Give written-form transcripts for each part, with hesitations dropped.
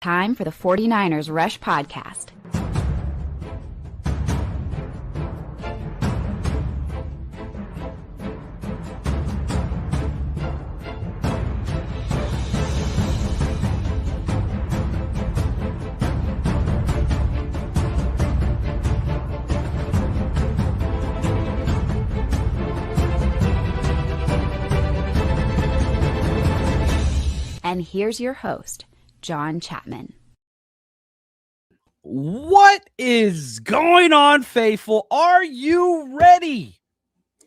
Time for the 49ers Rush Podcast. And here's your host, John Chapman. What is going on, faithful? Are you ready?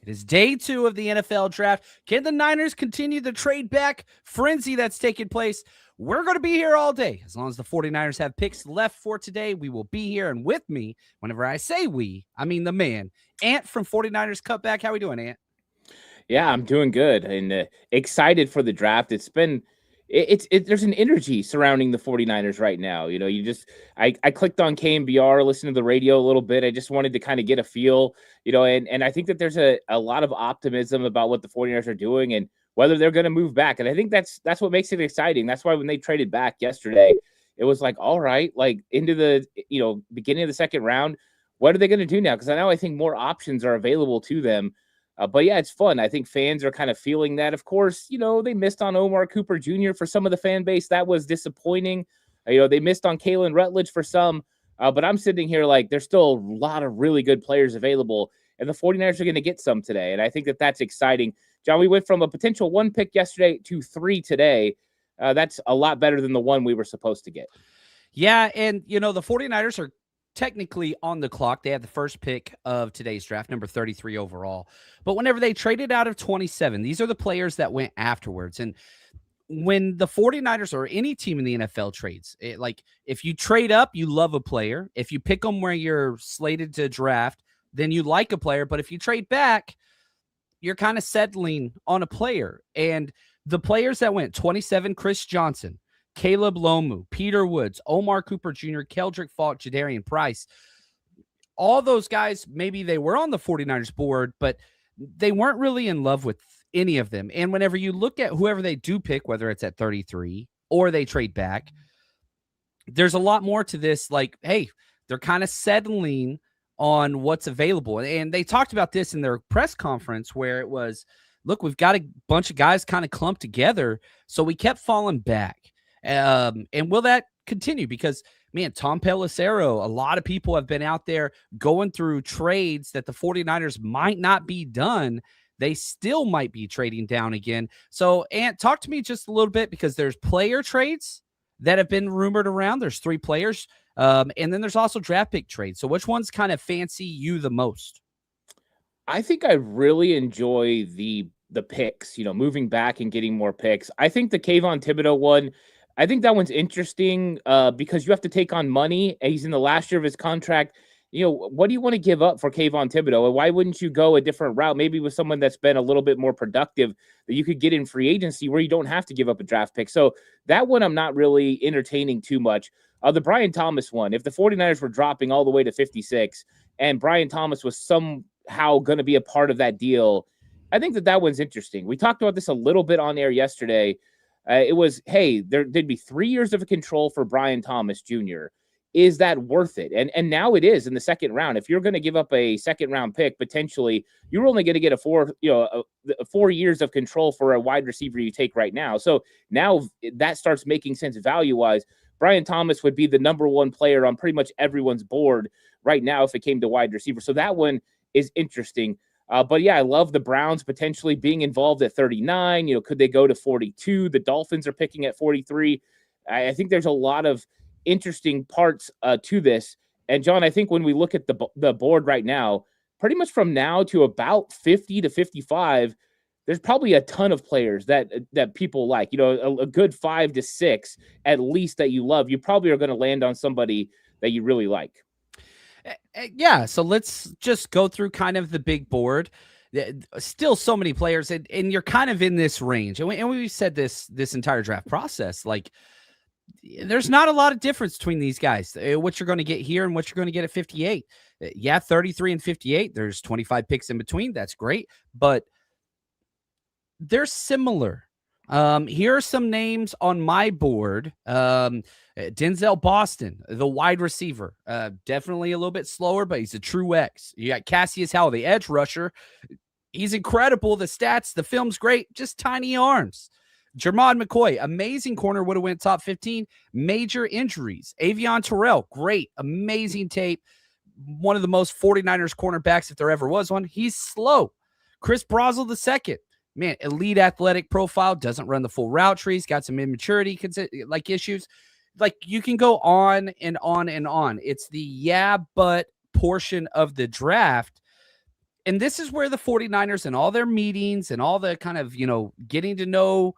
It is day 2 of the NFL draft. Can the Niners continue the trade back frenzy that's taking place? We're going to be here all day. As long as the 49ers have picks left for today, we will be here. And with me, whenever I say we, I mean the man, Ant from 49ers Cutback. How we doing, Ant? Yeah, I'm doing good and excited for the draft. It's been there's an energy surrounding the 49ers right now. You know, I clicked on KMBR, listened to the radio a little bit. I just wanted to kind of get a feel, you know, and I think that there's a lot of optimism about what the 49ers are doing and whether they're going to move back. And I think that's what makes it exciting. That's why when they traded back yesterday, it was like, all right, like into the, beginning of the second round, what are they going to do now? Because I think more options are available to them. But yeah, it's fun. I think fans are kind of feeling that. Of course, they missed on Omar Cooper Jr. for some of the fan base. That was disappointing. They missed on Kalen Rutledge for some. But I'm sitting here like there's still a lot of really good players available. And the 49ers are going to get some today. And I think that that's exciting. John, we went from a potential 1 pick yesterday to 3 today. That's a lot better than the 1 we were supposed to get. Yeah, and, the 49ers are technically on the clock. They had the first pick of today's draft, number 33 overall. But whenever they traded out of 27, these are the players that went afterwards. And when the 49ers or any team in the NFL trades, if you trade up, you love a player. If you pick them where you're slated to draft, then you like a player. But if you trade back, you're kind of settling on a player. And the players that went 27, Chris Johnson, Caleb Lomu, Peter Woods, Omar Cooper Jr., Keldrick Faulk, Jadarian Price. All those guys, maybe they were on the 49ers board, but they weren't really in love with any of them. And whenever you look at whoever they do pick, whether it's at 33 or they trade back, there's a lot more to this. Like, hey, they're kind of settling on what's available. And they talked about this in their press conference where it was, look, we've got a bunch of guys kind of clumped together. So we kept falling back. And will that continue? Because, man, Tom Pelissero, a lot of people have been out there going through trades that the 49ers might not be done. They still might be trading down again. So, Ant, talk to me just a little bit because there's player trades that have been rumored around. There's 3 players. And then there's also draft pick trades. So which ones kind of fancy you the most? I think I really enjoy the picks, moving back and getting more picks. I think the Kayvon Thibodeau one, I think that one's interesting because you have to take on money. And he's in the last year of his contract. What do you want to give up for Kayvon Thibodeau? And why wouldn't you go a different route? Maybe with someone that's been a little bit more productive that you could get in free agency where you don't have to give up a draft pick. So that one I'm not really entertaining too much. The Brian Thomas one, if the 49ers were dropping all the way to 56 and Brian Thomas was somehow going to be a part of that deal, I think that one's interesting. We talked about this a little bit on air yesterday. It was, hey, there'd be 3 years of control for Brian Thomas Jr. Is that worth it? And now it is in the second round. If you're going to give up a second round pick, potentially, you're only going to get 4 years of control for a wide receiver you take right now. So now that starts making sense value wise. Brian Thomas would be the number 1 player on pretty much everyone's board right now if it came to wide receiver. So that one is interesting. But yeah, I love the Browns potentially being involved at 39. Could they go to 42? The Dolphins are picking at 43. I think there's a lot of interesting parts to this. And John, I think when we look at the board right now, pretty much from now to about 50 to 55, there's probably a ton of players that people like. A good 5 to 6 at least that you love. You probably are going to land on somebody that you really like. Yeah, so let's just go through kind of the big board. Still so many players, and you're kind of in this range. And we've said this entire draft process, like there's not a lot of difference between these guys, what you're going to get here and what you're going to get at 58. Yeah, 33 and 58, there's 25 picks in between. That's great, but they're similar Here are some names on my board. Denzel Boston, the wide receiver, definitely a little bit slower, but he's a true X. You got Cassius Howell, the edge rusher. He's incredible. The stats, the film's great, just tiny arms. Jermod McCoy, amazing corner, would have went top 15. Major injuries. Avion Terrell, great, amazing tape. One of the most 49ers cornerbacks if there ever was one. He's slow. Chris Brazel II, man, elite athletic profile, doesn't run the full route trees, got some immaturity like issues. Like you can go on and on and on. It's the but portion of the draft. And this is where the 49ers and all their meetings and all the kind of, getting to know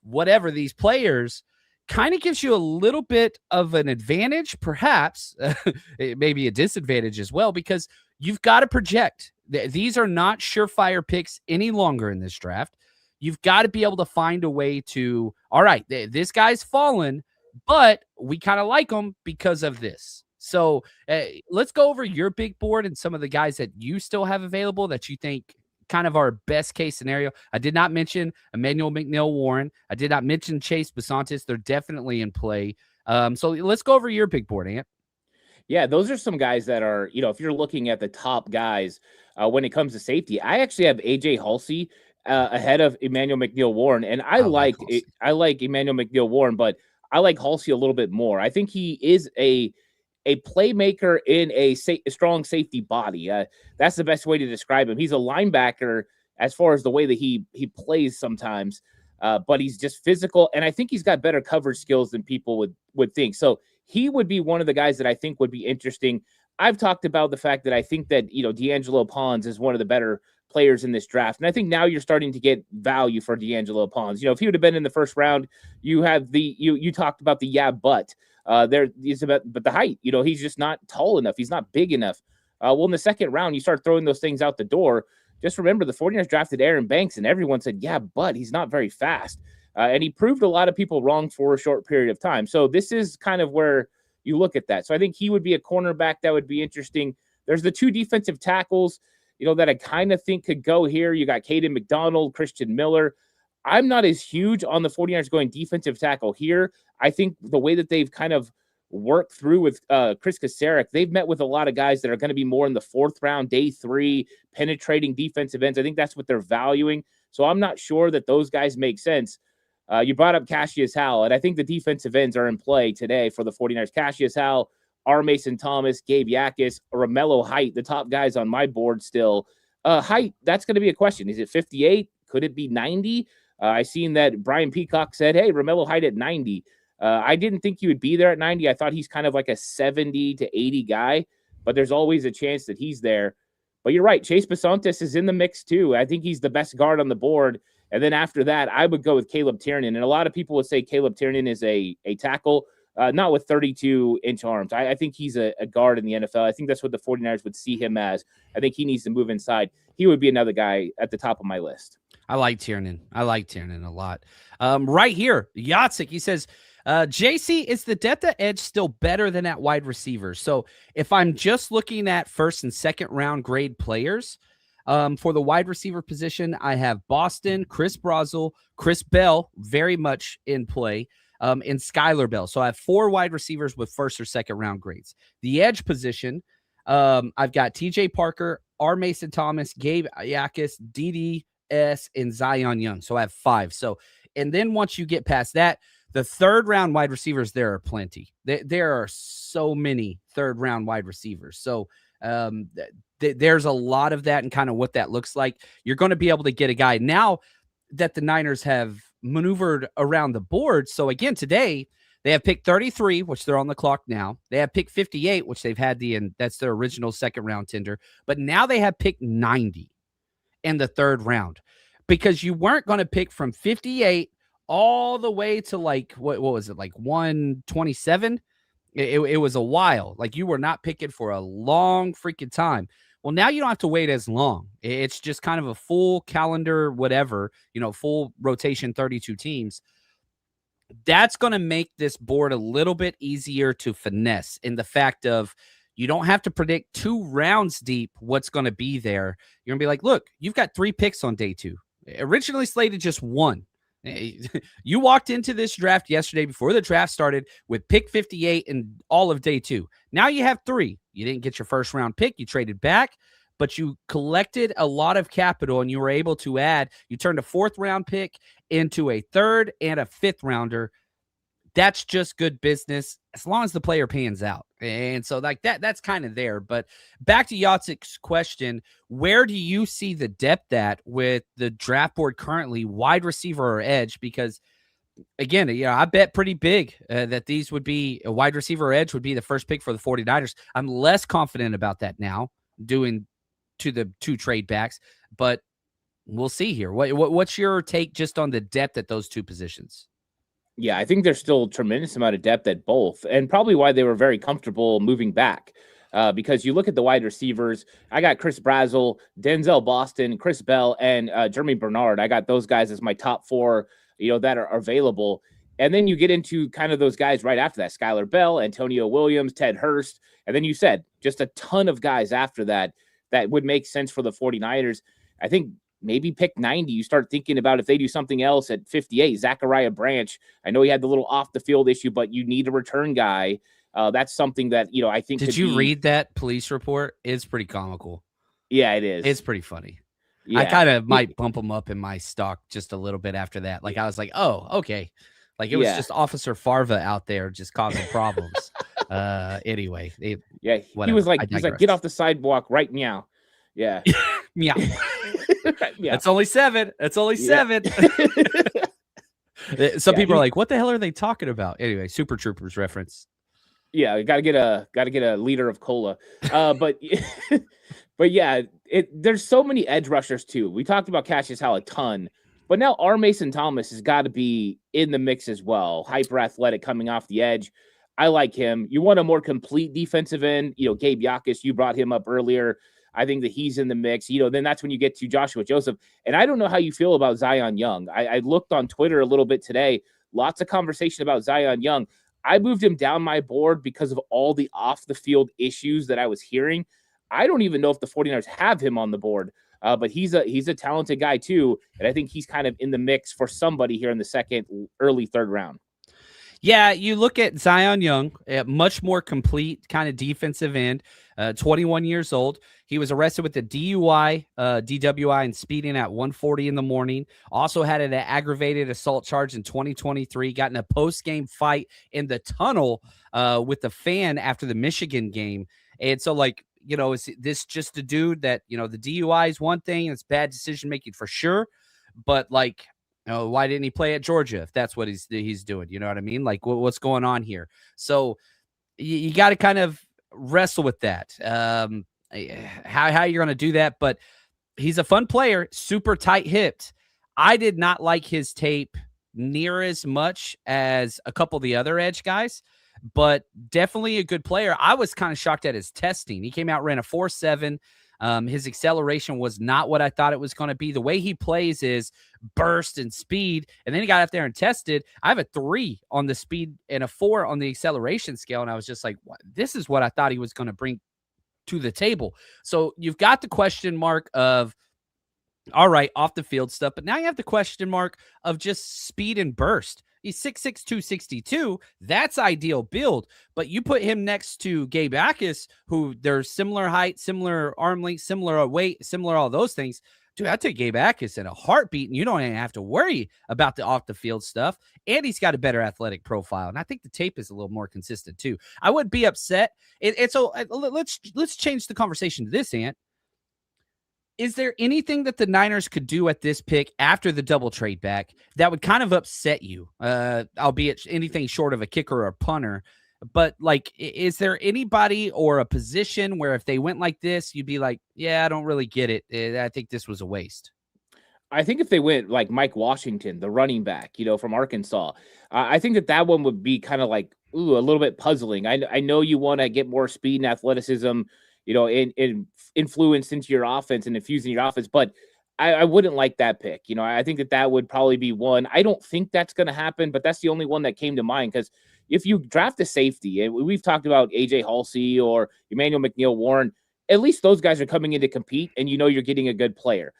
whatever these players kind of gives you a little bit of an advantage, perhaps. It may be a disadvantage as well, because you've got to project. These are not surefire picks any longer in this draft. You've got to be able to find a way to, all right, this guy's fallen, but we kind of like him because of this. So let's go over your big board and some of the guys that you still have available that you think kind of our best case scenario. I did not mention Emmanuel McNeil-Warren. I did not mention Chase Besantis. They're definitely in play. So let's go over your big board, Ant. Yeah, those are some guys that are, if you're looking at the top guys when it comes to safety, I actually have AJ Halsey ahead of Emmanuel McNeil-Warren. And I like Emmanuel McNeil-Warren, but I like Halsey a little bit more. I think he is a playmaker in a strong safety body. That's the best way to describe him. He's a linebacker as far as the way that he plays sometimes, but he's just physical. And I think he's got better coverage skills than people would think. So he would be one of the guys that I think would be interesting. I've talked about the fact that I think that, D'Angelo Pons is one of the better players in this draft. And I think now you're starting to get value for D'Angelo Pons. If he would have been in the first round, you talked about the but the height, he's just not tall enough. He's not big enough. Well, in the second round, you start throwing those things out the door. Just remember the 49ers drafted Aaron Banks and everyone said, but he's not very fast. And he proved a lot of people wrong for a short period of time. So this is kind of where you look at that. So I think he would be a cornerback that would be interesting. There's the two defensive tackles, that I kind of think could go here. You got Caden McDonald, Christian Miller. I'm not as huge on the 49ers going defensive tackle here. I think the way that they've kind of worked through with Chris Kasarik, they've met with a lot of guys that are going to be more in the fourth round, day 3, penetrating defensive ends. I think that's what they're valuing. So I'm not sure that those guys make sense. You brought up Cassius Howell, and I think the defensive ends are in play today for the 49ers. Cassius Howell, R. Mason Thomas, Gabe Yakis, Romello Height, the top guys on my board still. Height, that's going to be a question. Is it 58? Could it be 90? I seen that Brian Peacock said, hey, Romello Height at 90. I didn't think he would be there at 90. I thought he's kind of like a 70 to 80 guy, but there's always a chance that he's there. But you're right. Chase Besantis is in the mix too. I think he's the best guard on the board. And then after that, I would go with Caleb Tiernan. And a lot of people would say Caleb Tiernan is a tackle, not with 32-inch arms. I think he's a guard in the NFL. I think that's what the 49ers would see him as. I think he needs to move inside. He would be another guy at the top of my list. I like Tiernan. a lot. Right here, Yatsik, he says, JC, is the depth of edge still better than at wide receiver? So if I'm just looking at first and second round grade players, for the wide receiver position, I have Boston, Chris Brazel, Chris Bell, very much in play, and Skylar Bell. So I have 4 wide receivers with first or second round grades. The edge position, I've got TJ Parker, R. Mason Thomas, Gabe Yakis, DDS, and Zion Young. So I have 5. So, and then once you get past that, the third round wide receivers, there are plenty. There are so many third round wide receivers. So, there's a lot of that and kind of what that looks like. You're going to be able to get a guy now that the Niners have maneuvered around the board. So again, today they have pick 33, which they're on the clock now. They have pick 58, which they've had that's their original second round tender. But now they have pick 90 in the third round, because you weren't going to pick from 58 all the way to like, what was it? Like 127. It was a while. Like you were not picking for a long freaking time. Well, now you don't have to wait as long. It's just kind of a full calendar, whatever, full rotation, 32 teams. That's going to make this board a little bit easier to finesse in the fact of you don't have to predict 2 rounds deep what's going to be there. You're going to be like, look, you've got 3 picks on day 2. Originally slated just 1. You walked into this draft yesterday before the draft started with pick 58 and all of day 2. Now you have 3. You didn't get your first round pick. You traded back, but you collected a lot of capital and you were able to add. You turned a 4th round pick into a 3rd and a 5th rounder. That's just good business as long as the player pans out. And so like that's kind of there. But back to Yatsik's question, where do you see the depth at with the draft board currently, wide receiver or edge? Because again, I bet pretty big that these would be a wide receiver or edge would be the first pick for the 49ers. I'm less confident about that now doing to the 2 trade backs, but we'll see here. What's your take just on the depth at those 2 positions? Yeah, I think there's still a tremendous amount of depth at both, and probably why they were very comfortable moving back. Because you look at the wide receivers, I got Chris Brazzell, Denzel Boston, Chris Bell, and Jeremy Bernard. I got those guys as my top 4, that are available. And then you get into kind of those guys right after that, Skylar Bell, Antonio Williams, Ted Hurst. And then you said just a ton of guys after that would make sense for the 49ers. I think maybe pick 90. You start thinking about if they do something else at 58, Zachariah Branch. I know he had the little off the field issue, but you need a return guy. That's something that, I think. Did you read that police report? It's pretty comical. Yeah, it is. It's pretty funny. Yeah. I kind of might bump him up in my stock just a little bit after that. Like I was like, oh, okay. Like it was just Officer Farva out there just causing problems. Anyway. He was like, get off the sidewalk right now. Yeah. Meow. Yeah. That's only 7. That's only 7. Some people are like, what the hell are they talking about? Anyway, Super Troopers reference. Yeah, gotta get a liter of cola. But yeah, there's so many edge rushers too. We talked about Cassius Howell a ton, but now R. Mason Thomas has got to be in the mix as well. Hyper athletic coming off the edge. I like him. You want a more complete defensive end. Gabe Yakus, you brought him up earlier. I think that he's in the mix. Then that's when you get to Joshua Joseph. And I don't know how you feel about Zion Young. I looked on Twitter a little bit today. Lots of conversation about Zion Young. I moved him down my board because of all the off-the-field issues that I was hearing. I don't even know if the 49ers have him on the board, but he's a talented guy too, and I think he's kind of in the mix for somebody here in the second, early 3rd round. Yeah, you look at Zion Young, much more complete kind of defensive end, 21 years old. He was arrested with a DUI, DWI, and speeding at 1:40 in the morning. Also had an aggravated assault charge in 2023. Got in a post-game fight in the tunnel with the fan after the Michigan game. And so, is this just a dude that, the DUI is one thing, it's bad decision-making for sure, but, why didn't he play at Georgia if that's what he's doing? You know what I mean? Like, what's going on here? So you got to kind of wrestle with that. How you're going to do that? But he's a fun player, super tight-hipped. I did not like his tape near as much as a couple of the other edge guys, but definitely a good player. I was kind of shocked at his testing. He came out, ran a 4.7. His acceleration was not what I thought it was going to be. The way he plays is burst and speed, and then he got up there and tested. I have a 3 on the speed and a 4 on the acceleration scale, and I was just like, what? This is what I thought he was going to bring to the table. So you've got the question mark of, all right, off the field stuff, but now you have the question mark of just speed and burst. He's 6'6", 262. That's ideal build. But you put him next to Gabe Yakus, who they're similar height, similar arm length, similar weight, similar all those things. Dude, I take Gabe Yakus in a heartbeat, and you don't even have to worry about the off-the-field stuff. And he's got a better athletic profile. And I think the tape is a little more consistent, too. I would be upset. Let's change the conversation to this, Ant. Is there anything that the Niners could do at this pick after the double trade back that would kind of upset you, albeit anything short of a kicker or a punter? But, is there anybody or a position where if they went like this, you'd be like, yeah, I don't really get it. I think this was a waste. I think if they went like Mike Washington, the running back, from Arkansas, I think that one would be kind of like, a little bit puzzling. I know you want to get more speed and athleticism, in influence into your offense and infusing your offense. But I wouldn't like that pick. I think that would probably be one. I don't think that's going to happen, but that's the only one that came to mind. Because if you draft a safety, and we've talked about AJ Halsey or Emmanuel McNeil Warren, at least those guys are coming in to compete, and you're getting a good player.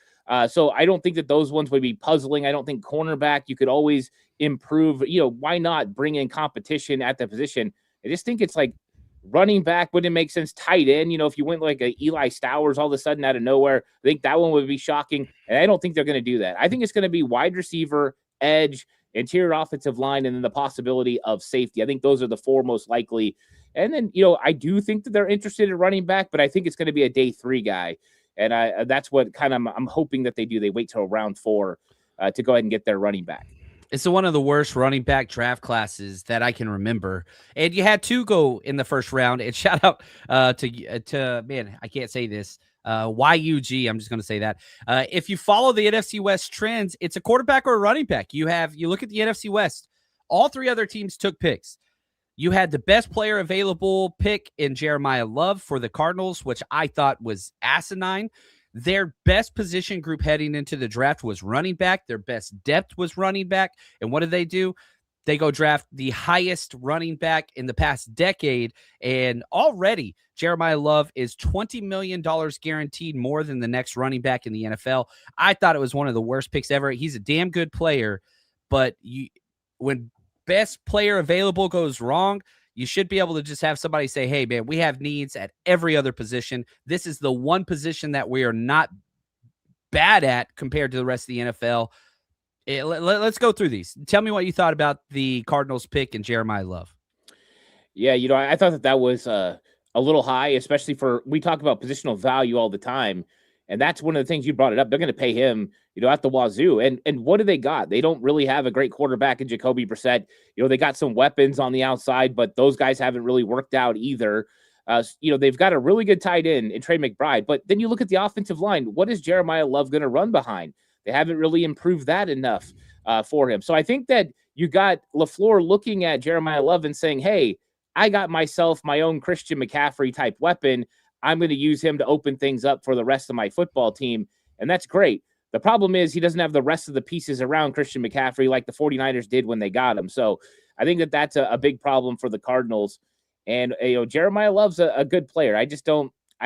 So I don't think that those ones would be puzzling. I don't think cornerback, you could always improve. Why not bring in competition at the position? I just think it's like running back wouldn't make sense. Tight end, if you went like a Eli Stowers all of a sudden out of nowhere, I think that one would be shocking. And I don't think they're going to do that. I think it's going to be wide receiver, edge, interior offensive line, and then the possibility of safety. I think those are the four most likely. And then, I do think that they're interested in running back, but I think it's going to be a day 3 guy. And that's what kind of I'm hoping that they do. They wait till round 4 to go ahead and get their running back. It's one of the worst running back draft classes that I can remember. And you had 2 go in the first round. And shout out to man, I can't say this. YUG, I'm just going to say that. If you follow the NFC West trends, it's a quarterback or a running back. You look at the NFC West, all 3 other teams took picks. You had the best player available pick in Jeremiah Love for the Cardinals, which I thought was asinine. Their best position group heading into the draft was running back. Their best depth was running back. And what do? They go draft the highest running back in the past decade. And already Jeremiah Love is $20 million guaranteed more than the next running back in the NFL. I thought it was one of the worst picks ever. He's a damn good player, but when best player available goes wrong, you should be able to just have somebody say, hey, man, we have needs at every other position. This is the one position that we are not bad at compared to the rest of the NFL. Let's go through these. Tell me what you thought about the Cardinals pick and Jeremiah Love. Yeah, I thought that was a little high, especially we talk about positional value all the time. And that's one of the things you brought it up. They're going to pay him, at the wazoo. And what do they got? They don't really have a great quarterback in Jacoby Brissett. They got some weapons on the outside, but those guys haven't really worked out either. They've got a really good tight end in Trey McBride. But then you look at the offensive line. What is Jeremiah Love going to run behind? They haven't really improved that enough for him. So I think that you got LaFleur looking at Jeremiah Love and saying, hey, I got myself my own Christian McCaffrey type weapon. I'm going to use him to open things up for the rest of my football team. And that's great. The problem is he doesn't have the rest of the pieces around Christian McCaffrey like the 49ers did when they got him. So I think that that's a big problem for the Cardinals. And, Jeremiah Love's a good player. I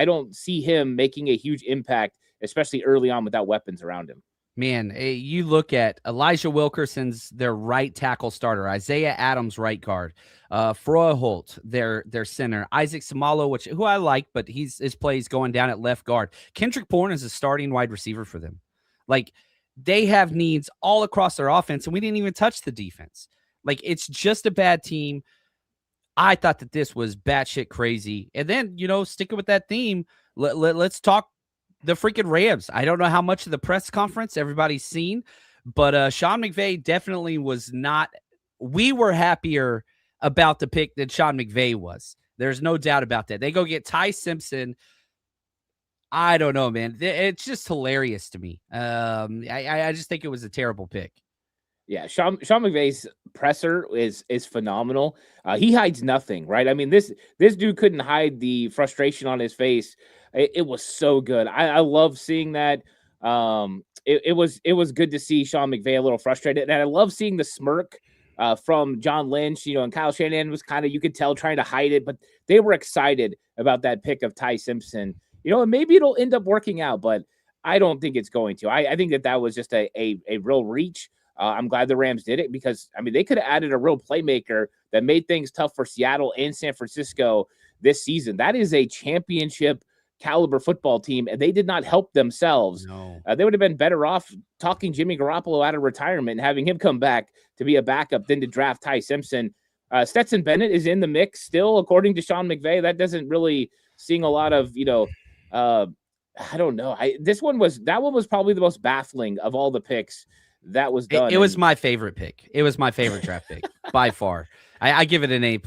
don't see him making a huge impact, especially early on without weapons around him. Man, you look at Elijah Wilkerson's their right tackle starter, Isaiah Adams right guard, Froholt their center, Isaac Samalo, who I like, but his plays going down at left guard. Kendrick Bourne is a starting wide receiver for them. Like, they have needs all across their offense, and we didn't even touch the defense. Like, it's just a bad team. I thought that this was batshit crazy. And then, sticking with that theme, let's talk the freaking Rams. I don't know how much of the press conference everybody's seen, but Sean McVay definitely was not. We were happier about the pick than Sean McVay was. There's no doubt about that. They go get Ty Simpson. I don't know, man. It's just hilarious to me. I just think it was a terrible pick. Yeah, Sean McVay's presser is phenomenal. He hides nothing, right? I mean, this dude couldn't hide the frustration on his face. It was so good. I love seeing that. It was good to see Sean McVay a little frustrated, and I love seeing the smirk from John Lynch. And Kyle Shanahan was kind of, you could tell, trying to hide it, but they were excited about that pick of Ty Simpson. And maybe it'll end up working out, but I don't think it's going to. I think that was just a real reach. I'm glad the Rams did it because, they could have added a real playmaker that made things tough for Seattle and San Francisco this season. That is a championship caliber football team, and they did not help themselves. No. They would have been better off talking Jimmy Garoppolo out of retirement and having him come back to be a backup than to draft Ty Simpson. Stetson Bennett is in the mix still, according to Sean McVay. That doesn't really seeing a lot of, I don't know. That one was probably the most baffling of all the picks that was done. It was my favorite pick. It was my favorite draft pick by far. I give it an A+.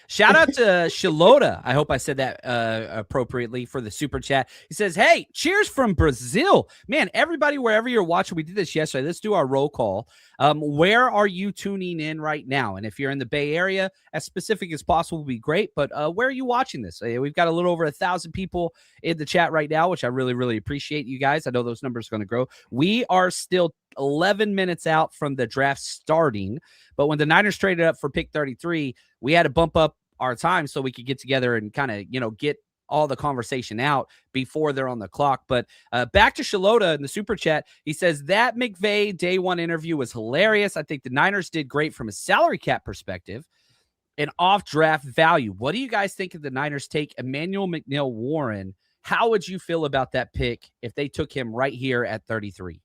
Shout out to Shilota. I hope I said that appropriately for the super chat. He says, hey, cheers from Brazil. Man, everybody, wherever you're watching, we did this yesterday. Let's do our roll call. Where are you tuning in right now? And if you're in the Bay Area, as specific as possible would be great. But where are you watching this? We've got a little over 1,000 people in the chat right now, which I really, really appreciate you guys. I know those numbers are going to grow. We are still 11 minutes out from the draft starting. But when the Niners traded up for pick 33, we had to bump up our time so we could get together and kind of, get all the conversation out before they're on the clock. But back to Shalota in the super chat. He says that McVay day one interview was hilarious. I think the Niners did great from a salary cap perspective and off draft value. What do you guys think of the Niners take Emmanuel McNeil-Warren? How would you feel about that pick if they took him right here at 33?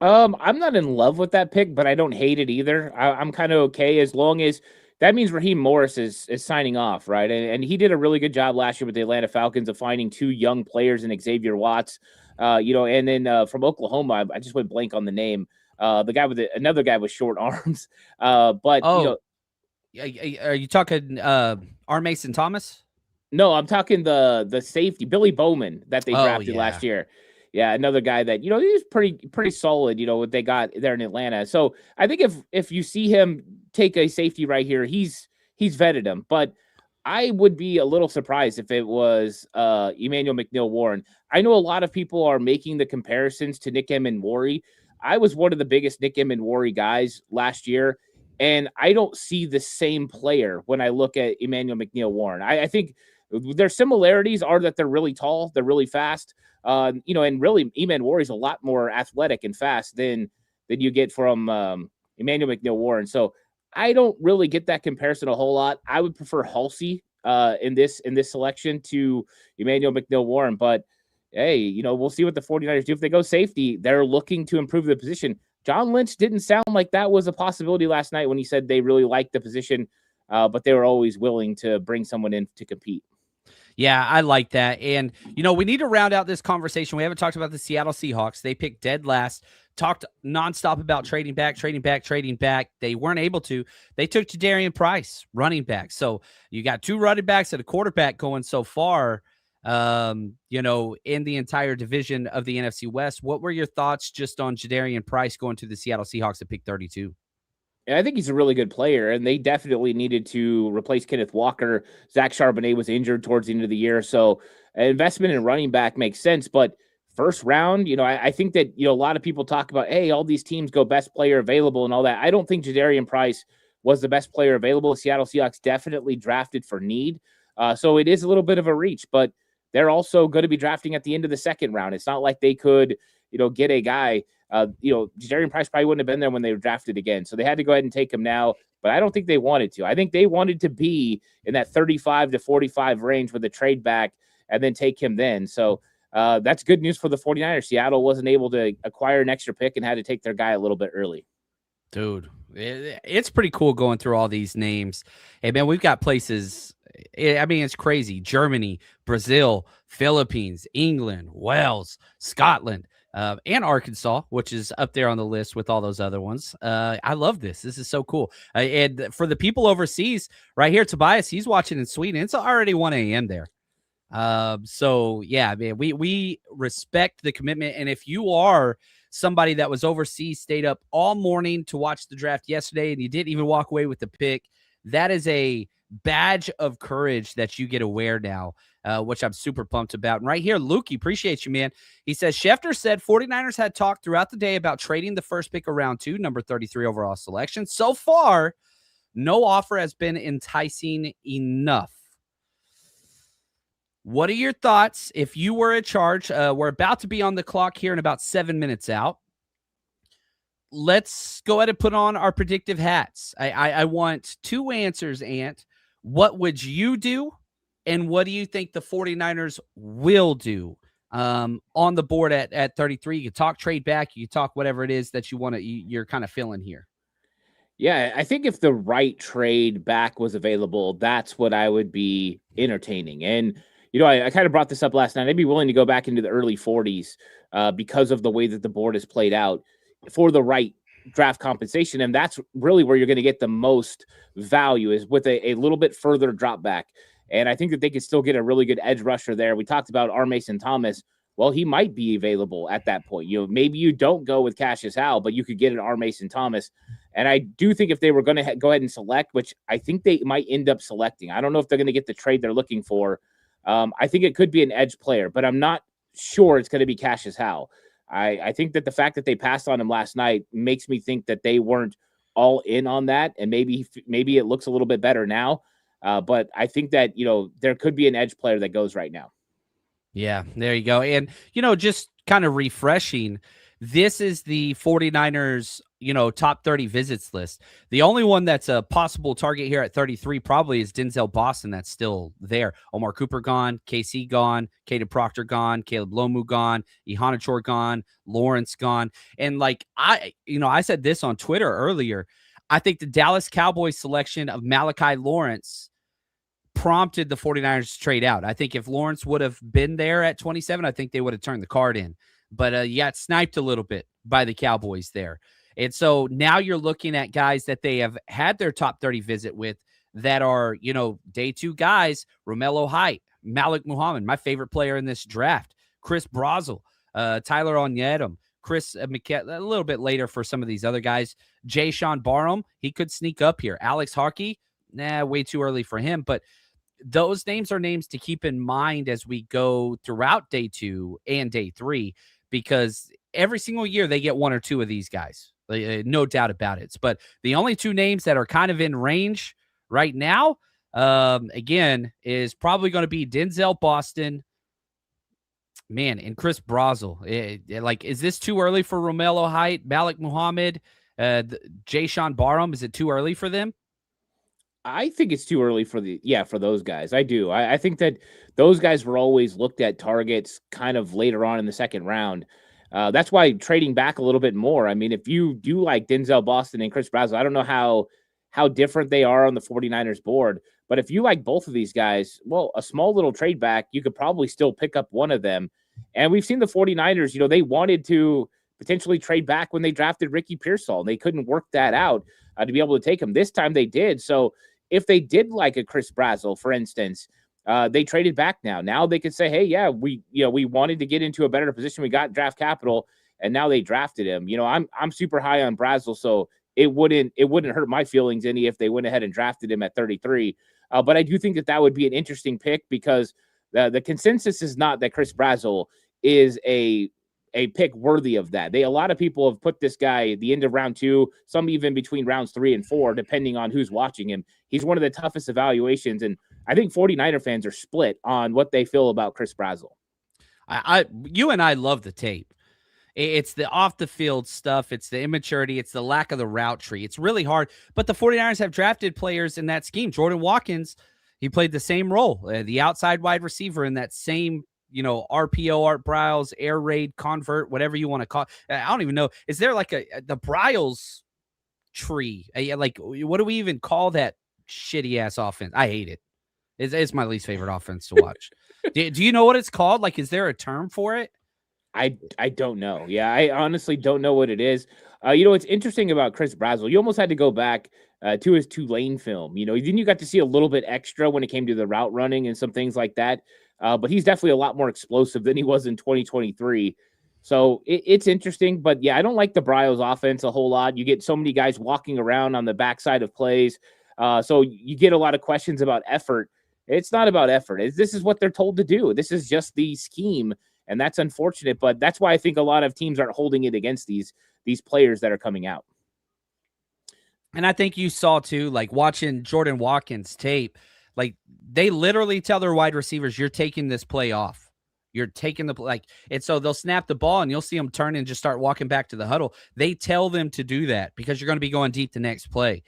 I'm not in love with that pick, but I don't hate it either. I'm kind of okay as long as that means Raheem Morris is signing off, right? And he did a really good job last year with the Atlanta Falcons of finding 2 young players in Xavier Watts, and then from Oklahoma, I just went blank on the name. The guy with another guy with short arms. But are you talking R. Mason Thomas? No, I'm talking the safety, Billy Bowman, that they drafted last year. Yeah, another guy that, he was pretty solid, what they got there in Atlanta. So I think if you see him take a safety right here, he's vetted him. But I would be a little surprised if it was Emmanuel McNeil-Warren. I know a lot of people are making the comparisons to Nick Emmanwori. I was one of the biggest Nick Emmanwori guys last year, and I don't see the same player when I look at Emmanuel McNeil-Warren. I think their similarities are that they're really tall, they're really fast. And really, Emmanwori is a lot more athletic and fast than you get from Emmanuel McNeil-Warren. So I don't really get that comparison a whole lot. I would prefer Halsey in this selection to Emmanuel McNeil-Warren. But hey, we'll see what the 49ers do. If they go safety, they're looking to improve the position. John Lynch didn't sound like that was a possibility last night when he said they really liked the position, but they were always willing to bring someone in to compete. Yeah, I like that. And, we need to round out this conversation. We haven't talked about the Seattle Seahawks. They picked dead last, talked nonstop about trading back. They weren't able to. They took Jadarian Price, running back. So you got 2 running backs and a quarterback going so far, in the entire division of the NFC West. What were your thoughts just on Jadarian Price going to the Seattle Seahawks at pick 32? And I think he's a really good player, and they definitely needed to replace Kenneth Walker. Zach Charbonnet was injured towards the end of the year, so an investment in running back makes sense. But first round, I think that, a lot of people talk about, hey, all these teams go best player available and all that. I don't think Jadarian Price was the best player available. Seattle Seahawks definitely drafted for need. So it is a little bit of a reach, but they're also going to be drafting at the end of the second round. It's not like they could, get a guy. Jadarian Price probably wouldn't have been there when they were drafted again. So they had to go ahead and take him now, but I don't think they wanted to. I think they wanted to be in that 35 to 45 range with a trade back and then take him then. So that's good news for the 49ers. Seattle wasn't able to acquire an extra pick and had to take their guy a little bit early. Dude, it's pretty cool going through all these names. Hey, man, we've got places. It's crazy. Germany, Brazil, Philippines, England, Wales, Scotland, and Arkansas, which is up there on the list with all those other ones. I love this. This is so cool. And for the people overseas, right here, Tobias, he's watching in Sweden. It's already 1 a.m. there. So, yeah, man, we respect the commitment. And if you are somebody that was overseas, stayed up all morning to watch the draft yesterday, and you didn't even walk away with the pick, that is a badge of courage that you get to wear now, which I'm super pumped about. And right here, Lukey, appreciate you, man. He says, Schefter said 49ers had talked throughout the day about trading the first pick of round 2, number 33 overall selection. So far, no offer has been enticing enough. What are your thoughts if you were in charge? We're about to be on the clock here in about 7 minutes out. Let's go ahead and put on our predictive hats. I want 2 answers, Ant. What would you do? And what do you think the 49ers will do on the board at 33? You can talk trade back. You can talk whatever it is that you're kind of feeling here. Yeah, I think if the right trade back was available, that's what I would be entertaining. And, I kind of brought this up last night. I'd be willing to go back into the early 40s because of the way that the board is played out for the right draft compensation. And that's really where you're going to get the most value is with a little bit further drop back. And I think that they could still get a really good edge rusher there. We talked about R. Mason Thomas. Well, he might be available at that point. Maybe you don't go with Cassius Howell, but you could get an R. Mason Thomas. And I do think if they were going to go ahead and select, which I think they might end up selecting, I don't know if they're going to get the trade they're looking for. I think it could be an edge player, but I'm not sure it's going to be Cassius Howell. I think that the fact that they passed on him last night makes me think that they weren't all in on that, and maybe it looks a little bit better now. But I think that, there could be an edge player that goes right now. Yeah, there you go. And, just kind of refreshing, this is the 49ers, top 30 visits list. The only one that's a possible target here at 33 probably is Denzel Boston. That's still there. Omar Cooper gone, KC gone, Caden Proctor gone, Caleb Lomu gone, Ihanachor gone, Lawrence gone. And I said this on Twitter earlier. I think the Dallas Cowboys selection of Malachi Lawrence prompted the 49ers to trade out. I think if Lawrence would have been there at 27, I think they would have turned the card in. But you got sniped a little bit by the Cowboys there. And so now you're looking at guys that they have had their top 30 visit with that are, day two guys, Romello Height, Malik Muhammad, my favorite player in this draft, Chris Brazel, Tyler Onyedem, Chris McKett, a little bit later for some of these other guys. Deshawn Barham, he could sneak up here. Alex Harkey, way too early for him. But those names are names to keep in mind as we go throughout day 2 and day 3, because every single year they get one or two of these guys. No doubt about it. But the only two names that are kind of in range right now, again, is probably going to be Denzel Boston, and Chris Brazel. Is this too early for Romello Height, Malik Muhammad, Deshawn Barham? Is it too early for them? I think it's too early for those guys. I do. I think that those guys were always looked at targets kind of later on in the second round. That's why trading back a little bit more. I mean, if you do like Denzel Boston and Chris Brazel, I don't know how different they are on the 49ers board, but if you like both of these guys, well, a small little trade back, you could probably still pick up one of them. And we've seen the 49ers, they wanted to potentially trade back when they drafted Ricky Pearsall. They couldn't work that out to be able to take him. This time they did. So if they did like a Chris Brazel, for instance, they traded back now. Now they could say, hey, yeah, we wanted to get into a better position. We got draft capital, and now they drafted him. I'm super high on Brazel, so it wouldn't hurt my feelings any if they went ahead and drafted him at 33. But I do think that would be an interesting pick, because the consensus is not that Chris Brazel is a pick worthy of that. A lot of people have put this guy at the end of round 2, some even between rounds 3 and 4, depending on who's watching him. He's one of the toughest evaluations, and I think 49er fans are split on what they feel about Chris Brazel. You and I love the tape. It's the off the field stuff. It's the immaturity. It's the lack of the route tree. It's really hard. But the 49ers have drafted players in that scheme. Jordan Watkins, he played the same role, the outside wide receiver in that same RPO, Art Briles, air raid, convert, whatever you want to call it. I don't even know. Is there like the Briles tree? What do we even call that shitty ass offense? I hate it. It's my least favorite offense to watch. Do you know what it's called? Is there a term for it? I don't know. Yeah, I honestly don't know what it is. What's interesting about Chris Brazel, you almost had to go back to his Tulane film. Then you got to see a little bit extra when it came to the route running and some things like that. But he's definitely a lot more explosive than he was in 2023. So it's interesting. But yeah, I don't like the Briles offense a whole lot. You get so many guys walking around on the backside of plays. So you get a lot of questions about effort. It's not about effort. This is what they're told to do. This is just the scheme. And that's unfortunate. But that's why I think a lot of teams aren't holding it against these players that are coming out. And I think you saw too, watching Jordan Watkins tape, they literally tell their wide receivers, you're taking this play off. You're taking and so they'll snap the ball and you'll see them turn and just start walking back to the huddle. They tell them to do that because you're going to be going deep the next play.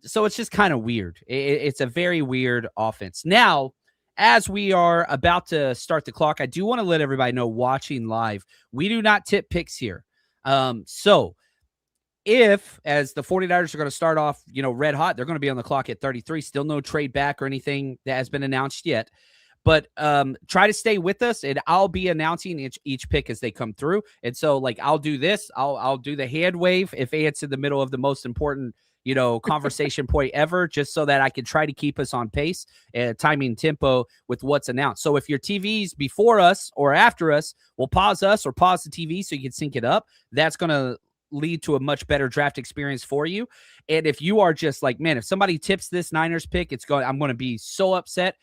So it's just kind of weird. It's a very weird offense. Now, as we are about to start the clock, I do want to let everybody know watching live, we do not tip picks here. So if, as the 49ers are going to start off, red hot, they're going to be on the clock at 33. Still no trade back or anything that has been announced yet. But try to stay with us, and I'll be announcing each pick as they come through. And so, I'll do this. I'll do the hand wave if it's in the middle of the most important, conversation point ever, just so that I can try to keep us on pace, timing tempo with what's announced. So if your TV's before us or after us, we'll pause us or pause the TV so you can sync it up. That's going to lead to a much better draft experience for you. And if you are just man, if somebody tips this Niners pick, I'm going to be so upset.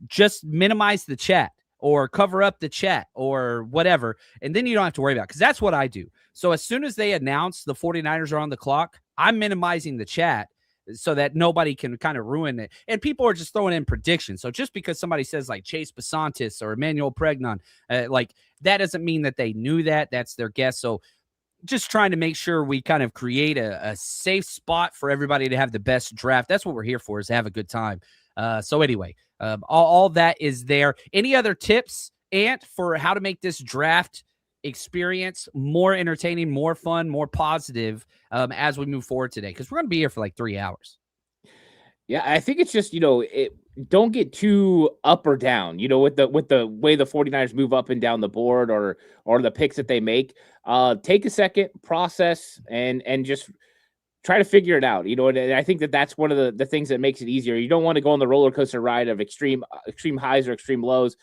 Just minimize the chat or cover up the chat or whatever. And then you don't have to worry about it, because that's what I do. So as soon as they announce the 49ers are on the clock, I'm minimizing the chat. so that nobody can kind of ruin it. And people are just throwing in predictions. So just because somebody says like Chase Basantis or Emmanuel Pregnon, like that doesn't mean that they knew that. That's their guess. So just trying to make sure we kind of create a safe spot for everybody to have the best draft. That's what we're here for, is to have a good time. So anyway, all that is there. Any other tips, Ant, for how to make this draft experience more entertaining, more fun, more positive as we move forward today? Because we're going to be here for like 3 hours. Yeah, I think it's just, don't get too up or down, with the way the 49ers move up and down the board or the picks that they make. Take a second, process, and just try to figure it out. And I think that's one of the things that makes it easier. You don't want to go on the roller coaster ride of extreme highs or extreme lows.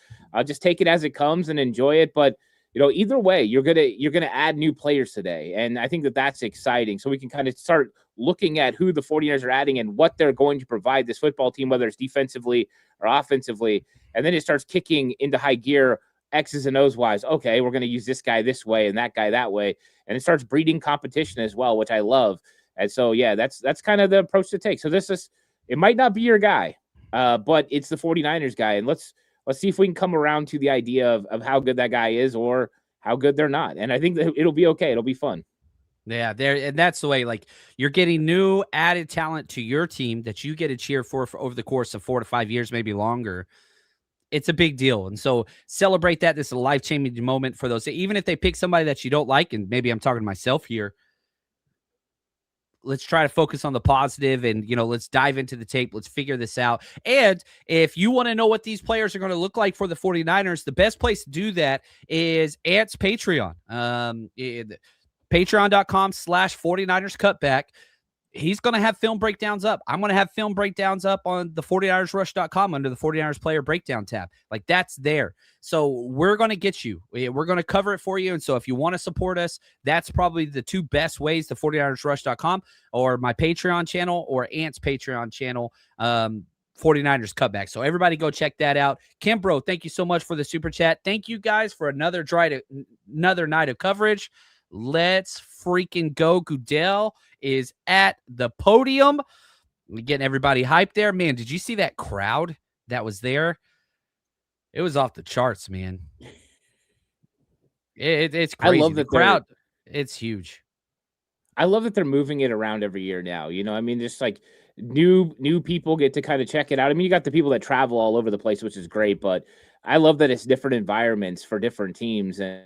Just take it as it comes and enjoy it. But either way, you're gonna add new players today, and I think that's exciting. So we can kind of start looking at who the 49ers are adding and what they're going to provide this football team, whether it's defensively or offensively, and then it starts kicking into high gear, X's and O's wise. Okay, we're going to use this guy this way and that guy that way, and it starts breeding competition as well, which I love. And so, yeah, that's kind of the approach to take. So it might not be your guy, but it's the 49ers guy, and let's see if we can come around to the idea of how good that guy is or how good they're not. And I think that it'll be okay. It'll be fun. Yeah, and that's the way, like, you're getting new added talent to your team that you get to cheer for over the course of 4 to 5 years, maybe longer. It's a big deal. And so celebrate that. This is a life-changing moment for those. Even if they pick somebody that you don't like, and maybe I'm talking to myself here, let's try to focus on the positive and, let's dive into the tape. Let's figure this out. And if you want to know what these players are going to look like for the 49ers, the best place to do that is Ant's Patreon. Patreon.com/49ers cutback. He's going to have film breakdowns up. I'm going to have film breakdowns up on the 49ersrush.com under the 49ers player breakdown tab. Like, that's there. So we're going to get you. We're going to cover it for you. And so if you want to support us, that's probably the two best ways, the 49ersrush.com or my Patreon channel or Ant's Patreon channel, 49ers cutback. So everybody go check that out. Kimbro, thank you so much for the super chat. Thank you guys for another night of coverage. Let's freaking go. Goodell is at the podium. We're getting everybody hyped there. Man, did you see that crowd that was there? It was off the charts, man. It's crazy. I love the crowd. It's huge. I love that they're moving it around every year now. Just like new people get to kind of check it out. I mean, you got the people that travel all over the place, which is great, but I love that it's different environments for different teams. And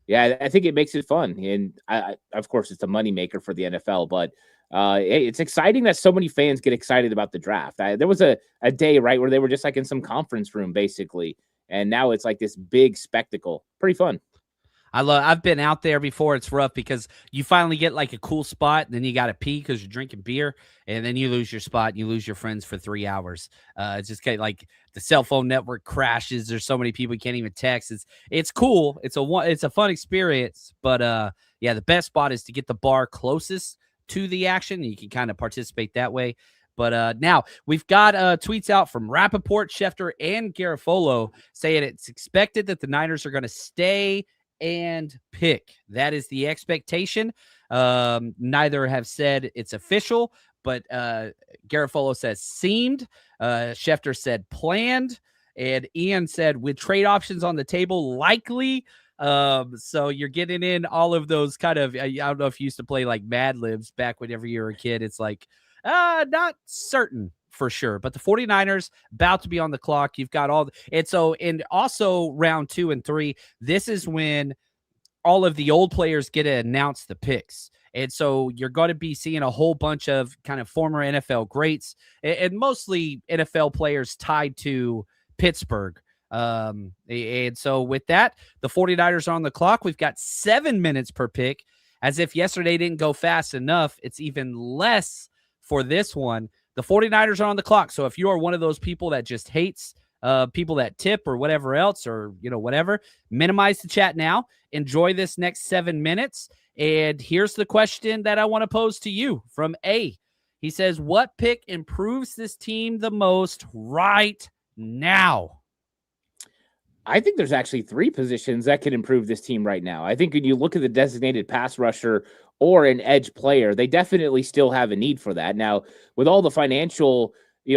yeah, I think it makes it fun. And of course, it's a moneymaker for the NFL, but it's exciting that so many fans get excited about the draft. There was a day, right, where they were just like in some conference room, basically. And now it's like this big spectacle. Pretty fun. I've been out there before. It's rough because you finally get like a cool spot, and then you got to pee because you're drinking beer, and then you lose your spot and you lose your friends for 3 hours. It's just kind of like the cell phone network crashes. There's so many people you can't even text. It's cool. It's a fun experience, but yeah, the best spot is to get the bar closest to the action. You can kind of participate that way. But now we've got tweets out from Rappaport, Schefter, and Garofolo saying it's expected that the Niners are going to stay and pick. That is the expectation. Neither have said it's official, but Garofolo says seemed. Schefter said planned, and Ian said with trade options on the table, likely. So you're getting in all of those kind of, I don't know if you used to play like Mad Libs back whenever you were a kid. It's like, not certain for sure, but the 49ers about to be on the clock. You've got and also round 2 and 3, this is when all of the old players get to announce the picks. And so you're going to be seeing a whole bunch of kind of former NFL greats and mostly NFL players tied to Pittsburgh. And so with that, the 49ers are on the clock. We've got 7 minutes per pick. As if yesterday didn't go fast enough, it's even less for this one. The 49ers are on the clock. So if you are one of those people that just hates people that tip or whatever else, or, whatever, minimize the chat now. Enjoy this next 7 minutes. And here's the question that I want to pose to you from A. He says, what pick improves this team the most right now? I think there's actually 3 positions that can improve this team right now. I think when you look at the designated pass rusher or an edge player. They definitely still have a need for that. Now, with all the financial,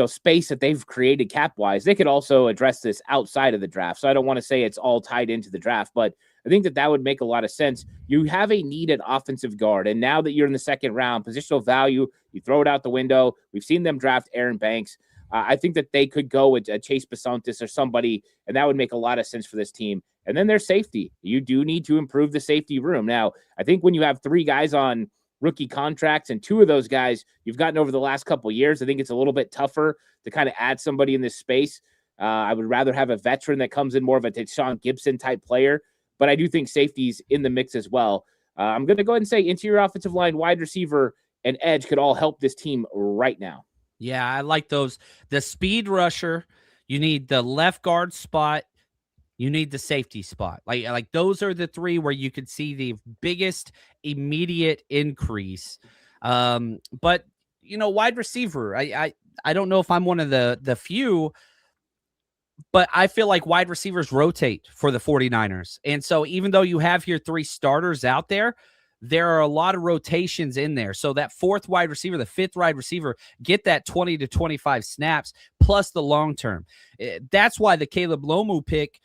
space that they've created cap-wise, they could also address this outside of the draft. So I don't want to say it's all tied into the draft, but I think that would make a lot of sense. You have a need at offensive guard, and now that you're in the second round, positional value, you throw it out the window. We've seen them draft Aaron Banks. I think that they could go with Chase Bisontis or somebody, and that would make a lot of sense for this team. And then there's safety. You do need to improve the safety room. Now, I think when you have 3 guys on rookie contracts, and 2 of those guys you've gotten over the last couple of years, I think it's a little bit tougher to kind of add somebody in this space. I would rather have a veteran that comes in, more of a Deshaun Gibson type player, but I do think safety's in the mix as well. I'm going to go ahead and say interior offensive line, wide receiver, and edge could all help this team right now. Yeah, I like those. The speed rusher, you need the left guard spot, you need the safety spot. Like those are the 3 where you could see the biggest immediate increase. But wide receiver, I don't know if I'm one of the few, but I feel like wide receivers rotate for the 49ers. And so even though you have your 3 starters out there are a lot of rotations in there. So that 4th wide receiver, the 5th wide receiver, get that 20 to 25 snaps plus the long term. That's why the Caleb Lomu pick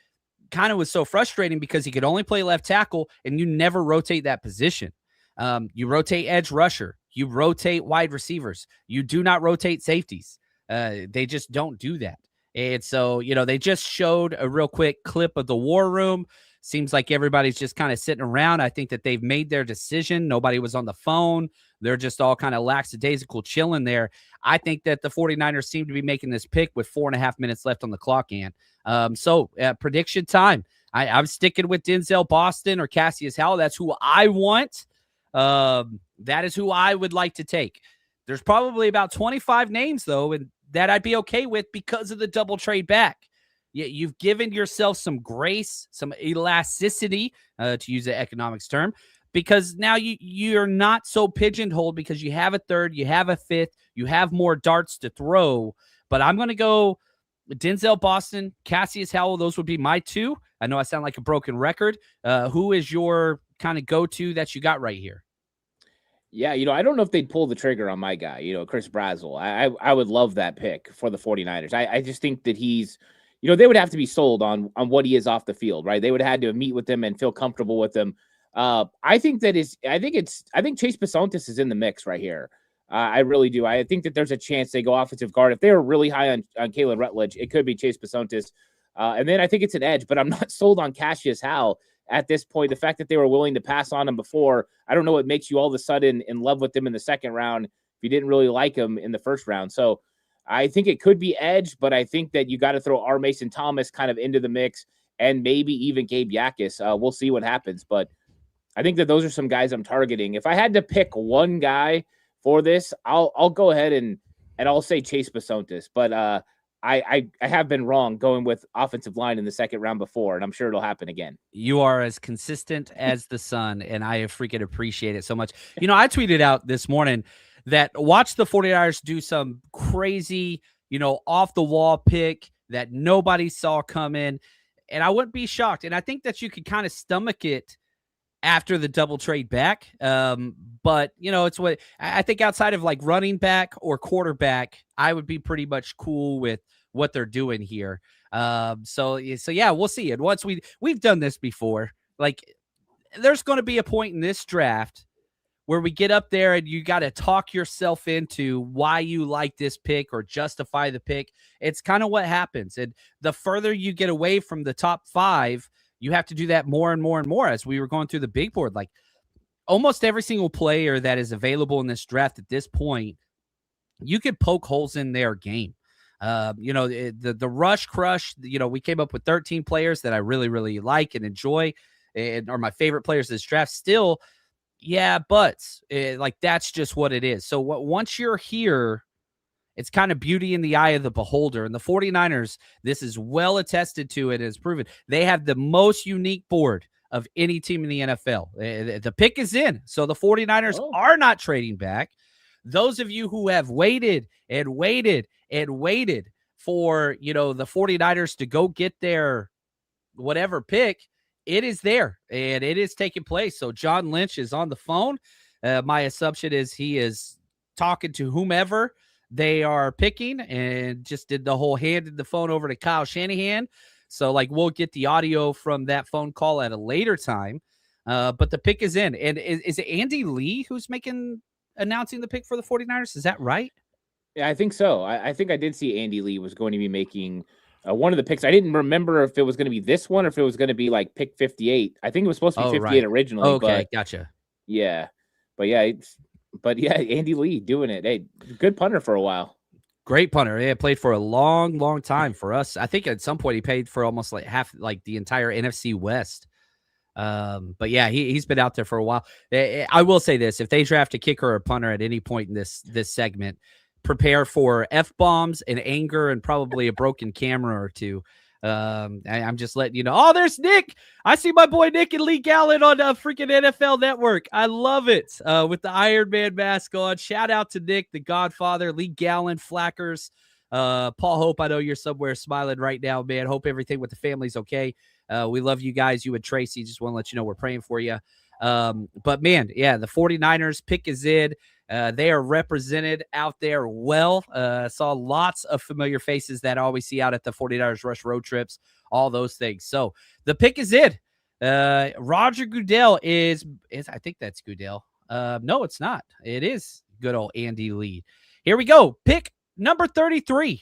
kind of was so frustrating, because he could only play left tackle and you never rotate that position. You rotate edge rusher, you rotate wide receivers, you do not rotate safeties. They just don't do that. And so, they just showed a real quick clip of the war room. Seems like everybody's just kind of sitting around. I think that they've made their decision. Nobody was on the phone. They're just all kind of lackadaisical chilling there. I think that the 49ers seem to be making this pick with 4.5 minutes left on the clock, and prediction time. I'm sticking with Denzel Boston or Cassius Howell. That's who I want. That is who I would like to take. There's probably about 25 names, though, and that I'd be okay with because of the double trade back. You've given yourself some grace, some elasticity, to use the economics term, because now you're not so pigeonholed because you have a 3rd, you have a 5th, you have more darts to throw. But I'm going to go Denzel Boston, Cassius Howell. Those would be my 2. I know I sound like a broken record. Who is your kind of go-to that you got right here? Yeah, I don't know if they'd pull the trigger on my guy, Chris Brazzell. I would love that pick for the 49ers. I just think that he's – they would have to be sold on what he is off the field, right? They would have had to meet with him and feel comfortable with him. I think Chase Bisontis is in the mix right here. I really do. I think that there's a chance they go offensive guard. If they were really high on Caleb Rutledge, it could be Chase Bisontis. And then I think it's an edge, but I'm not sold on Cassius Howell at this point. The fact that they were willing to pass on him before, I don't know what makes you all of a sudden in love with him in the second round if you didn't really like him in the first round. So I think it could be edge, but I think that you got to throw R. Mason Thomas kind of into the mix, and maybe even Gabe Yakis. We'll see what happens, but I think that those are some guys I'm targeting. If I had to pick one guy for this, I'll go ahead and I'll say Chase Bisontis, but I have been wrong going with offensive line in the second round before, and I'm sure it'll happen again. You are as consistent as the sun, and I freaking appreciate it so much. I tweeted out this morning that watch the 49ers do some crazy, off the wall pick that nobody saw coming. And I wouldn't be shocked. And I think that you could kind of stomach it after the double trade back. But it's what I think outside of like running back or quarterback, I would be pretty much cool with what they're doing here. So yeah, we'll see. And once we've done this before, like there's going to be a point in this draft where we get up there and you got to talk yourself into why you like this pick or justify the pick. It's kind of what happens. And the further you get away from the top 5, you have to do that more and more and more. As we were going through the big board, like almost every single player that is available in this draft at this point, you could poke holes in their game. The rush crush, we came up with 13 players that I really, really like and enjoy and are my favorite players in this draft still. Yeah, but like that's just what it is. So once you're here, it's kind of beauty in the eye of the beholder. And the 49ers, this is well attested to. It has proven they have the most unique board of any team in the NFL. The pick is in. So the 49ers are not trading back. Those of you who have waited and waited and waited for, the 49ers to go get their whatever pick, it is there and it is taking place. So John Lynch is on the phone. My assumption is he is talking to whomever they are picking and just did the whole handed the phone over to Kyle Shanahan. So, like, we'll get the audio from that phone call at a later time. But the pick is in. And is it Andy Lee who's announcing the pick for the 49ers? Is that right? Yeah, I think so. I think I did see Andy Lee was going to be making one of the picks. I didn't remember if it was going to be this one or if it was going to be like pick 58. I think it was supposed to be 58 originally. Okay, gotcha. Yeah. But yeah, Andy Lee doing it. Hey, good punter for a while. Great punter. Yeah, played for a long, long time for us. I think at some point he paid for almost like half, like the entire NFC West. But yeah, he's been out there for a while. I will say this: if they draft a kicker or a punter at any point in this segment, prepare for F-bombs and anger and probably a broken camera or two. I'm just letting you know. Oh, there's Nick. I see my boy Nick and Lee Gallen on freaking NFL Network. I love it. With the Iron Man mask on. Shout out to Nick, the Godfather, Lee Gallen, Flackers. Paul Hope, I know you're somewhere smiling right now, man. Hope everything with the family's okay. We love you guys, you and Tracy. Just want to let you know we're praying for you. But man, yeah, the 49ers pick is in. They are represented out there well. Saw lots of familiar faces that I always see out at the 49ers Rush road trips, all those things. So the pick is in. Roger Goodell is I think that's Goodell. No, it's not. It is good old Andy Lee. Here we go. Pick number 33.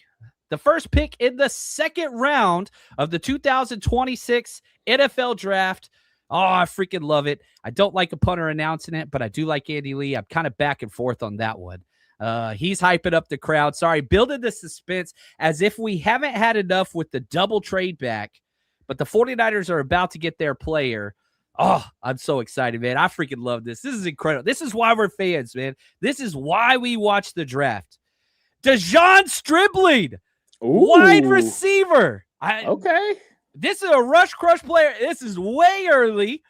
The first pick in the second round of the 2026 NFL Draft. Oh, I freaking love it. I don't like a punter announcing it, but I do like Andy Lee. I'm kind of back and forth on that one. He's hyping up the crowd. Sorry, building the suspense as if we haven't had enough with the double trade back, but the 49ers are about to get their player. Oh, I'm so excited, man. I freaking love this. This is incredible. This is why we're fans, man. This is why we watch the draft. Deshawn Stribbling, wide receiver. Okay. This is a rush crush player. This is way early,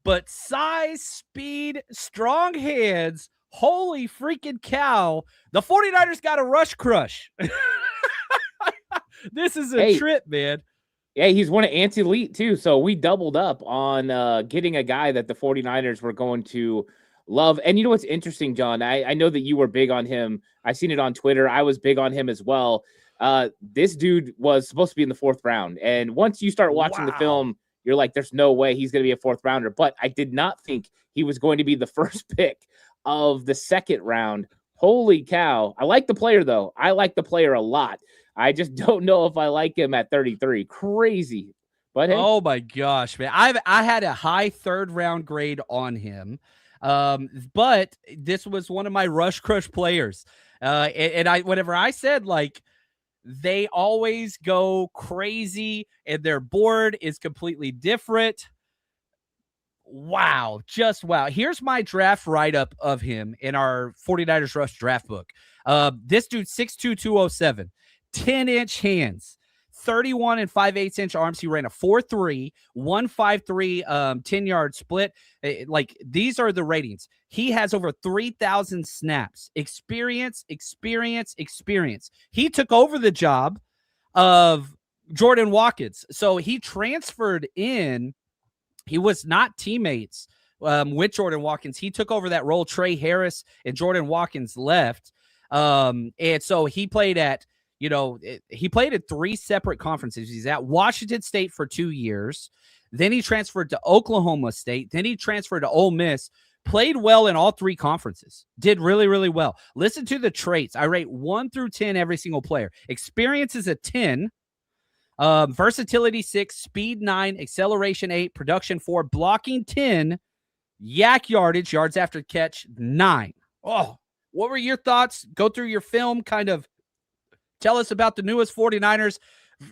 but size, speed, strong hands. Holy freaking cow. The 49ers got a rush crush. This is a trip, man. Yeah, he's one of Ant's elite too. So we doubled up on getting a guy that the 49ers were going to love. And you know what's interesting, John? I know that you were big on him. I seen it on Twitter. I was big on him as well. This dude was supposed to be in the 4th round. And once you start watching the film, you're like, there's no way he's going to be a 4th rounder. But I did not think he was going to be the first pick of the 2nd round. Holy cow. I like the player, though. I like the player a lot. I just don't know if I like him at 33. Crazy. But hey. Oh, my gosh, man. I had a high 3rd round grade on him. But this was one of my rush crush players. And whenever I said, like, they always go crazy and their board is completely different. Wow. Just wow. Here's my draft write-up of him in our 49ers Rush draft book. This dude, 6'2", 207, 10-inch hands, 31 and 5/8-inch arms. He ran a 4.3, 1.53, 10-yard split. Like, these are the ratings. He has over 3,000 snaps. Experience. He took over the job of Jordan Watkins. So he transferred in. He was not teammates with Jordan Watkins. He took over that role. Trey Harris and Jordan Watkins left. And so he played at, he played at 3 separate conferences. He's at Washington State for 2 years. Then he transferred to Oklahoma State. Then he transferred to Ole Miss. Played well in all 3 conferences. Did really, really well. Listen to the traits. I rate 1 through 10 every single player. Experience is a 10. Versatility 6. Speed 9. Acceleration 8. Production 4. Blocking 10. Yak yardage, yards after catch 9. Oh, what were your thoughts? Go through your film, kind of tell us about the newest 49ers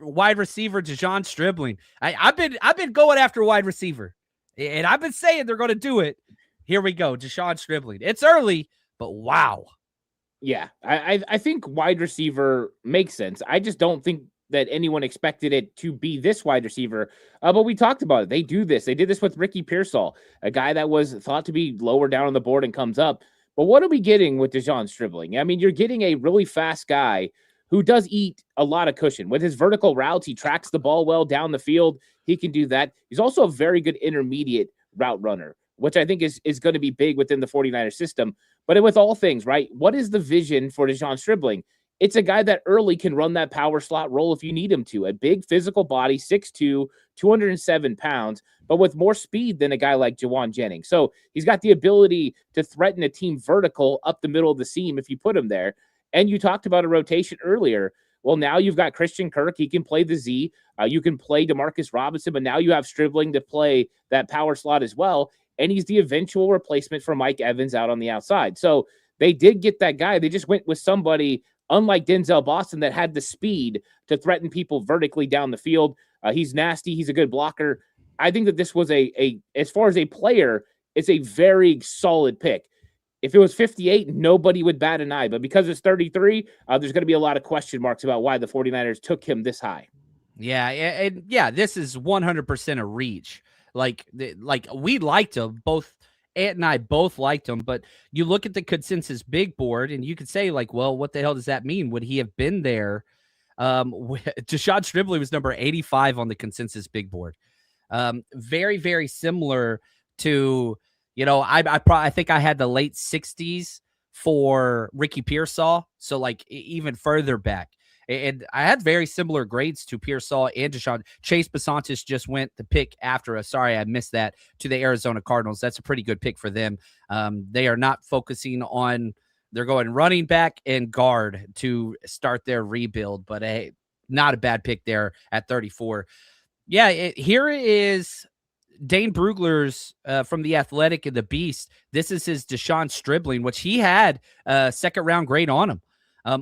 wide receiver, Deshawn Stribbling. I've been going after wide receiver, and I've been saying they're going to do it. Here we go, Deshawn Stribbling. It's early, but wow. Yeah, I think wide receiver makes sense. I just don't think that anyone expected it to be this wide receiver. But we talked about it. They do this. They did this with Ricky Pearsall, a guy that was thought to be lower down on the board and comes up. But what are we getting with Deshawn Stribbling? I mean, you're getting a really fast guy who does eat a lot of cushion. With his vertical routes, he tracks the ball well down the field. He can do that. He's also a very good intermediate route runner. which I think is going to be big within the 49ers system. But with all things, right, what is the vision for Deshawn Stribbling? It's a guy that early can run that power slot role if you need him to. A big physical body, 6'2", 207 pounds, but with more speed than a guy like Juwan Jennings. So he's got the ability to threaten a team vertical up the middle of the seam if you put him there. And you talked about a rotation earlier. Well, now you've got Christian Kirk. He can play the Z. You can play Demarcus Robinson, but now you have Stribbling to play that power slot as well. And he's the eventual replacement for Mike Evans out on the outside. So they did get that guy. They just went with somebody unlike Denzel Boston that had the speed to threaten people vertically down the field. He's nasty. He's a good blocker. I think that this was as far as a player, it's a very solid pick. If it was 58, nobody would bat an eye. But because it's 33, there's going to be a lot of question marks about why the 49ers took him this high. Yeah, and yeah, this is 100% a reach. Like we liked him. Both Ant and I both liked him, but you look at the consensus big board and you could say, like, well, what the hell does that mean? Would he have been there? Deshawn Stribbling was number 85 on the consensus big board. Very, very similar to, I think I had the late 60s for Ricky Pearsall. So like even further back. And I had very similar grades to Pearsall and Deshawn. Chase Basantis just went the pick after us. Sorry, I missed that, to the Arizona Cardinals. That's a pretty good pick for them. They are not focusing on, they're going running back and guard to start their rebuild, but hey, not a bad pick there at 34. Yeah, here is Dane Brugler's from The Athletic and the Beast. This is his Deshawn Stribbling, which he had a second-round grade on him.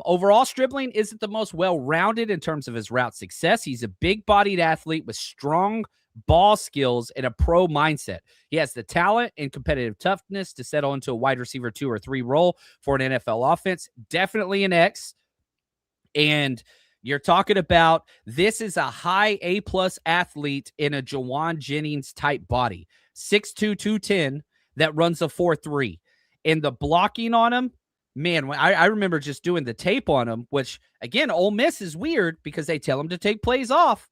Overall, Stribbling isn't the most well-rounded in terms of his route success. He's a big-bodied athlete with strong ball skills and a pro mindset. He has the talent and competitive toughness to settle into a wide receiver 2 or 3 role for an NFL offense. Definitely an X. And you're talking about, this is a high A-plus athlete in a Juwan Jennings type body. 6'2", 210 that runs a 4.3. And the blocking on him, man, I remember just doing the tape on him, which, again, Ole Miss is weird because they tell him to take plays off.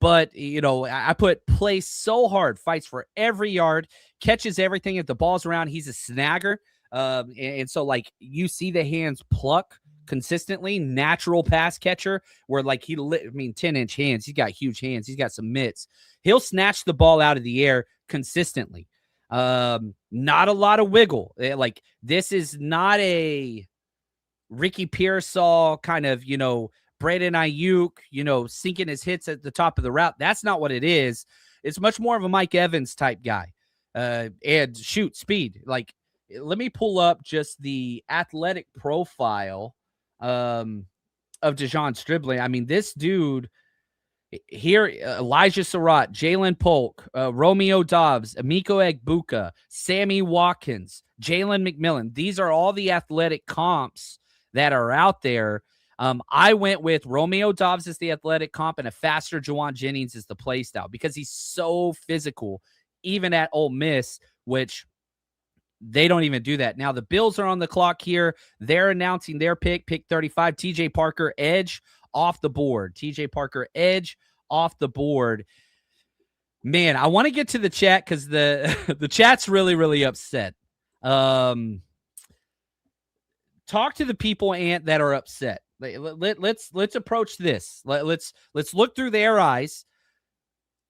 But, I put plays so hard, fights for every yard, catches everything if the ball's around. He's a snagger. And so, like, you see the hands pluck consistently, natural pass catcher, where, like, 10-inch hands. He's got huge hands. He's got some mitts. He'll snatch the ball out of the air consistently. Not a lot of wiggle. Like, this is not a Ricky Pearsall kind of, Brandon Ayuk, sinking his hits at the top of the route. That's not what it is. It's much more of a Mike Evans type guy. And speed. Like, let me pull up just the athletic profile of Deshawn Stribbling. I mean, this dude here, Elijah Surratt, Jalen Polk, Romeo Dobbs, Emiko Egbuka, Sammy Watkins, Jalen McMillan. These are all the athletic comps that are out there. I went with Romeo Dobbs as the athletic comp and a faster Juwan Jennings as the play style because he's so physical, even at Ole Miss, which they don't even do that. Now, the Bills are on the clock here. They're announcing their pick 35, TJ Parker, edge off the board. TJ Parker, edge off the board. Man, I want to get to the chat because the chat's really, really upset. Talk to the people, Ant, that are upset. Let's approach this. Let's look through their eyes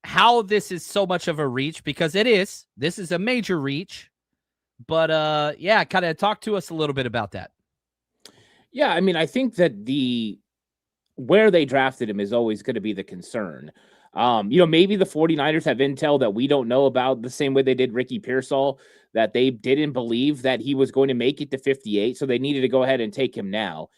how this is so much of a reach, because it is. This is a major reach. But kind of talk to us a little bit about that. Yeah, I mean, I think that where they drafted him is always going to be the concern. Maybe the 49ers have intel that we don't know about, the same way they did Ricky Pearsall, that they didn't believe that he was going to make it to 58, so they needed to go ahead and take him now.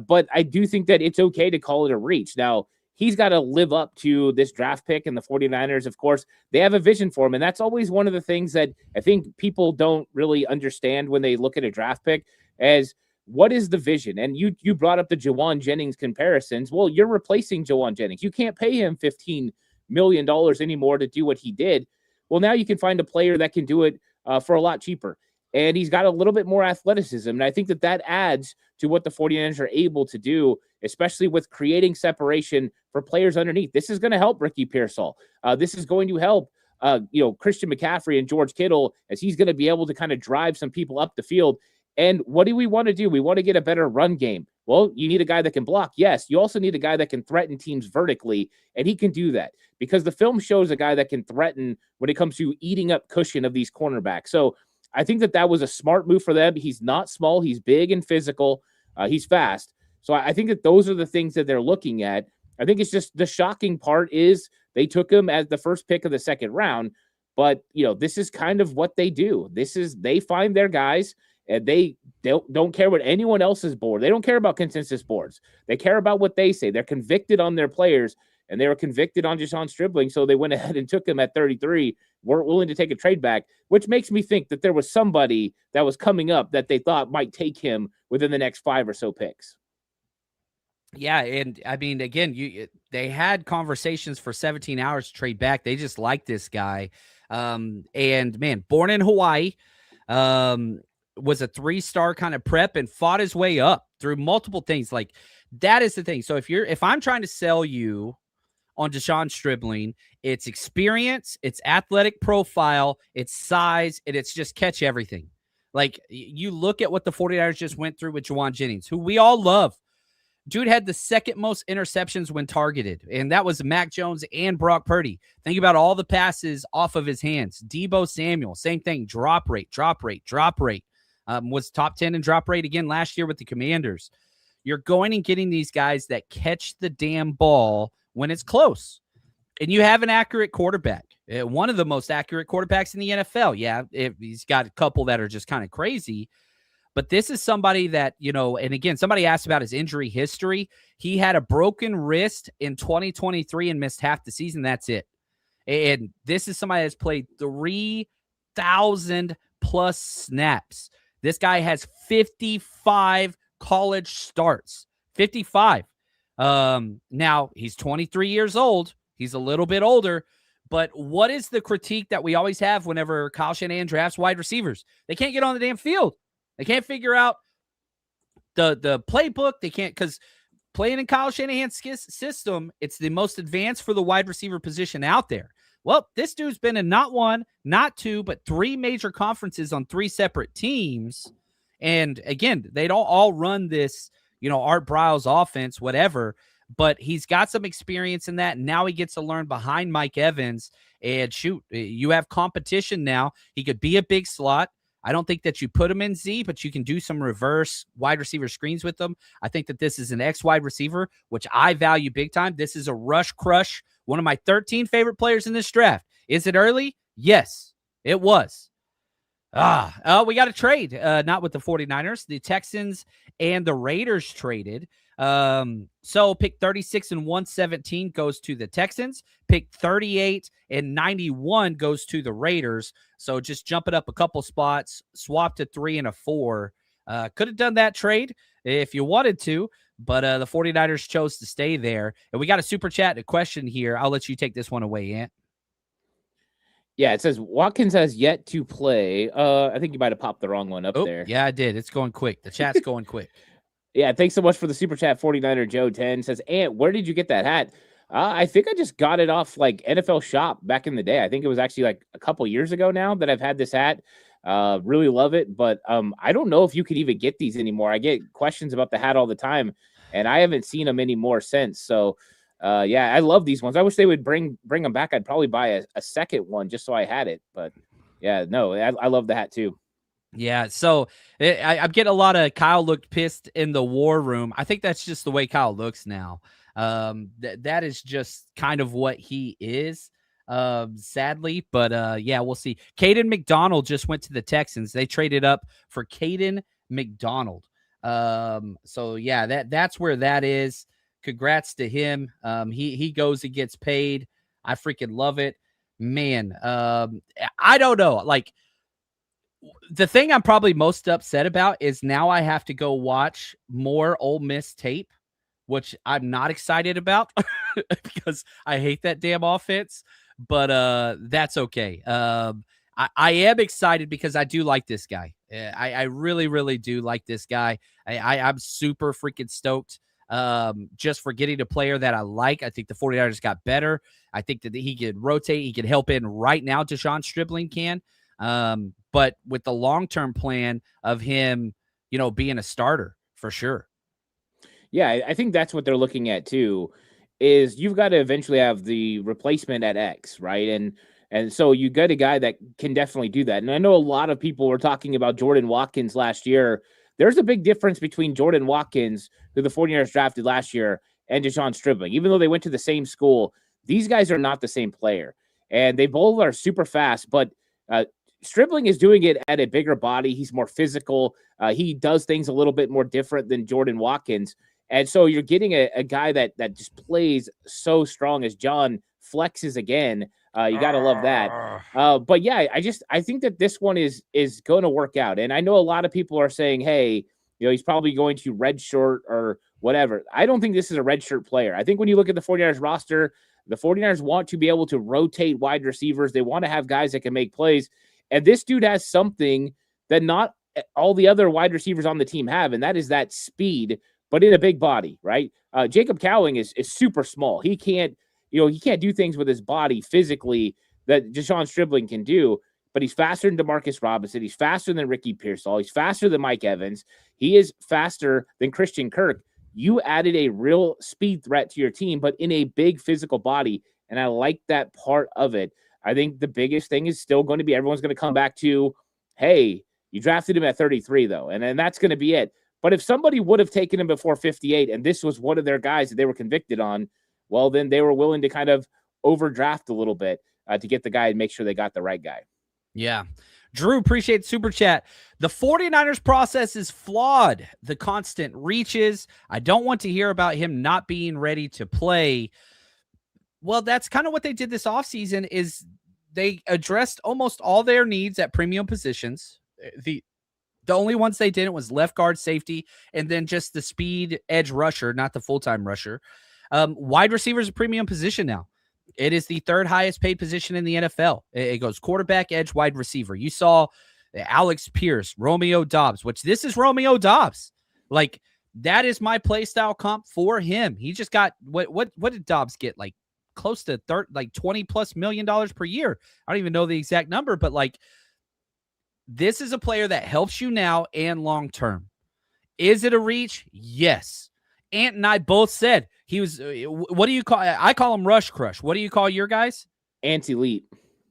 But I do think that it's okay to call it a reach. Now, he's got to live up to this draft pick, and the 49ers, of course, they have a vision for him, and that's always one of the things that I think people don't really understand when they look at a draft pick, as what is the vision? And you brought up the Juwan Jennings comparisons. Well, you're replacing Juwan Jennings. You can't pay him $15 million anymore to do what he did. Well, now you can find a player that can do it for a lot cheaper. And he's got a little bit more athleticism. And I think that adds to what the 49ers are able to do, especially with creating separation for players underneath. This is going to help Ricky Pearsall. This is going to help Christian McCaffrey and George Kittle, as he's going to be able to kind of drive some people up the field. And what do we want to do? We want to get a better run game. Well, you need a guy that can block. Yes, you also need a guy that can threaten teams vertically, and he can do that because the film shows a guy that can threaten when it comes to eating up cushion of these cornerbacks. So I think that was a smart move for them. He's not small. He's big and physical. He's fast. So I think that those are the things that they're looking at. I think it's just the shocking part is they took him as the first pick of the second round. But, this is kind of what they do. They find their guys. And they don't care what anyone else's board. They don't care about consensus boards. They care about what they say. They're convicted on their players, and they were convicted on Deshawn Stribbling, so they went ahead and took him at 33, weren't willing to take a trade back, which makes me think that there was somebody that was coming up that they thought might take him within the next 5 or so picks. Yeah, and I mean, again, they had conversations for 17 hours to trade back. They just like this guy. And, man, born in Hawaii, was a 3-star kind of prep and fought his way up through multiple things. Like, that is the thing. So if I'm trying to sell you on Deshawn Stribbling, it's experience, it's athletic profile, it's size, and it's just catch everything. Like, you look at what the 49ers just went through with Juwan Jennings, who we all love. Dude had the second most interceptions when targeted, and that was Mac Jones and Brock Purdy. Think about all the passes off of his hands. Deebo Samuel, same thing, drop rate. Was top 10 in drop rate again last year with the Commanders. You're going and getting these guys that catch the damn ball when it's close. And you have an accurate quarterback, one of the most accurate quarterbacks in the NFL. Yeah, he's got a couple that are just kind of crazy. But this is somebody that, and again, somebody asked about his injury history. He had a broken wrist in 2023 and missed half the season. That's it. And this is somebody that's played 3,000 plus snaps. This guy has 55 college starts. 55. Now, he's 23 years old. He's a little bit older. But what is the critique that we always have whenever Kyle Shanahan drafts wide receivers? They can't get on the damn field. They can't figure out the playbook. They can't, because playing in Kyle Shanahan's system, it's the most advanced for the wide receiver position out there. Well, this dude's been in not one, not two, but 3 major conferences on 3 separate teams. And again, they don't all run this, Art Briles offense, whatever, but he's got some experience in that. And now he gets to learn behind Mike Evans. And shoot, you have competition now. He could be a big slot. I don't think that you put him in Z, but you can do some reverse wide receiver screens with them. I think that this is an X wide receiver, which I value big time. This is a rush crush. One of my 13 favorite players in this draft. Is it early? Yes, it was. We got a trade, not with the 49ers. The Texans and the Raiders traded. So pick 36 and 117 goes to the Texans. Pick 38 and 91 goes to the Raiders. So just jump it up a couple spots, swap to 3 and a 4. Could have done that trade if you wanted to, but the 49ers chose to stay there. And we got a super chat, a question here. I'll let you take this one away, Ant. Yeah, it says Watkins has yet to play. I think you might have popped the wrong one up there. Yeah, I did. It's going quick. The chat's going quick. Yeah, thanks so much for the super chat. 49er Joe 10 says, Ant, where did you get that hat? I think I just got it off like NFL Shop back in the day. I think it was actually like a couple years ago now that I've had this hat. Really love it, but I don't know if you could even get these anymore. I get questions about the hat all the time, and I haven't seen them anymore since. So, yeah, I love these ones. I wish they would bring them back. I'd probably buy a second one just so I had it. But yeah, no, I love the hat too. Yeah, so I'm getting a lot of Kyle looked pissed in the war room. I think that's just the way Kyle looks now. That is just kind of what he is, sadly. But yeah, we'll see. Caden McDonald just went to the Texans. They traded up for Caden McDonald. So yeah, that's where that is. Congrats to him. He goes and gets paid. I freaking love it, man. I don't know, like. The thing I'm probably most upset about is now I have to go watch more Ole Miss tape, which I'm not excited about because I hate that damn offense, but that's okay. I am excited because I do like this guy. I really, really do like this guy. I'm super freaking stoked just for getting a player that I like. I think the 49ers got better. I think that he could rotate. He could help in right now. Deshawn Stribbling can. But with the long-term plan of him, being a starter for sure. Yeah, I think that's what they're looking at too, is you've got to eventually have the replacement at X, right? And so you got a guy that can definitely do that. And I know a lot of people were talking about Jordan Watkins last year. There's a big difference between Jordan Watkins, who the 49ers drafted last year, and Deshawn Stribbling. Even though they went to the same school, these guys are not the same player. And they both are super fast, but Stribbling is doing it at a bigger body. He's more physical. He does things a little bit more different than Jordan Watkins. And so you're getting a guy that just plays so strong as John flexes again. You got to love that. But yeah, I think that this one is going to work out. And I know a lot of people are saying, hey, he's probably going to redshirt or whatever. I don't think this is a redshirt player. I think when you look at the 49ers roster, the 49ers want to be able to rotate wide receivers. They want to have guys that can make plays. And this dude has something that not all the other wide receivers on the team have, and that is that speed, but in a big body, right? Jacob Cowling is super small. He can't do things with his body physically that Deshawn Stribbling can do, but he's faster than Demarcus Robinson. He's faster than Ricky Pearsall. He's faster than Mike Evans. He is faster than Christian Kirk. You added a real speed threat to your team, but in a big physical body, and I like that part of it. I think the biggest thing is still going to be everyone's going to come back to, hey, you drafted him at 33, though, and then that's going to be it. But if somebody would have taken him before 58 and this was one of their guys that they were convicted on, well, then they were willing to kind of overdraft a little bit to get the guy and make sure they got the right guy. Yeah. Drew, appreciate super chat. The 49ers process is flawed. The constant reaches. I don't want to hear about him not being ready to play. Well, that's kind of what they did this offseason is they addressed almost all their needs at premium positions. The only ones they didn't was left guard, safety, and then just the speed edge rusher, not the full-time rusher. Wide receiver is a premium position now. It is the third highest paid position in the NFL. It goes quarterback, edge, wide receiver. You saw Alex Pierce, Romeo Doubs, which this is Romeo Doubs. Like, that is my play style comp for him. He just got, what did Doubs get? Like, close to $20+ million per year. I don't even know the exact number, but like, this is a player that helps you now and long term. Is it a reach? Yes. Ant and I both said he was. What do you call? I call him Rush Crush. What do you call your guys? Ant's elite.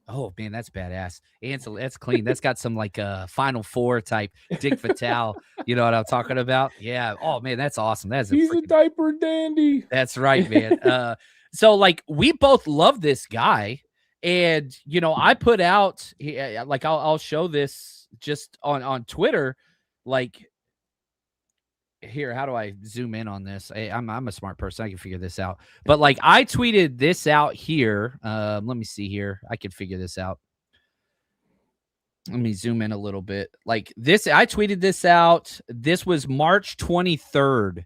Oh man, that's badass. Ant's that's clean. That's got some like Final Four type Dick Vitale. You know what I'm talking about? Yeah. Oh man, that's awesome. He's a diaper dandy. That's right, man. So like we both love this guy. And, I put out, like, I'll show this just on Twitter. Like, here, how do I zoom in on this? I'm a smart person. I can figure this out. But, like, I tweeted this out here. Let me see here. I can figure this out. Let me zoom in a little bit. Like, this, I tweeted this out. This was March 23rd.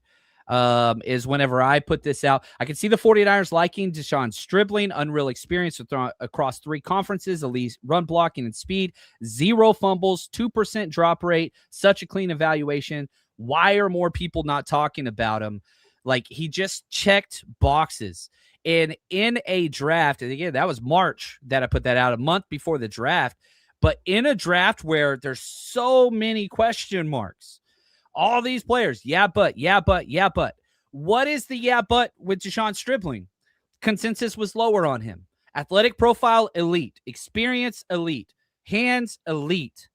Is whenever I put this out. I can see the 49ers liking Deshawn Stribbling, unreal experience across 3 conferences, elite run blocking and speed, 0 fumbles, 2% drop rate, such a clean evaluation. Why are more people not talking about him? Like, he just checked boxes. And in a draft, and again, that was March that I put that out, a month before the draft, but in a draft where there's so many question marks, all these players, yeah, but. What is the yeah, but with Deshawn Stribbling? Consensus was lower on him. Athletic profile, elite. Experience, elite. Hands, elite.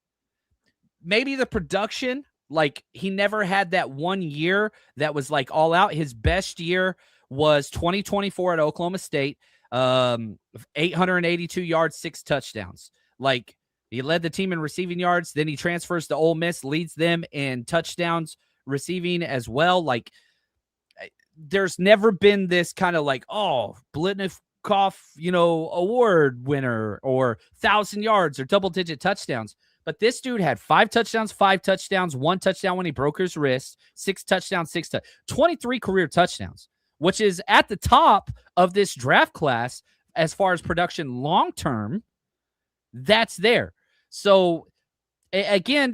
Maybe the production, like he never had that 1 year that was like all out. His best year was 2024 at Oklahoma State, 882 yards, 6 touchdowns. Like, he led the team in receiving yards. Then he transfers to Ole Miss, leads them in touchdowns receiving as well. Like, there's never been this kind of like, oh, Blitnikoff, award winner or 1,000 yards or double-digit touchdowns. But this dude had 5 touchdowns, 1 touchdown when he broke his wrist, 6 touchdowns, 23 career touchdowns, which is at the top of this draft class as far as production long-term. That's there. So, again,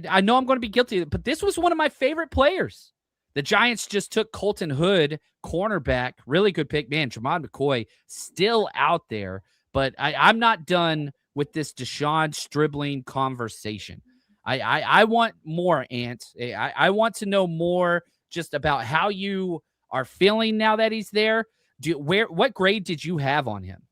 I know I'm going to be guilty, but this was one of my favorite players. The Giants just took Colton Hood, cornerback, really good pick. Man, Tremont McCoy still out there, but I'm not done with this Deshawn Stribbling conversation. I want more, Ant. I want to know more just about how you are feeling now that he's there. What grade did you have on him?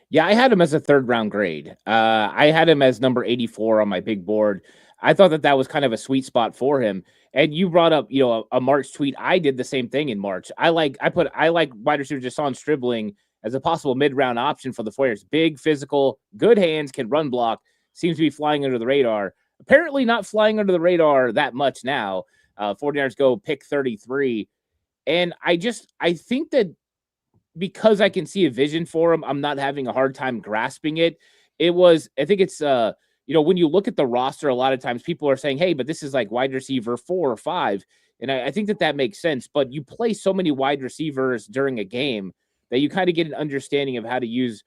Yeah, I had him as a 3rd-round grade. I had him as number 84 on my big board. I thought that was kind of a sweet spot for him. And you brought up, a March tweet. I did the same thing in March. I like wide receiver Deshawn Stribbling as a possible mid-round option for the 49ers. Big, physical, good hands, can run block. Seems to be flying under the radar. Apparently not flying under the radar that much now. 49ers go pick 33. And I think that because I can see a vision for him, I'm not having a hard time grasping it. I think it's, when you look at the roster, a lot of times people are saying, hey, but this is like wide receiver 4 or 5. And I think that makes sense. But you play so many wide receivers during a game that you kind of get an understanding of how to use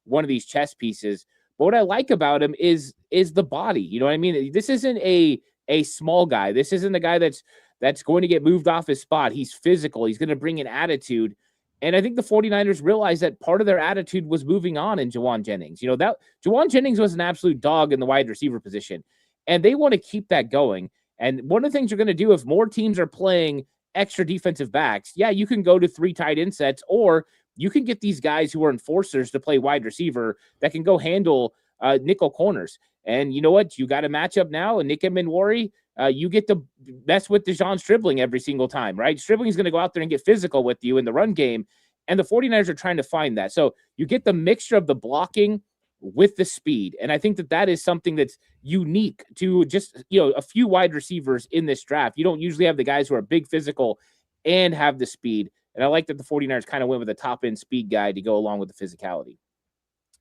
one of these chess pieces. But what I like about him is the body. You know what I mean? This isn't a small guy. This isn't a guy that's going to get moved off his spot. He's physical. He's going to bring an attitude. And I think the 49ers realized that part of their attitude was moving on in Juwan Jennings. That Juwan Jennings was an absolute dog in the wide receiver position, and they want to keep that going. And one of the things you're going to do if more teams are playing extra defensive backs, you can go to 3 tight end sets, or you can get these guys who are enforcers to play wide receiver that can go handle nickel corners. And you know what? You got a matchup now, and Nick Minwari, you get to mess with Deshawn Stribbling every single time, right? Stribbling is going to go out there and get physical with you in the run game, and the 49ers are trying to find that. So you get the mixture of the blocking with the speed, and I think that is something that's unique to just, a few wide receivers in this draft. You don't usually have the guys who are big physical and have the speed, and I like that the 49ers kind of went with a top-end speed guy to go along with the physicality.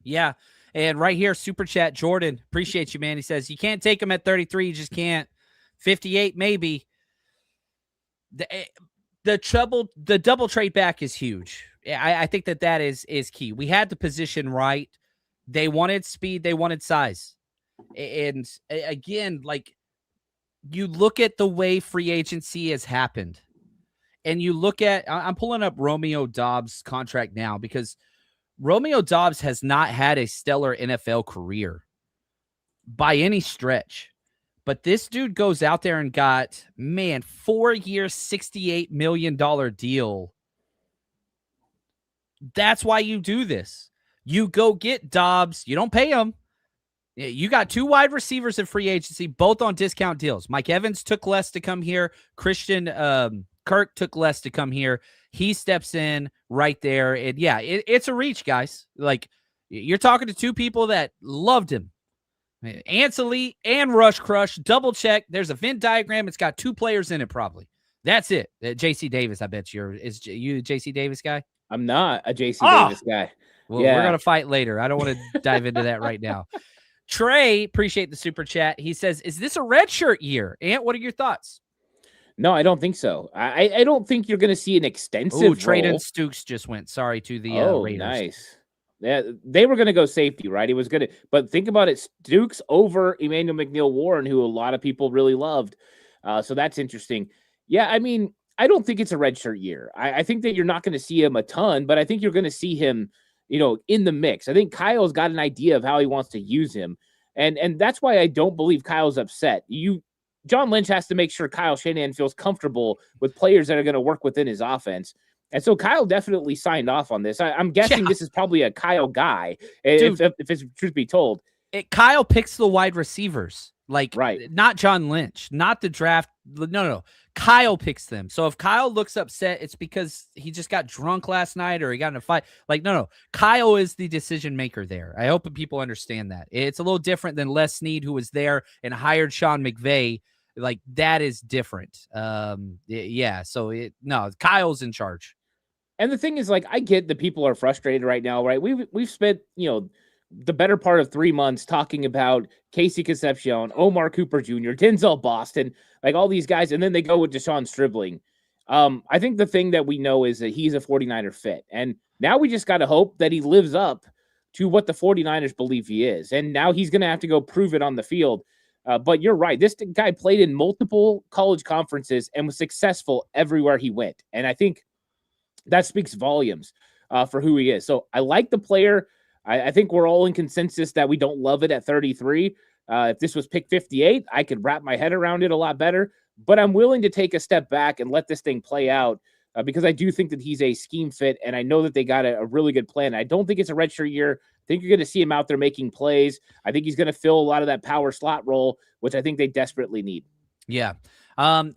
Yeah, and right here, Super Chat, Jordan, appreciate you, man. He says, you can't take him at 33, you just can't. 58, maybe. The double trade back is huge. I think that is key. We had the position right. They wanted speed. They wanted size. And again, like, you look at the way free agency has happened, and you look at, I'm pulling up Romeo Doubs' contract now because Romeo Doubs has not had a stellar NFL career by any stretch. But this dude goes out there and got, 4-year, $68 million deal. That's why you do this. You go get Doubs. You don't pay him. You got 2 wide receivers in free agency, both on discount deals. Mike Evans took less to come here. Christian Kirk took less to come here. He steps in right there. And it's a reach, guys. Like, you're talking to 2 people that loved him. Ants Elite and Rush Crush, double check. There's a Venn diagram. It's got 2 players in it, probably. That's it. JC Davis, I bet you a JC Davis guy? I'm not a JC Davis guy. Well, we're going to fight later. I don't want to dive into that right now. Trey, appreciate the super chat. He says, is this a redshirt year? Ant, what are your thoughts? No, I don't think so. I don't think you're going to see an extensive role. Trayden Stukes just went. Sorry to the Raiders. Nice. Yeah, they were going to go safety, right? He was going to, but think about it, Stukes over Emmanuel McNeil-Warren, who a lot of people really loved. So that's interesting. Yeah, I mean, I don't think it's a redshirt year. I think that you're not going to see him a ton, but I think you're going to see him, in the mix. I think Kyle's got an idea of how he wants to use him. And that's why I don't believe Kyle's upset. John Lynch has to make sure Kyle Shanahan feels comfortable with players that are going to work within his offense. And so Kyle definitely signed off on this. I'm guessing This is probably a Kyle guy, if it's truth be told. Kyle picks the wide receivers, right. Not John Lynch, not the draft. No. Kyle picks them. So if Kyle looks upset, it's because he just got drunk last night or he got in a fight. No. Kyle is the decision maker there. I hope people understand that. It's a little different than Les Snead, who was there and hired Sean McVay. That is different. So Kyle's in charge. And the thing is, I get that people are frustrated right now, right? We've spent, the better part of 3 months talking about Casey Concepcion, Omar Cooper Jr., Denzel Boston, all these guys, and then they go with Deshawn Stribbling. I think the thing that we know is that he's a 49er fit. And now we just got to hope that he lives up to what the 49ers believe he is. And now he's going to have to go prove it on the field. But you're right. This guy played in multiple college conferences and was successful everywhere he went. And I think that speaks volumes for who he is. So I like the player. I think we're all in consensus that we don't love it at 33. If this was pick 58, I could wrap my head around it a lot better. But I'm willing to take a step back and let this thing play out because I do think that he's a scheme fit, and I know that they got a really good plan. I don't think it's a redshirt year. I think you're going to see him out there making plays. I think he's going to fill a lot of that power slot role, which I think they desperately need. Yeah. I'm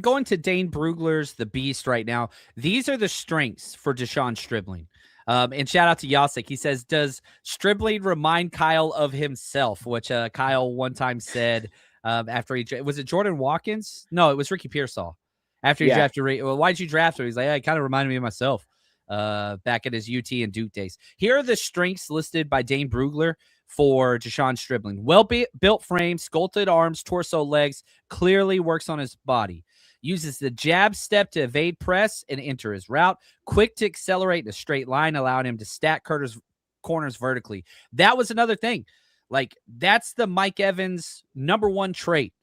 going to Dane Brugler's The Beast right now. These are the strengths for Deshawn Stribbling. And shout out to Yasik. He says, does Stribbling remind Kyle of himself? Which Kyle one time said after was it Jordan Watkins? No, it was Ricky Pearsall. After he drafted, well, why'd you draft him? He's like, it kind of reminded me of myself back at his UT and Duke days. Here are the strengths listed by Dane Brugler for Deshawn Stribbling. Well-built frame, sculpted arms, torso, legs, clearly works on his body. Uses the jab step to evade press and enter his route. Quick to accelerate in a straight line, allowing him to stack corners vertically. That was another thing. Like, that's the Mike Evans #1 trait.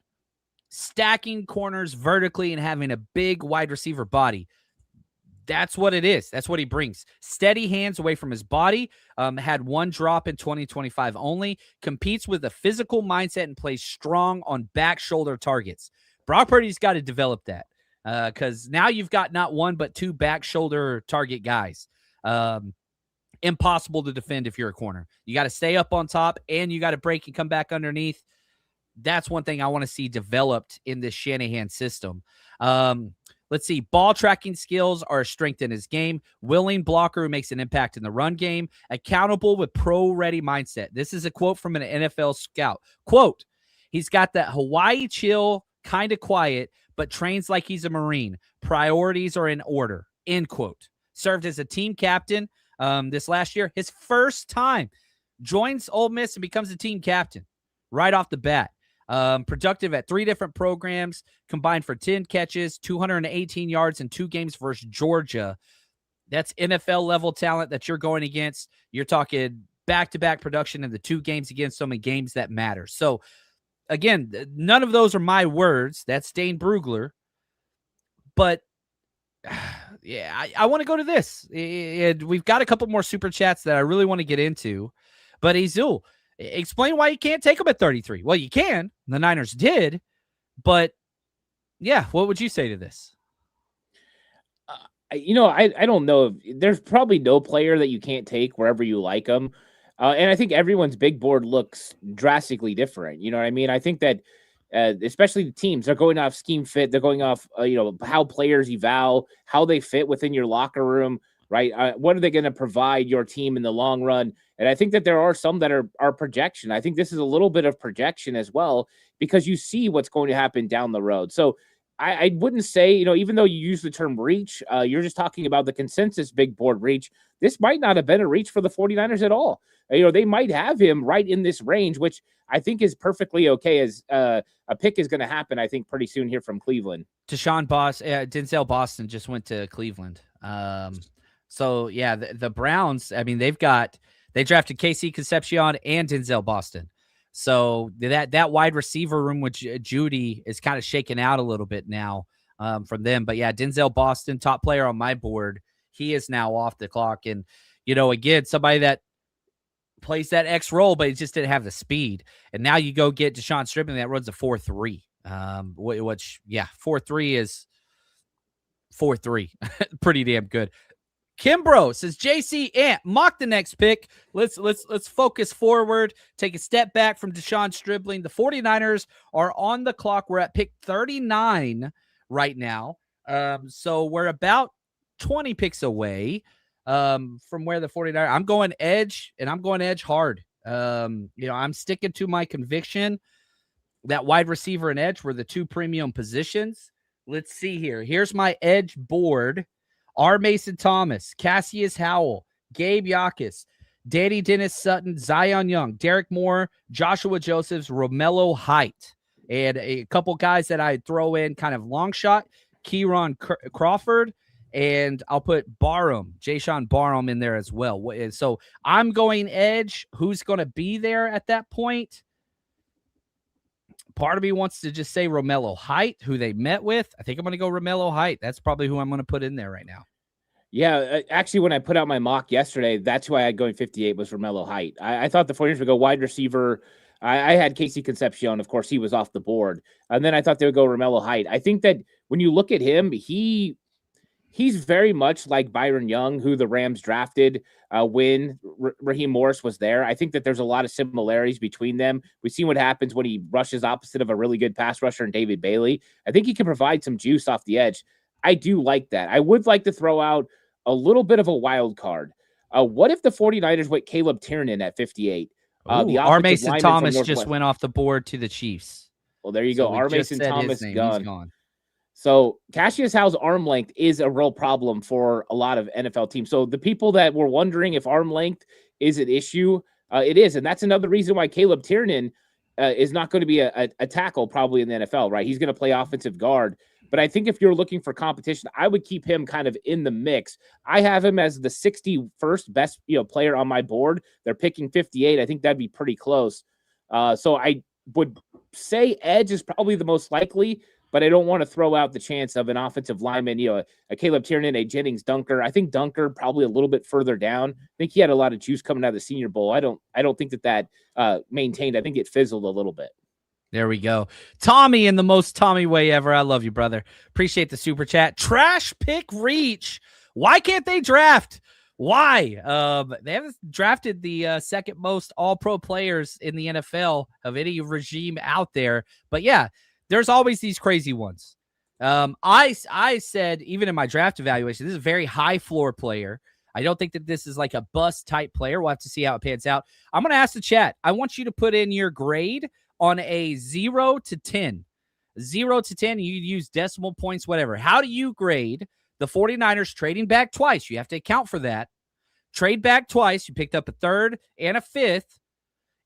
Stacking corners vertically and having a big wide receiver body. That's what it is. That's what he brings. Steady hands away from his body. Had one drop in 2025 only. Competes with a physical mindset and plays strong on back shoulder targets. Brock Purdy's got to develop that because now you've got not one but two back shoulder target guys. Impossible to defend if you're a corner. You got to stay up on top and you got to break and come back underneath. That's one thing I want to see developed in this Shanahan system. Let's see. Ball tracking skills are a strength in his game. Willing blocker who makes an impact in the run game. Accountable with pro-ready mindset. This is a quote from an NFL scout. Quote, he's got that Hawaii chill, kind of quiet, but trains like he's a Marine. Priorities are in order. End quote. Served as a team captain this last year. His first time. Joins Ole Miss and becomes a team captain right off the bat. Productive at 3 different programs, combined for 10 catches, 218 yards in 2 games versus Georgia. That's NFL level talent that you're going against. You're talking back-to-back production in the 2 games against them in games that matter. So, again, none of those are my words. That's Dane Brugler. But, yeah, I want to go to this. We've got a couple more super chats that I really want to get into. But, Azul, explain why you can't take them at 33. Well, you can. The Niners did. But, yeah, what would you say to this? I don't know. There's probably no player that you can't take wherever you like them. And I think everyone's big board looks drastically different. You know what I mean? I think that especially the teams, they're going off scheme fit. They're going off, how players eval, how they fit within your locker room, right? What are they going to provide your team in the long run? And I think that there are some that are projection. I think this is a little bit of projection as well, because you see what's going to happen down the road. So I wouldn't say, even though you use the term reach, you're just talking about the consensus big board reach. This might not have been a reach for the 49ers at all. They might have him right in this range, which I think is perfectly okay, as a pick is going to happen, I think, pretty soon here from Cleveland. Denzel Boston just went to Cleveland. So, yeah, the Browns, I mean, they drafted KC Concepcion and Denzel Boston. So that wide receiver room with Judy is kind of shaken out a little bit now from them. But, yeah, Denzel Boston, top player on my board, he is now off the clock. And, again, somebody that plays that X role, but he just didn't have the speed. And now you go get Deshawn Stribbling that runs a 4.3, which, yeah, 4.3 is 4.3. Pretty damn good. Kimbro says, JC Ant, mock the next pick. Let's focus forward, take a step back from Deshawn Stribbling. The 49ers are on the clock. We're at pick 39 right now. So we're about 20 picks away from where the 49ers. I'm going edge, and I'm going edge hard. I'm sticking to my conviction that wide receiver and edge were the 2 premium positions. Let's see here. Here's my edge board. R. Mason Thomas, Cassius Howell, Gabe Yakis, Danny Dennis Sutton, Zion Young, Derek Moore, Joshua Josephs, Romello Height, and a couple guys that I throw in kind of long shot, Kieron Crawford, and I'll put Jashawn Barham in there as well. So I'm going edge. Who's going to be there at that point? Part of me wants to just say Romello Height, who they met with. I think I'm going to go Romello Height. That's probably who I'm going to put in there right now. Yeah, actually, when I put out my mock yesterday, that's why I had going 58 was Romello Height. I thought the 49ers would go wide receiver. I had Casey Concepcion. Of course, he was off the board. And then I thought they would go Romello Height. I think that when you look at him, he's very much like Byron Young, who the Rams drafted when Raheem Morris was there. I think that there's a lot of similarities between them. We've seen what happens when he rushes opposite of a really good pass rusher and David Bailey. I think he can provide some juice off the edge. I do like that. I would like to throw out a little bit of a wild card. What if the 49ers went Caleb Tiernan at 58? R. Mason Thomas just went off the board to the Chiefs. Well, there you go. R. Mason Thomas gone. He's gone. So Cassius Howe's arm length is a real problem for a lot of NFL teams. So the people that were wondering if arm length is an issue, it is. And that's another reason why Caleb Tiernan is not going to be a tackle probably in the NFL, right? He's going to play offensive guard. But I think if you're looking for competition, I would keep him kind of in the mix. I have him as the 61st best player on my board. They're picking 58. I think that'd be pretty close. So I would say edge is probably the most likely, but I don't want to throw out the chance of an offensive lineman, a Caleb Tiernan, a Jennings Dunker. I think Dunker probably a little bit further down. I think he had a lot of juice coming out of the Senior Bowl. I don't think that maintained. I think it fizzled a little bit. There we go. Tommy in the most Tommy way ever. I love you, brother. Appreciate the super chat. Trash pick reach. Why can't they draft? Why? They haven't drafted the second most all-pro players in the NFL of any regime out there. But yeah, there's always these crazy ones. I said, even in my draft evaluation, this is a very high floor player. I don't think that this is like a bust type player. We'll have to see how it pans out. I'm going to ask the chat. I want you to put in your grade on a 0 to 10. 0 to 10, you use decimal points, whatever. How do you grade the 49ers trading back twice? You have to account for that. Trade back twice. You picked up a third and a fifth,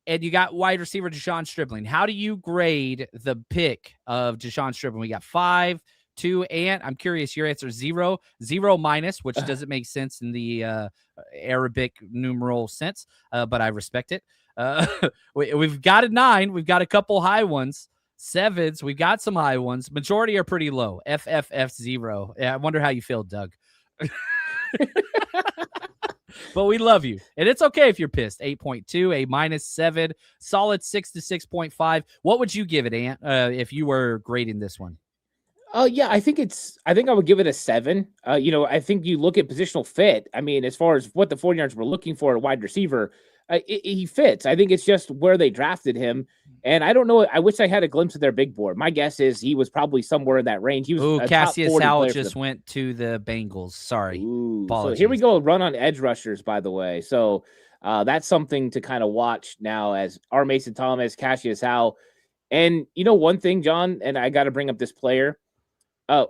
and you got wide receiver Deshawn Stribbling. How do you grade the pick of Deshawn Stribbling? We got 5, 2, and I'm curious, your answer is 0. 0 minus, which doesn't make sense in the Arabic numeral sense, but I respect it. We've got a 9. We've got a couple high ones. 7s. We've got some high ones. Majority are pretty low. FFF 0. Yeah, I wonder how you feel, Doug. But we love you. And it's okay if you're pissed. 8.2, a minus 7, solid 6 to 6.5. What would you give it, Ant, if you were grading this one? Yeah, I think I would give it a 7. I think you look at positional fit. I mean, as far as what the 49ers were looking for a wide receiver, he fits. I think it's just where they drafted him. And I don't know. I wish I had a glimpse of their big board. My guess is he was probably somewhere in that range. He was Cassius Howell just went to the Bengals. Sorry. So here we go. Run on edge rushers, by the way. So that's something to kind of watch now as R. Mason Thomas, Cassius Howell. And one thing, John, and I got to bring up this player.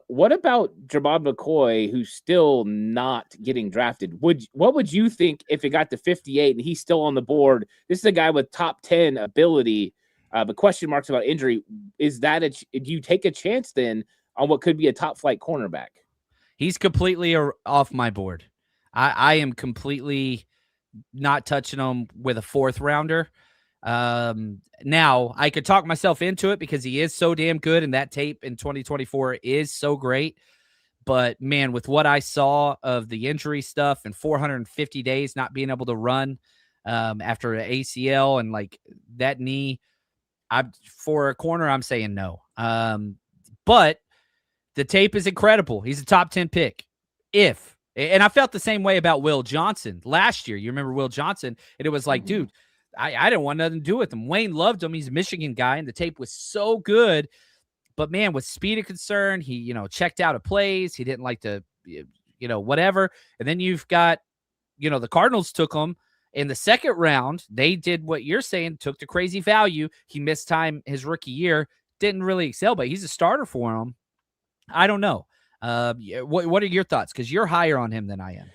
What about Jermod McCoy, who's still not getting drafted? What would you think if it got to 58 and he's still on the board? This is a guy with top 10 ability, but question marks about injury. Is that do you take a chance then on what could be a top flight cornerback? He's completely off my board. I am completely not touching him with a 4th rounder. Now I could talk myself into it because he is so damn good and that tape in 2024 is so great. But man, with what I saw of the injury stuff and 450 days not being able to run after an ACL and like that knee, for a corner, I'm saying no. But the tape is incredible. He's a top 10 pick. And I felt the same way about Will Johnson last year. You remember Will Johnson? And it was like, dude, I didn't want nothing to do with him. Wayne loved him. He's a Michigan guy, and the tape was so good. But, man, with speed of concern, he, checked out of plays. He didn't like to, whatever. And then you've got, the Cardinals took him in the 2nd round. They did what you're saying, took the crazy value. He missed time his rookie year, didn't really excel, but he's a starter for him. I don't know. What are your thoughts? Because you're higher on him than I am.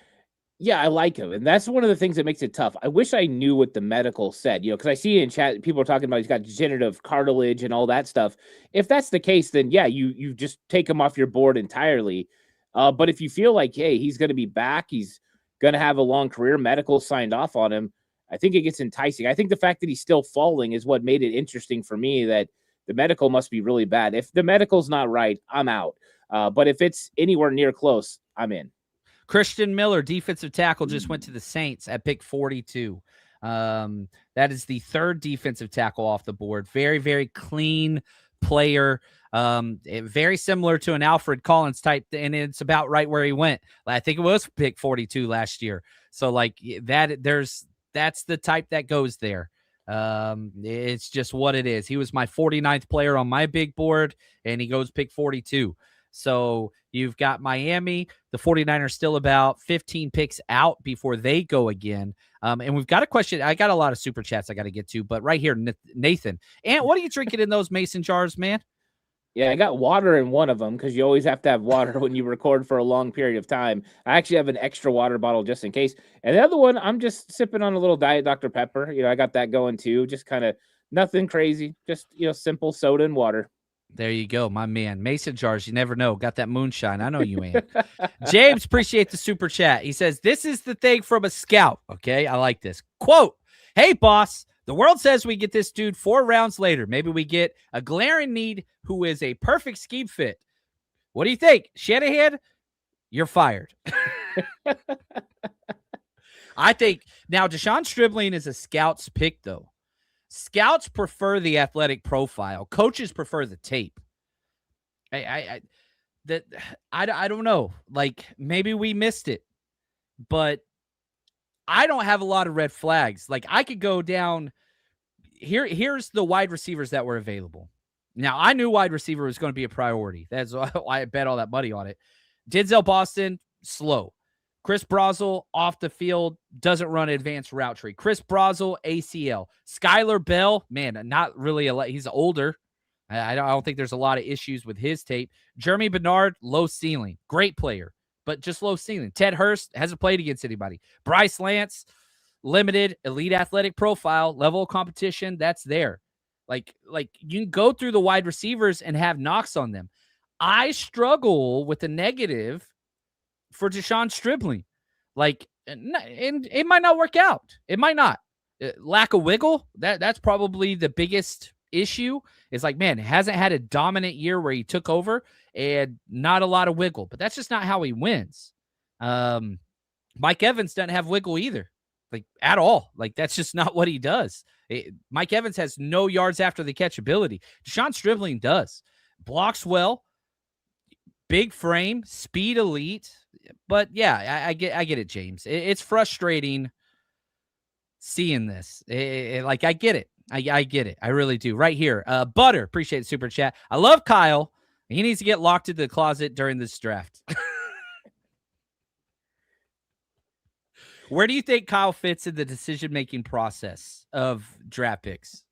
Yeah, I like him. And that's one of the things that makes it tough. I wish I knew what the medical said, because I see in chat, people are talking about he's got degenerative cartilage and all that stuff. If that's the case, then yeah, you just take him off your board entirely. But if you feel like, hey, he's going to be back, he's going to have a long career, medical signed off on him, I think it gets enticing. I think the fact that he's still falling is what made it interesting for me that, the medical must be really bad. If the medical's not right, I'm out. But if it's anywhere near close, I'm in. Christian Miller, defensive tackle, just went to the Saints at pick 42. That is the third defensive tackle off the board. Very, very clean player. Very similar to an Alfred Collins type, and it's about right where he went. I think it was pick 42 last year. So like that's the type that goes there. It's just what it is. He was my 49th player on my big board, and he goes pick 42. So you've got Miami, the 49ers still about 15 picks out before they go again. And we've got a question. I got a lot of super chats I got to get to, but right here, Nathan. And what are you drinking in those mason jars, man? Yeah, I got water in one of them because you always have to have water when you record for a long period of time. I actually have an extra water bottle just in case. And the other one, I'm just sipping on a little Diet Dr. Pepper. I got that going too. Just kind of nothing crazy. Just, simple soda and water. There you go, my man. Mason jars, you never know. Got that moonshine. I know you ain't. James, appreciate the super chat. He says, this is the thing from a scout. Okay, I like this. Quote, hey, boss, the world says we get this dude 4 rounds later. Maybe we get a glaring need who is a perfect scheme fit. What do you think? Shanahan, you're fired. I think now Deshawn Stribbling is a scout's pick, though. Scouts prefer the athletic profile. Coaches prefer the tape. I don't know. Like, maybe we missed it, but I don't have a lot of red flags. Like, I could go down here. Here's the wide receivers that were available. Now, I knew wide receiver was going to be a priority. That's why I bet all that money on it. Denzel Boston, slow. Chris Brazel, off the field, doesn't run advanced route tree. Chris Brazel, ACL. Skylar Bell, man, not really. He's older. I don't think there's a lot of issues with his tape. Jeremy Bernard, low ceiling. Great player, but just low ceiling. Ted Hurst hasn't played against anybody. Bryce Lance, limited, elite athletic profile, level of competition, that's there. Like you can go through the wide receivers and have knocks on them. I struggle with the negative for Deshawn Stribbling. Like, and it might not work out. It might not. Lack of wiggle, that's probably the biggest issue. Is like, man, hasn't had a dominant year where he took over and not a lot of wiggle. But that's just not how he wins. Mike Evans doesn't have wiggle either. Like, at all. Like, that's just not what he does. Mike Evans has no yards after the catch ability. Deshawn Stribbling does. Blocks well. Big frame. Speed elite. But yeah, I get it, James. It's frustrating seeing this. Like, I get it. I get it. I really do. Right here. Butter, appreciate the super chat. I love Kyle. He needs to get locked into the closet during this draft. Where do you think Kyle fits in the decision-making process of draft picks?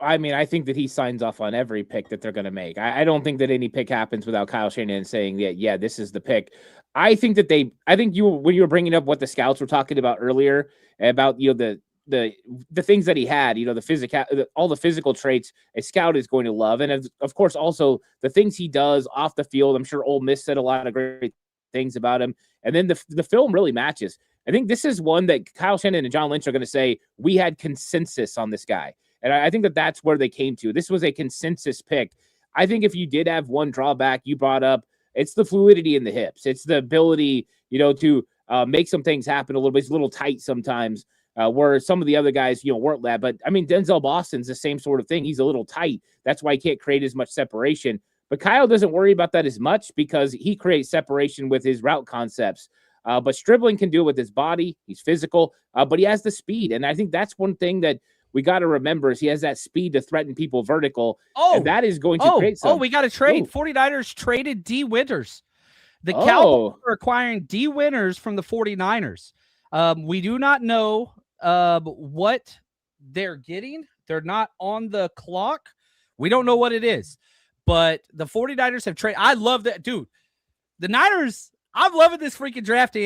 I think that he signs off on every pick that they're going to make. I don't think that any pick happens without Kyle Shanahan saying, yeah, this is the pick. I think when you were bringing up what the scouts were talking about earlier about, the things that he had, the physical, all the physical traits a scout is going to love. And of course, also the things he does off the field. I'm sure Ole Miss said a lot of great things about him. And then the film really matches. I think this is one that Kyle Shanahan and John Lynch are going to say, we had consensus on this guy. And I think that that's where they came to. This was a consensus pick. I think if you did have one drawback you brought up, it's the fluidity in the hips. It's the ability, to make some things happen a little bit. It's a little tight sometimes, where some of the other guys, weren't that. But, Denzel Boston's the same sort of thing. He's a little tight. That's why he can't create as much separation. But Kyle doesn't worry about that as much because he creates separation with his route concepts. But Stribbling can do it with his body. He's physical, but he has the speed. And I think that's one thing that we got to remember is he has that speed to threaten people vertical. And that is going to create some. We got to trade. 49ers traded D. Winters. The Cowboys are acquiring D. Winters from the 49ers. We do not know what they're getting. They're not on the clock. We don't know what it is. But the 49ers have traded. I love that. Dude, the Niners, I'm loving this freaking draft.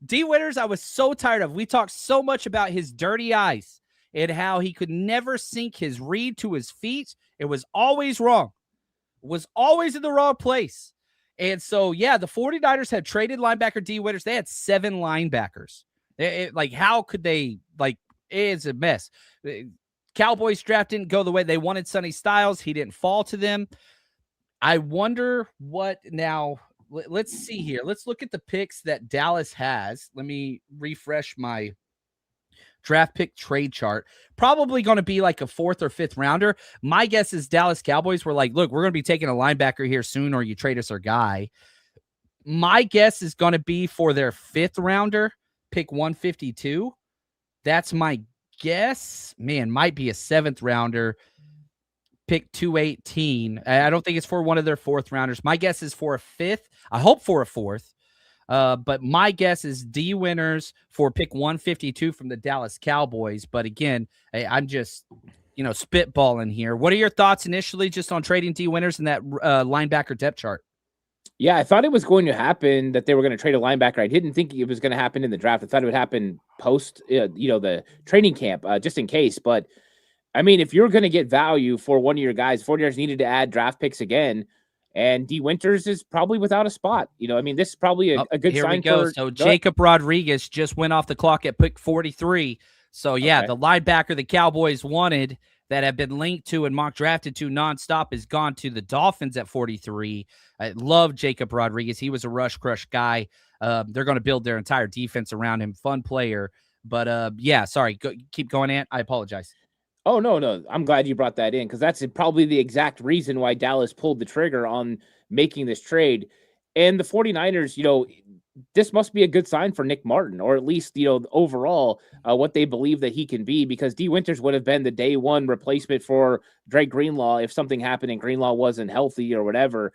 D. Winters, I was so tired of. We talked so much about his dirty eyes and how he could never sink his read to his feet. It was always wrong. It was always in the wrong place. And so, yeah, the 49ers had traded linebacker D. Winters. They had 7 linebackers. How could they, it's a mess. Cowboys draft didn't go the way they wanted. Sonny Styles, he didn't fall to them. I wonder what now. Let's see here. Let's look at the picks that Dallas has. Let me refresh my draft pick trade chart. Probably going to be like a 4th or 5th rounder. My guess is Dallas Cowboys were like, look, we're going to be taking a linebacker here soon, or you trade us our guy. My guess is going to be for their 5th rounder, pick 152. That's my guess. Man, might be a 7th rounder, pick 218. I don't think it's for one of their 4th rounders. My guess is for a 5th. I hope for a 4th. But my guess is D Winters for pick 152 from the Dallas Cowboys. But again, I'm just, spitballing here. What are your thoughts initially just on trading D Winters in that linebacker depth chart? Yeah, I thought it was going to happen that they were going to trade a linebacker. I didn't think it was going to happen in the draft. I thought it would happen post, the training camp, just in case. But I mean, if you're going to get value for one of your guys, 49ers needed to add draft picks again. And D Winters is probably without a spot. This is probably a good sign. Here we go. So Jacob Rodriguez just went off the clock at pick 43. So yeah, okay. The linebacker the Cowboys wanted that have been linked to and mock drafted to nonstop is gone to the Dolphins at 43. I love Jacob Rodriguez. He was a rush crush guy. They're going to build their entire defense around him. Fun player. But sorry. Keep going, Ant. I apologize. Oh, no. I'm glad you brought that in because that's probably the exact reason why Dallas pulled the trigger on making this trade. And the 49ers, this must be a good sign for Nick Martin, or at least, overall what they believe that he can be, because D Winters would have been the day one replacement for Dre Greenlaw if something happened and Greenlaw wasn't healthy or whatever.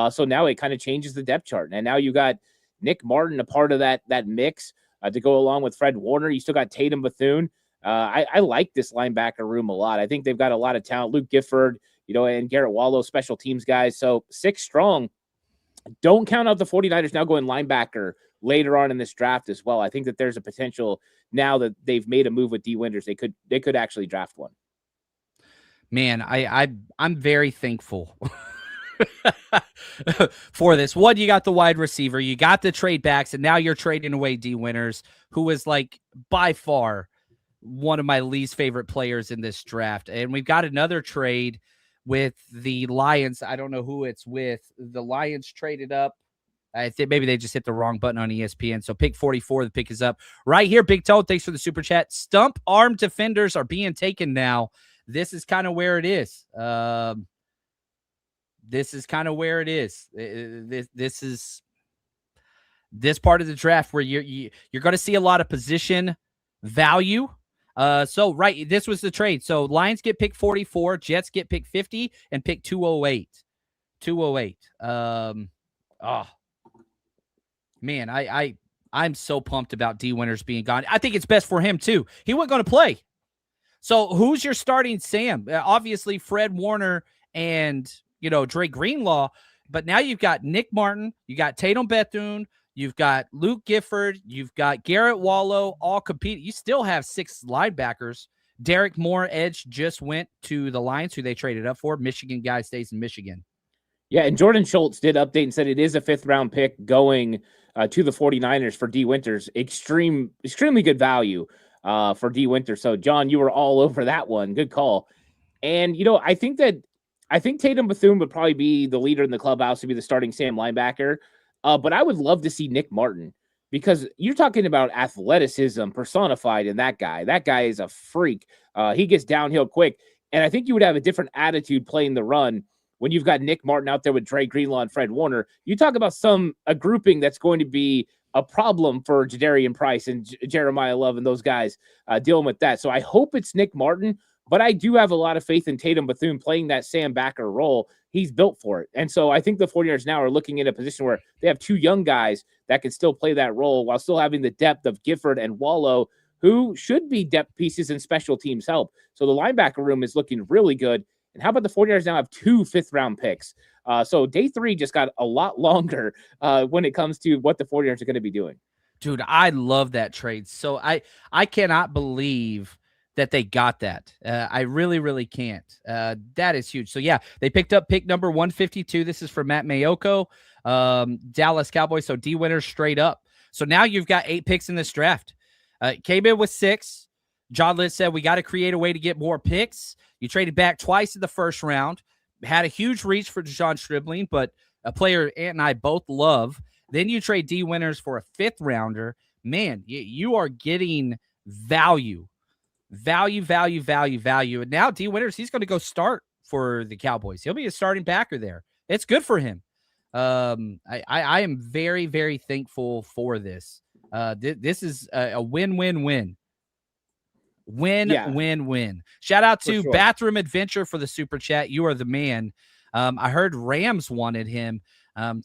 So now it kind of changes the depth chart. And now you got Nick Martin, a part of that mix to go along with Fred Warner. You still got Tatum Bethune. I like this linebacker room a lot. I think they've got a lot of talent. Luke Gifford, and Garrett Wallow, special teams guys. So 6 strong. Don't count out the 49ers now going linebacker later on in this draft as well. I think that there's a potential now that they've made a move with D Winters. They could actually draft one. Man, I'm very thankful for this. One, you got the wide receiver, you got the trade backs, and now you're trading away D Winters, who is like by far one of my least favorite players in this draft. And we've got another trade with the Lions. I don't know who it's with. The Lions traded up. I think maybe they just hit the wrong button on ESPN. So pick 44, the pick is up right here. Big Toe, thanks for the super chat. Stump arm defenders are being taken now. This is kind of where it is. This is kind of where it is. This is this part of the draft where you're going to see a lot of position value. This was the trade. So Lions get pick 44, Jets get pick 50, and pick 208. 208. Man, I'm so pumped about D Winters being gone. I think it's best for him too. He wasn't going to play. So who's your starting Sam? Obviously Fred Warner and Dre Greenlaw, but now you've got Nick Martin, you got Tatum Bethune, you've got Luke Gifford, you've got Garrett Wallow, all competing. You still have 6 linebackers. Derek Moore, edge, just went to the Lions, who they traded up for. Michigan guy stays in Michigan. Yeah, and Jordan Schultz did update and said it is a 5th-round pick going to the 49ers for D Winters. Extremely good value for D Winters. So, John, you were all over that one. Good call. And, I think Tatum Bethune would probably be the leader in the clubhouse to be the starting Sam linebacker. But I would love to see Nick Martin, because you're talking about athleticism personified in that guy. That guy is a freak. He gets downhill quick. And I think you would have a different attitude playing the run when you've got Nick Martin out there with Dre Greenlaw and Fred Warner. You talk about a grouping that's going to be a problem for Jadarian Price and Jeremiah Love and those guys dealing with that. So I hope it's Nick Martin, but I do have a lot of faith in Tatum Bethune playing that Sam backer role. He's built for it. And so I think the 49ers now are looking in a position where they have 2 young guys that can still play that role while still having the depth of Gifford and Wallow, who should be depth pieces and special teams help. So the linebacker room is looking really good. And how about the 49ers now have 2 5th-round picks? So day 3 just got a lot longer when it comes to what the 49ers are going to be doing. Dude, I love that trade. So I cannot believe that they got that. I really, really can't. That is huge. So, yeah, they picked up pick number 152. This is for Matt Mayoko, Dallas Cowboys. So, D Winters straight up. So, now you've got 8 picks in this draft. Came in with 6. John Litt said, we got to create a way to get more picks. You traded back twice in the first round, had a huge reach for Deshawn Stribbling, but a player Ant and I both love. Then you trade D Winters for a 5th rounder. Man, you are getting value. And now D Winters, he's going to go start for the Cowboys. He'll be a starting backer there. It's good for him. I am very, very thankful for this. This is a win-win-win. Win. Shout out to Bathroom Adventure for the super chat. You are the man. I heard Rams wanted him.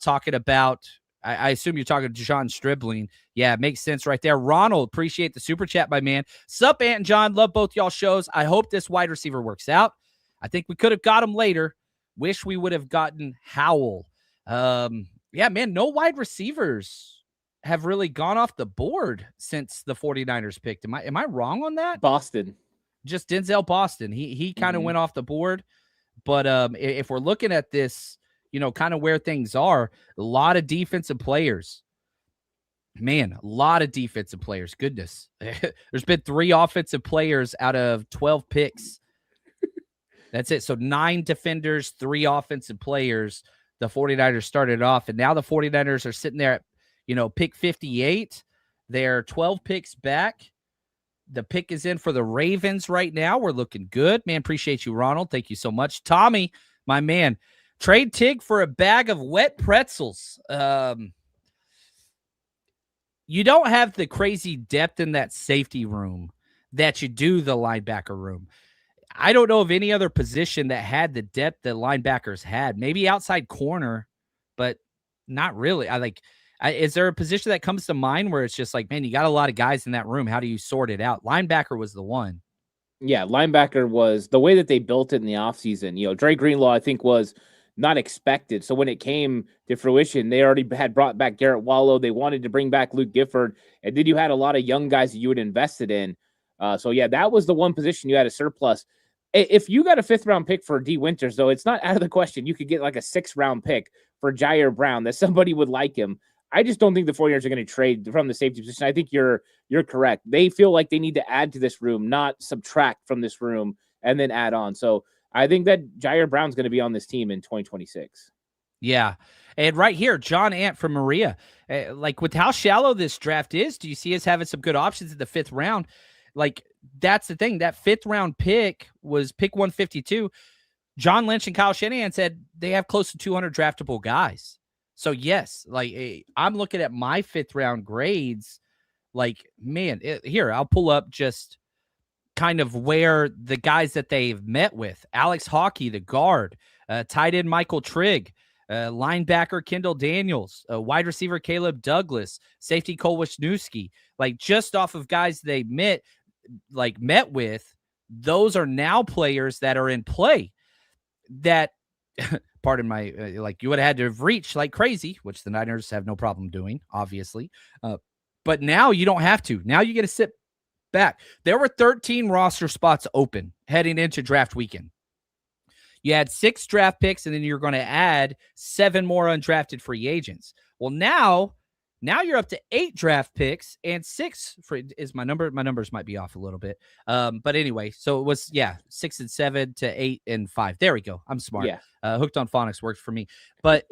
Talking about, I assume you're talking to Deshawn Stribbling. Yeah, it makes sense right there. Ronald, appreciate the super chat, my man. Sup, Ant and John, love both y'all shows. I hope this wide receiver works out. I think we could have got him later. Wish we would have gotten Howell. Yeah, man, no wide receivers have really gone off the board since the 49ers picked. Am I wrong on that? Boston. Just Denzel Boston. He kind of went off the board. But if we're looking at this, kind of where things are, a lot of defensive players. Man, a lot of defensive players. Goodness. There's been 3 offensive players out of 12 picks. That's it. So 9 defenders, 3 offensive players. The 49ers started off, and now the 49ers are sitting there at, pick 58. They're 12 picks back. The pick is in for the Ravens right now. We're looking good. Man, appreciate you, Ronald. Thank you so much. Tommy, my man, trade Tig for a bag of wet pretzels. You don't have the crazy depth in that safety room that you do the linebacker room. I don't know of any other position that had the depth that linebackers had. Maybe outside corner, but not really. Is there a position that comes to mind where it's just like, man, you got a lot of guys in that room. How do you sort it out? Linebacker was the one. Yeah, linebacker was the way that they built it in the offseason. Dre Greenlaw, I think, was not expected. So when it came to fruition, they already had brought back Garrett Wallow. They wanted to bring back Luke Gifford. And then you had a lot of young guys that you had invested in. So, yeah, that was the one position you had a surplus. If you got a 5th round pick for D Winters, though, it's not out of the question. You could get like a 6th round pick for Jair Brown, that somebody would like him. I just don't think the 49ers are going to trade from the safety position. I think you're correct. They feel like they need to add to this room, not subtract from this room and then add on. So I think that Jair Brown's going to be on this team in 2026. Yeah. And right here, John Ant from Maria, with how shallow this draft is, do you see us having some good options in the 5th round? That's the thing. That 5th round pick was pick 152. John Lynch and Kyle Shanahan said they have close to 200 draftable guys. So yes, I'm looking at my 5th round grades. Here, I'll pull up just kind of where the guys that they've met with. Alex Hockey, the guard, tight end Michael Trigg, linebacker Kendall Daniels, wide receiver Caleb Douglas, safety Cole Wisniewski. Just off of guys they met with, those are now players that are in play that pardon my, you would have had to have reached like crazy, which the Niners have no problem doing, obviously. But now you don't have to. Now you get to sit back. There were 13 roster spots open heading into draft weekend. You had 6 draft picks, and then you're going to add 7 more undrafted free agents. Well, now you're up to 8 draft picks and 6 is my number. My numbers might be off a little bit. But anyway, so it was, 6 and 7 to 8 and 5. There we go. I'm smart. Yeah. Hooked on Phonics worked for me. But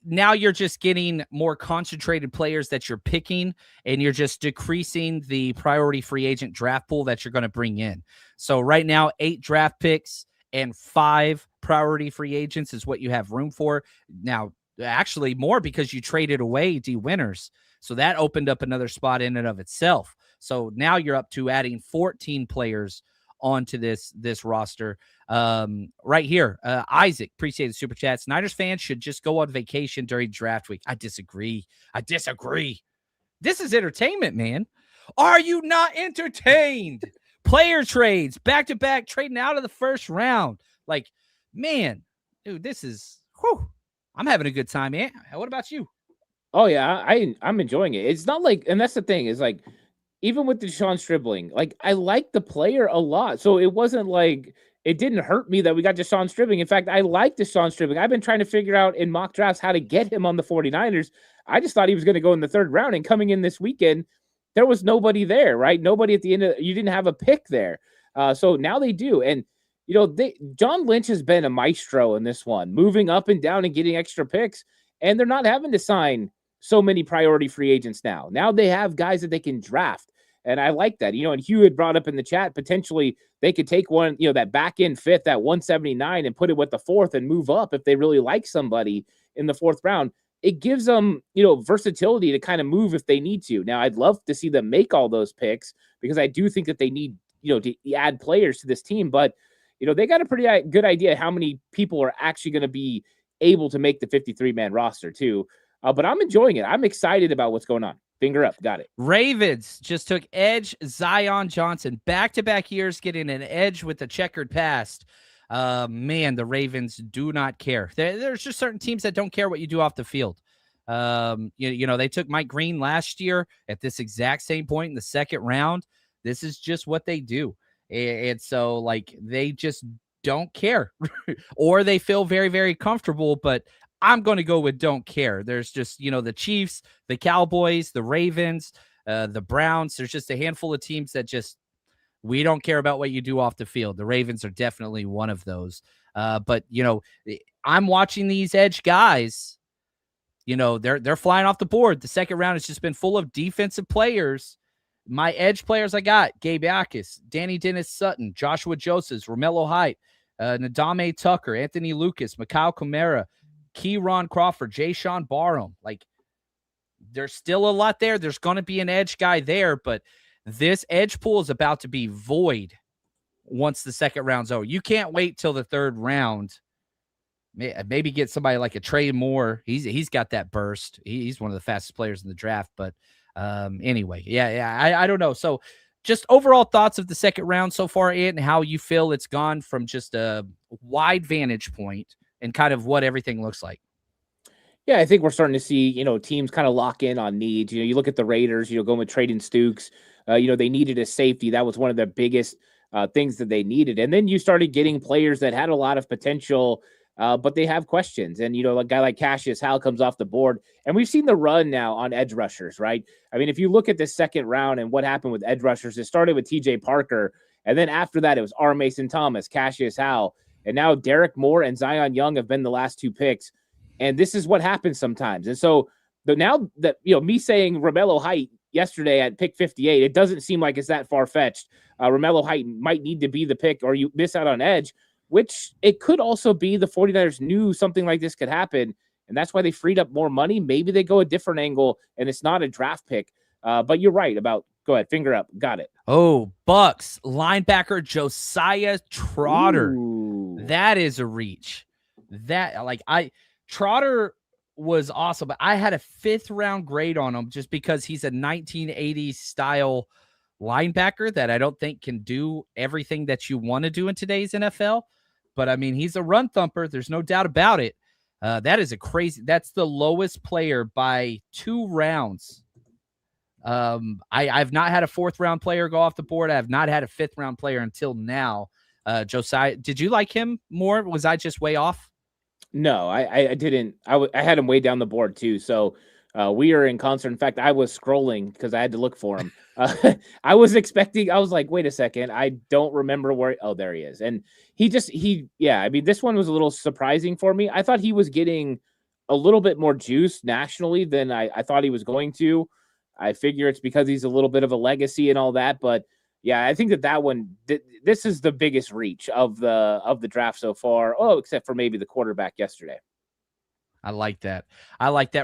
now you're just getting more concentrated players that you're picking, and you're just decreasing the priority free agent draft pool that you're going to bring in. So right now, 8 draft picks and 5 priority free agents is what you have room for. Now, actually more because you traded away D Winters. So that opened up another spot in and of itself. So now you're up to adding 14 players onto this roster. Right here, Isaac, appreciate the super chats. Niners fans should just go on vacation during draft week. I disagree. This is entertainment, man. Are you not entertained? Player trades, back-to-back, trading out of the first round. Man, dude, this is, I'm having a good time, man. What about you? Oh, yeah, I'm enjoying it. It's not and that's the thing, is even with Deshawn Stribbling, I like the player a lot. So it wasn't it didn't hurt me that we got Deshawn Stribbling. In fact, I like Deshawn Stribbling. I've been trying to figure out in mock drafts how to get him on the 49ers. I just thought he was going to go in the 3rd round, and coming in this weekend, there was nobody there, right? Nobody at the end of, you didn't have a pick there. So now they do. And, John Lynch has been a maestro in this one, moving up and down and getting extra picks. And they're not having to sign so many priority free agents now. Now they have guys that they can draft. And I like that, and Hugh had brought up in the chat, potentially they could take one, that back end fifth, that 179, and put it with the fourth and move up if they really like somebody in the fourth round. It gives them, versatility to kind of move if they need to. Now, I'd love to see them make all those picks because I do think that they need, to add players to this team. But, they got a pretty good idea how many people are actually going to be able to make the 53-man roster too. But I'm enjoying it. I'm excited about what's going on. Finger up. Got it. Ravens just took edge Zion Johnson. Back-to-back years getting an edge with the checkered past. Man, the Ravens do not care. There's just certain teams that don't care what you do off the field. They took Mike Green last year at this exact same point in the second round. This is just what they do. And so, they just don't care. Or they feel very, very comfortable, but I'm going to go with don't care. There's just, the Chiefs, the Cowboys, the Ravens, the Browns. There's just a handful of teams that just, we don't care about what you do off the field. The Ravens are definitely one of those. But I'm watching these edge guys. They're flying off the board. The second round has just been full of defensive players. My edge players I got: Gabe Akis, Danny Dennis Sutton, Joshua Josephs, Romello Height, Nadame Tucker, Anthony Lucas, Mikhail Kamara, Keyron Crawford, Jay Sean Barham. There's still a lot there. There's going to be an edge guy there, but this edge pool is about to be void once the second round's over. You can't wait till the third round. Maybe get somebody like a Trey Moore. He's got that burst. He's one of the fastest players in the draft. But anyway, I don't know. So just overall thoughts of the second round so far, and how you feel it's gone from just a wide vantage point and kind of what everything looks like. Yeah, I think we're starting to see, teams kind of lock in on needs. You look at the Raiders, going with trading Stukes. They needed a safety. That was one of the biggest things that they needed. And then you started getting players that had a lot of potential, but they have questions. And, a guy like Cassius Hal comes off the board. And we've seen the run now on edge rushers, right? I mean, if you look at the second round and what happened with edge rushers, it started with TJ Parker. And then after that, it was R. Mason Thomas, Cassius Hal. And now Derek Moore and Zion Young have been the last two picks. And this is what happens sometimes. And so now that, me saying Romello Height yesterday at pick 58, it doesn't seem like it's that far-fetched. Romello Height might need to be the pick, or you miss out on edge, which it could also be the 49ers knew something like this could happen. And that's why they freed up more money. Maybe they go a different angle and it's not a draft pick. But you're right about, go ahead, finger up. Got it. Oh, Bucks linebacker Josiah Trotter. Ooh. That is a reach. Trotter was awesome, but I had a 5th round grade on him just because he's a 1980s style linebacker that I don't think can do everything that you want to do in today's NFL. But I mean, he's a run thumper. There's no doubt about it. That's the lowest player by 2 rounds. I've not had a 4th round player go off the board. I have not had a 5th round player until now. Josiah, did you like him more? Was I just way off? No, I didn't. I had him way down the board too. So we are in concert. In fact, I was scrolling because I had to look for him. I was like, wait a second. I don't remember where. Oh, there he is. And I mean, this one was a little surprising for me. I thought he was getting a little bit more juice nationally than I thought he was going to. I figure it's because he's a little bit of a legacy and all that. But yeah, I think that one, this is the biggest reach of the draft so far. Oh, except for maybe the quarterback yesterday. I like that.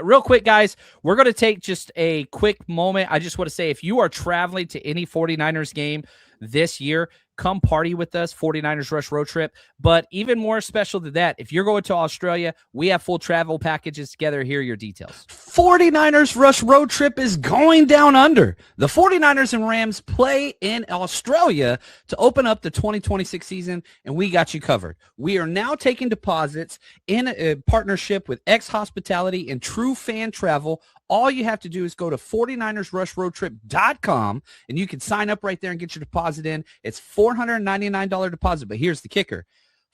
Real quick, guys, we're going to take just a quick moment. I just want to say, if you are traveling to any 49ers game this year, come party with us, 49ers Rush Road Trip. But even more special than that, if you're going to Australia, we have full travel packages together. Here are your details. 49ers Rush Road Trip is going down under. The 49ers and Rams play in Australia to open up the 2026 season, and we got you covered. We are now taking deposits in a partnership with X Hospitality and True Fan Travel. All you have to do is go to 49ersrushroadtrip.com, and you can sign up right there and get your deposit in. It's $499 deposit, but here's the kicker.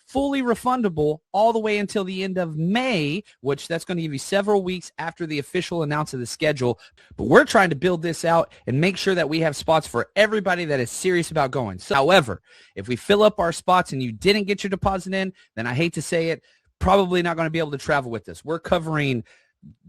fully refundable all the way until the end of May, which that's going to give you several weeks after the official announce of the schedule. But we're trying to build this out and make sure that we have spots for everybody that is serious about going. So, however, if we fill up our spots and you didn't get your deposit in, then I hate to say it, probably not going to be able to travel with us. We're covering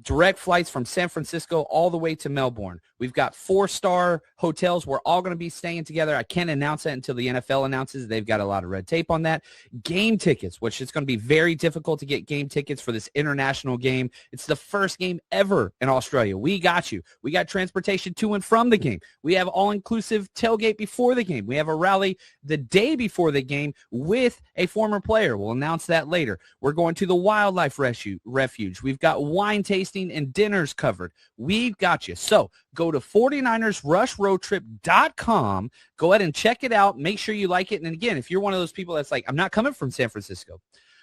direct flights from San Francisco all the way to Melbourne. We've got 4-star hotels. We're all going to be staying together. I can't announce that until the NFL announces. They've got a lot of red tape on that. Game tickets, which it's going to be very difficult to get game tickets for this international game. It's the first game ever in Australia. We got you. We got transportation to and from the game. We have all-inclusive tailgate before the game. We have a rally the day before the game with a former player. We'll announce that later. We're going to the wildlife refuge. We've got wine tasting and dinners covered. We've got you. So go to 49ersrushroadtrip.com. Go ahead and check it out. Make sure you like it. And again, if you're one of those people that's like, I'm not coming from San Francisco,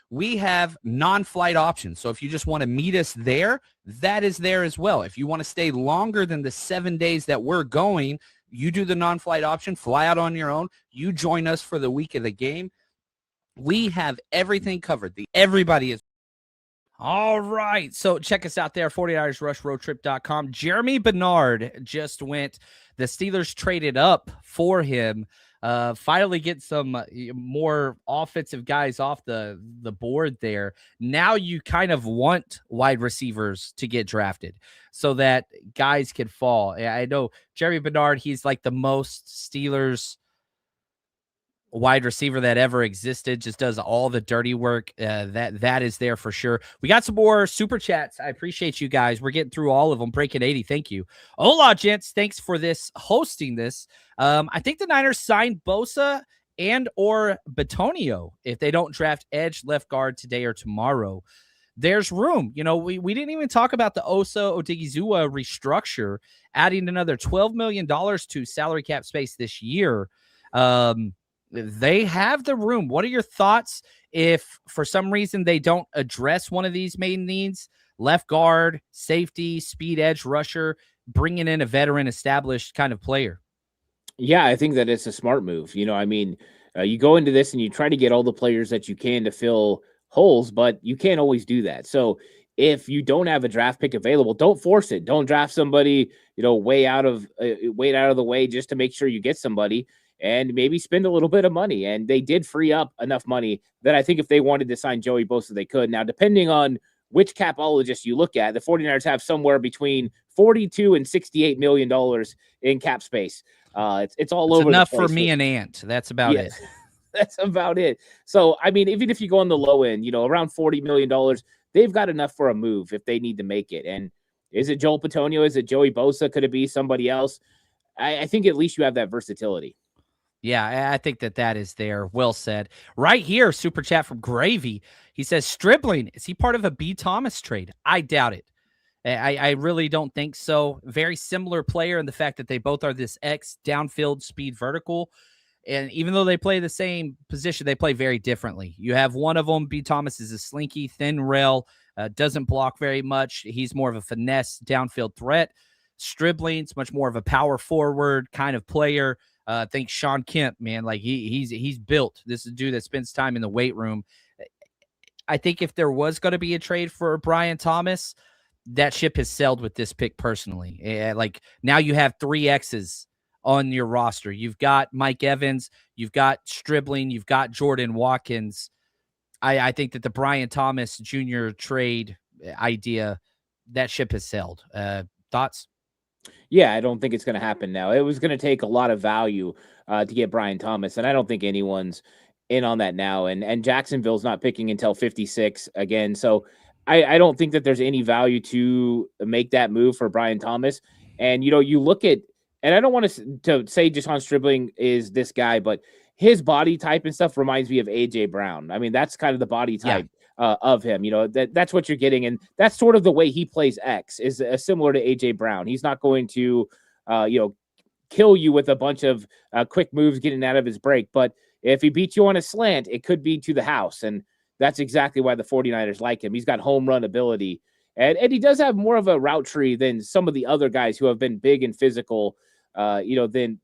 we have non-flight options. So if you just want to meet us there, that is there as well. If you want to stay longer than the 7 days that we're going, you do the non-flight option, fly out on your own. You join us for the week of the game. We have everything covered. Everybody is. All right. So check us out there, 49ersrushroadtrip.com. Jeremy Bernard just went. The Steelers traded up for him. Finally get some more offensive guys off the board there. Now you kind of want wide receivers to get drafted so that guys can fall. I know Jeremy Bernard, he's like the most Steelers wide receiver that ever existed, just does all the dirty work. That is there for sure. We got some more super chats. I appreciate you guys. We're getting through all of them. Breaking 80. Thank you. Hola, gents. Thanks for hosting this. I think the Niners signed Bosa and or Batonio if they don't draft edge left guard today or tomorrow. There's room. You know, we didn't even talk about the Osa Odigizua restructure, adding another $12 million to salary cap space this year. They have the room. What are your thoughts if for some reason they don't address one of these main needs? Left guard, safety, speed edge rusher, bringing in a veteran established kind of player. Yeah, I think that it's a smart move. You know, I mean, you go into this and you try to get all the players that you can to fill holes, but you can't always do that. So if you don't have a draft pick available, don't force it. Don't draft somebody, you know, way out of the way just to make sure you get somebody. And maybe spend a little bit of money. And they did free up enough money that I think if they wanted to sign Joey Bosa, they could. Now, depending on which capologist you look at, the 49ers have somewhere between $42 and $68 million in cap space. It's all over enough the place. For me and Ant. That's about it. That's about it. So, I mean, even if you go on the low end, you know, around $40 million, they've got enough for a move if they need to make it. And is it Joel Bitonio? Is it Joey Bosa? Could it be somebody else? I think at least you have that versatility. Yeah, I think that is there. Well said. Right here, super chat from Gravy. He says, Stribbling, is he part of a B. Thomas trade? I doubt it. I really don't think so. Very similar player in the fact that they both are this X downfield speed vertical. And even though they play the same position, they play very differently. You have one of them, B. Thomas is a slinky, thin rail, doesn't block very much. He's more of a finesse downfield threat. Stribling's much more of a power forward kind of player. I think Sean Kemp, man, like he's built. This is a dude that spends time in the weight room. I think if there was going to be a trade for Brian Thomas, that ship has sailed with this pick personally. Like now you have 3 X's on your roster. You've got Mike Evans, you've got Stribbling, you've got Jordan Watkins. I think that the Brian Thomas Jr. trade idea, that ship has sailed. Thoughts? Yeah, I don't think it's going to happen now. It was going to take a lot of value to get Brian Thomas, and I don't think anyone's in on that now. And Jacksonville's not picking until 56 again. So I don't think that there's any value to make that move for Brian Thomas. And, you know, you look at, and I don't want to say Deshawn Stribbling is this guy, but his body type and stuff reminds me of A.J. Brown. I mean, that's kind of the body type. Of him, you know, that's what you're getting. And that's sort of the way he plays X is similar to AJ Brown. He's not going to, kill you with a bunch of quick moves getting out of his break. But if he beats you on a slant, it could be to the house. And that's exactly why the 49ers like him. He's got home run ability. And he does have more of a route tree than some of the other guys who have been big and physical, in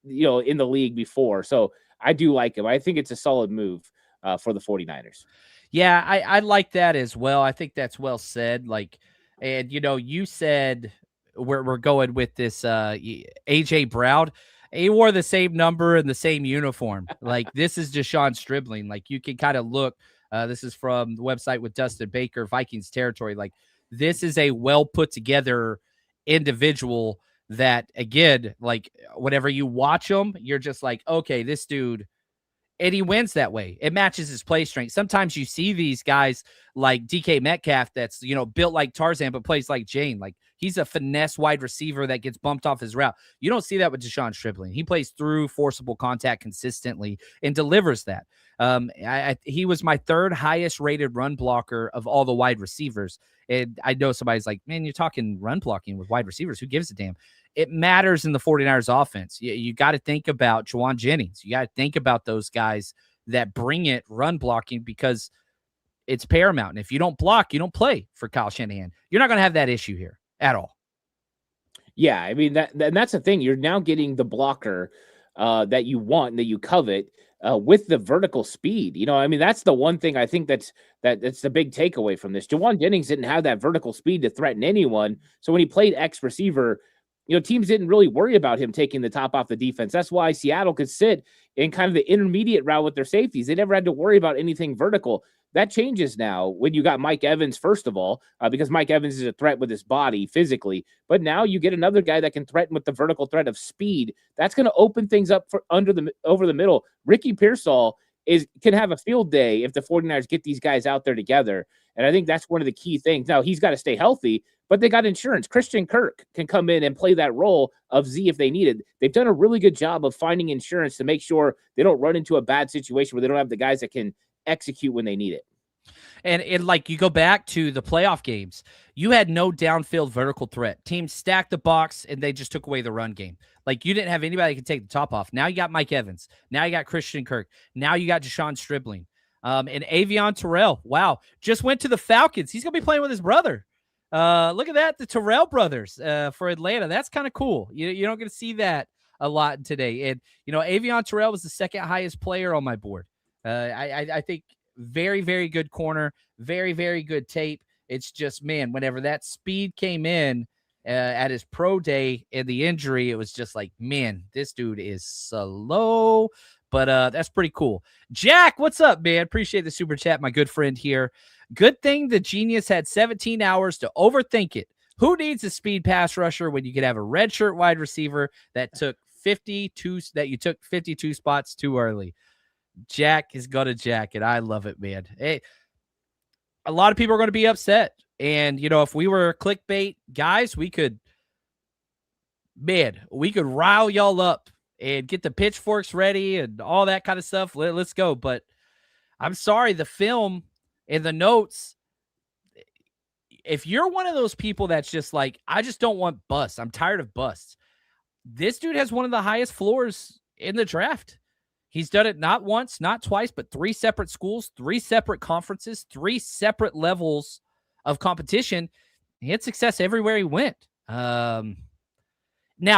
the league before. So I do like him. I think it's a solid move. for the 49ers. Yeah, I like that as well. I think that's well said. Like, and you said we're going with this AJ Brown. He wore the same number and the same uniform. Like, this is Deshawn Stribbling. Like, you can kind of look. This is from the website with Dustin Baker, Vikings territory. Like, this is a well put together individual that, again, like, whenever you watch him, you're just like, okay, this dude. And he wins that way. It matches his play strength. Sometimes you see these guys like DK Metcalf that's, built like Tarzan but plays like Jane. Like, he's a finesse wide receiver that gets bumped off his route. You don't see that with Deshawn Stribbling. He plays through forcible contact consistently and delivers that. He was my third highest rated run blocker of all the wide receivers. And I know somebody's like, man, you're talking run blocking with wide receivers. Who gives a damn? It matters in the 49ers offense. You got to think about Juwan Jennings. You got to think about those guys that bring it run blocking, because it's paramount. And if you don't block, you don't play for Kyle Shanahan. You're not going to have that issue here at all. Yeah, I mean, that's the thing. You're now getting the blocker that you want and that you covet with the vertical speed. I mean, that's the one thing I think that's the big takeaway from this. Juwan Jennings didn't have that vertical speed to threaten anyone. So when he played X receiver, teams didn't really worry about him taking the top off the defense. That's why Seattle could sit in kind of the intermediate route with their safeties. They never had to worry about anything vertical. That changes now when you got Mike Evans, first of all, because Mike Evans is a threat with his body physically. But now you get another guy that can threaten with the vertical threat of speed. That's going to open things up for over the middle. Ricky Pearsall can have a field day if the 49ers get these guys out there together. And I think that's one of the key things. Now, he's got to stay healthy, but they got insurance. Christian Kirk can come in and play that role of Z if they need it. They've done a really good job of finding insurance to make sure they don't run into a bad situation where they don't have the guys that can execute when they need it. And like, you go back to the playoff games, you had no downfield vertical threat. Teams stacked the box and they just took away the run game. Like, you didn't have anybody that could take the top off. Now you got Mike Evans. Now you got Christian Kirk. Now you got Deshawn Stribbling. And Avion Terrell, wow, just went to the Falcons. He's going to be playing with his brother. Look at that, the Terrell brothers for Atlanta. That's kind of cool. You don't get to see that a lot today. And, Avion Terrell was the second highest player on my board. I think very, very good corner, very, very good tape. It's just, man, whenever that speed came in at his pro day and the injury, it was just like, man, this dude is slow. But that's pretty cool. Jack, what's up, man? Appreciate the super chat, my good friend here. Good thing the genius had 17 hours to overthink it. Who needs a speed pass rusher when you could have a redshirt wide receiver that took 52 spots too early? Jack is gonna Jack, and I love it, man. Hey, a lot of people are going to be upset. And, if we were clickbait guys, we could rile y'all up and get the pitchforks ready and all that kind of stuff. Let's go. But I'm sorry, the film and the notes, if you're one of those people that's just like, I just don't want busts, I'm tired of busts, this dude has one of the highest floors in the draft. He's done it not once, not twice, but 3 separate schools, 3 separate conferences, 3 separate levels of competition. He had success everywhere he went. Now,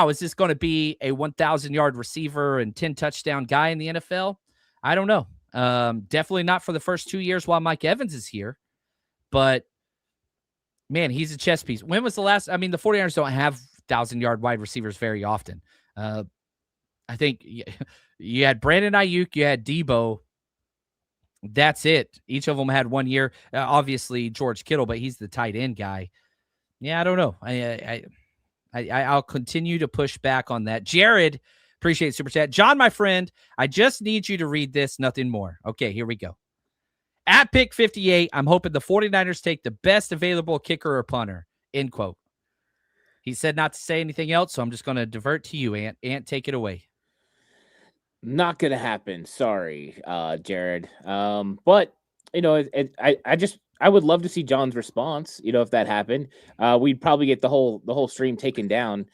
is this going to be a 1,000-yard receiver and 10 touchdown guy in the NFL? I don't know. Definitely not for the first 2 years while Mike Evans is here. But, man, he's a chess piece. When was the last? I mean, the 49ers don't have 1,000-yard wide receivers very often. I think you had Brandon Ayuk, you had Debo. That's it. Each of them had 1 year. Obviously, George Kittle, but he's the tight end guy. Yeah, I don't know. I'll continue to push back on that. Jared, appreciate super chat. John, my friend, I just need you to read this, nothing more. Okay, here we go. At pick 58, I'm hoping the 49ers take the best available kicker or punter, end quote. He said not to say anything else, so I'm just going to divert to you, Ant. Ant, take it away. Not going to happen. Sorry, Jared. But, I would love to see John's response. If that happened, we'd probably get the whole stream taken down.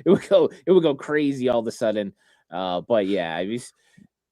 It would go crazy all of a sudden. But yeah,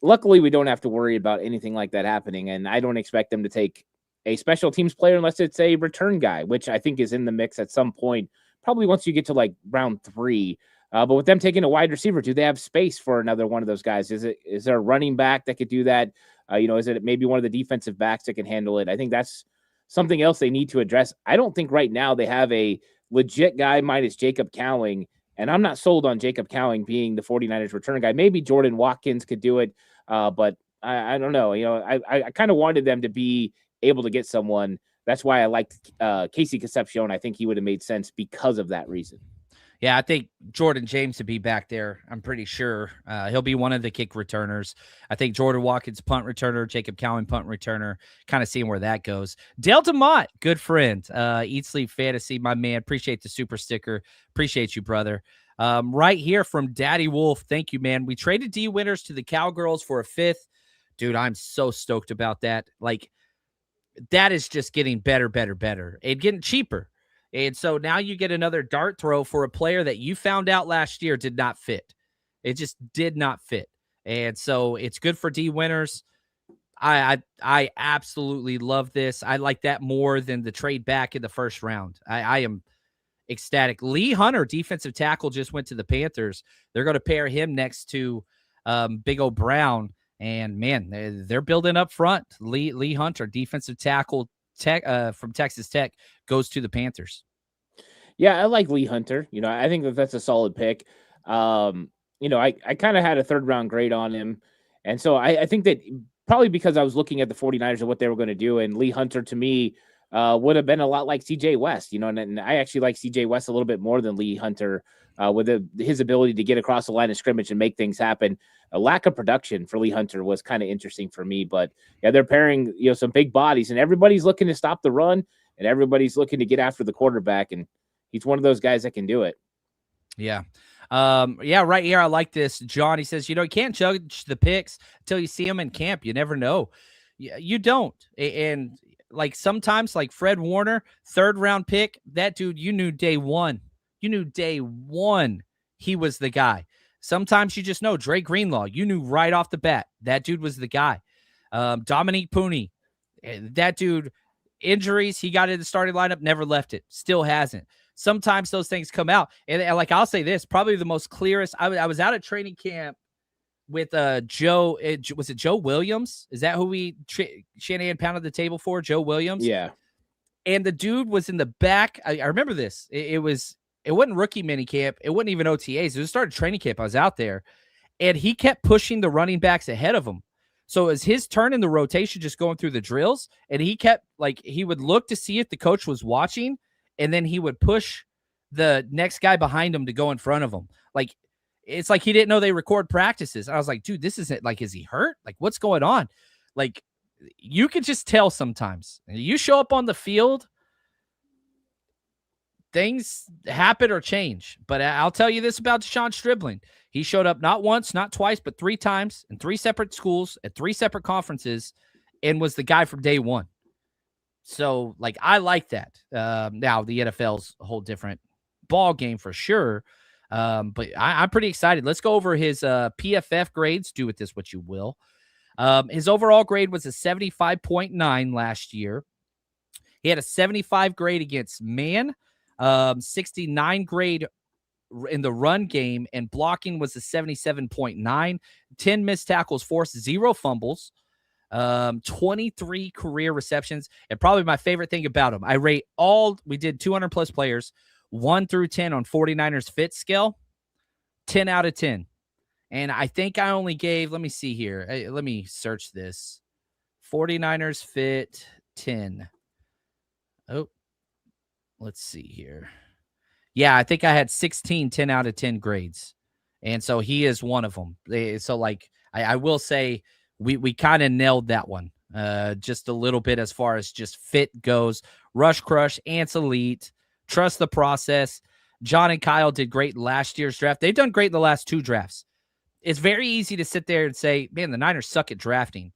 luckily we don't have to worry about anything like that happening. And I don't expect them to take a special teams player unless it's a return guy, which I think is in the mix at some point, probably once you get to like round 3. But with them taking a wide receiver, do they have space for another one of those guys? Is there a running back that could do that? Is it maybe one of the defensive backs that can handle it? I think that's something else they need to address. I don't think right now they have a legit guy minus Jacob Cowing, and I'm not sold on Jacob Cowing being the 49ers return guy. Maybe Jordan Watkins could do it, but I don't know. I kind of wanted them to be able to get someone. That's why I liked Casey Concepcion. I think he would have made sense because of that reason. Yeah, I think Jordan James would be back there. I'm pretty sure he'll be one of the kick returners. I think Jordan Watkins, punt returner, Jacob Cowan, punt returner, kind of seeing where that goes. Dale DeMott, good friend. Eat, Sleep, Fantasy, my man. Appreciate the super sticker. Appreciate you, brother. Right here from Daddy Wolf. Thank you, man. We traded D Winters to the Cowgirls for a 5th. Dude, I'm so stoked about that. Like, that is just getting better, and getting cheaper. And so now you get another dart throw for a player that you found out last year did not fit. It just did not fit. And so it's good for D Winters. I absolutely love this. I like that more than the trade back in the first round. I am ecstatic. Lee Hunter, defensive tackle, just went to the Panthers. They're going to pair him next to Big O Brown. And, man, they're building up front. Lee Hunter, defensive tackle from Texas Tech, goes to the Panthers. Yeah, I like Lee Hunter. I think that's a solid pick. I kind of had a 3rd-round grade on him. And so I think that probably because I was looking at the 49ers and what they were going to do, and Lee Hunter, to me, would have been a lot like C.J. West. And I actually like C.J. West a little bit more than Lee Hunter with his ability to get across the line of scrimmage and make things happen. A lack of production for Lee Hunter was kind of interesting for me, but yeah, they're pairing, some big bodies, and everybody's looking to stop the run and everybody's looking to get after the quarterback. And he's one of those guys that can do it. Yeah. Right here. I like this. John, he says, you can't judge the picks until you see them in camp. You never know. You don't. And like sometimes like Fred Warner, 3rd-round pick, that dude, you knew day one he was the guy. Sometimes you just know. Dre Greenlaw, you knew right off the bat that dude was the guy. Dominique Pooney, that dude, injuries, he got in the starting lineup, never left it, still hasn't. Sometimes those things come out. And like, I'll say this, probably the most clearest. I was out at training camp with Joe. Was it Joe Williams? Is that who Shanahan pounded the table for? Joe Williams? Yeah. And the dude was in the back. I remember this. It wasn't rookie minicamp. It wasn't even OTAs. It was started training camp. I was out there, and he kept pushing the running backs ahead of him. So it was his turn in the rotation, just going through the drills, and he kept, like, he would look to see if the coach was watching, and then he would push the next guy behind him to go in front of him. Like, it's like he didn't know they record practices. I was like, dude, this isn't, like, is he hurt? Like, what's going on? Like, you could just tell sometimes. You show up on the field, things happen or change. But I'll tell you this about Deshawn Stribbling. He showed up not once, not twice, but 3 times in 3 separate schools at 3 separate conferences and was the guy from day one. So, like, I like that. Now, the NFL's a whole different ball game for sure. But I'm pretty excited. Let's go over his PFF grades. Do with this what you will. His overall grade was a 75.9 last year. He had a 75 grade against man, 69 grade in the run game, and blocking was a 77.9. 10 missed tackles forced, 0 fumbles, 23 career receptions. And probably my favorite thing about him, we did 200 plus players, 1 through 10 on 49ers fit scale, 10 out of 10. And I think I only gave, let me see here. Let me search this. 49ers fit 10. Oh, let's see here. Yeah, I think I had 16 10 out of 10 grades. And so he is one of them. So, like, I will say we kind of nailed that one just a little bit as far as just fit goes. Rush crush, Ants elite, trust the process. John and Kyle did great last year's draft. They've done great in the last 2 drafts. It's very easy to sit there and say, man, the Niners suck at drafting.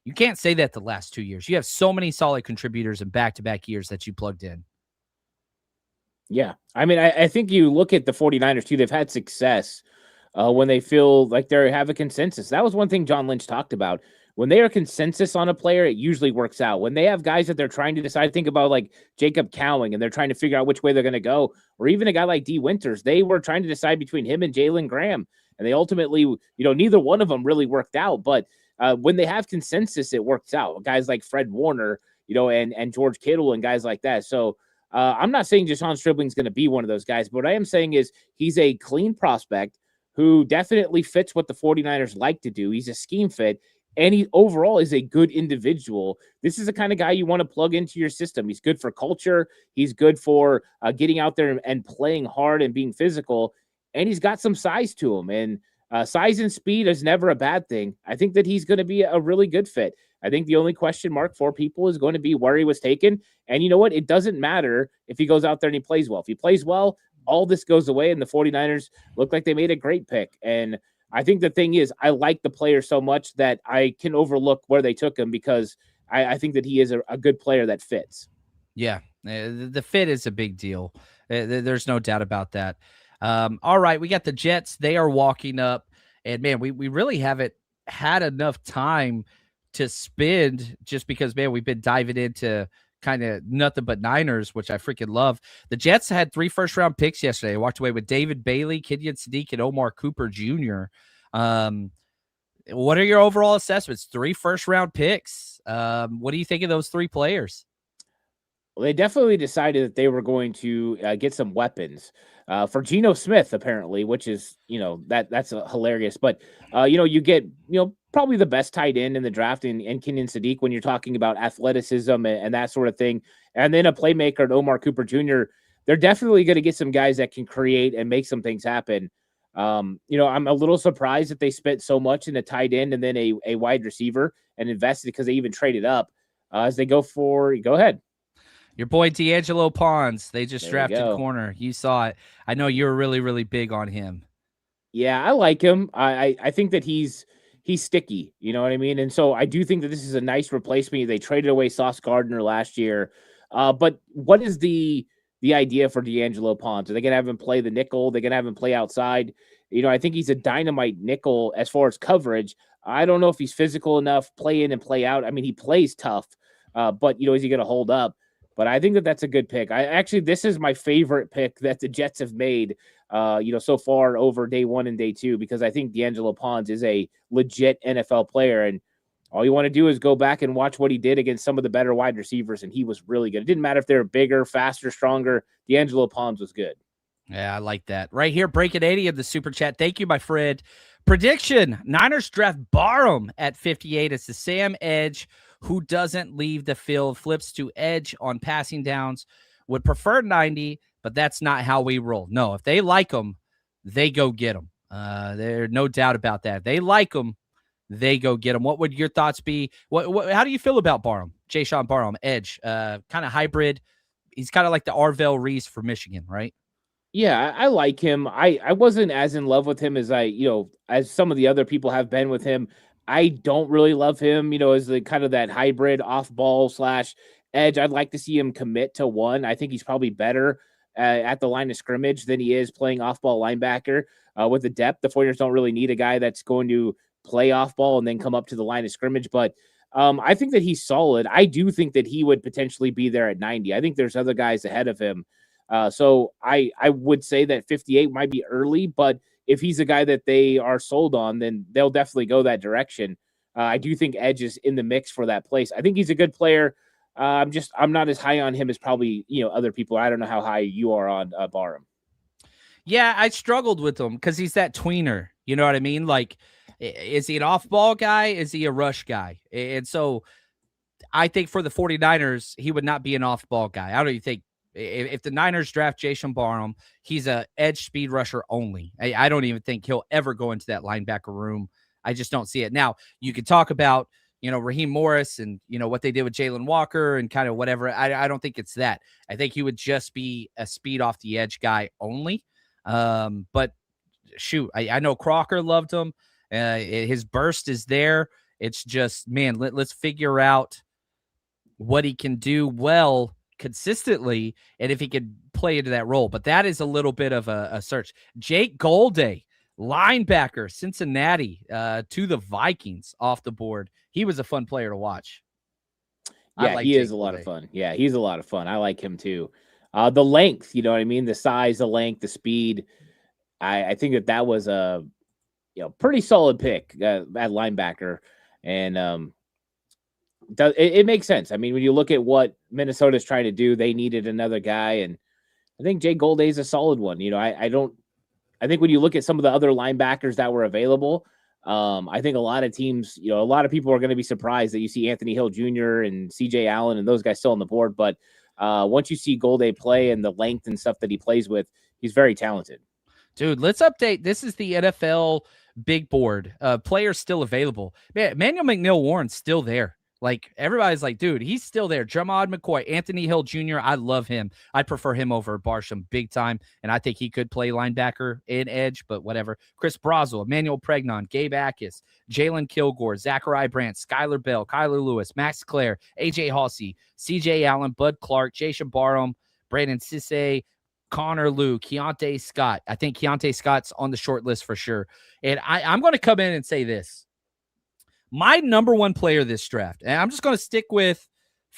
You can't say that the last 2 years. You have so many solid contributors in back-to-back years that you plugged in. Yeah. I mean, I think you look at the 49ers, too. They've had success when they feel like they have a consensus. That was one thing John Lynch talked about. When they are consensus on a player, it usually works out. When they have guys that they're trying to decide, think about like Jacob Cowing, and they're trying to figure out which way they're going to go, or even a guy like D. Winters, they were trying to decide between him and Jalen Graham. And they ultimately, neither one of them really worked out. But when they have consensus, it works out. Guys like Fred Warner, and George Kittle and guys like that. So I'm not saying Deshawn Stribbling is going to be one of those guys, but what I am saying is he's a clean prospect who definitely fits what the 49ers like to do. He's a scheme fit, and he overall is a good individual. This is the kind of guy you want to plug into your system. He's good for culture. He's good for getting out there and playing hard and being physical, and he's got some size to him. And size and speed is never a bad thing. I think that he's going to be a really good fit. I think the only question mark for people is going to be where he was taken. And you know what? It doesn't matter if he goes out there and he plays well. If he plays well, all this goes away, and the 49ers look like they made a great pick. And I think the thing is, I like the player so much that I can overlook where they took him because I think that he is a good player that fits. Yeah, the fit is a big deal. There's no doubt about that. All right, we got the Jets. They are walking up, and man, we really haven't had enough time to spend just because, man, we've been diving into kind of nothing but Niners, which I freaking love. The Jets had 3 first-round picks yesterday. They walked away with David Bailey, Kenyon Sadiq, and Omar Cooper Jr. What are your overall assessments? 3 first-round picks. What do you think of those 3 players? Well, they definitely decided that they were going to get some weapons for Geno Smith, apparently, which is, that's hilarious. But, you get, probably the best tight end in the draft in Kenyon Sadiq when you're talking about athleticism and that sort of thing. And then a playmaker at Omar Cooper Jr. They're definitely going to get some guys that can create and make some things happen. I'm a little surprised that they spent so much in a tight end and then a wide receiver and invested because they even traded up as they go ahead. Your boy D'Angelo Pons, they just drafted corner. You saw it. I know you're really, really big on him. Yeah, I like him. I think that he's sticky. You know what I mean? And so I do think that this is a nice replacement. They traded away Sauce Gardner last year. But what is the idea for D'Angelo Pons? Are they going to have him play the nickel? They're going to have him play outside? I think he's a dynamite nickel as far as coverage. I don't know if he's physical enough, play in and play out. I mean, he plays tough, but, is he going to hold up? But I think that that's a good pick. This is my favorite pick that the Jets have made, so far over day 1 and day 2, because I think D'Angelo Pons is a legit NFL player. And all you want to do is go back and watch what he did against some of the better wide receivers, and he was really good. It didn't matter if they were bigger, faster, stronger. D'Angelo Pons was good. Yeah, I like that. Right here, Breaking 80 of the Super Chat. Thank you, my friend. Prediction, Niners draft Barham at 58. It's the Sam Edge who doesn't leave the field, flips to edge on passing downs, would prefer 90, but that's not how we roll. No, if they like them, they go get them. There's no doubt about that. They like them, they go get them. What would your thoughts be? How do you feel about Barham? Deshawn Barham, edge, kind of hybrid. He's kind of like the Arvell Reese for Michigan, right? Yeah, I like him. I wasn't as in love with him as as some of the other people have been with him. I don't really love him, as the kind of that hybrid off ball / edge. I'd like to see him commit to one. I think he's probably better at the line of scrimmage than he is playing off ball linebacker with the depth. The 49ers don't really need a guy that's going to play off ball and then come up to the line of scrimmage. But I think that he's solid. I do think that he would potentially be there at 90. I think there's other guys ahead of him. So I would say that 58 might be early, but if he's a guy that they are sold on, then they'll definitely go that direction. I do think Edge is in the mix for that place. I think he's a good player. I'm not as high on him as probably, other people. I don't know how high you are on Barham. Yeah, I struggled with him because he's that tweener. You know what I mean? Like, is he an off-ball guy? Is he a rush guy? And so I think for the 49ers, he would not be an off-ball guy. I don't even think if the Niners draft Deshawn Barham, he's a edge speed rusher only. I don't even think he'll ever go into that linebacker room. I just don't see it. Now, you could talk about, Raheem Morris and, what they did with Jalen Walker and kind of whatever. I don't think it's that. I think he would just be a speed off the edge guy only. But shoot, I know Crocker loved him. His burst is there. It's just, man, let's figure out what he can do well consistently and if he could play into that role. But that is a little bit of a search. Jake Golday, linebacker, Cincinnati, to the Vikings off the board. He was a fun player to watch. Yeah, he is a lot of fun. Yeah, he's a lot of fun. I like him too. The length, you know what I mean? The size, the length, the speed. I think that was a pretty solid pick at linebacker. And it makes sense. I mean, when you look at what Minnesota's trying to do, they needed another guy, and I think Jay Golday's a solid one. I think when you look at some of the other linebackers that were available, I think a lot of teams, a lot of people are going to be surprised that you see Anthony Hill Jr. and CJ Allen and those guys still on the board. But once you see Golday play and the length and stuff that he plays with, he's very talented. Dude, let's update. This is the NFL big board. Players still available. Man, Emmanuel McNeil-Warren's still there. Like, everybody's like, dude, he's still there. Jamad McCoy, Anthony Hill Jr., I love him. I prefer him over Barsham big time, and I think he could play linebacker and edge, but whatever. Chris Brazel, Emmanuel Pregnon, Gabe Akis, Jalen Kilgore, Zachariah Brandt, Skylar Bell, Kyler Lewis, Max Clare, A.J. Hossey, C.J. Allen, Bud Clark, Jason Barham, Brandon Sisse, Connor Liu, Keontae Scott. I think Keontae Scott's on the short list for sure. And I'm going to come in and say this. My number one player this draft, and I'm just going to stick with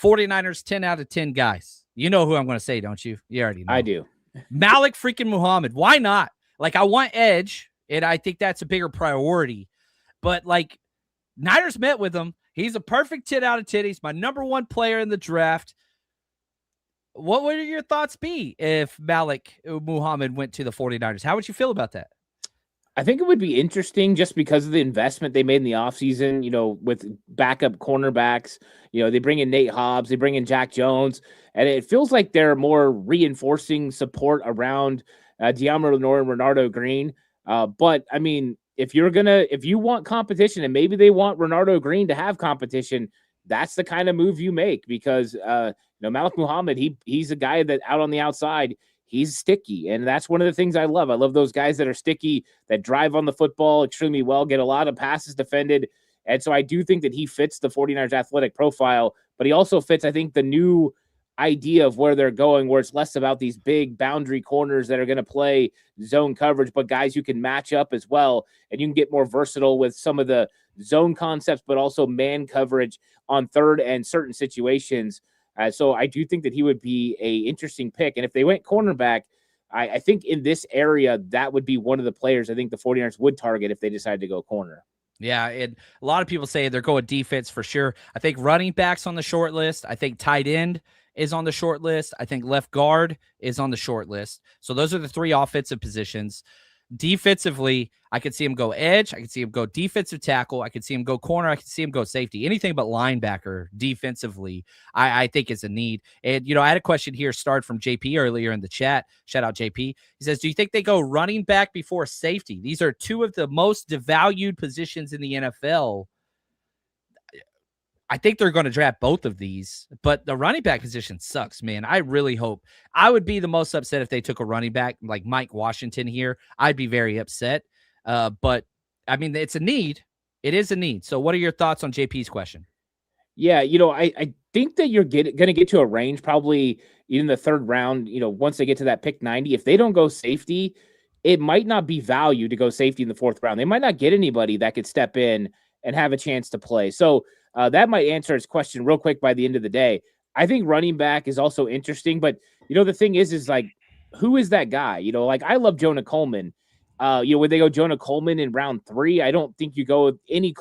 49ers 10 out of 10 guys. You know who I'm going to say, don't you? You already know. I do. Malik freaking Muhammad. Why not? Like, I want edge, and I think that's a bigger priority. But, like, Niners met with him. He's a perfect 10 out of 10. He's my number one player in the draft. What would your thoughts be if Malik Muhammad went to the 49ers? How would you feel about that? I think it would be interesting just because of the investment they made in the offseason, with backup cornerbacks. They bring in Nate Hobbs, they bring in Jack Jones, and it feels like they're more reinforcing support around De'Amon Lenoir and Renardo Green. But, I mean, if you want competition, and maybe they want Renardo Green to have competition, that's the kind of move you make because, Malik Muhammad, he's a guy that out on the outside, he's sticky. And that's one of the things I love. I love those guys that are sticky, that drive on the football extremely well, get a lot of passes defended. And so I do think that he fits the 49ers athletic profile, but he also fits, I think, the new idea of where they're going, where it's less about these big boundary corners that are going to play zone coverage, but guys you can match up as well. And you can get more versatile with some of the zone concepts, but also man coverage on third and certain situations. So I do think that he would be a interesting pick. And if they went cornerback, I think in this area, that would be one of the players I think the 49ers would target if they decided to go corner. Yeah, and a lot of people say they're going defense for sure. I think running back's on the short list. I think tight end is on the short list. I think left guard is on the short list. So those are the three offensive positions. Defensively, I could see him go edge. I could see him go defensive tackle. I could see him go corner. I could see him go safety. Anything but linebacker defensively, I think is a need. And, I had a question here, start from JP earlier in the chat. Shout out JP. He says, do you think they go running back before safety? These are two of the most devalued positions in the NFL. I think they're going to draft both of these, but the running back position sucks, man. I really hope. I would be the most upset if they took a running back like Mike Washington here. I'd be very upset. But, I mean, it's a need. It is a need. So what are your thoughts on JP's question? Yeah, I think that you're going to get to a range probably in the third round, once they get to that pick 90. If they don't go safety, it might not be value to go safety in the fourth round. They might not get anybody that could step in and have a chance to play. So that might answer his question real quick by the end of the day. I think running back is also interesting, but the thing is like, who is that guy? Like I love Jonah Coleman. When they go Jonah Coleman in round 3, I don't think you go any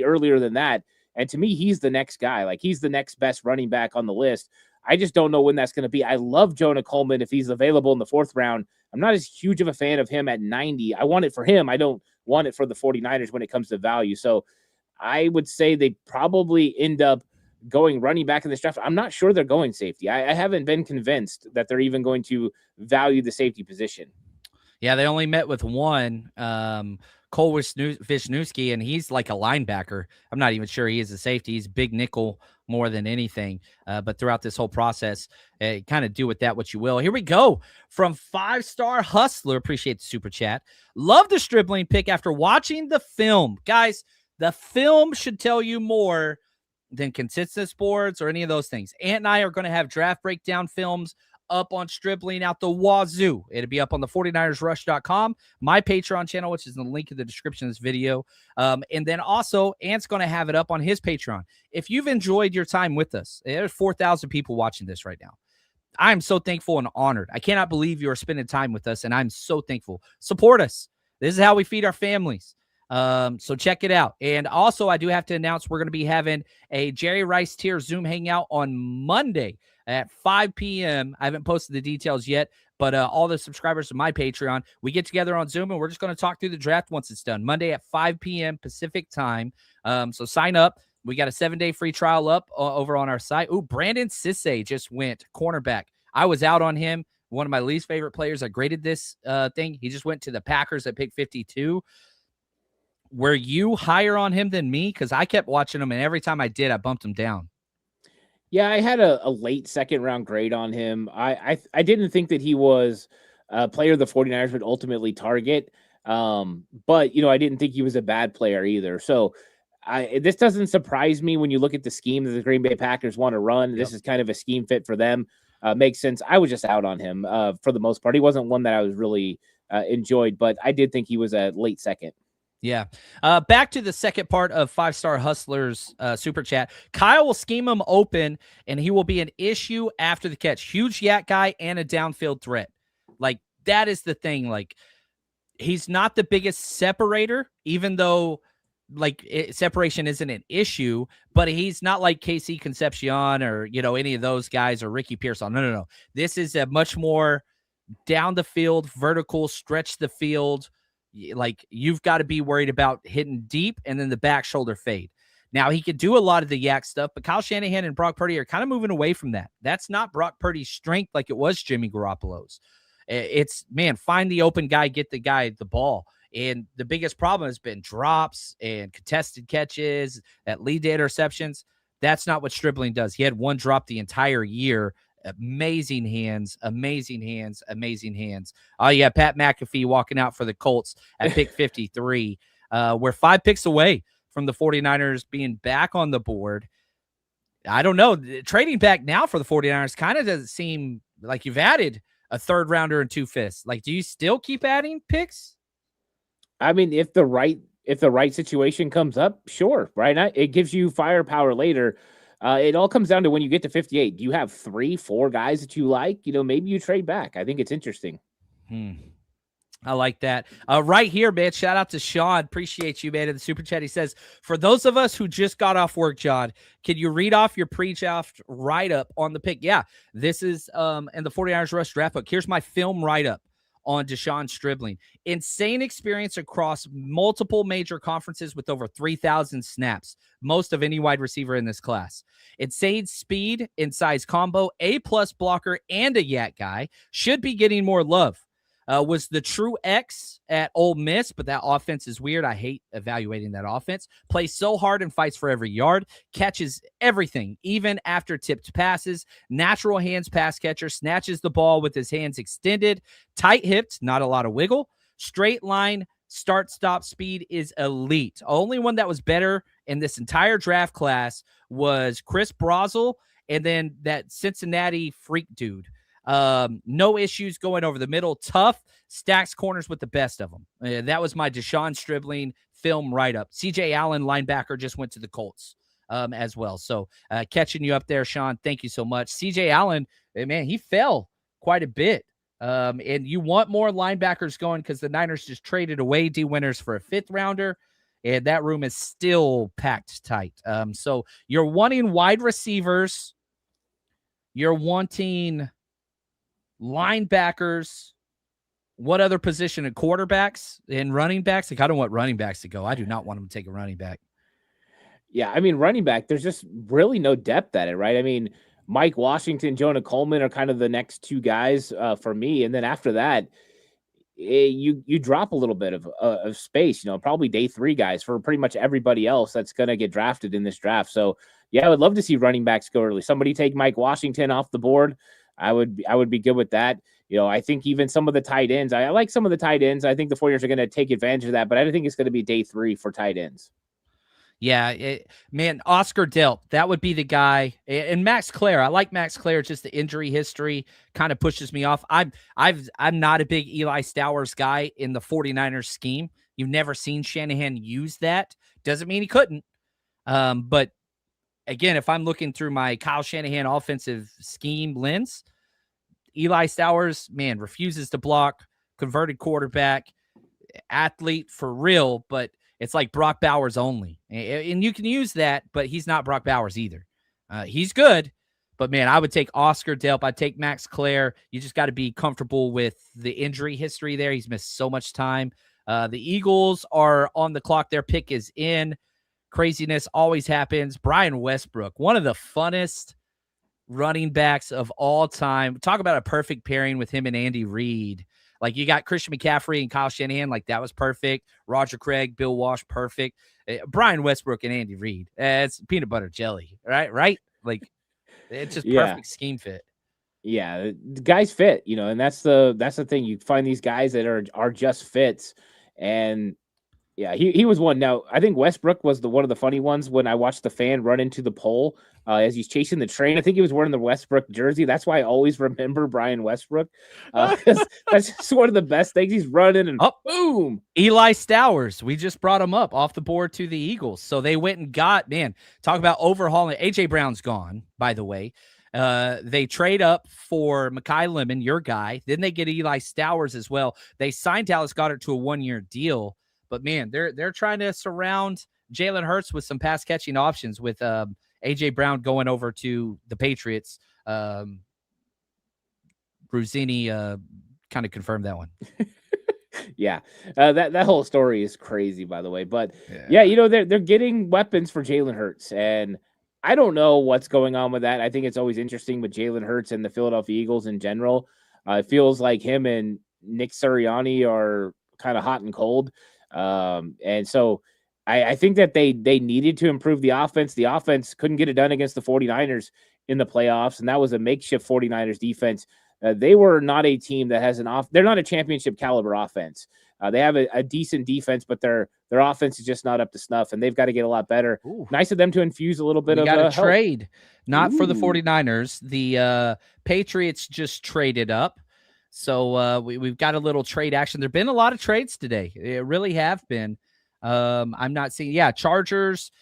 earlier than that. And to me, he's the next guy. Like he's the next best running back on the list. I just don't know when that's going to be. I love Jonah Coleman if he's available in the 4th round. I'm not as huge of a fan of him at 90. I want it for him. I don't want it for the 49ers when it comes to value. So I would say they probably end up going running back in this draft. I'm not sure they're going safety. I haven't been convinced that they're even going to value the safety position. Yeah, they only met with one, Cole Wisniewski, and he's like a linebacker. I'm not even sure he is a safety. He's big nickel more than anything. But throughout this whole process, kind of do with that what you will. Here we go. From 5-star Hustler, appreciate the super chat. Love the Stribbling pick after watching the film. Guys, the film should tell you more than consensus boards or any of those things. Ant and I are going to have draft breakdown films up on Stribbling out the wazoo. It'll be up on the 49ersrush.com, my Patreon channel, which is in the link in the description of this video. And then also, Ant's going to have it up on his Patreon. If you've enjoyed your time with us, there's 4,000 people watching this right now. I'm so thankful and honored. I cannot believe you are spending time with us, and I'm so thankful. Support us. This is how we feed our families. So check it out. And also, I do have to announce we're going to be having a Jerry Rice Tier Zoom hangout on Monday at 5 p.m. I haven't posted the details yet, but all the subscribers to my Patreon, we get together on Zoom and we're just going to talk through the draft once it's done. Monday at 5 p.m. Pacific time. So sign up. We got a 7-day free trial up over on our site. Ooh, Brandon Sisse just went cornerback. I was out on him. One of my least favorite players. I graded this thing. He just went to the Packers at pick 52. Were you higher on him than me? Because I kept watching him, and every time I did, I bumped him down. Yeah, I had a late second round grade on him. I didn't think that he was a player the 49ers would ultimately target. But, I didn't think he was a bad player either. So this doesn't surprise me when you look at the scheme that the Green Bay Packers want to run. Yep. This is kind of a scheme fit for them. Makes sense. I was just out on him for the most part. He wasn't one that I was really enjoyed, but I did think he was a late second. Yeah. Back to the second part of 5-Star Hustlers super chat. Kyle will scheme him open, and he will be an issue after the catch. Huge yak guy and a downfield threat. Like, that is the thing. Like, he's not the biggest separator, even though, separation isn't an issue, but he's not like KC Concepcion or, any of those guys or Ricky Pearson. No. This is a much more down the field, vertical, stretch the field. Like, you've got to be worried about hitting deep and then the back shoulder fade. Now, he could do a lot of the yak stuff, but Kyle Shanahan and Brock Purdy are kind of moving away from that. That's not Brock Purdy's strength like it was Jimmy Garoppolo's. It's, find the open guy, get the guy the ball. And the biggest problem has been drops and contested catches, that lead to interceptions. That's not what Stribbling does. He had one drop the entire year. Amazing hands. Oh, yeah, Pat McAfee walking out for the Colts at pick 53. We're 5 picks away from the 49ers being back on the board. I don't know. Trading back now for the 49ers kind of doesn't seem like you've added a third rounder and 2 fifths. Like, do you still keep adding picks? I mean, if the right situation comes up, sure, right? It gives you firepower later. It all comes down to when you get to 58. Do you have 3-4 guys that you like? Maybe you trade back. I think it's interesting. I like that. Right here, man. Shout out to Sean. Appreciate you, man, in the super chat. He says, for those of us who just got off work, John, can you read off your pre-draft write-up on the pick? Yeah, this is in the 49ers Rush draft book. Here's my film write-up on Deshawn Stribbling. Insane experience across multiple major conferences with over 3,000 snaps, most of any wide receiver in this class. Insane speed and size combo, A-plus blocker, and a yak guy. Should be getting more love. Was the true X at Ole Miss, but that offense is weird. I hate evaluating that offense. Plays so hard and fights for every yard. Catches everything, even after tipped passes. Natural hands pass catcher. Snatches the ball with his hands extended. Tight-hipped, not a lot of wiggle. Straight line, start-stop speed is elite. Only one that was better in this entire draft class was Chris Brazel, and then that Cincinnati freak dude. No issues going over the middle. Tough, stacks corners with the best of them. That was my Deshawn Stribbling film write-up. CJ Allen, linebacker, just went to the Colts as well. So catching you up there, Sean. Thank you so much. CJ Allen, man, he fell quite a bit. And you want more linebackers going because the Niners just traded away D Winters for a 5th rounder. And that room is still packed tight. So you're wanting wide receivers. You're wanting linebackers. What other position? And quarterbacks and running backs? Like, I don't want running backs to go. I do not want them to take a running back. Yeah, I mean, running back, there's just really no depth at it, right? I mean, Mike Washington, Jonah Coleman are kind of the next 2 guys for me. And then after that, you drop a little bit of space, probably day 3 guys for pretty much everybody else that's going to get drafted in this draft. So, yeah, I would love to see running backs go early. Somebody take Mike Washington off the board. I would be good with that. I think even some of the tight ends, I like some of the tight ends. I think the 49ers are going to take advantage of that, but I don't think it's going to be day 3 for tight ends. Yeah, man, Oscar Delp, that would be the guy. And Max Clare, I like Max Clare. Just the injury history kind of pushes me off. I'm not a big Eli Stowers guy in the 49ers scheme. You've never seen Shanahan use that. Doesn't mean he couldn't. But again, if I'm looking through my Kyle Shanahan offensive scheme lens, Eli Stowers, man, refuses to block, converted quarterback, athlete for real, but It's like Brock Bowers only. And you can use that, but he's not Brock Bowers either. He's good, but man, I would take Oscar Delp. I'd take Max Clare. You just got to be comfortable with the injury history there. He's missed so much time. The Eagles are on the clock. Their pick is in. Craziness always happens. Brian Westbrook, one of the funnest running backs of all time. Talk about a perfect pairing with him and Andy Reid. Like, you got Christian McCaffrey and Kyle Shanahan. Like, that was perfect. Roger Craig, Bill Walsh, perfect. Brian Westbrook and Andy Reid. It's peanut butter jelly, right? Like, it's just perfect scheme fit. Yeah, the guys fit, and that's the thing. You find these guys that are just fits, and yeah, he was one. Now, I think Westbrook was one of the funny ones when I watched the fan run into the pole as he's chasing the train. I think he was wearing the Westbrook jersey. That's why I always remember Brian Westbrook. That's just one of the best things. He's running and boom. Eli Stowers, we just brought him up off the board to the Eagles. So they went and got, talk about overhauling. A.J. Brown's gone, by the way. They trade up for Mekhi Lemon, your guy. Then they get Eli Stowers as well. They signed Dallas Goedert to a 1-year deal. But, man, they're trying to surround Jalen Hurts with some pass-catching options with A.J. Brown going over to the Patriots. Bruzzini kind of confirmed that one. Yeah, that whole story is crazy, by the way. But, yeah, they're getting weapons for Jalen Hurts. And I don't know what's going on with that. I think it's always interesting with Jalen Hurts and the Philadelphia Eagles in general. It feels like him and Nick Sirianni are kind of hot and cold. And so I think that they needed to improve the offense. The offense couldn't get it done against the 49ers in the playoffs, and that was a makeshift 49ers defense. They were not a team that has they're not a championship caliber offense. They have a decent defense, but their offense is just not up to snuff, and they've got to get a lot better. Ooh. Nice of them to infuse a little bit of a help. trade, not for the 49ers. The Patriots just traded up. So we've got a little trade action. There have been a lot of trades today. It really have been. I'm not seeing. Yeah, Chargers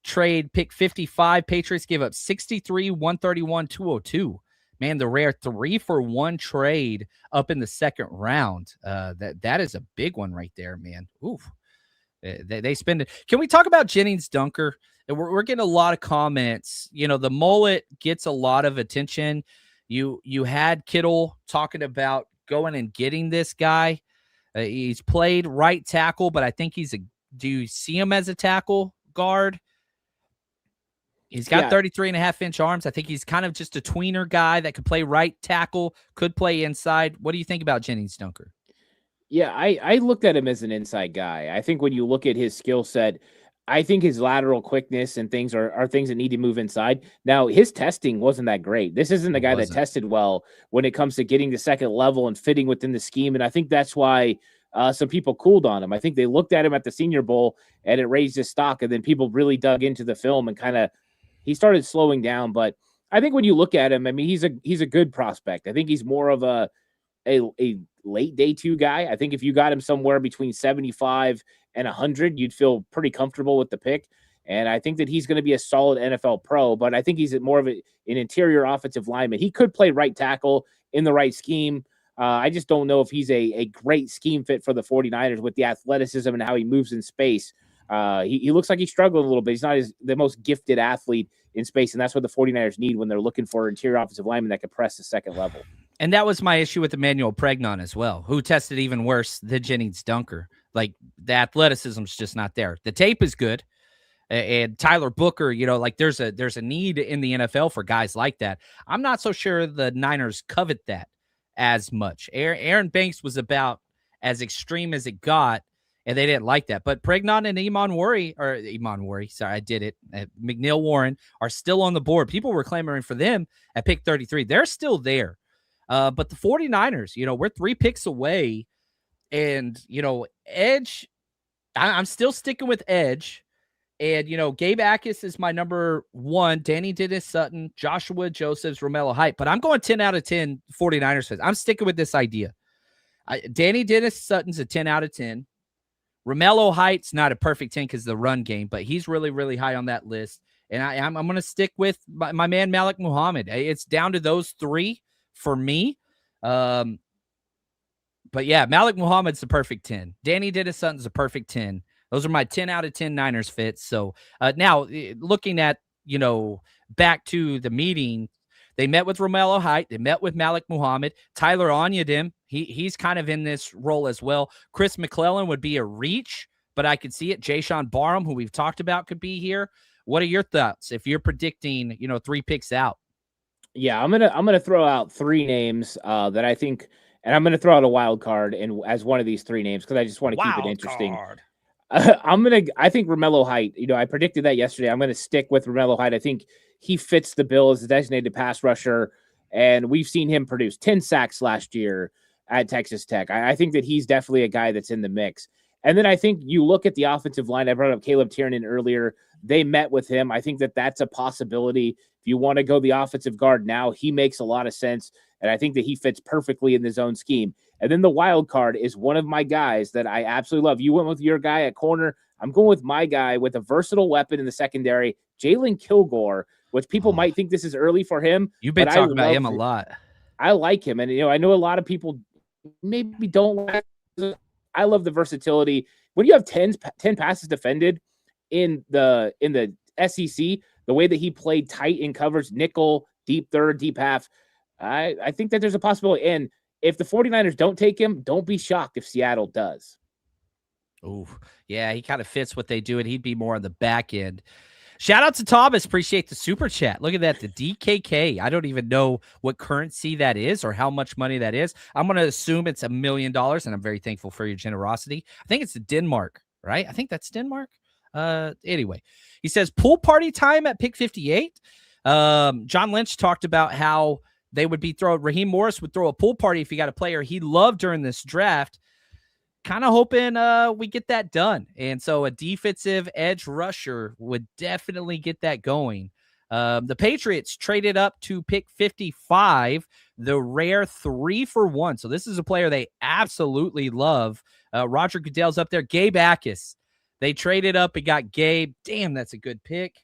trade pick 55. Patriots give up 63, 131, 202. Man, the rare 3-for-1 trade up in the second round. That is a big one right there, man. Oof. They spend it. Can we talk about Jennings Dunker? We're getting a lot of comments. The mullet gets a lot of attention. You had Kittle talking about going and getting this guy. He's played right tackle, but I think do you see him as a tackle guard? He's got 33.5-inch arms. I think he's kind of just a tweener guy that could play right tackle, could play inside. What do you think about Jennings Dunker? Yeah, I looked at him as an inside guy. I think when you look at his skill set, I think his lateral quickness and things are things that need to move inside. Now, his testing wasn't that great. This isn't the guy that tested well when it comes to getting the second level and fitting within the scheme. And I think that's why some people cooled on him. I think they looked at him at the Senior Bowl and it raised his stock. And then people really dug into the film and he started slowing down. But I think when you look at him, I mean, he's a good prospect. I think he's more of a late day 2 guy. I think if you got him somewhere between 75 and 100, you'd feel pretty comfortable with the pick. And I think that he's going to be a solid NFL pro, but I think he's more of an interior offensive lineman. He could play right tackle in the right scheme. I just don't know if he's a great scheme fit for the 49ers with the athleticism and how he moves in space. He looks like he's struggling a little bit. He's not the most gifted athlete in space, and that's what the 49ers need when they're looking for interior offensive linemen that can press the second level. And that was my issue with Emmanuel Pregnon as well, who tested even worse than Jennings Dunker. Like, the athleticism's just not there. The tape is good. And Tyler Booker, there's a need in the NFL for guys like that. I'm not so sure the Niners covet that as much. Aaron Banks was about as extreme as it got, and they didn't like that. But Pregnon and McNeil Warren are still on the board. People were clamoring for them at pick 33. They're still there. But the 49ers, we're 3 picks away. And, edge, I'm still sticking with edge. And, Gabe Akis is my number 1. Danny Dennis Sutton, Joshua Josephs, Romello Height. But I'm going 10 out of 10 49ers fans. I'm sticking with this idea. Danny Dennis Sutton's a 10 out of 10. Romello Height's not a perfect 10 because of the run game, but he's really, really high on that list. And I'm going to stick with my man Malik Muhammad. It's down to those 3 for me. But yeah, Malik Muhammad's the perfect 10. Danny Dennis Sutton's a perfect 10. Those are my 10 out of 10 Niners fits. So now looking at, back to the meeting, they met with Romello Height. They met with Malik Muhammad. Tyler Onyedim, he's kind of in this role as well. Chris McClellan would be a reach, but I could see it. Jashawn Barham, who we've talked about, could be here. What are your thoughts if you're predicting, 3 picks out? Yeah, I'm gonna throw out 3 names that I think, and I'm gonna throw out a wild card and as one of these 3 names because I just want to keep it interesting. I think Romello Height. I predicted that yesterday. I'm gonna stick with Romello Height. I think he fits the bill as a designated pass rusher, and we've seen him produce 10 sacks last year at Texas Tech. I think that he's definitely a guy that's in the mix. And then I think you look at the offensive line. I brought up Caleb Tiernan earlier. They met with him. I think that that's a possibility. If you want to go the offensive guard now, he makes a lot of sense. And I think that he fits perfectly in the zone scheme. And then the wild card is one of my guys that I absolutely love. You went with your guy at corner. I'm going with my guy with a versatile weapon in the secondary, Jalen Kilgore, which people might think this is early for him. You've been talking about him a lot. I like him. And, I know a lot of people maybe don't like him. I love the versatility. When you have 10 passes defended in the SEC, the way that he played tight in coverage, nickel, deep third, deep half, I think that there's a possibility. And if the 49ers don't take him, don't be shocked if Seattle does. Oh, yeah, he kind of fits what they do, and he'd be more on the back end. Shout out to Thomas. Appreciate the super chat. Look at that. The DKK. I don't even know what currency that is or how much money that is. I'm going to assume it's $1 million, and I'm very thankful for your generosity. I think it's Denmark, right? I think that's Denmark. Anyway, he says pool party time at pick 58. John Lynch talked about how they would be Raheem Morris would throw a pool party if he got a player he loved during this draft. Kind of hoping we get that done. And so a defensive edge rusher would definitely get that going. The Patriots traded up to pick 55, the rare 3-for-1. So this is a player they absolutely love. Roger Goodell's up there. Gabe Akis. They traded up and got Gabe. Damn, that's a good pick.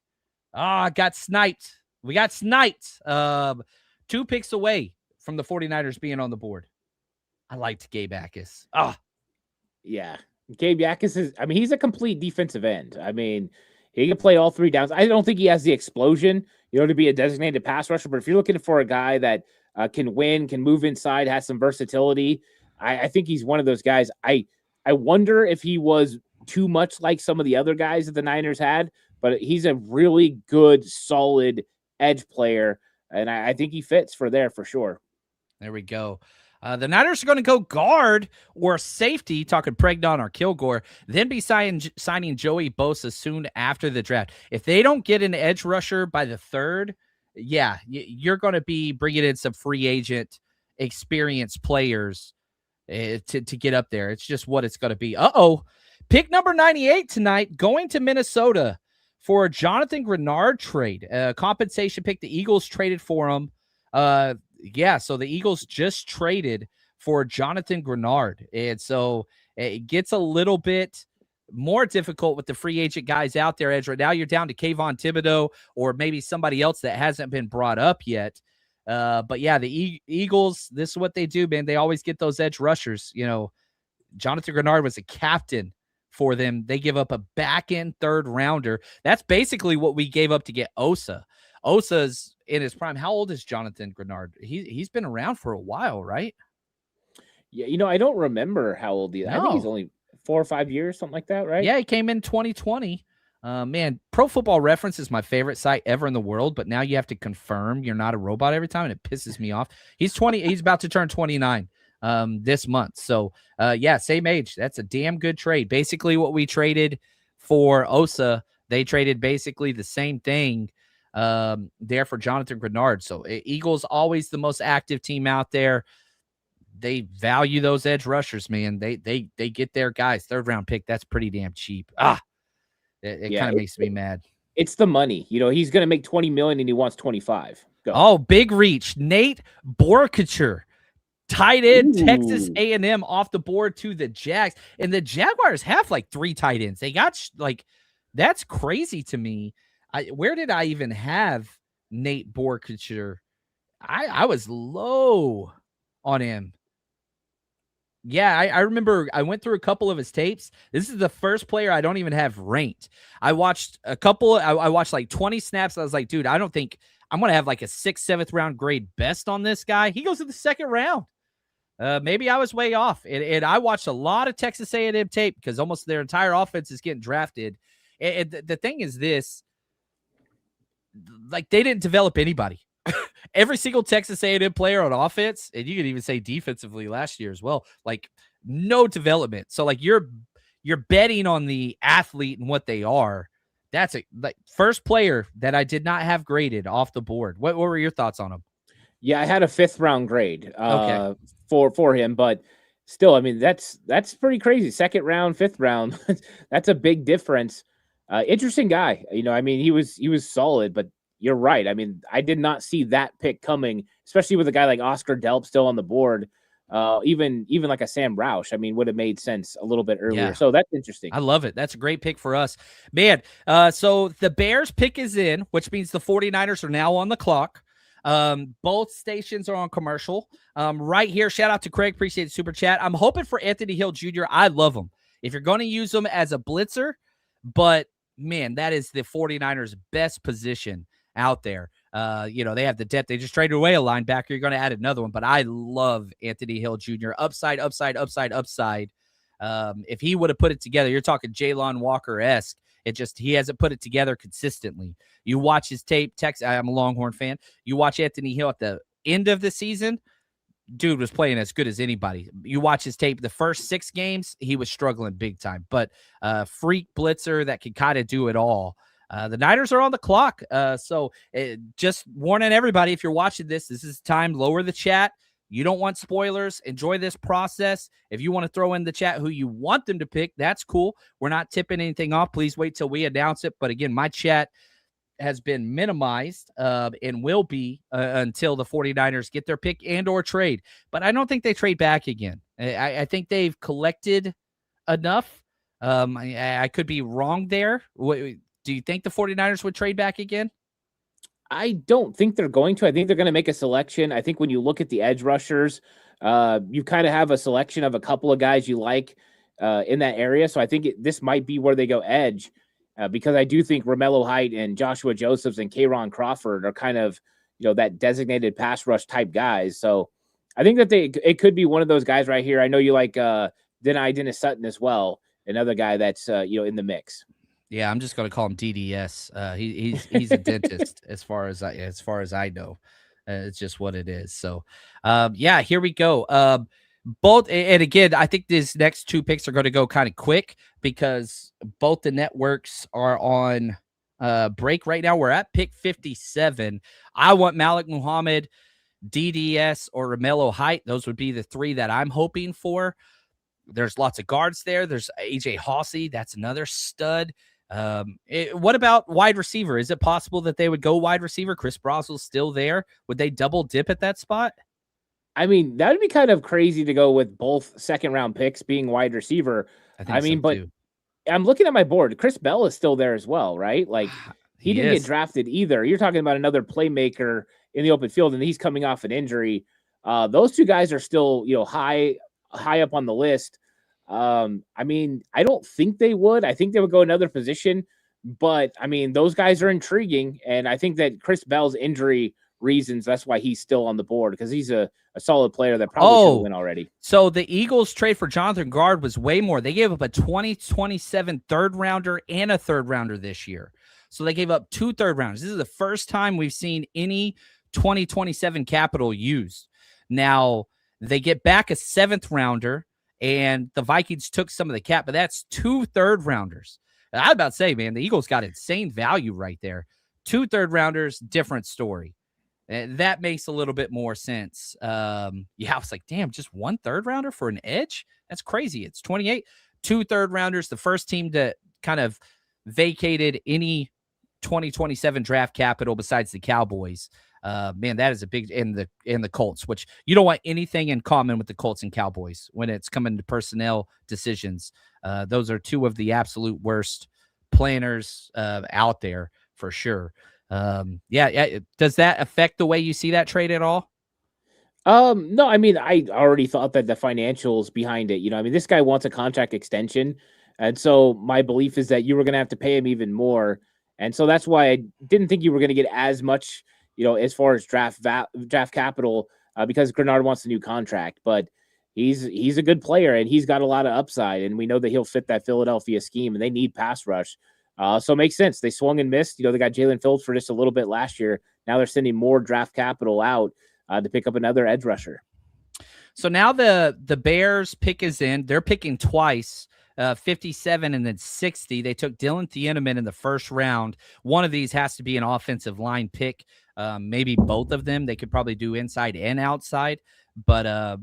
Got sniped. We got sniped. 2 picks away from the 49ers being on the board. I liked Gabe Akis. Yeah. Gabe Yakis he's a complete defensive end. He can play all 3 downs. I don't think he has the explosion, to be a designated pass rusher. But if you're looking for a guy that can win, can move inside, has some versatility, I think he's one of those guys. I wonder if he was too much like some of the other guys that the Niners had, but he's a really good, solid edge player. And I think he fits for sure. There we go. The Niners are going to go guard or safety, talking Pregnon or Kilgore, then be signing Joey Bosa soon after the draft. If they don't get an edge rusher by the 3rd, you're going to be bringing in some free agent experienced players to get up there. It's just what it's going to be. Pick number 98 tonight, going to Minnesota for a Jonathan Grenard trade. Compensation pick. The Eagles traded for him. So the Eagles just traded for Jonathan Grenard. And so it gets a little bit more difficult with the free agent guys out there, Ezra. Now you're down to Kayvon Thibodeau or maybe somebody else that hasn't been brought up yet. But yeah, the Eagles, this is what they do, man. They always get those edge rushers. Jonathan Grenard was a captain for them. They give up a back-end 3rd rounder. That's basically what we gave up to get Osa. Osa's in his prime. How old is Jonathan Grenard? He's been around for a while, right? Yeah, I don't remember how old he is. I think he's only 4 or 5 years, something like that, right? Yeah, he came in 2020. Man, Pro Football Reference is my favorite site ever in the world, but now you have to confirm you're not a robot every time, and it pisses me off. He's 20. He's about to turn 29 this month. So, same age. That's a damn good trade. Basically, what we traded for Osa, they traded basically the same thing there for Jonathan Grenard. So Eagles always the most active team out there. They value those edge rushers, man. They get their guys. 3rd round pick. That's pretty damn cheap. It kind of makes me mad. It's the money. He's going to make $20 million and he wants 25. Go. Oh, big reach. Nate Borkacher, tight end, Texas A&M off the board to the Jags. And the Jaguars have like 3 tight ends. They got that's crazy to me. Where did I even have Nate Borkacher? I was low on him. Yeah, I remember I went through a couple of his tapes. This is the first player I don't even have ranked. I watched a couple. I watched like 20 snaps. I was like, dude, I don't think I'm going to have like a 6th, 7th round grade best on this guy. He goes to the 2nd round. Maybe I was way off. And I watched a lot of Texas A&M tape because almost their entire offense is getting drafted. And the thing is this, like they didn't develop anybody. Every single Texas A&M player on offense, and you could even say defensively last year as well, like no development. So like you're betting on the athlete and what they are. That's a like first player that I did not have graded off the board. What were your thoughts on him? Yeah, I had a 5th round grade Okay. for him, but still, I mean that's pretty crazy. 2nd round, 5th round, that's a big difference. Interesting guy. You know, I mean he was solid, but you're right. I mean, I did not see that pick coming, especially with a guy like Oscar Delp still on the board. Even like a Sam Roush, I mean, would have made sense a little bit earlier. Yeah. So that's interesting. I love it. That's a great pick for us. Man, so the Bears pick is in, which means the 49ers are now on the clock. Both stations are on commercial. Right here, shout out to Craig. Appreciate the super chat. I'm hoping for Anthony Hill Jr. I love him. If you're going to use him as a blitzer, but man, that is the 49ers' best position out there. You know, they have the depth. They just traded away a linebacker. You're going to add another one, but I love Anthony Hill Jr. Upside. If he would have put it together, you're talking Jalon Walker-esque. He hasn't put it together consistently. You watch his tape. I'm a Longhorn fan. You watch Anthony Hill at the end of the season, dude was playing as good as anybody. You watch his tape, the first 6 games, he was struggling big time, but freak blitzer that can kind of do it all. The Niners are on the clock. So just warning everybody, if you're watching this is time, lower the chat. You don't want spoilers. Enjoy this process. If you want to throw in the chat who you want them to pick, that's cool. We're not tipping anything off. Please wait till we announce it. But again, my chat has been minimized and will be until the 49ers get their pick and or trade. But I don't think they trade back again. I think they've collected enough. I could be wrong there. Do you think the 49ers would trade back again? I don't think they're going to. I think they're going to make a selection. I think when you look at the edge rushers, you kind of have a selection of a couple of guys you like in that area. So I think this might be where they go edge because I do think Romello Height and Joshua Josephs and Kayron Crawford are kind of, that designated pass rush type guys. So I think that it could be one of those guys right here. I know you like Dennis Sutton as well, another guy that's, in the mix. Yeah, I'm just going to call him DDS. He's a dentist as far as I know. It's just what it is. So, yeah, here we go. Both, and again, I think these next 2 picks are going to go kind of quick because both the networks are on break right now. We're at pick 57. I want Malik Muhammad, DDS, or Romello Height. Those would be the 3 that I'm hoping for. There's lots of guards there. There's AJ Hawsey. That's another stud. What about wide receiver? Is it possible that they would go wide receiver? Chris Brosel's still there. Would they double dip at that spot? I mean, that would be kind of crazy to go with both 2nd round picks being wide receiver. I mean, but too. I'm looking at my board. Chris Bell is still there as well, right? Like he didn't get drafted either. You're talking about another playmaker in the open field, and he's coming off an injury. Those 2 guys are still, high up on the list. I mean, I don't think they would. I think they would go another position, but I mean, those guys are intriguing. And I think that Chris Bell's injury reasons, that's why he's still on the board because he's a solid player that probably should win already. So the Eagles trade for Jonathan Guard was way more. They gave up a 2027 3rd rounder and a 3rd rounder this year. So they gave up 2 3rd rounders. This is the first time we've seen any 2027 capital used. Now they get back a 7th rounder. And the Vikings took some of the cap, but that's 2 3rd rounders. I was about to say, man, the Eagles got insane value right there. 2 3rd rounders, different story. That makes a little bit more sense. Yeah, I was like, damn, just 1 3rd rounder for an edge? That's crazy. It's 28. 2 3rd rounders, the first team to kind of vacated any 2027 draft capital besides the Cowboys. Man, that is a big in the Colts, which you don't want anything in common with the Colts and Cowboys when it's coming to personnel decisions. Those are 2 of the absolute worst planners out there for sure. Yeah. Does that affect the way you see that trade at all? No, I mean, I already thought that the financials behind it, I mean, this guy wants a contract extension. And so my belief is that you were going to have to pay him even more. And so that's why I didn't think you were going to get as much, as far as draft capital, because Grenard wants a new contract. But he's a good player and he's got a lot of upside. And we know that he'll fit that Philadelphia scheme and they need pass rush. So it makes sense. They swung and missed. They got Jalen Phillips for just a little bit last year. Now they're sending more draft capital out to pick up another edge rusher. So now the Bears pick is in. They're picking twice, 57 and then 60. They took Dylan Thieneman in the first round. One of these has to be an offensive line pick. Maybe both of them. They could probably do inside and outside. But,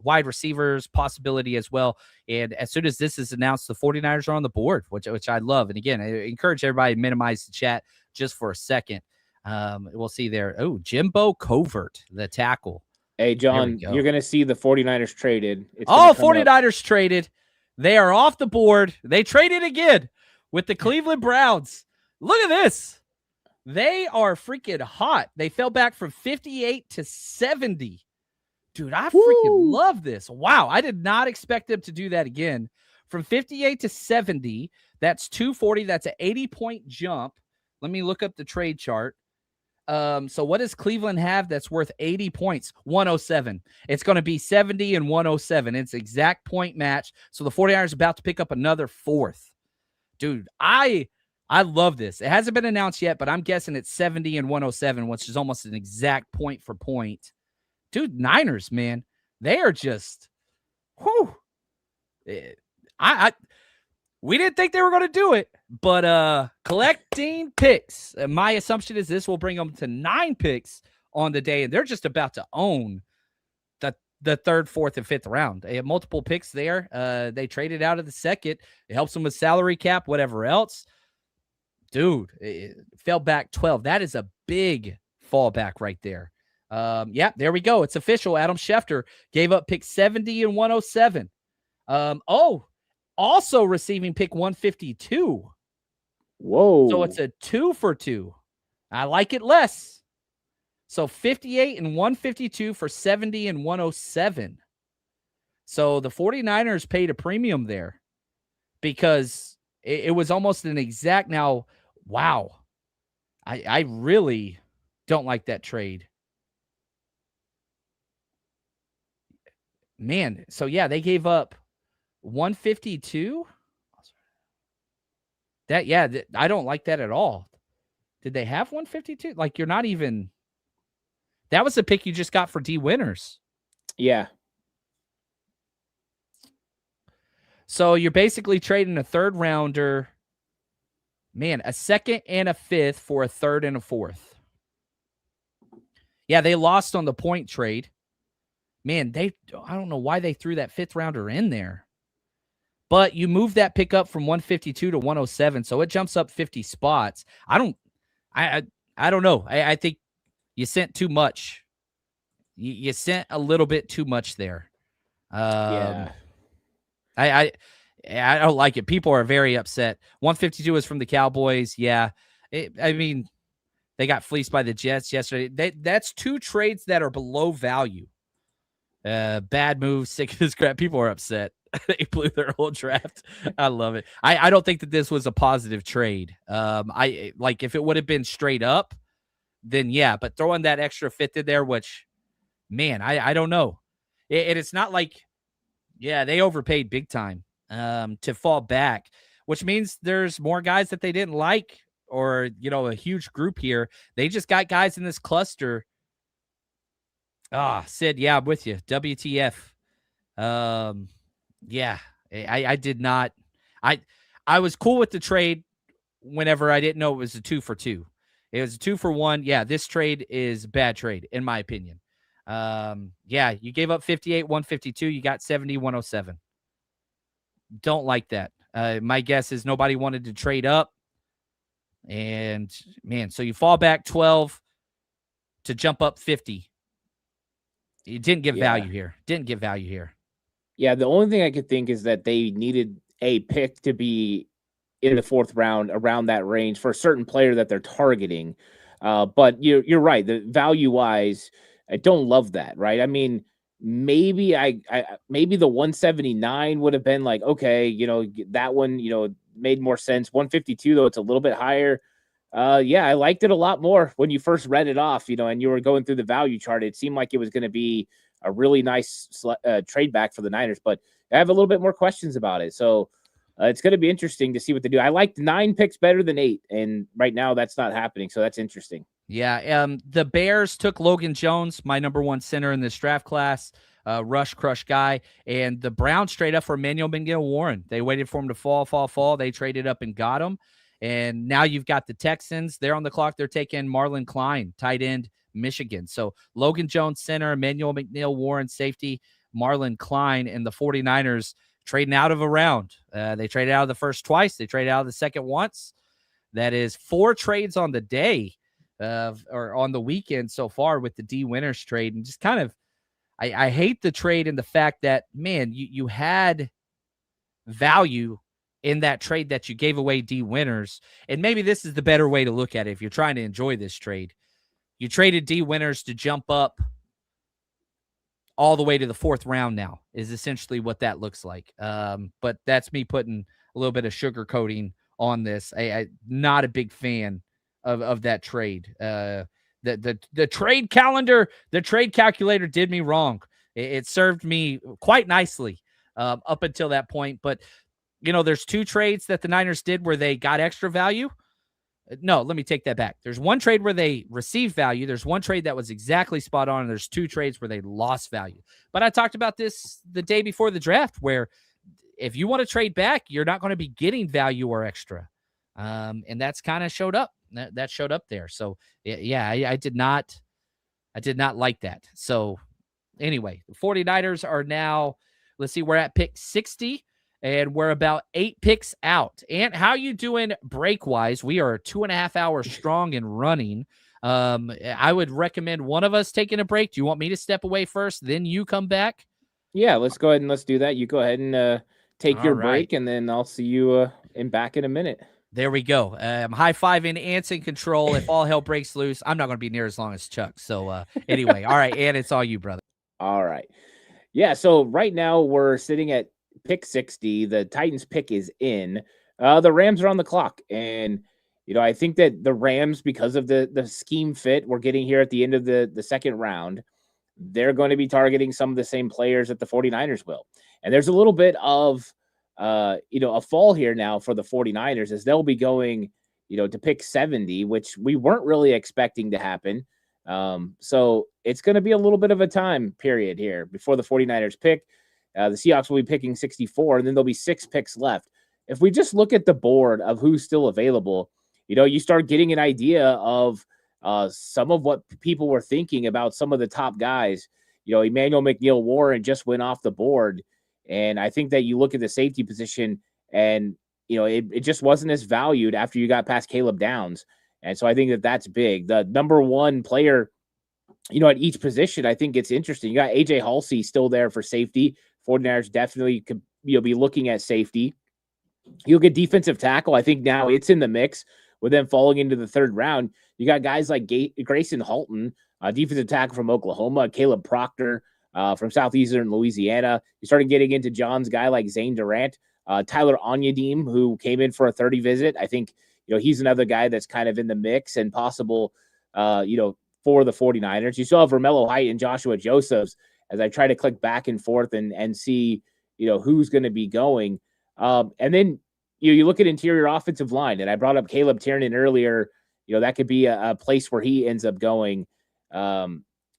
wide receivers possibility as well. And as soon as this is announced, the 49ers are on the board, which I love. And again, I encourage everybody to minimize the chat just for a second. We'll see there. Oh, Jimbo Covert, the tackle. Hey, John, you're going to see the 49ers traded. 49ers traded. They are off the board. They traded again with the Cleveland Browns. Look at this. They are freaking hot. They fell back from 58 to 70. Dude, I freaking love this. Wow, I did not expect them to do that again. From 58 to 70, that's 240. That's an 80-point jump. Let me look up the trade chart. So what does Cleveland have that's worth 80 points? 107. It's going to be 70 and 107. It's exact point match. So the 49ers are about to pick up another fourth. Dude, I love this. It hasn't been announced yet, but I'm guessing it's 70 and 107, which is almost an exact point for point. Dude, Niners, man, they are just, whew. We didn't think they were going to do it, but collecting picks. My assumption is this will bring them to 9 picks on the day, and they're just about to own the third, fourth, and fifth round. They have multiple picks there. They traded out of the second. It helps them with salary cap, whatever else. Dude, it fell back 12. That is a big fallback right there. There we go. It's official. Adam Schefter gave up pick 70 and 107. Also receiving pick 152. Whoa. So it's a 2 for 2. I like it less. So 58 and 152 for 70 and 107. So the 49ers paid a premium there because it was almost an exact. Now, wow. I really don't like that trade. Man, so yeah, they gave up 152. I don't like that at all. Did they have 152? Like, you're not even. That was the pick you just got for D Winners. Yeah. So you're basically trading a third rounder, man, a second and a fifth for a third and a fourth. Yeah, they lost on the point trade. Man, I don't know why they threw that fifth rounder in there. But you move that pick up from 152 to 107, so it jumps up 50 spots. I don't know. I think you sent too much. You sent a little bit too much there. Yeah. I don't like it. People are very upset. 152 is from the Cowboys. Yeah. They got fleeced by the Jets yesterday. That's 2 trades that are below value. Bad move, sick of this crap. People are upset. They blew their whole draft. I love it. I don't think that this was a positive trade. If it would have been straight up, then yeah, but throwing that extra fifth in there, which, man, I don't know. It's not like, yeah, they overpaid big time to fall back, which means there's more guys that they didn't like, or, a huge group here. They just got guys in this cluster. Sid, yeah, I'm with you. WTF. Yeah, I did not. I was cool with the trade whenever I didn't know it was a 2 for 2. It was a 2 for 1. Yeah, this trade is a bad trade, in my opinion. You gave up 58, 152. You got 70, 107. Don't like that. My guess is nobody wanted to trade up. And, man, so you fall back 12 to jump up 50. You didn't get value here. Yeah, the only thing I could think is that they needed a pick to be in the 4th round around that range for a certain player that they're targeting. But you're right. The value-wise, I don't love that, right? I mean, maybe maybe the 179 would have been like, okay, that one, made more sense. 152 though, it's a little bit higher. Yeah, I liked it a lot more when you first read it off, and you were going through the value chart. It seemed like it was going to be a really nice trade back for the Niners, but I have a little bit more questions about it. So it's going to be interesting to see what they do. I liked 9 picks better than 8, and right now that's not happening. So that's interesting. Yeah, the Bears took Logan Jones, my number 1 center in this draft class, rush crush guy, and the Browns straight up for Emmanuel McNeil-Warren. They waited for him to fall. They traded up and got him, and now you've got the Texans. They're on the clock. They're taking Marlon Klein, tight end, Michigan. So Logan Jones, center, Emmanuel McNeil-Warren, safety, Marlon Klein, and the 49ers trading out of a round. They traded out of the first twice. They traded out of the second once. That is 4 trades on the day. Or on the weekend so far with the D Winters trade, and just kind of, I hate the trade and the fact that, man, you had value in that trade that you gave away D Winters, and maybe this is the better way to look at it if you're trying to enjoy this trade. You traded D Winters to jump up all the way to the 4th round now is essentially what that looks like. But that's me putting a little bit of sugarcoating on this. I not a big fan of that trade. The trade calendar, the trade calculator did me wrong. It served me quite nicely up until that point. But, there's 2 trades that the Niners did where they got extra value. No, let me take that back. There's 1 trade where they received value. There's 1 trade that was exactly spot on. And there's 2 trades where they lost value. But I talked about this the day before the draft, where if you want to trade back, you're not going to be getting value or extra. And that's kind of showed up. That showed up there. So yeah, I did not like that. So anyway, the 49ers are now, let's see, we're at pick 60 and we're about 8 picks out. Ant, how you doing break wise? We are 2.5 hours strong and running. I would recommend one of us taking a break. Do you want me to step away first, then you come back? Yeah, let's go ahead and let's do that. You go ahead and take your break, and then I'll see you back in a minute. There we go. I'm high-fiving Ant's in control. If all hell breaks loose, I'm not going to be near as long as Chuck. So anyway, all right, Ant, it's all you, brother. All right. Yeah, so right now we're sitting at pick 60. The Titans pick is in. The Rams are on the clock. And, I think that the Rams, because of the scheme fit we're getting here at the end of the second round, they're going to be targeting some of the same players that the 49ers will. And there's a little bit of a fall here now for the 49ers as they'll be going, to pick 70, which we weren't really expecting to happen. So it's going to be a little bit of a time period here before the 49ers pick. The Seahawks will be picking 64, and then there'll be 6 picks left. If we just look at the board of who's still available, you start getting an idea of some of what people were thinking about some of the top guys. Emmanuel McNeil-Warren just went off the board. And I think that you look at the safety position and, it just wasn't as valued after you got past Caleb Downs. And so I think that that's big. The number 1 player, at each position, I think it's interesting. You got AJ Halsey still there for safety. 49ers definitely could, be looking at safety. You'll get defensive tackle. I think now it's in the mix with them falling into the 3rd round. You got guys like Grayson Halton, defensive tackle from Oklahoma, Caleb Proctor, from Southeastern Louisiana. You started getting into John's guy like Zane Durant, Tyler Onyedim, who came in for a 30 visit. I think, he's another guy that's kind of in the mix and possible, for the 49ers. You still have Romello Height and Joshua Josephs as I try to click back and forth and see, who's going to be going. And then, you look at interior offensive line, and I brought up Caleb Tiernan earlier. That could be a place where he ends up going.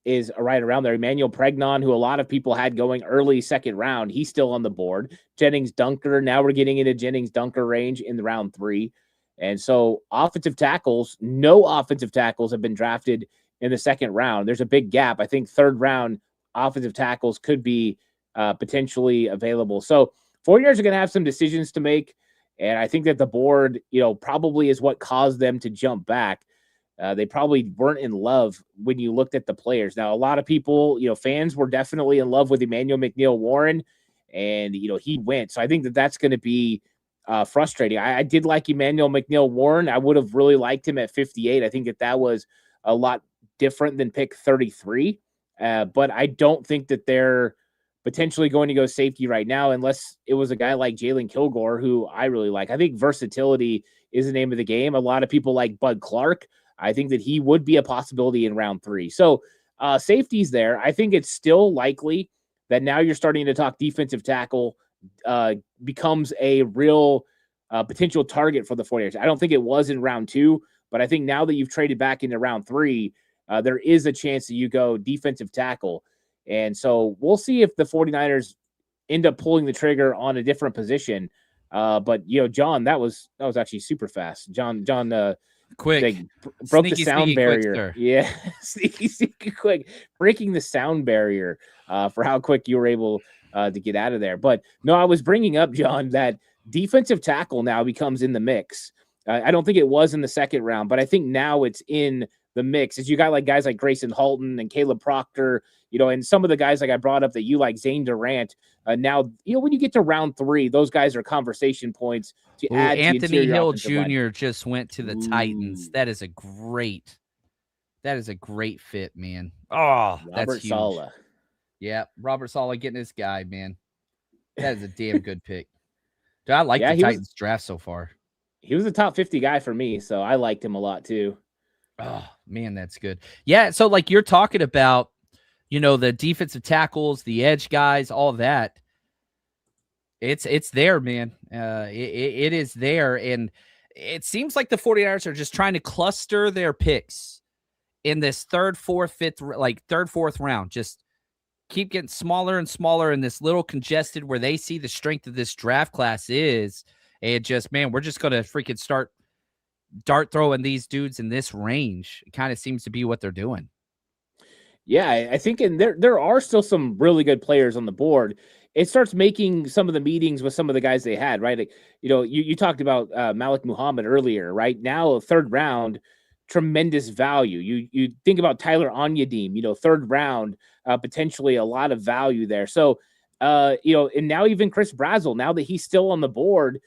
Is right around there. Emmanuel Pregnon, who a lot of people had going early 2nd round, he's still on the board. Jennings Dunker, now we're getting into Jennings Dunker range in the round 3. And so offensive tackles, no offensive tackles have been drafted in the 2nd round. There's a big gap. I think 3rd round offensive tackles could be potentially available. So 49ers are going to have some decisions to make. And I think that the board, probably is what caused them to jump back. They probably weren't in love when you looked at the players. Now, a lot of people, fans were definitely in love with Emmanuel McNeil-Warren, and, he went. So I think that that's going to be frustrating. I did like Emmanuel McNeil-Warren. I would have really liked him at 58. I think that was a lot different than pick 33. But I don't think that they're potentially going to go safety right now unless it was a guy like Jalen Kilgore, who I really like. I think versatility is the name of the game. A lot of people like Bud Clark. I think that he would be a possibility in round 3. So safety's there. I think it's still likely that now you're starting to talk defensive tackle becomes a real potential target for the 49ers. I don't think it was in round 2, but I think now that you've traded back into round 3, there is a chance that you go defensive tackle. And so we'll see if the 49ers end up pulling the trigger on a different position. But John, that was actually super fast. John, quick, broke sneaky, the sound barrier. Quick, sneaky, quick, breaking the sound barrier for how quick you were able to get out of there. But no, I was bringing up, John, that defensive tackle now becomes in the mix. I don't think it was in the second round, but I think now it's in the mix. As you got like guys like Grayson Halton and Caleb Proctor, and some of the guys like I brought up that you like, Zane Durant. Now, when you get to round 3, those guys are conversation points to add. Anthony Hill Jr. just went to the Titans. That is a great fit, man. Oh, that's huge. Saleh. Yeah, Robert Saleh getting this guy, man. That is a damn good pick. Dude, I like the Titans draft so far. He was a top 50 guy for me, so I liked him a lot too. Oh, man, that's good. Yeah, so like you're talking about, the defensive tackles, the edge guys, all that. It's there, man. It is there, and it seems like the 49ers are just trying to cluster their picks in this third, fourth round. Just keep getting smaller and smaller in this little congested where they see the strength of this draft class is. And just, man, we're just going to freaking start dart throwing these dudes in this range. It kind of seems to be what they're doing. Yeah, I think there are still some really good players on the board. It starts making some of the meetings with some of the guys they had, right? Like, you talked about Malik Muhammad earlier, right? Now, third round, tremendous value. You think about Tyler Onyedim, third round, potentially a lot of value there. So, and now even Chris Brazzell, now that he's still on the board,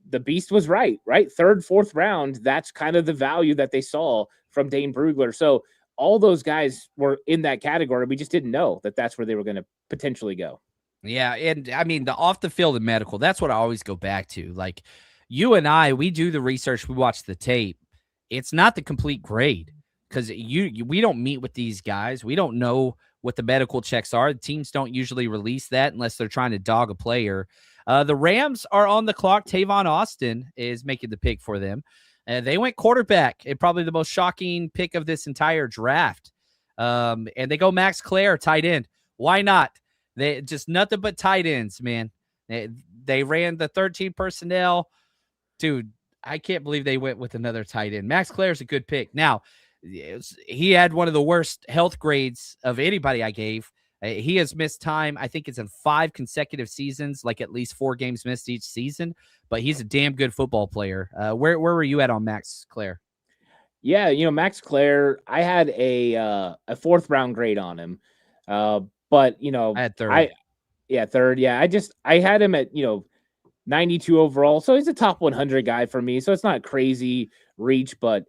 the beast was right? Third, fourth round, that's kind of the value that they saw from Dane Brugler. So all those guys were in that category. We just didn't know that that's where they were going to potentially go. Yeah, and I mean, the off the field and medical, that's what I always go back to. Like, you and I, we do the research, we watch the tape. It's not the complete grade because we don't meet with these guys. We don't know what the medical checks are. The teams don't usually release that unless they're trying to dog a player. The Rams are on the clock. Tavon Austin is making the pick for them. They went quarterback, and probably the most shocking pick of this entire draft. And they go Max Clare, tight end. Why not? They just nothing but tight ends, man. They ran the 13 personnel. Dude, I can't believe they went with another tight end. Max Clare's a good pick. Now, he had one of the worst health grades of anybody I gave. He has missed time. I think it's in 5 consecutive seasons, like at least 4 games missed each season. But he's a damn good football player. Where were you at on Max Clare? Yeah, Max Clare, I had a 4th round grade on him. But I had 3rd. Third. Yeah, I had him at 92 overall, so he's a top 100 guy for me. So it's not crazy reach, but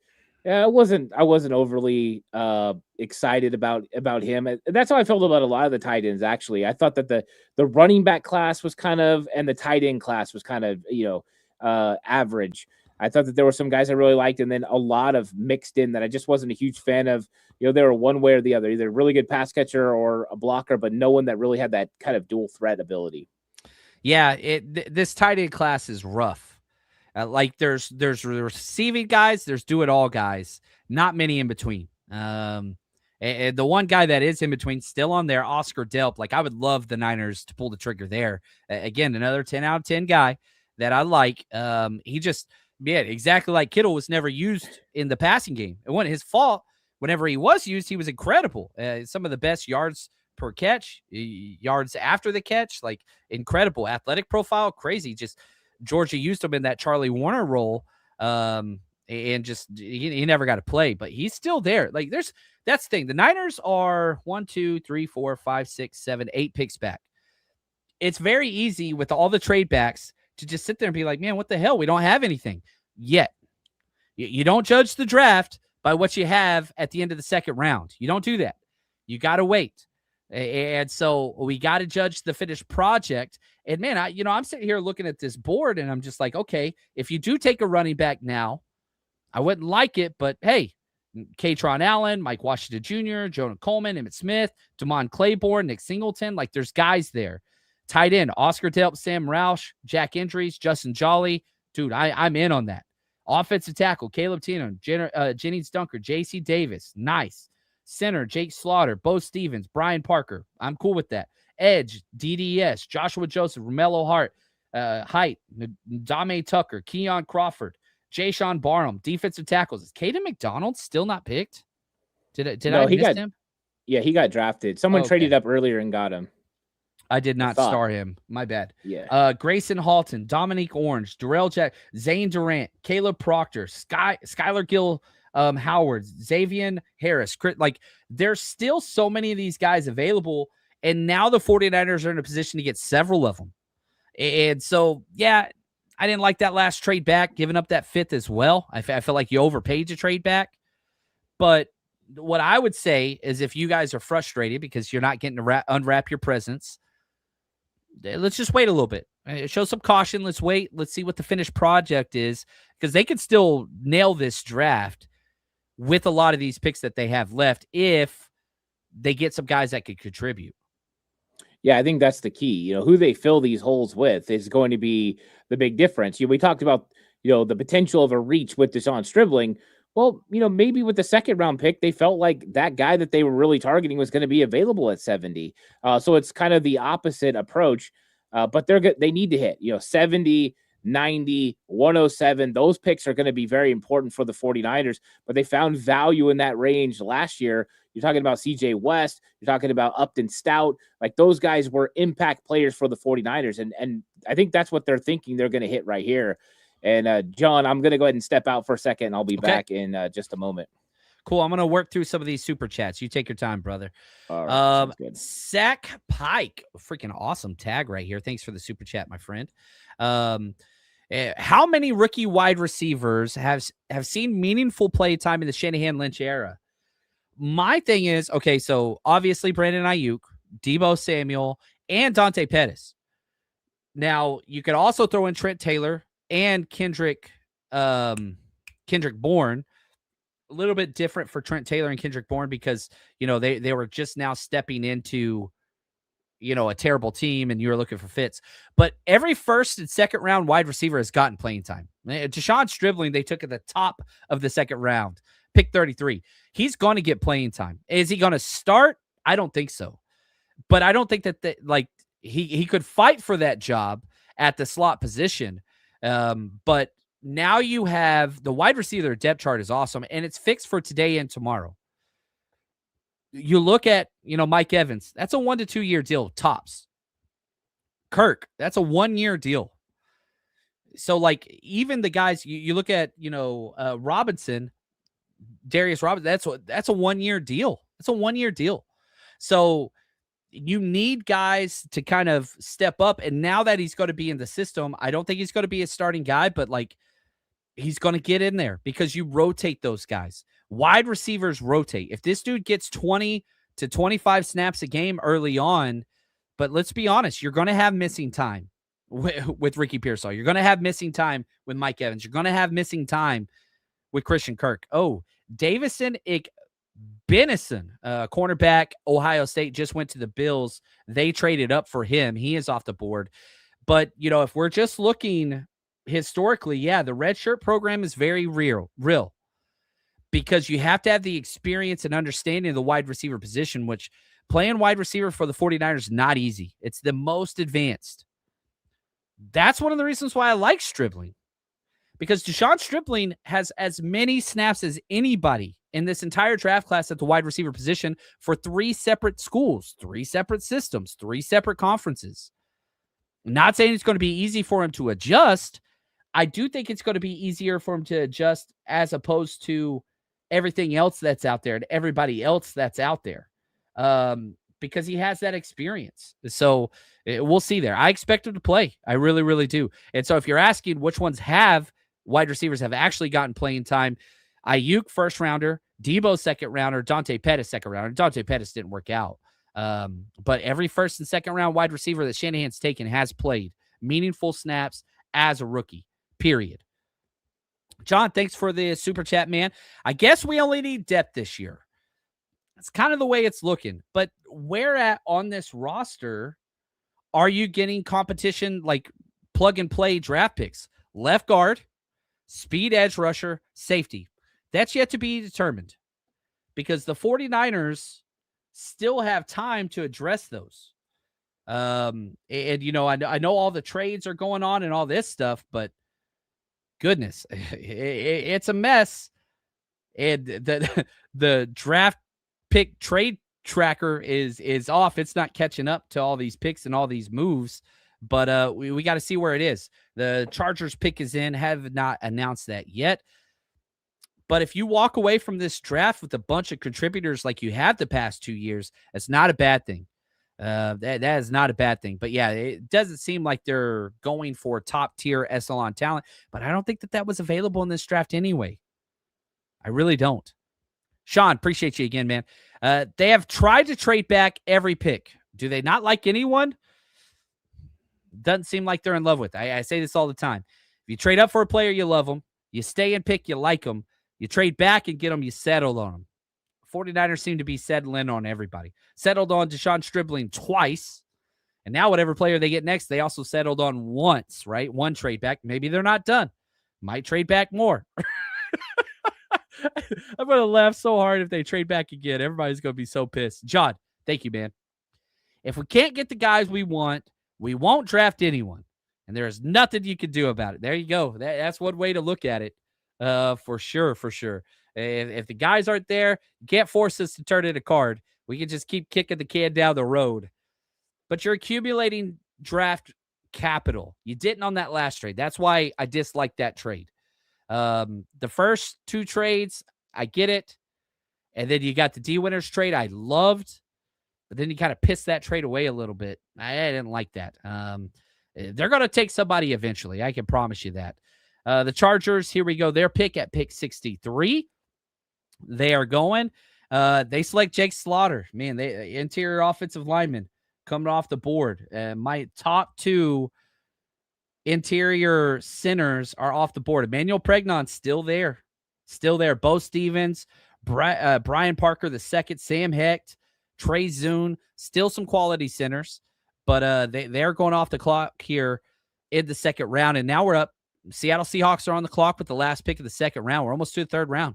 I wasn't overly excited about him. That's how I felt about a lot of the tight ends. Actually, I thought that the running back class was kind of, and the tight end class was kind of average. I thought that there were some guys I really liked, and then a lot of mixed in that I just wasn't a huge fan of. They were one way or the other, either a really good pass catcher or a blocker, but no one that really had that kind of dual threat ability. Yeah, this tight end class is rough. Like there's receiving guys, there's do it all guys, not many in between. And the one guy that is in between still on there, Oscar Delp. Like, I would love the Niners to pull the trigger there. Again, another 10 out of 10 guy that I like. He just, exactly like Kittle, was never used in the passing game. It wasn't his fault. Whenever he was used, he was incredible. Some of the best yards per catch, yards after the catch, like incredible athletic profile, crazy. Just Georgia used him in that Charlie Warner role, and just he never got to play, but he's still there. Like, that's the thing. The Niners are 1, 2, 3, 4, 5, 6, 7, 8 picks back. It's very easy with all the trade backs to just sit there and be like, man, what the hell? We don't have anything yet. You don't judge the draft by what you have at the end of the second round. You don't do that. You got to wait. And so we got to judge the finished project. And man, I'm sitting here looking at this board and I'm just like, okay, if you do take a running back now, I wouldn't like it, but hey, Katron Allen, Mike Washington Jr., Jonah Coleman, Emmitt Smith, Damon Claiborne, Nick Singleton, like there's guys there. Tight end, Oscar Delp, Sam Roush, Jack Indries, Justin Jolly. Dude, I'm in on that. Offensive tackle, Caleb Tino, Jennings Dunker, J.C. Davis. Nice. Center, Jake Slaughter, Bo Stevens, Brian Parker. I'm cool with that. Edge, DDS, Joshua Joseph, Romello Hart, Height, Dame Tucker, Keon Crawford, Jay-Sean Barham. Defensive tackles. Is Caden McDonald still not picked? Did I miss him? Yeah, he got drafted. Someone traded up earlier and got him. I did not star him. My bad. Yeah. Grayson Halton, Dominique Orange, Darrell Jack, Zane Durant, Caleb Proctor, Skylar Gill, Howard, Xavier Harris. Like, there's still so many of these guys available, and now the 49ers are in a position to get several of them. And so, yeah, I didn't like that last trade back, giving up that fifth as well. I feel like you overpaid to trade back. But what I would say is if you guys are frustrated because you're not getting to unwrap your presents, let's just wait a little bit. Show some caution. Let's wait. Let's see what the finished project is, because they could still nail this draft with a lot of these picks that they have left if they get some guys that could contribute. Yeah, I think that's the key. Who they fill these holes with is going to be the big difference. We talked about, the potential of a reach with Deshawn Stribbling. Well, maybe with the second round pick, they felt like that guy that they were really targeting was going to be available at 70. So it's kind of the opposite approach, but they need to hit, 70, 90, 107. Those picks are going to be very important for the 49ers, but they found value in that range last year. You're talking about CJ West. You're talking about Upton Stout. Like, those guys were impact players for the 49ers. And I think that's what they're thinking they're going to hit right here. And John, I'm going to go ahead and step out for a second, and I'll be back in just a moment. Cool. I'm going to work through some of these super chats. You take your time, brother. All right, good. Sack Pike, freaking awesome tag right here. Thanks for the super chat, my friend. How many rookie wide receivers have seen meaningful play time in the Shanahan-Lynch era? My thing is, okay, so obviously Brandon Ayuk, Deebo Samuel, and Dante Pettis. Now, you could also throw in Trent Taylor and Kendrick Bourne. A little bit different for Trent Taylor and Kendrick Bourne because, they were just now stepping into, a terrible team and you were looking for fits. But every first and second round wide receiver has gotten playing time. Deshawn Stribbling, they took at the top of the second round, pick 33. He's going to get playing time. Is he going to start? I don't think so. But I don't think that he could fight for that job at the slot position. But now you have the wide receiver depth chart is awesome, and it's fixed for today and tomorrow. You look at, Mike Evans, that's a 1 to 2 year deal, tops. Kirk, that's a 1 year deal. So, like, even the guys, you look at, Robinson, Darius Robinson, that's a 1 year deal. It's a 1 year deal. So you need guys to kind of step up. And now that he's going to be in the system, I don't think he's going to be a starting guy, but like, he's going to get in there because you rotate those guys. Wide receivers rotate. If this dude gets 20 to 25 snaps a game early on, but let's be honest, you're going to have missing time with Ricky Pearsall. You're going to have missing time with Mike Evans. You're going to have missing time with Christian Kirk. Oh, Davison Benison, cornerback, Ohio State, just went to the Bills. They traded up for him. He is off the board. But, if we're just looking historically, yeah, the red shirt program is very real, because you have to have the experience and understanding of the wide receiver position, which playing wide receiver for the 49ers is not easy. It's the most advanced. That's one of the reasons why I like Stribbling, because Deshawn Stribbling has as many snaps as anybody in this entire draft class at the wide receiver position for 3 separate schools, 3 separate systems, 3 separate conferences. Not saying it's going to be easy for him to adjust. I do think it's going to be easier for him to adjust as opposed to everything else that's out there and everybody else that's out there, because he has that experience. So we'll see there. I expect him to play. I really, really do. And so if you're asking which ones wide receivers have actually gotten playing time, Ayuk, first rounder, Debo second rounder, Dante Pettis second rounder. Dante Pettis didn't work out. But every first and second round wide receiver that Shanahan's taken has played meaningful snaps as a rookie, period. John, thanks for the super chat, man. I guess we only need depth this year. It's kind of the way it's looking. But where at on this roster are you getting competition like plug and play draft picks? Left guard, speed edge rusher, safety. That's yet to be determined because the 49ers still have time to address those. And you know, I know all the trades are going on and all this stuff, but goodness, it's a mess. And the draft pick trade tracker is off. It's not catching up to all these picks and all these moves, but we got to see where it is. The Chargers pick is in, have not announced that yet. But if you walk away from this draft with a bunch of contributors like you have the past 2 years, it's not a bad thing. That is not a bad thing. But yeah, it doesn't seem like they're going for top tier echelon talent, but I don't think that was available in this draft anyway. I really don't. Sean, appreciate you again, man. They have tried to trade back every pick. Do they not like anyone? Doesn't seem like they're in love with. I say this all the time. If you trade up for a player, you love them. You stay and pick, you like them. You trade back and get them, you settle on them. 49ers seem to be settling on everybody. Settled on Deshawn Stribbling twice. And now whatever player they get next, they also settled on once, right? One trade back. Maybe they're not done. Might trade back more. I'm going to laugh so hard if they trade back again. Everybody's going to be so pissed. John, thank you, man. If we can't get the guys we want, we won't draft anyone. And there is nothing you can do about it. There you go. That's one way to look at it. For sure. If the guys aren't there, you can't force us to turn in a card. We can just keep kicking the can down the road. But you're accumulating draft capital. You didn't on that last trade. That's why I dislike that trade. The first two trades, I get it. And then you got the D Winners trade I loved. But then you kind of pissed that trade away a little bit. I didn't like that. They're going to take somebody eventually. I can promise you that. The Chargers, here we go. Their pick at pick 63. They are going. They select Jake Slaughter. Man, they interior offensive lineman coming off the board. My top two interior centers are off the board. Emmanuel Pregnon's still there. Bo Stevens, Brian Parker the second, Sam Hecht, Trey Zune, still some quality centers. But they're going off the clock here in the second round. And now we're up. Seattle Seahawks are on the clock with the last pick of the second round. We're almost to the third round.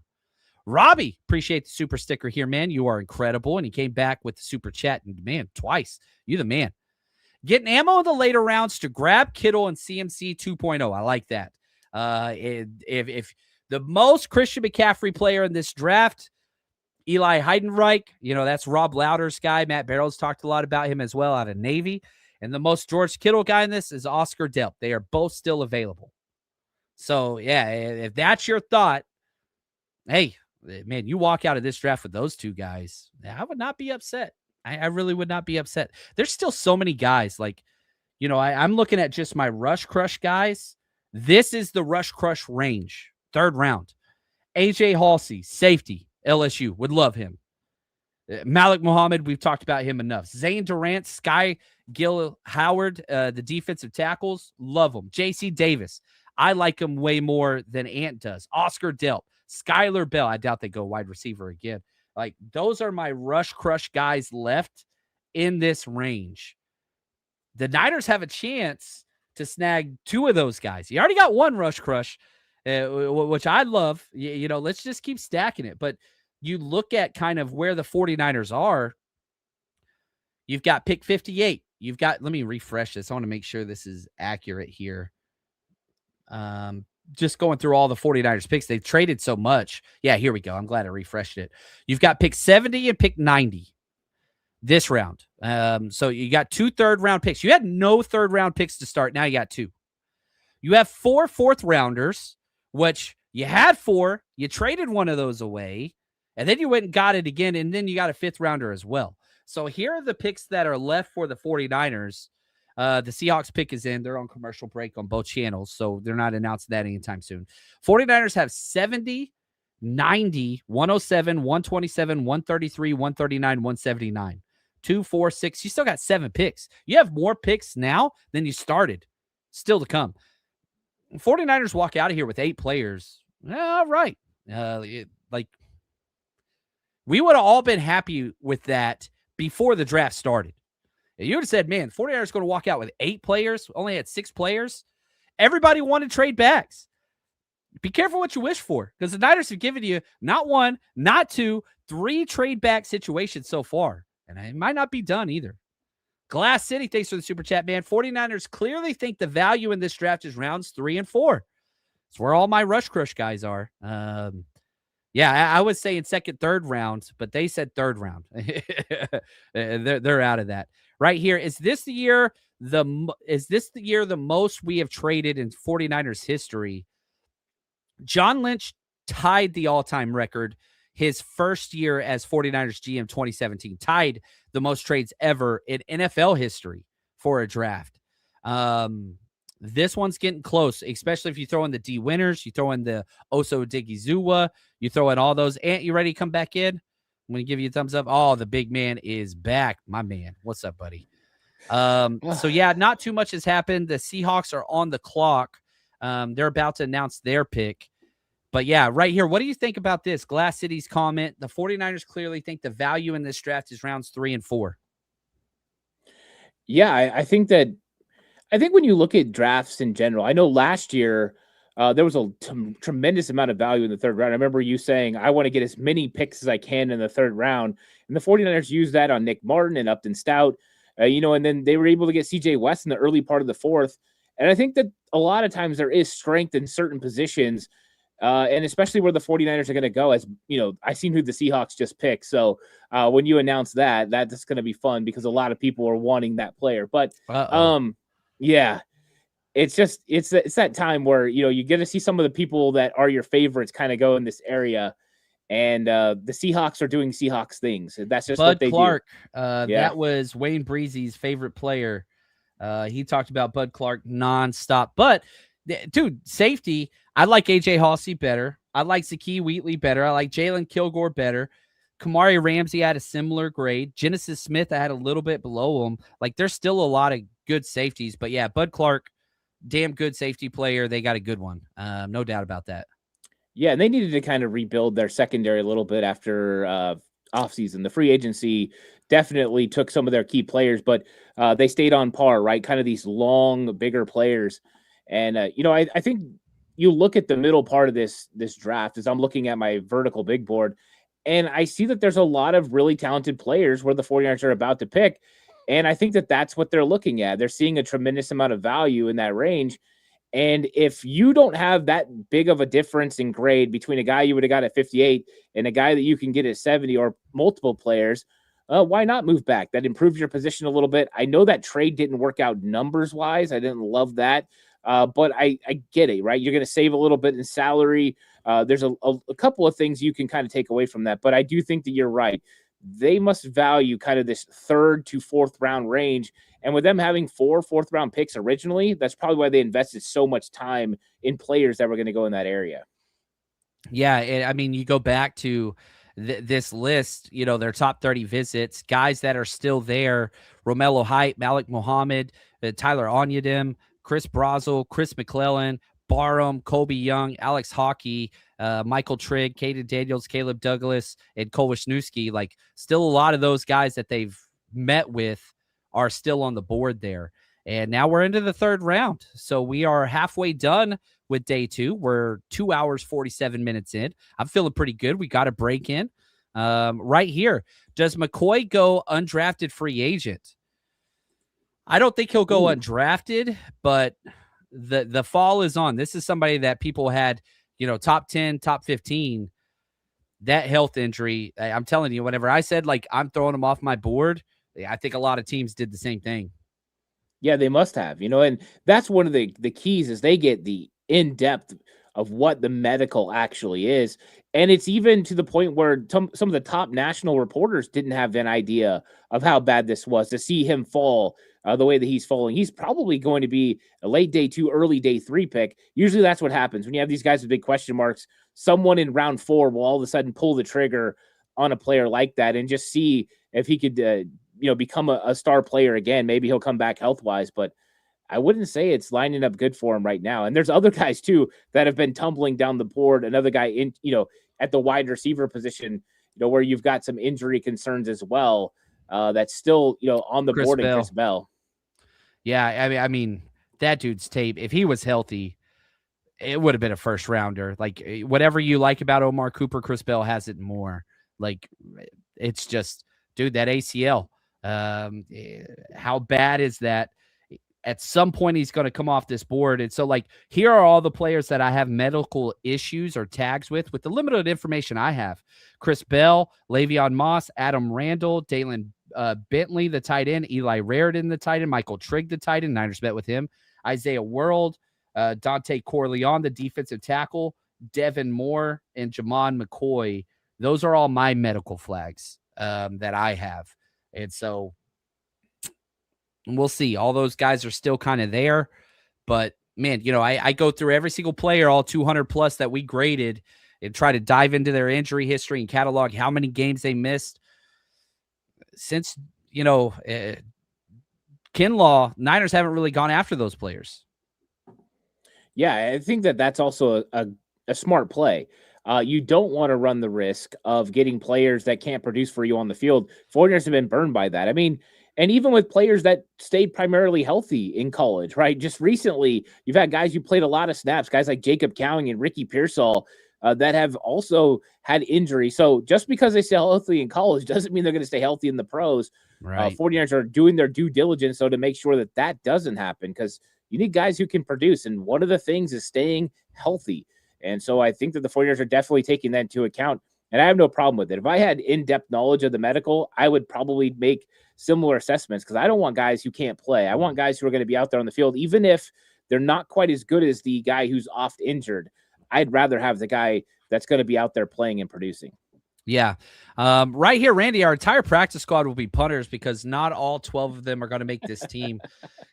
Robbie, appreciate the super sticker here, man. You are incredible. And he came back with the super chat. And, man, twice. You the man. Getting ammo in the later rounds to grab Kittle and CMC 2.0. I like that. If the most Christian McCaffrey player in this draft, Eli Heidenreich, that's Rob Lauder's guy. Matt Barrows talked a lot about him as well out of Navy. And the most George Kittle guy in this is Oscar Delp. They are both still available. So, yeah, if that's your thought, hey, man, you walk out of this draft with those two guys, I would not be upset. I really would not be upset. There's still so many guys. Like, I'm looking at just my Rush Crush guys. This is the Rush Crush range. Third round. AJ Halsey, safety, LSU. Would love him. Malik Muhammad, we've talked about him enough. Zane Durant, Sky Gill Howard, the defensive tackles, love them. JC Davis. I like him way more than Ant does. Oscar Delp, Skylar Bell. I doubt they go wide receiver again. Like, those are my Rush Crush guys left in this range. The Niners have a chance to snag two of those guys. You already got one Rush Crush, which I love. Let's just keep stacking it. But you look at kind of where the 49ers are. You've got pick 58. Let me refresh this. I want to make sure this is accurate here. Just going through all the 49ers picks. They've traded so much. Yeah, here we go. I'm glad I refreshed it. You've got pick 70 and pick 90 this round. So you got 2 third-round picks. You had no third-round picks to start. Now you got 2. You have 4 fourth-rounders, which you had 4. You traded one of those away, and then you went and got it again, and then you got a 5th-rounder as well. So here are the picks that are left for the 49ers. The Seahawks pick is in. They're on commercial break on both channels, so they're not announcing that anytime soon. 49ers have 70, 90, 107, 127, 133, 139, 179. 2, 4, 6. You still got 7 picks. You have more picks now than you started. Still to come. 49ers walk out of here with 8 players. All right. We would have all been happy with that before the draft started. You would have said, man, 49ers going to walk out with 8 players, only had 6 players. Everybody wanted trade backs. Be careful what you wish for, because the Niners have given you not 1, not 2, 3 trade back situations so far. And it might not be done either. Glass City, thanks for the super chat, man. 49ers clearly think the value in this draft is rounds 3 and 4. It's where all my Rush Crush guys are. Yeah, I would say in second, third rounds, but they said third round. They're out of that. Right here, is this the year the most we have traded in 49ers history? John Lynch tied the all-time record his first year as 49ers GM 2017, tied the most trades ever in NFL history for a draft. This one's getting close, especially if you throw in the D winners, you throw in the Oso Digizua, you throw in all those. Ant, you ready to come back in? I'm going to give you a thumbs up. Oh, the big man is back. My man. What's up, buddy? So yeah, not too much has happened. The Seahawks are on the clock. They're about to announce their pick. But yeah, right here, what do you think about this? Glass City's comment, the 49ers clearly think the value in this draft is rounds 3 and 4. Yeah, I think when you look at drafts in general, I know last year there was a tremendous amount of value in the third round. I remember you saying, I want to get as many picks as I can in the third round. And the 49ers used that on Nick Martin and Upton Stout, and then they were able to get CJ West in the early part of the 4th. And I think that a lot of times there is strength in certain positions, and especially where the 49ers are going to go. As you know, I seen who the Seahawks just picked. So when you announce that's going to be fun because a lot of people are wanting that player. But yeah, it's that time where, you get to see some of the people that are your favorites kind of go in this area. And the Seahawks are doing Seahawks things. That's just Bud what they Clark, do. That was Wayne Breezy's favorite player. He talked about Bud Clark nonstop. But, dude, safety, I like A.J. Halsey better. I like Zakee Wheatley better. I like Jalen Kilgore better. Kamari Ramsey had a similar grade. Genesis Smith, I had a little bit below him. Like, there's still a lot of good safeties. But, yeah, Bud Clark, damn good safety player. They got a good one. No doubt about that. Yeah, and they needed to kind of rebuild their secondary a little bit after offseason. The free agency definitely took some of their key players, but they stayed on par, right? Kind of these long, bigger players. And, I think you look at the middle part of this draft as I'm looking at my vertical big board, and I see that there's a lot of really talented players where the 49ers are about to pick. And I think that that's what they're looking at. They're seeing a tremendous amount of value in that range. And if you don't have that big of a difference in grade between a guy you would have got at 58 and a guy that you can get at 70 or multiple players, why not move back? That improves your position a little bit. I know that trade didn't work out numbers-wise. I didn't love that. But I get it, right? You're going to save a little bit in salary. There's a couple of things you can kind of take away from that. But I do think that you're right. They must value kind of this 3rd to 4th round range. And with them having 4 fourth-round picks originally, that's probably why they invested so much time in players that were going to go in that area. Yeah, I mean, you go back to this list, their top 30 visits, guys that are still there: Romello Height, Malik Muhammad, Tyler Onyedem, Chris Brazel, Chris McClellan, Barham, Kobe Young, Alex Hockey, Michael Trigg, Caden Daniels, Caleb Douglas, and Cole Wisniewski. Like, still a lot of those guys that they've met with are still on the board there. And now we're into the 3rd round. So we are halfway done with day 2. We're 2 hours, 47 minutes in. I'm feeling pretty good. We got a break in. Right here, does McCoy go undrafted free agent? I don't think he'll go undrafted, but the fall is on. This is somebody that people had, top 10, top 15. That health injury, I'm telling you, whenever I said, like, I'm throwing him off my board, I think a lot of teams did the same thing. Yeah, they must have, and that's one of the keys is they get the in-depth of what the medical actually is. And it's even to the point where some of the top national reporters didn't have an idea of how bad this was. To see him fall the way that he's falling. He's probably going to be a late day 2, early day 3 pick. Usually that's what happens when you have these guys with big question marks. Someone in round 4 will all of a sudden pull the trigger on a player like that and just see if he could, become a star player again. Maybe he'll come back health-wise, but I wouldn't say it's lining up good for him right now. And there's other guys too that have been tumbling down the board. Another guy at the wide receiver position, where you've got some injury concerns as well. That's still, on the board in Chris Bell. Yeah. I mean, that dude's tape, if he was healthy, it would have been a first rounder. Like, whatever you like about Omar Cooper, Chris Bell has it more. Like, it's just, dude, that ACL, how bad is that? At some point, he's going to come off this board. And so, like, here are all the players that I have medical issues or tags with the limited information I have. Chris Bell, Le'Veon Moss, Adam Randall, Dalen Bentley, the tight end, Eli Raridan, the tight end, Michael Trigg, the tight end. Niners met with him. Isaiah World, Dante Corleone, the defensive tackle, Devin Moore, and Jamon McCoy. Those are all my medical flags that I have. And so we'll see. All those guys are still kind of there. But, man, I go through every single player, all 200 plus that we graded, and try to dive into their injury history and catalog how many games they missed. Since, Kinlaw, Niners haven't really gone after those players. Yeah, I think that's also a smart play. You don't want to run the risk of getting players that can't produce for you on the field. 49ers have been burned by that. I mean, and even with players that stayed primarily healthy in college, right? Just recently, you've had guys who played a lot of snaps, guys like Jacob Cowing and Ricky Pearsall, that have also had injury. So just because they stay healthy in college doesn't mean they're going to stay healthy in the pros. Right. 49ers are doing their due diligence, so to make sure that doesn't happen, because you need guys who can produce. And one of the things is staying healthy. And so I think that the 49ers are definitely taking that into account. And I have no problem with it. If I had in-depth knowledge of the medical, I would probably make similar assessments, because I don't want guys who can't play. I want guys who are going to be out there on the field, even if they're not quite as good as the guy who's oft injured. I'd rather have the guy that's going to be out there playing and producing. Yeah. Right here, Randy, our entire practice squad will be punters because not all 12 of them are going to make this team.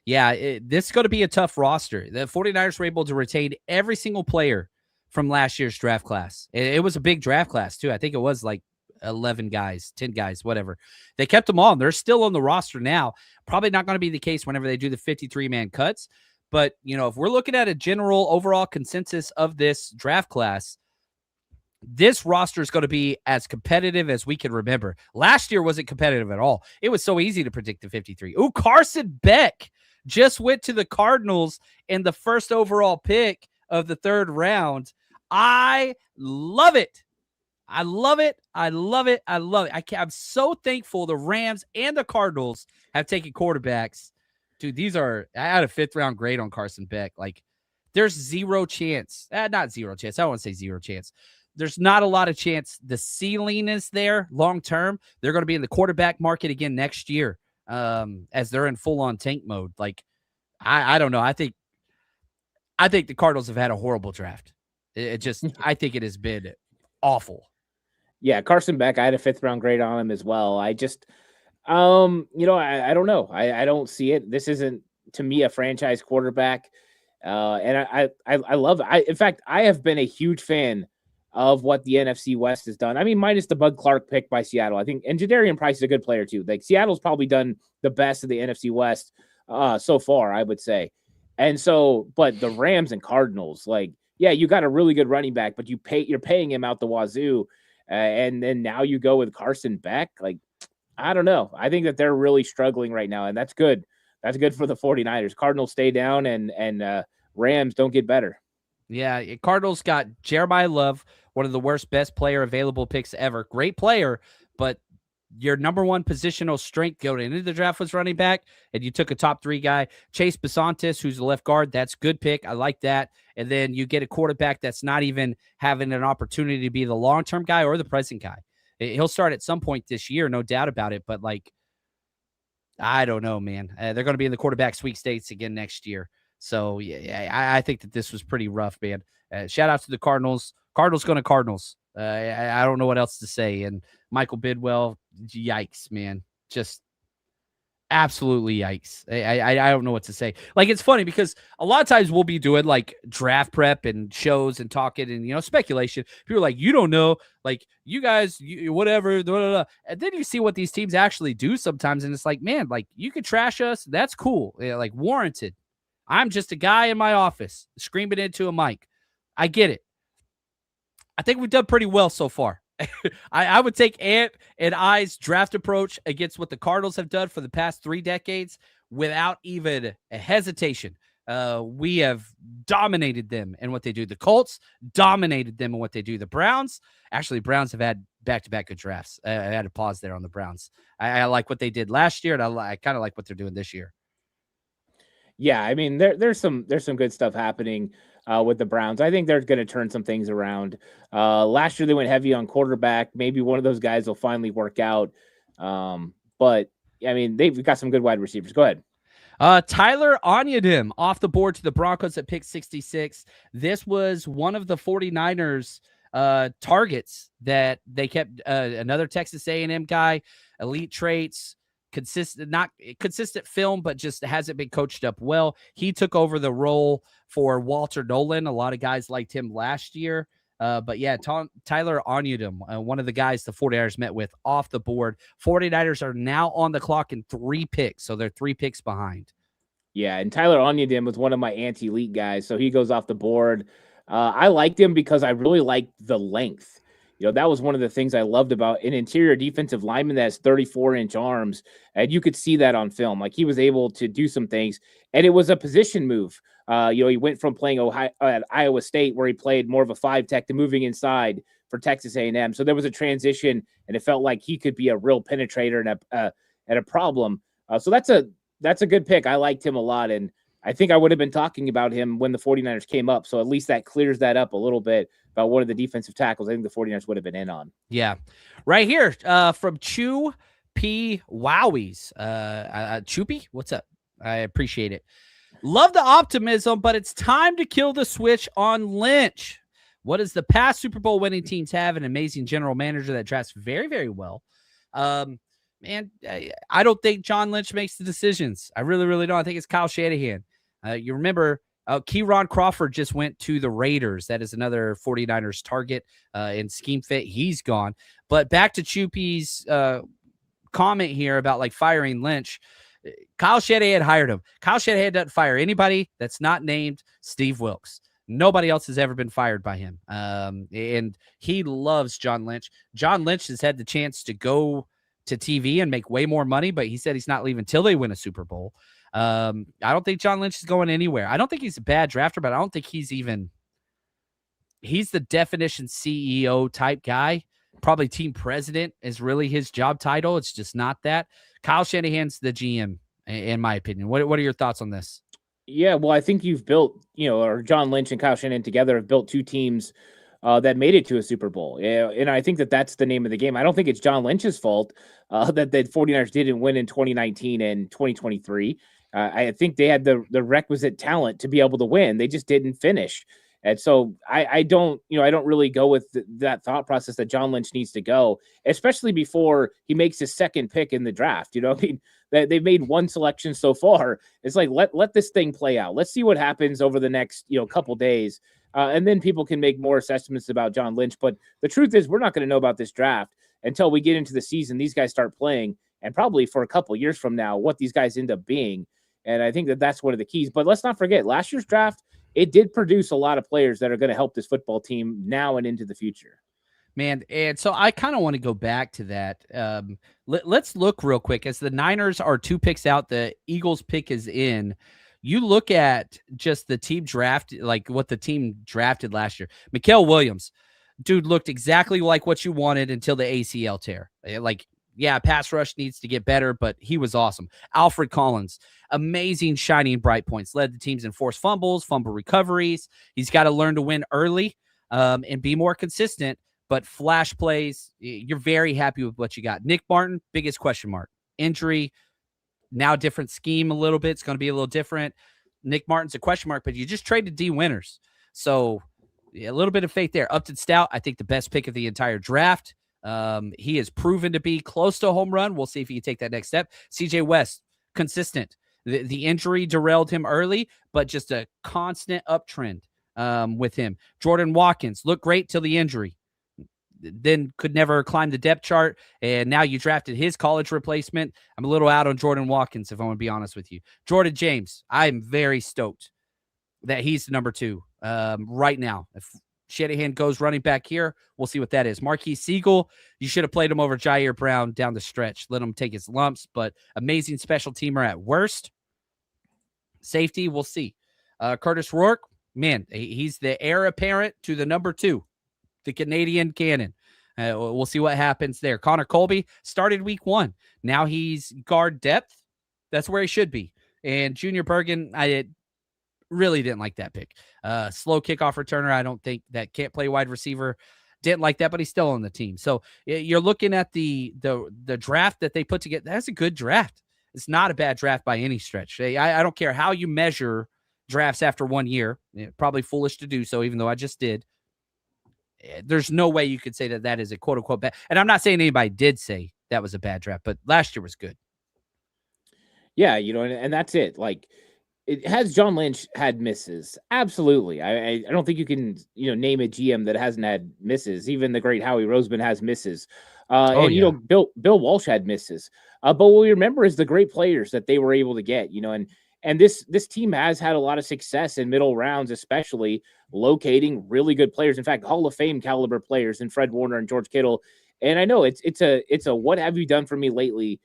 Yeah, this is going to be a tough roster. The 49ers were able to retain every single player from last year's draft class. It was a big draft class, too. I think it was like 11 guys, 10 guys, whatever. They kept them all. They're still on the roster now. Probably not going to be the case whenever they do the 53-man cuts. But, if we're looking at a general overall consensus of this draft class, this roster is going to be as competitive as we can remember. Last year wasn't competitive at all. It was so easy to predict the 53. Ooh, Carson Beck just went to the Cardinals in the first overall pick of the 3rd round. I love it. I love it. I love it. I love it. I'm so thankful the Rams and the Cardinals have taken quarterbacks. Dude, I had a 5th round grade on Carson Beck. Like, there's zero chance. Not zero chance. I don't want to say zero chance. There's not a lot of chance the ceiling is there long term. They're going to be in the quarterback market again next year, as they're in full-on tank mode. Like, I don't know. I think the Cardinals have had a horrible draft. I think it has been awful. Yeah, Carson Beck, I had a 5th round grade on him as well. I just, I don't know. I don't see it. This isn't, to me, a franchise quarterback. And I love it. In fact, I have been a huge fan of what the NFC West has done. I mean, minus the Bud Clark pick by Seattle, I think, and Jadarian Price is a good player too. Like, Seattle's probably done the best of the NFC West so far, I would say. And so, but the Rams and Cardinals, like, yeah, you got a really good running back, but you're paying him out the wazoo, and then now you go with Carson Beck. Like, I don't know. I think that they're really struggling right now, and that's good. That's good for the 49ers. Cardinals stay down, and Rams don't get better. Yeah, Cardinals got Jeremiah Love, one of the worst, best player available picks ever. Great player, but your number one positional strength going into the draft was running back, and you took a top 3 guy, Chase Besantis, who's the left guard. That's good pick. I like that. And then you get a quarterback that's not even having an opportunity to be the long-term guy or the present guy. He'll start at some point this year, no doubt about it. But, like, I don't know, man. They're going to be in the quarterback sweepstakes again next year. So, yeah, I think that this was pretty rough, man. Shout out to the Cardinals. Cardinals going to Cardinals. I don't know what else to say. And Michael Bidwell, yikes, man. Just Absolutely yikes. I don't know what to say. Like, it's funny because a lot of times we'll be doing like draft prep and shows and talking and, speculation. People are like, you don't know, like you guys, whatever, blah, blah, blah. And then you see what these teams actually do sometimes. And it's like, man, like you could trash us. That's cool. Yeah, like warranted. I'm just a guy in my office screaming into a mic. I get it. I think we've done pretty well so far. I would take Ant and I's draft approach against what the Cardinals have done for the past 3 decades without even a hesitation. We have dominated them in what they do. The Colts dominated them in what they do. The Browns have had back-to-back good drafts. I had to pause there on the Browns. I like what they did last year, and I kind of like what they're doing this year. Yeah, I mean, there's some good stuff happening with the Browns. I think they're going to turn some things around. Last year they went heavy on quarterback. Maybe one of those guys will finally work out. But I mean, they've got some good wide receivers. Go ahead. Tyler Onyedim off the board to the Broncos at pick 66. This was one of the 49ers targets that they kept. Another Texas A&M guy, elite traits, not consistent film, but just hasn't been coached up well. He took over the role for Walter Nolan. A lot of guys liked him last year. But yeah, Tyler Onyedim, one of the guys the 49ers met with off the board. 49ers are now on the clock in 3 picks, so they're 3 picks behind. Yeah, and Tyler Onyedim was one of my anti-elite guys, so he goes off the board. I liked him because I really liked the length. That was one of the things I loved about an interior defensive lineman that has 34-inch arms, and you could see that on film. Like, he was able to do some things, and it was a position move. He went from playing at Iowa State, where he played more of a 5-tech, to moving inside for Texas A&M. So there was a transition, and it felt like he could be a real penetrator and a problem. So that's a good pick. I liked him a lot, and I think I would have been talking about him when the 49ers came up. So at least that clears that up a little bit about one of the defensive tackles I think the 49ers would have been in on. Yeah. Right here from Chew P. Wowies. Choopy, what's up? I appreciate it. Love the optimism, but it's time to kill the switch on Lynch. What does the past Super Bowl winning teams have? An amazing general manager that drafts very, very well. Man, I don't think John Lynch makes the decisions. I really, really don't. I think it's Kyle Shanahan. You remember Keyron Crawford just went to the Raiders. That is another 49ers target in scheme fit. He's gone. But back to Choopy's comment here about like firing Lynch. Kyle Shanahan hired him. Kyle Shanahan doesn't fire anybody that's not named Steve Wilkes. Nobody else has ever been fired by him. And he loves John Lynch. John Lynch has had the chance to go to TV and make way more money, but he said he's not leaving till they win a Super Bowl. I don't think John Lynch is going anywhere. I don't think he's a bad drafter, but I don't think he's the definition CEO type guy. Probably team president is really his job title. It's just not that. Kyle Shanahan's the GM, in my opinion. What are your thoughts on this? Yeah, well, I think you've built, or John Lynch and Kyle Shanahan together have built 2 teams that made it to a Super Bowl. Yeah, and I think that's the name of the game. I don't think it's John Lynch's fault that the 49ers didn't win in 2019 and 2023. I think they had the requisite talent to be able to win. They just didn't finish. And so I don't really go with that thought process that John Lynch needs to go, especially before he makes his second pick in the draft. I mean, they've made 1 selection so far. It's like, let this thing play out. Let's see what happens over the next, couple days. And then people can make more assessments about John Lynch. But the truth is, we're not going to know about this draft until we get into the season. These guys start playing, and probably for a couple years from now, what these guys end up being. And I think that's one of the keys. But let's not forget, last year's draft, it did produce a lot of players that are going to help this football team now and into the future. Man, and so I kind of want to go back to that. Let's look real quick. As the Niners are 2 picks out, the Eagles pick is in. You look at just the team draft, like what the team drafted last year. Mikael Williams, dude, looked exactly like what you wanted until the ACL tear. Like, yeah, pass rush needs to get better, but he was awesome. Alfred Collins, amazing shining bright points, led the teams in forced fumbles, fumble recoveries. He's got to learn to win early and be more consistent, but flash plays, you're very happy with what you got. Nick Martin, biggest question mark. Injury, now different scheme a little bit. It's going to be a little different. Nick Martin's a question mark, but you just traded D Winters. So yeah, a little bit of faith there. Upton Stout, I think the best pick of the entire draft. He has proven to be close to a home run. We'll see if he can take that next step. CJ West, consistent. The injury derailed him early, but just a constant uptrend with him. Jordan Watkins looked great till the injury, then could never climb the depth chart, and now you drafted his college replacement. I'm a little out on Jordan Watkins, if I want to be honest with you. Jordan James, I'm very stoked that he's the number 2 right now. If Shanahan goes running back here, we'll see what that is. Marquise Siegel, you should have played him over Jair Brown down the stretch. Let him take his lumps, but amazing special teamer at worst. Safety, we'll see. Curtis Rourke, man, he's the heir apparent to the number 2, the Canadian Cannon. We'll see what happens there. Connor Colby started week 1. Now he's guard depth. That's where he should be. And Junior Bergen, I really didn't like that pick. Slow kickoff returner. I don't think that can't play wide receiver. Didn't like that, but he's still on the team. So you're looking at the draft that they put together. That's a good draft. It's not a bad draft by any stretch. I don't care how you measure drafts after 1 year. Probably foolish to do so, even though I just did. There's no way you could say that is a quote-unquote bad. And I'm not saying anybody did say that was a bad draft, but last year was good. Yeah, and that's it. Like, it has John Lynch had misses? Absolutely. I don't think you can, name a GM that hasn't had misses. Even the great Howie Roseman has misses. Bill Walsh had misses. But what we remember is the great players that they were able to get, and this team has had a lot of success in middle rounds, especially locating really good players. In fact, Hall of Fame caliber players in Fred Warner and George Kittle. And I know it's a what have you done for me lately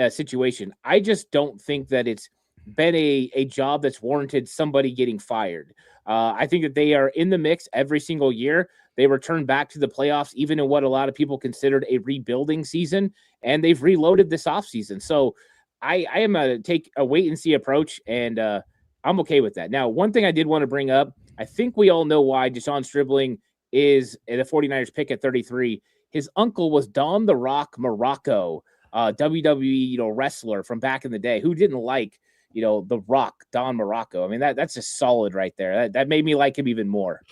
situation. I just don't think that it's been a job that's warranted somebody getting fired. I think that they are in the mix every single year. They return back to the playoffs, even in what a lot of people considered a rebuilding season, and they've reloaded this offseason. So I am take a wait and see approach, and I'm okay with that. Now, one thing I did want to bring up, I think we all know why Deshawn Stribbling is the 49ers pick at 33. His uncle was Don the Rock Morocco, WWE wrestler from back in the day who didn't like The Rock, Don Morocco. I mean, that's just solid right there. That made me like him even more.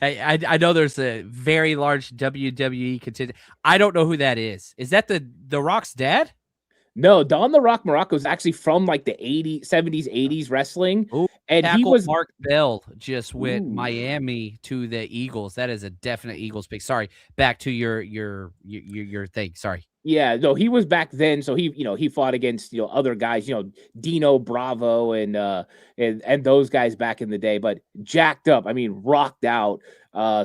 I know there's a very large WWE contingent. I don't know who that is. Is that the Rock's dad? No, Don the Rock Morocco is actually from like the 70s, 80s wrestling. Ooh, and he was Mark Bell just went Miami to the Eagles. That is a definite Eagles pick. Sorry, back to your thing. Sorry. Yeah, no, he was back then. So he fought against other guys, Dino Bravo and those guys back in the day. But jacked up, I mean, rocked out,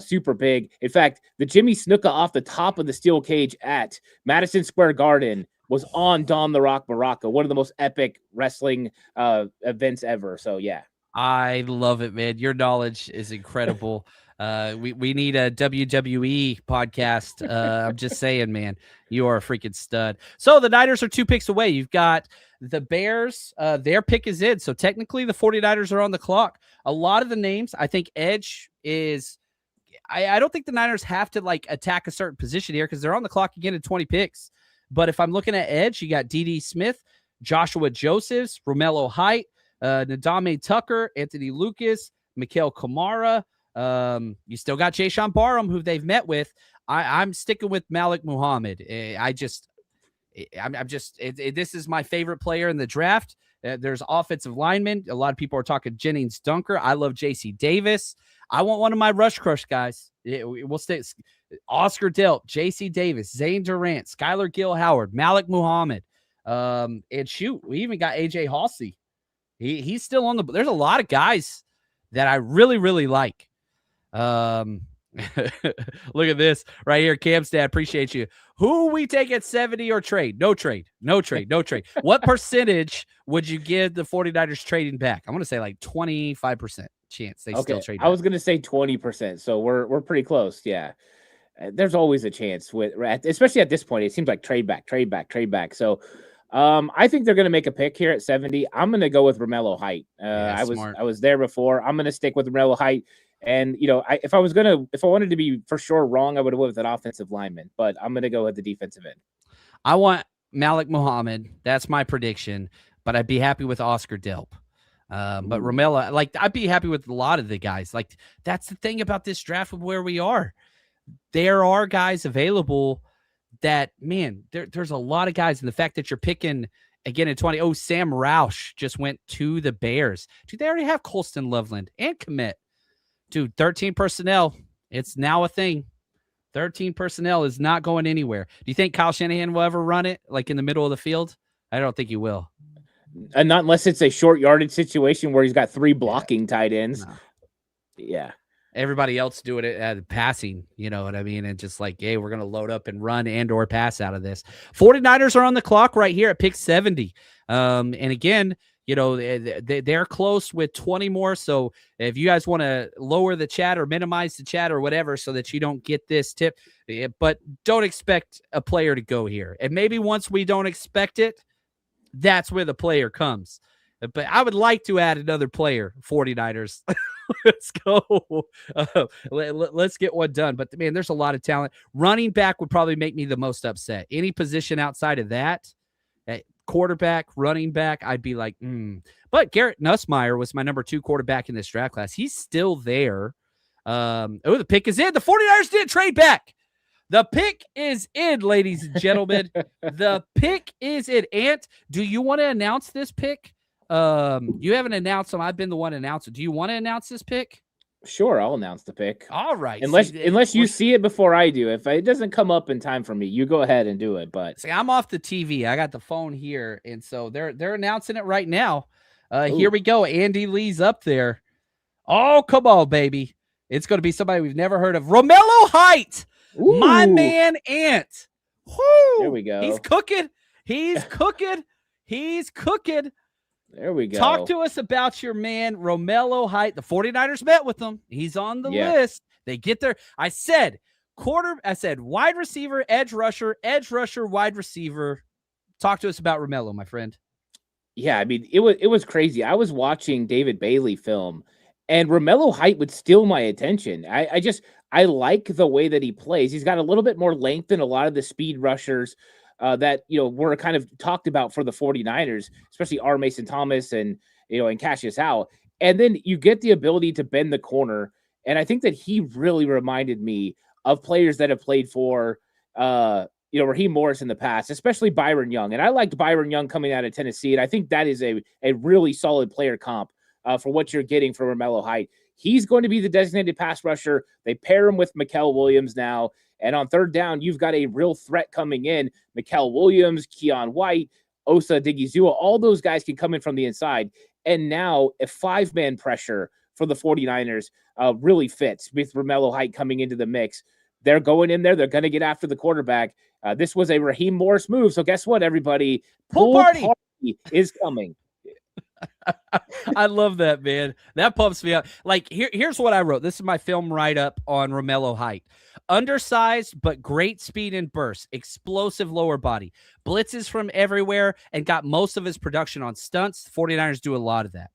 super big. In fact, the Jimmy Snuka off the top of the steel cage at Madison Square Garden was on Don the Rock Morocco, one of the most epic wrestling events ever. So yeah, I love it, man. Your knowledge is incredible. We need a WWE podcast. I'm just saying, man, you are a freaking stud. So the Niners are 2 picks away. You've got the Bears. Their pick is in. So technically the 49ers are on the clock. A lot of the names, I think edge is, I don't think the Niners have to attack a certain position here because they're on the clock again at 20 picks. But if I'm looking at edge, you got D.D. Smith, Joshua Josephs, Romello Height, Nadame Tucker, Anthony Lucas, Mikael Kamara. You still got Jayshon Barham, who they've met with. I'm sticking with Malik Muhammad. This is my favorite player in the draft. There's offensive linemen. A lot of people are talking Jennings Dunker. I love J.C. Davis. I want one of my rush crush guys. We'll stay. Oscar Delp, J.C. Davis, Zane Durant, Skylar Gill Howard, Malik Muhammad. And shoot, we even got A.J. Halsey. He's still on the. There's a lot of guys that I really, really like. Look at this right here. Cam's dad, appreciate you. Who we take at 70 or trade? No trade. What percentage would you give the 49ers trading back? I'm going to say 25% chance they still trade back. I was going to say 20%. So we're pretty close. Yeah. There's always a chance especially at this point. It seems like trade back. So I think they're going to make a pick here at 70. I'm going to go with Romello Height. I was there before. I'm going to stick with Romello Height. And if I wanted to be for sure wrong, I would have went with an offensive lineman. But I'm going to go with the defensive end. I want Malik Muhammad. That's my prediction. But I'd be happy with Oscar Delp. But Romello, I'd be happy with a lot of the guys. That's the thing about this draft of where we are. There are guys available that, man, there's a lot of guys. And the fact that you're picking again in 20. Oh, Sam Roush just went to the Bears. Dude, they already have Colston Loveland and Commit. Dude, 13 personnel. It's now a thing. 13 personnel is not going anywhere. Do you think Kyle Shanahan will ever run it like in the middle of the field? I don't think he will. And not unless it's a short yardage situation where he's got 3 blocking tight ends. No. Yeah. Everybody else doing it at passing, you know what I mean? And just like, hey, we're going to load up and run and or pass out of this. 49ers are on the clock right here at pick 70. And again, you know, they're close with 20 more. So if you guys want to lower the chat or minimize the chat or whatever so that you don't get this tip, but don't expect a player to go here. And maybe once we don't expect it, that's where the player comes. But I would like to add another player, 49ers. Let's go. Let's get one done. But, man, there's a lot of talent. Running back would probably make me the most upset. Any position outside of that, quarterback, running back, I'd be like, But Garrett Nussmeier was my number 2 quarterback in this draft class. He's still there. The pick is in. The 49ers didn't trade back. The pick is in, ladies and gentlemen. The pick is in. Ant, do you want to announce this pick? You haven't announced them. I've been the one announcing. Do you want to announce this pick? Sure, I'll announce the pick. All right. Unless you see it before I do. If it doesn't come up in time for me, you go ahead and do it. But see, I'm off the TV. I got the phone here, and so they're announcing it right now. Here we go. Andy Lee's up there. Oh, come on, baby. It's going to be somebody we've never heard of. Romello Height. Ooh. My man Ant. Woo! There we go. He's cooking. He's cooking. He's cooking. There we go. Talk to us about your man, Romello Height. The 49ers met with him. He's on the list. They get there. I said wide receiver, edge rusher, wide receiver. Talk to us about Romello, my friend. Yeah, I mean, it was crazy. I was watching David Bailey film, and Romello Height would steal my attention. I like the way that he plays. He's got a little bit more length than a lot of the speed rushers that, you know, were kind of talked about for the 49ers, especially R. Mason Thomas and, you know, and Cassius Howe. And then you get the ability to bend the corner. And I think that he really reminded me of players that have played for, Raheem Morris in the past, especially Byron Young. And I liked Byron Young coming out of Tennessee. And I think that is a really solid player comp for what you're getting from Romello Height. He's going to be the designated pass rusher. They pair him with Mikael Williams now. And on third down, you've got a real threat coming in. Mikael Williams, Keon White, Osa Digizua, all those guys can come in from the inside. And now a 5-man pressure for the 49ers really fits with Romello Height coming into the mix. They're going in there. They're going to get after the quarterback. This was a Raheem Morris move. So guess what, everybody? Pool party is coming. I love that, man. That pumps me up. Like, here's what I wrote. This is my film write-up on Romello Height. Undersized, but great speed and burst. Explosive lower body. Blitzes from everywhere and got most of his production on stunts. The 49ers do a lot of that.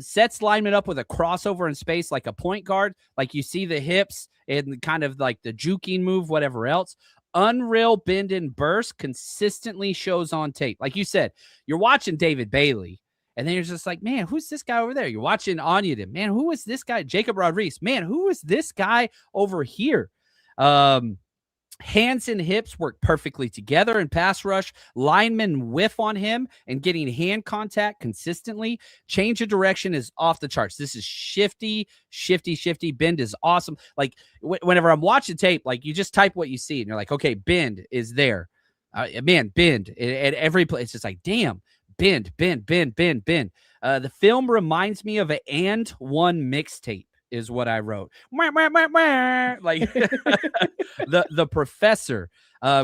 Sets linemen up with a crossover in space like a point guard. Like you see the hips and kind of like the juking move, whatever else. Unreal bend and burst consistently shows on tape. Like you said, you're watching David Bailey. And then you're just like, man, who's this guy over there? You're watching Onyedin. Man, who is this guy? Jacob Rodriguez. Man, who is this guy over here? Hands and hips work perfectly together in pass rush. Linemen whiff on him and getting hand contact consistently. Change of direction is off the charts. This is shifty. Bend is awesome. Like whenever I'm watching tape, like you just type what you see and you're like, okay, bend is there. Man, bend at every place. It's just like, damn. Bend. The film reminds me of an And One mixtape is what I wrote. Like the professor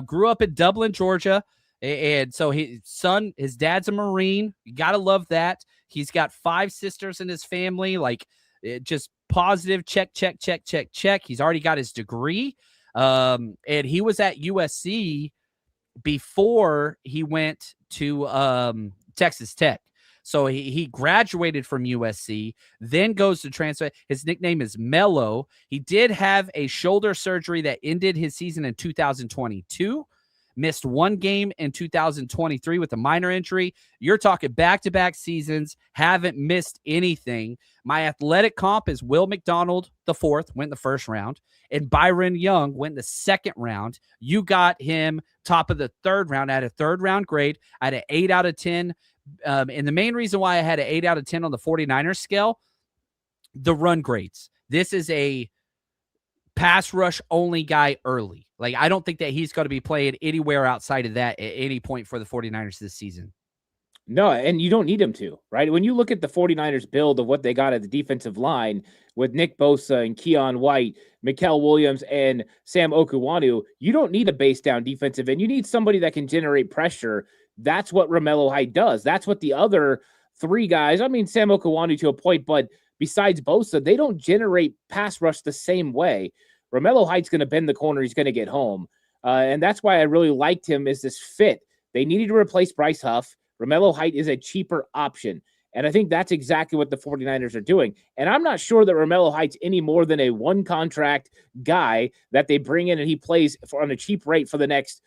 grew up in Dublin, Georgia. And so his dad's a Marine. You got to love that. He's got 5 sisters in his family. Like just positive check. He's already got his degree. And he was at USC before he went to Texas Tech. So he graduated from USC, then goes to transfer. His nickname is Mello. He did have a shoulder surgery that ended his season in 2022. missed one game in 2023 with a minor injury. You're talking back-to-back seasons, haven't missed anything. My athletic comp is Will McDonald, the fourth, went in the first round, and Byron Young went in the second round. You got him top of the third round at a third-round grade. I had an 8 out of 10. And the main reason why I had an 8 out of 10 on the 49ers scale, the run grades. This is a pass rush only guy early. Like, I don't think that he's going to be playing anywhere outside of that at any point for the 49ers this season. No, and you don't need him to, right? When you look at the 49ers build of what they got at the defensive line with Nick Bosa and Keon White, Mikael Williams, and Sam Okuwanu, you don't need a base down defensive end. You need somebody that can generate pressure. That's what Romello Height does. That's what the other three guys, I mean, Sam Okuwanu to a point, but besides Bosa, they don't generate pass rush the same way. Romello Height's going to bend the corner. He's going to get home. And that's why I really liked him as this fit. They needed to replace Bryce Huff. Romello Height is a cheaper option. And I think that's exactly what the 49ers are doing. And I'm not sure that Romello Height's any more than a one contract guy that they bring in and he plays on a cheap rate for the next,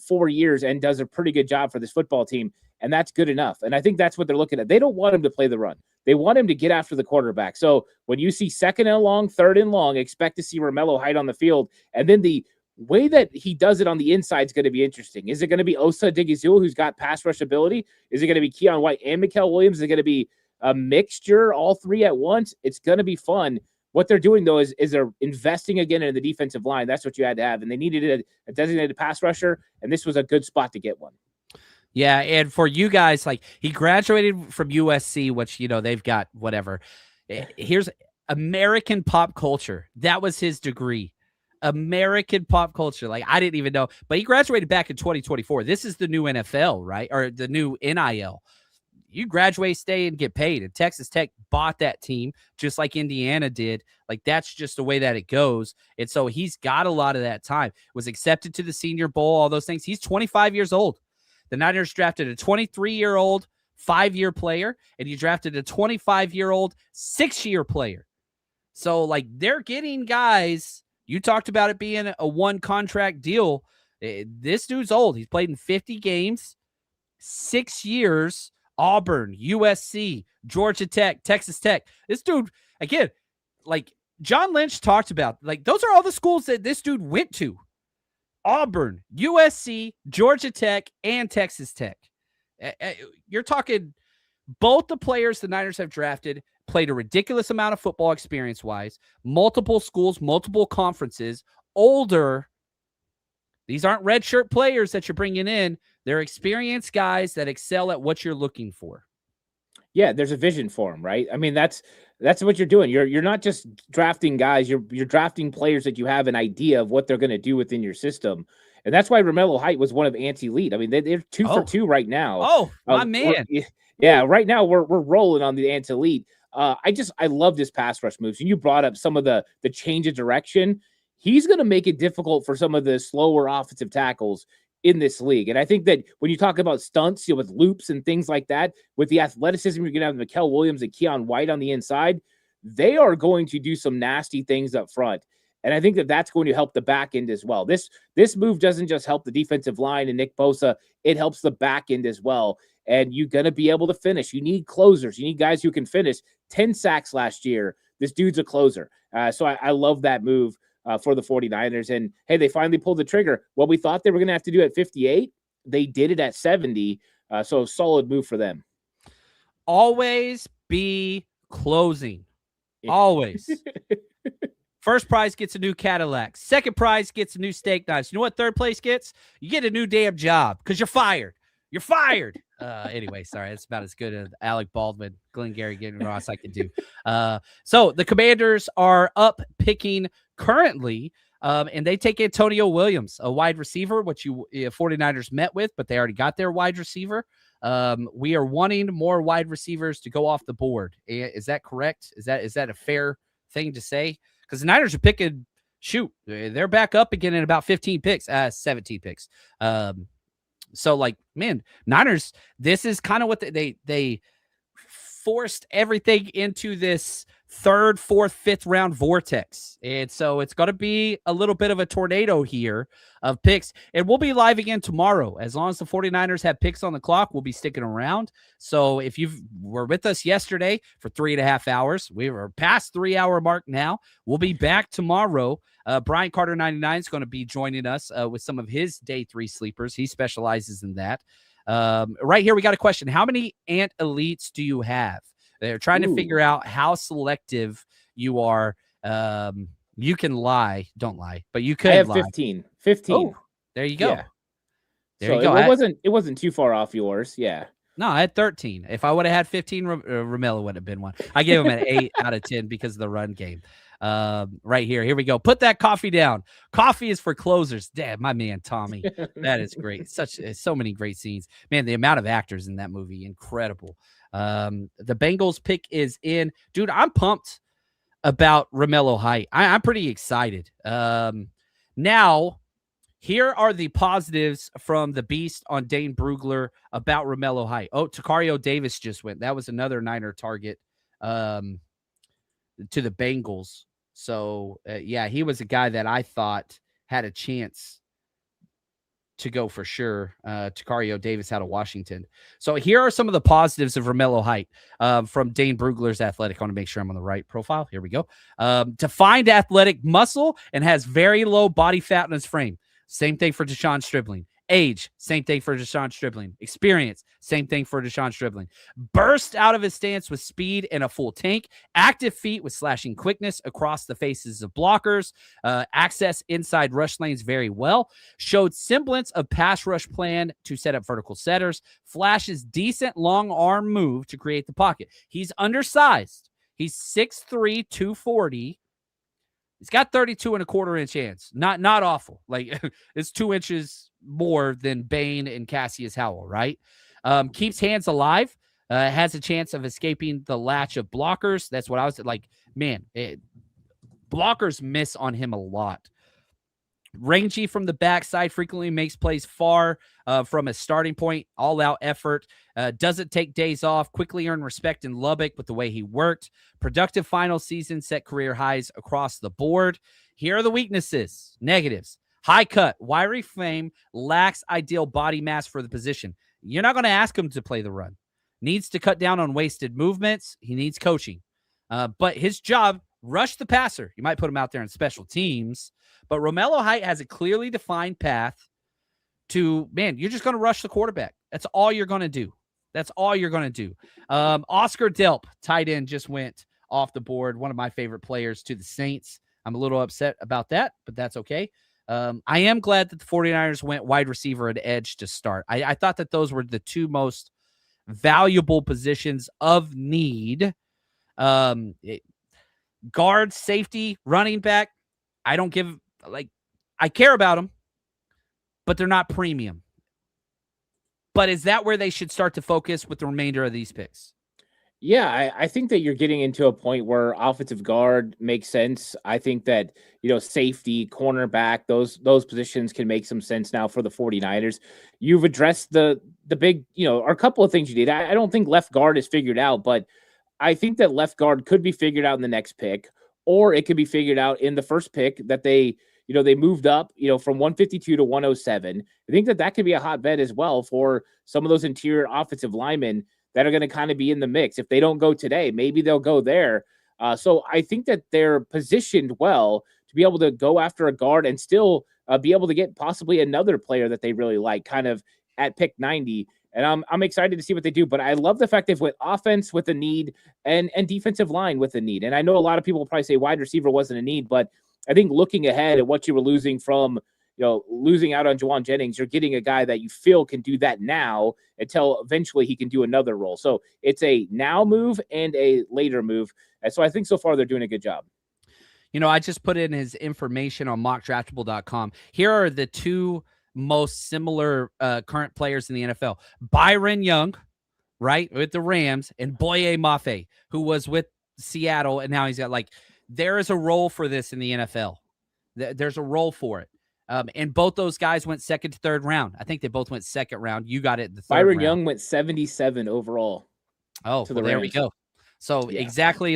4 years and does a pretty good job for this football team. And that's good enough. And I think that's what they're looking at. They don't want him to play the run. They want him to get after the quarterback. So when you see second and long, third and long, expect to see Romello Height on the field. And then the way that he does it on the inside is going to be interesting. Is it going to be Osa Digizua, who's got pass rush ability? Is it going to be Keon White and Mikael Williams? Is it going to be a mixture, all three at once? It's going to be fun. What they're doing, though, is they're investing again in the defensive line. That's what you had to have. And they needed a designated pass rusher, and this was a good spot to get one. Yeah, and for you guys, like, he graduated from USC, which, they've got whatever. Here's American pop culture. That was his degree. American pop culture. Like, I didn't even know. But he graduated back in 2024. This is the new NFL, right? Or the new NIL. You graduate, stay, and get paid. And Texas Tech bought that team just like Indiana did. Like, that's just the way that it goes. And so he's got a lot of that time. Was accepted to the Senior Bowl, all those things. He's 25 years old. The Niners drafted a 23-year-old 5-year player, and you drafted a 25-year-old 6-year player. So, like, they're getting guys. You talked about it being a one-contract deal. This dude's old. He's played in 50 games, 6 years, Auburn, USC, Georgia Tech, Texas Tech. This dude, again, like John Lynch talked about, like, those are all the schools that this dude went to. Auburn, USC, Georgia Tech, and Texas Tech. You're talking both the players the Niners have drafted played a ridiculous amount of football experience-wise, multiple schools, multiple conferences, older. These aren't redshirt players that you're bringing in. They're experienced guys that excel at what you're looking for. Yeah, there's a vision for them, right? I mean, that's what you're doing. You're not just drafting guys. You're drafting players that you have an idea of what they're going to do within your system, and that's why Romello Height was one of Ant's elite. I mean, they're 2 for 2 right now. Oh, my man! Yeah, right now we're rolling on the Ant's elite. I love this pass rush moves, and you brought up some of the change of direction. He's going to make it difficult for some of the slower offensive tackles in this league. And I think that when you talk about stunts, with loops and things like that, with the athleticism, you're going to have Mikael Williams and Keon White on the inside. They are going to do some nasty things up front. And I think that that's going to help the back end as well. This move doesn't just help the defensive line and Nick Bosa. It helps the back end as well. And you're going to be able to finish. You need closers. You need guys who can finish. 10 sacks last year. This dude's a closer. So I love that move for the 49ers. And, hey, they finally pulled the trigger. What we thought they were going to have to do at 58, they did it at 70. So solid move for them. Always be closing. Always. First prize gets a new Cadillac. Second prize gets a new steak knives. You know what third place gets? You get a new damn job because you're fired. You're fired. Anyway, sorry. That's about as good as Alec Baldwin, Glengarry Ginn Ross I could do. So the Commanders are up picking currently, and they take Antonio Williams, a wide receiver, which 49ers met with, but they already got their wide receiver. We are wanting more wide receivers to go off the board. Is that correct? Is that a fair thing to say? Because the Niners are picking, they're back up again in about 15 picks, 17 picks. So, like, man, Niners, this is kind of what they forced everything into this third, fourth, fifth round vortex. And so it's going to be a little bit of a tornado here of picks. And we'll be live again tomorrow. As long as the 49ers have picks on the clock, we'll be sticking around. So if you were with us yesterday for 3.5 hours, we were past 3-hour mark now. We'll be back tomorrow. Brian Carter 99 is going to be joining us with some of his day 3 sleepers. He specializes in that. Right here, we got a question. How many Ant Elites do you have? They're trying to figure out how selective you are. You can lie. Don't lie, but you could. I have lie. 15. Oh, there you go. Yeah. There you go. It wasn't too far off yours. Yeah. No, I had 13. If I would have had 15, Romello would have been one. I gave him an 8 out of 10 because of the run game. Right here. Here we go. Put that coffee down. Coffee is for closers. Damn, my man, Tommy. That is great. So many great scenes. Man, the amount of actors in that movie, incredible. The Bengals pick is in. Dude, I'm pumped about Romello Height. I'm pretty excited. Now, here are the positives from the Beast on Dane Brugler about Romello Height. Oh, Takario Davis just went. That was another Niner target to the Bengals. So, yeah, he was a guy that I thought had a chance to go for sure. Takario Davis out of Washington. So here are some of the positives of Romello Height from Dane Brugler's Athletic. I want to make sure I'm on the right profile. Here we go. Defined athletic muscle and has very low body fat in his frame. Same thing for Deshawn Stribbling. Age, same thing for Deshawn Stribbling. Experience, same thing for Deshawn Stribbling. Burst out of his stance with speed and a full tank. Active feet with slashing quickness across the faces of blockers. Access inside rush lanes very well. Showed semblance of pass rush plan to set up vertical setters. Flashes decent long arm move to create the pocket. He's undersized. He's 6'3", 240. He's got 32.25-inch hands. Not awful. Like, it's 2 inches more than Bain and Cassius Howell, right? Keeps hands alive. Has a chance of escaping the latch of blockers. That's what I was like, man, blockers miss on him a lot. Rangy from the backside, frequently makes plays far from a starting point, all-out effort, doesn't take days off, quickly earned respect in Lubbock with the way he worked. Productive final season, set career highs across the board. Here are the weaknesses, negatives. High cut, wiry frame, lacks ideal body mass for the position. You're not going to ask him to play the run. Needs to cut down on wasted movements. He needs coaching. But his job, rush the passer. You might put him out there in special teams. But Romello Height has a clearly defined path to, man, you're just going to rush the quarterback. That's all you're going to do. That's all you're going to do. Oscar Delp, tight end, just went off the board. One of my favorite players to the Saints. I'm a little upset about that, but that's okay. I am glad that the 49ers went wide receiver and edge to start. I thought that those were the two most valuable positions of need. Guard, safety, running back. I don't give, I care about them, but they're not premium. But is that where they should start to focus with the remainder of these picks? Yeah, I think that you're getting into a point where offensive guard makes sense. I think that, safety, cornerback, those positions can make some sense now for the 49ers. You've addressed the big, or a couple of things you did. I don't think left guard is figured out, but I think that left guard could be figured out in the next pick, or it could be figured out in the first pick that they moved up, from 152 to 107. I think that could be a hotbed as well for some of those interior offensive linemen that are going to kind of be in the mix. If they don't go today, maybe they'll go there. So I think that they're positioned well to be able to go after a guard and still be able to get possibly another player that they really like kind of at pick 90. And I'm excited to see what they do. But I love the fact they've went offense with a need and defensive line with a need. And I know a lot of people will probably say wide receiver wasn't a need, but I think looking ahead at what you were losing from, losing out on Juwan Jennings, you're getting a guy that you feel can do that now until eventually he can do another role. So it's a now move and a later move. And so I think so far they're doing a good job. I just put in his information on mockdraftable.com. Here are the two most similar current players in the NFL. Byron Young, right, with the Rams, and Boye Mafe, who was with Seattle, and now he's got, there is a role for this in the NFL. There's a role for it. And both those guys went second to third round. I think they both went second round. You got it in the third round. Byron Young went 77 overall. Oh, well, there we go. So exactly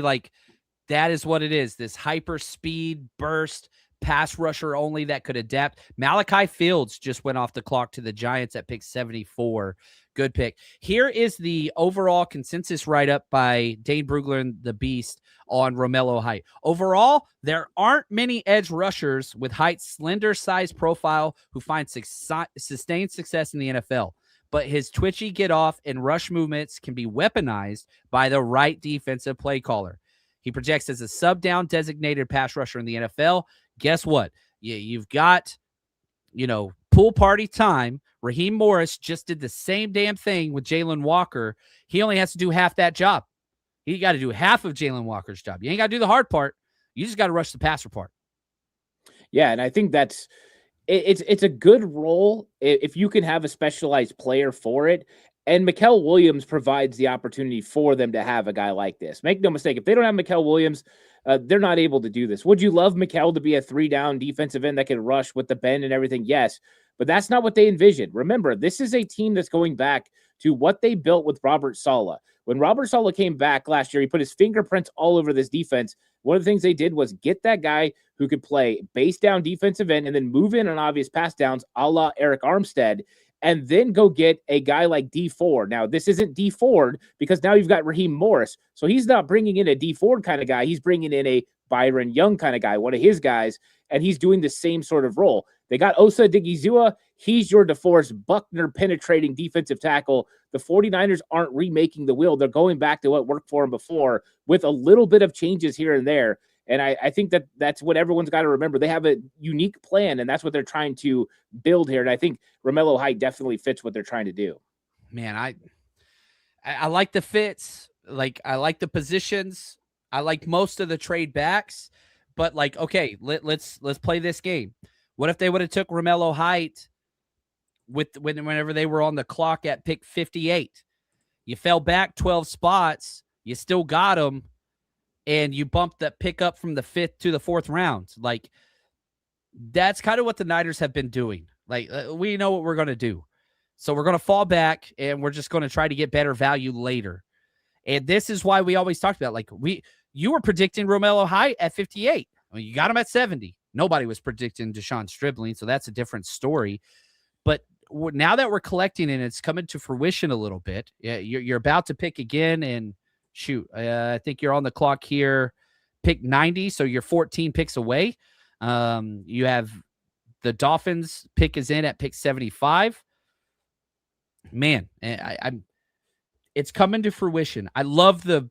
That is what it is. This hyper speed burst pass rusher only that could adapt. Malachi Fields just went off the clock to the Giants at pick 74. Good pick. Here is the overall consensus write-up by Dane Brugler and the Beast on Romello Height. Overall, there aren't many edge rushers with Height's slender size profile who find sustained success in the NFL. But his twitchy get off and rush movements can be weaponized by the right defensive play caller. He projects as a sub-down designated pass rusher in the NFL. Guess what? You've got, pool party time. Raheem Morris just did the same damn thing with Jalen Walker. He only has to do half that job. He got to do half of Jalen Walker's job. You ain't got to do the hard part. You just got to rush the passer part. Yeah, and I think it's a good role if you can have a specialized player for it. And Mikael Williams provides the opportunity for them to have a guy like this. Make no mistake, if they don't have Mikael Williams, they're not able to do this. Would you love Mikael to be a 3-down defensive end that can rush with the bend and everything? Yes, but that's not what they envisioned. Remember, this is a team that's going back to what they built with Robert Saleh. When Robert Saleh came back last year, he put his fingerprints all over this defense. One of the things they did was get that guy who could play base down defensive end and then move in on obvious pass downs a la Eric Armstead, and then go get a guy like D Ford. Now, this isn't D Ford because now you've got Raheem Morris. So he's not bringing in a D Ford kind of guy. He's bringing in a Byron Young kind of guy, one of his guys, and he's doing the same sort of role. They got Osa Digizua. He's your DeForest Buckner penetrating defensive tackle. The 49ers aren't remaking the wheel. They're going back to what worked for them before with a little bit of changes here and there. And I think that's what everyone's got to remember. They have a unique plan, and that's what they're trying to build here. And I think Romello Height definitely fits what they're trying to do. Man, I like the fits. Like, I like the positions. I like most of the trade backs. But, okay, let's play this game. What if they would have took Romello Height whenever they were on the clock at pick 58? You fell back 12 spots. You still got him. And you bumped that pick up from the 5th to the 4th round. That's kind of what the Niners have been doing. We know what we're going to do. So we're going to fall back, and we're just going to try to get better value later. And this is why we always talked about, you were predicting Romello Height at 58. You got him at 70. Nobody was predicting Deshawn Stribbling, so that's a different story. But now that we're collecting and it's coming to fruition a little bit, you're about to pick again, and shoot, I think you're on the clock here, pick 90, so you're 14 picks away. You have the Dolphins pick is in at pick 75. Man, it's coming to fruition. I love the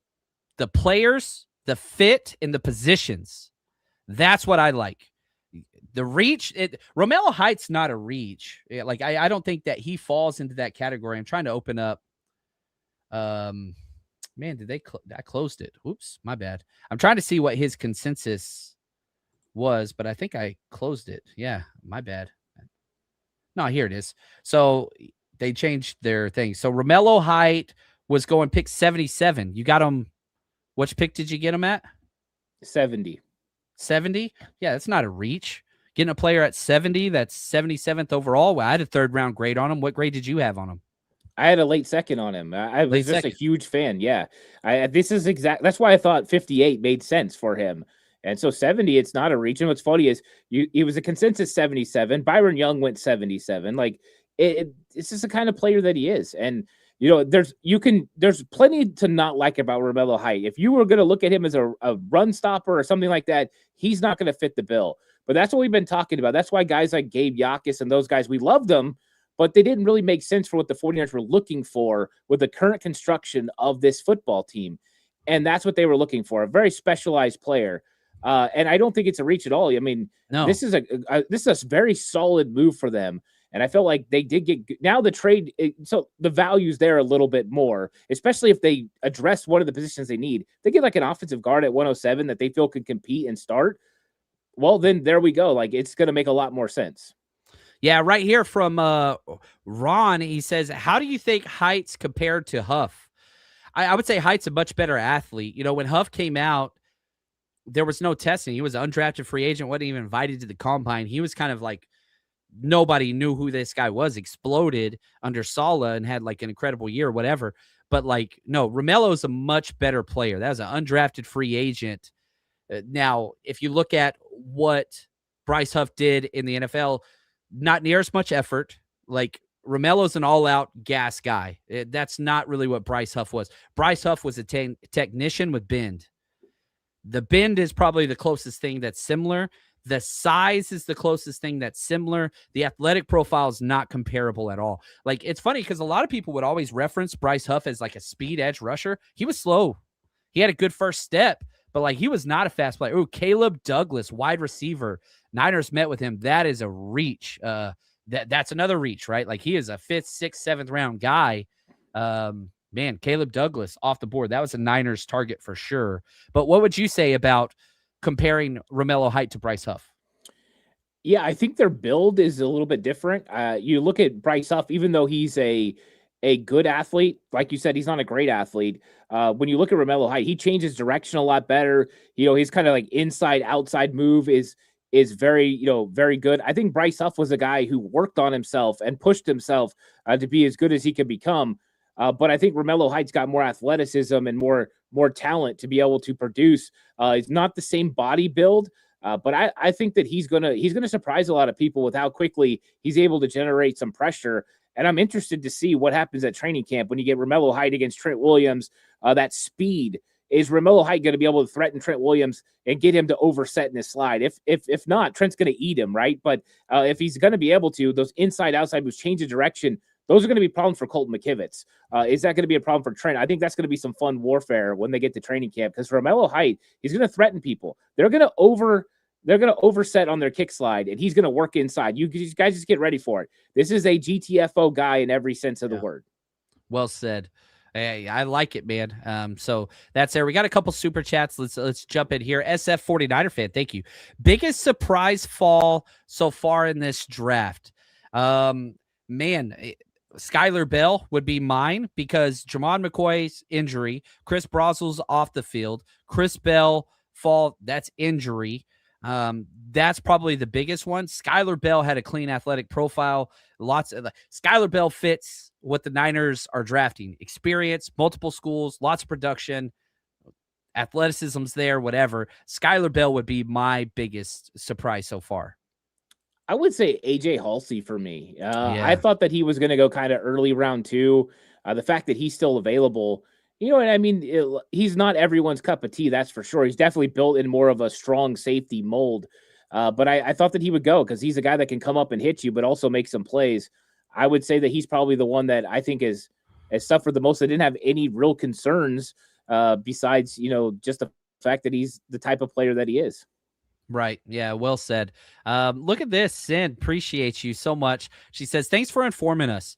players, the fit, and the positions. That's what I like. The reach, Romello Height's not a reach. I don't think that he falls into that category. I'm trying to open up. Man, did they? I closed it. Oops, my bad. I'm trying to see what his consensus was, but I think I closed it. Yeah, my bad. No, here it is. So they changed their thing. So Romello Height was going pick 77. You got him. Which pick did you get him at? 70. 70? Yeah, that's not a reach. Getting a player at 70, that's 77th overall. Well, I had a 3rd round grade on him. What grade did you have on him? I had a late second on him. I was just a huge fan. Yeah. That's why I thought 58 made sense for him. And so 70, it's not a reach. And what's funny is he was a consensus 77. Byron Young went 77. It's just the kind of player that he is. And, there's plenty to not like about Romello Height. If you were going to look at him as a run stopper or something like that, he's not going to fit the bill. But that's what we've been talking about. That's why guys like Gabe Yakis and those guys, we loved them, but they didn't really make sense for what the 49ers were looking for with the current construction of this football team. And that's what they were looking for, a very specialized player. And I don't think it's a reach at all. I mean, no. This is a very solid move for them. And I felt like they did get now the trade. So the value's there a little bit more, especially if they address one of the positions they need. They get an offensive guard at 107 that they feel could compete and start. Well, then there we go. It's going to make a lot more sense. Yeah, right here from Ron, he says, how do you think Height's compared to Huff? I would say Height's a much better athlete. When Huff came out, there was no testing. He was an undrafted free agent, wasn't even invited to the combine. He was kind of nobody knew who this guy was, exploded under Saleh and had an incredible year or whatever. But no, Romello's a much better player. That was an undrafted free agent Now, if you look at what Bryce Huff did in the NFL, not near as much effort. Like, Romelo's an all-out gas guy. That's not really what Bryce Huff was. Bryce Huff was a technician with bend. The bend is probably the closest thing that's similar. The size is the closest thing that's similar. The athletic profile is not comparable at all. Like, it's funny because a lot of people would always reference Bryce Huff as like a speed edge rusher. He was slow. He had a good first step, but like, he was not a fast player. Ooh, Caleb Douglas, wide receiver. Niners met with him. That is a reach. That's another reach, right? Like, he is a 5th, 6th, 7th round guy. Man, Caleb Douglas off the board. That was a Niners target for sure. But what would you say about comparing Romello Height to Bryce Huff? Yeah, I think their build is a little bit different. You look at Bryce Huff, even though he's a good athlete, like you said, he's not a great athlete. When you look at Romello Height, he changes direction a lot better. His kind of like inside outside move is very, very good. I think Bryce Huff was a guy who worked on himself and pushed himself to be as good as he could become. But I think Romello Height's got more athleticism and more talent to be able to produce. It's not the same body build, but I think that he's gonna surprise a lot of people with how quickly he's able to generate some pressure. And I'm interested to see what happens at training camp when you get Romello Height against Trent Williams. That speed. Is Romello Height going to be able to threaten Trent Williams and get him to overset in his slide? If not, Trent's going to eat him, right? But if he's going to be able to, those inside outside moves, change of direction, those are going to be problems for Colton McKivitz. Is that going to be a problem for Trent? I think that's going to be some fun warfare when they get to training camp, because Romello Height, he's going to threaten people. They're going to overset on their kick slide, and he's going to work inside. You guys just get ready for it. This is a GTFO guy in every sense of the word. Well said. Hey, I like it, man. So that's there. We got a couple super chats. Let's jump in here. SF 49er fan, thank you. Biggest surprise fall so far in this draft. Man, Skylar Bell would be mine, because Jermon McCoy's injury, Chris Brosel's off the field, Chris Bell fall, that's injury. That's probably the biggest one. Skylar Bell had a clean athletic profile. Skylar Bell fits what the Niners are drafting: experience, multiple schools, lots of production, athleticism's there, whatever. Skylar Bell would be my biggest surprise so far. I would say AJ Halsey for me. I thought that he was going to go kind of early round 2. The fact that he's still available, what I mean? He's not everyone's cup of tea, that's for sure. He's definitely built in more of a strong safety mold. But I thought that he would go, because he's a guy that can come up and hit you, but also make some plays. I would say that he's probably the one that I think has suffered the most. I didn't have any real concerns besides, just the fact that he's the type of player that he is. Right. Yeah. Well said. Look at this. Sin, appreciate you so much. She says, thanks for informing us.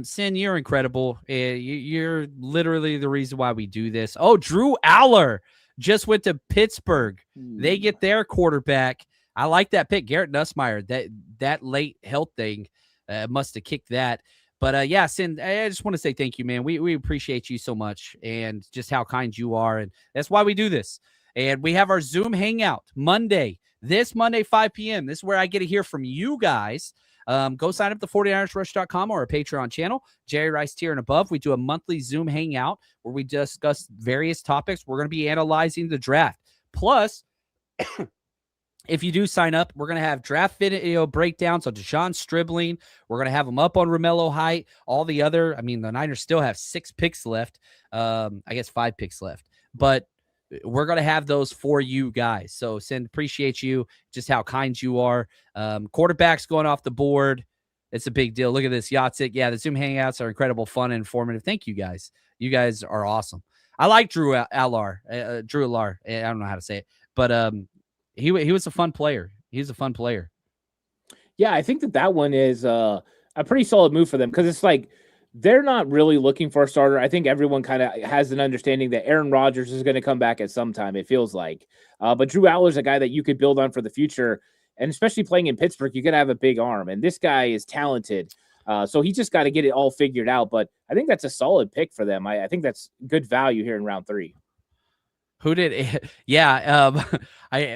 Sin, you're incredible. You're literally the reason why we do this. Oh, Drew Aller just went to Pittsburgh. They get their quarterback. I like that pick. Garrett Nussmeier, that late health thing must have kicked that. But yeah, Sin, I just want to say thank you, man. We appreciate you so much, and just how kind you are. And that's why we do this. And we have our Zoom hangout this Monday, 5 p.m. This is where I get to hear from you guys. Go sign up to 49ersrush.com or our Patreon channel, Jerry Rice tier and above. We do a monthly Zoom hangout where we discuss various topics. We're going to be analyzing the draft. Plus, if you do sign up, we're going to have draft video breakdowns on Deshawn Stribbling. We're going to have them up on Romello Height. All the other, the Niners still have 6 picks left. I guess 5 picks left. But we're going to have those for you guys. So, Sin, appreciate you, just how kind you are. Quarterbacks going off the board. It's a big deal. Look at this, Yahtzik. Yeah, the Zoom Hangouts are incredible, fun, and informative. Thank you, guys. You guys are awesome. I like Drew Aller. I don't know how to say it. But he was a fun player. He's a fun player. Yeah, I think that one is a pretty solid move for them, because it's like, they're not really looking for a starter. I think everyone kind of has an understanding that Aaron Rodgers is going to come back at some time, it feels like. But Drew Aller's a guy that you could build on for the future. And especially playing in Pittsburgh, you got to have a big arm. And this guy is talented. So he just got to get it all figured out. But I think that's a solid pick for them. I think that's good value here in round 3. Who did it? Yeah.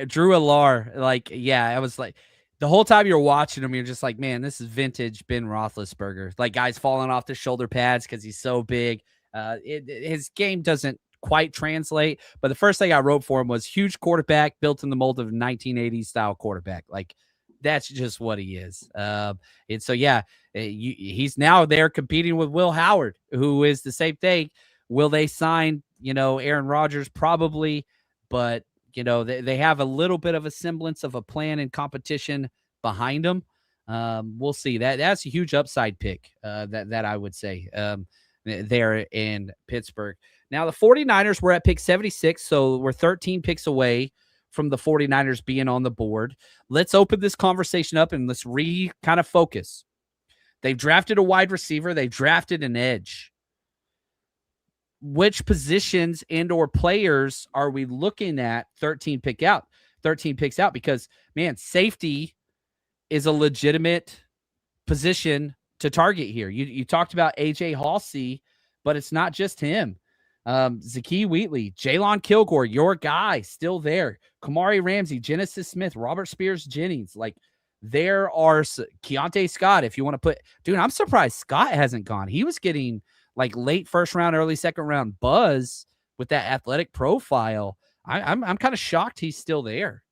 Drew Aller. I was like, the whole time you're watching him, you're just like, man, this is vintage Ben Roethlisberger. Like, guys falling off the shoulder pads because he's so big. His game doesn't quite translate. But the first thing I wrote for him was huge quarterback built in the mold of a 1980s style quarterback. Like, that's just what he is. And so, yeah, he's now there competing with Will Howard, who is the same thing. Will they sign, Aaron Rodgers? Probably. But, they have a little bit of a semblance of a plan and competition behind them. We'll see. That's a huge upside pick that I would say there in Pittsburgh. Now, the 49ers were at pick 76, so we're 13 picks away from the 49ers being on the board. Let's open this conversation up and let's kind of focus. They've drafted a wide receiver. They've drafted an edge. Which positions and or players are we looking at 13 picks out? Because, man, safety is a legitimate position to target here. You talked about A.J. Halsey, but it's not just him. Zakee Wheatley, Jalen Kilgore, your guy, still there. Kamari Ramsey, Genesis Smith, Robert Spears-Jennings. Like, there are Keontae Scott, if you want to put. Dude, I'm surprised Scott hasn't gone. He was getting like late first round, early second round buzz with that athletic profile. I'm kind of shocked he's still there.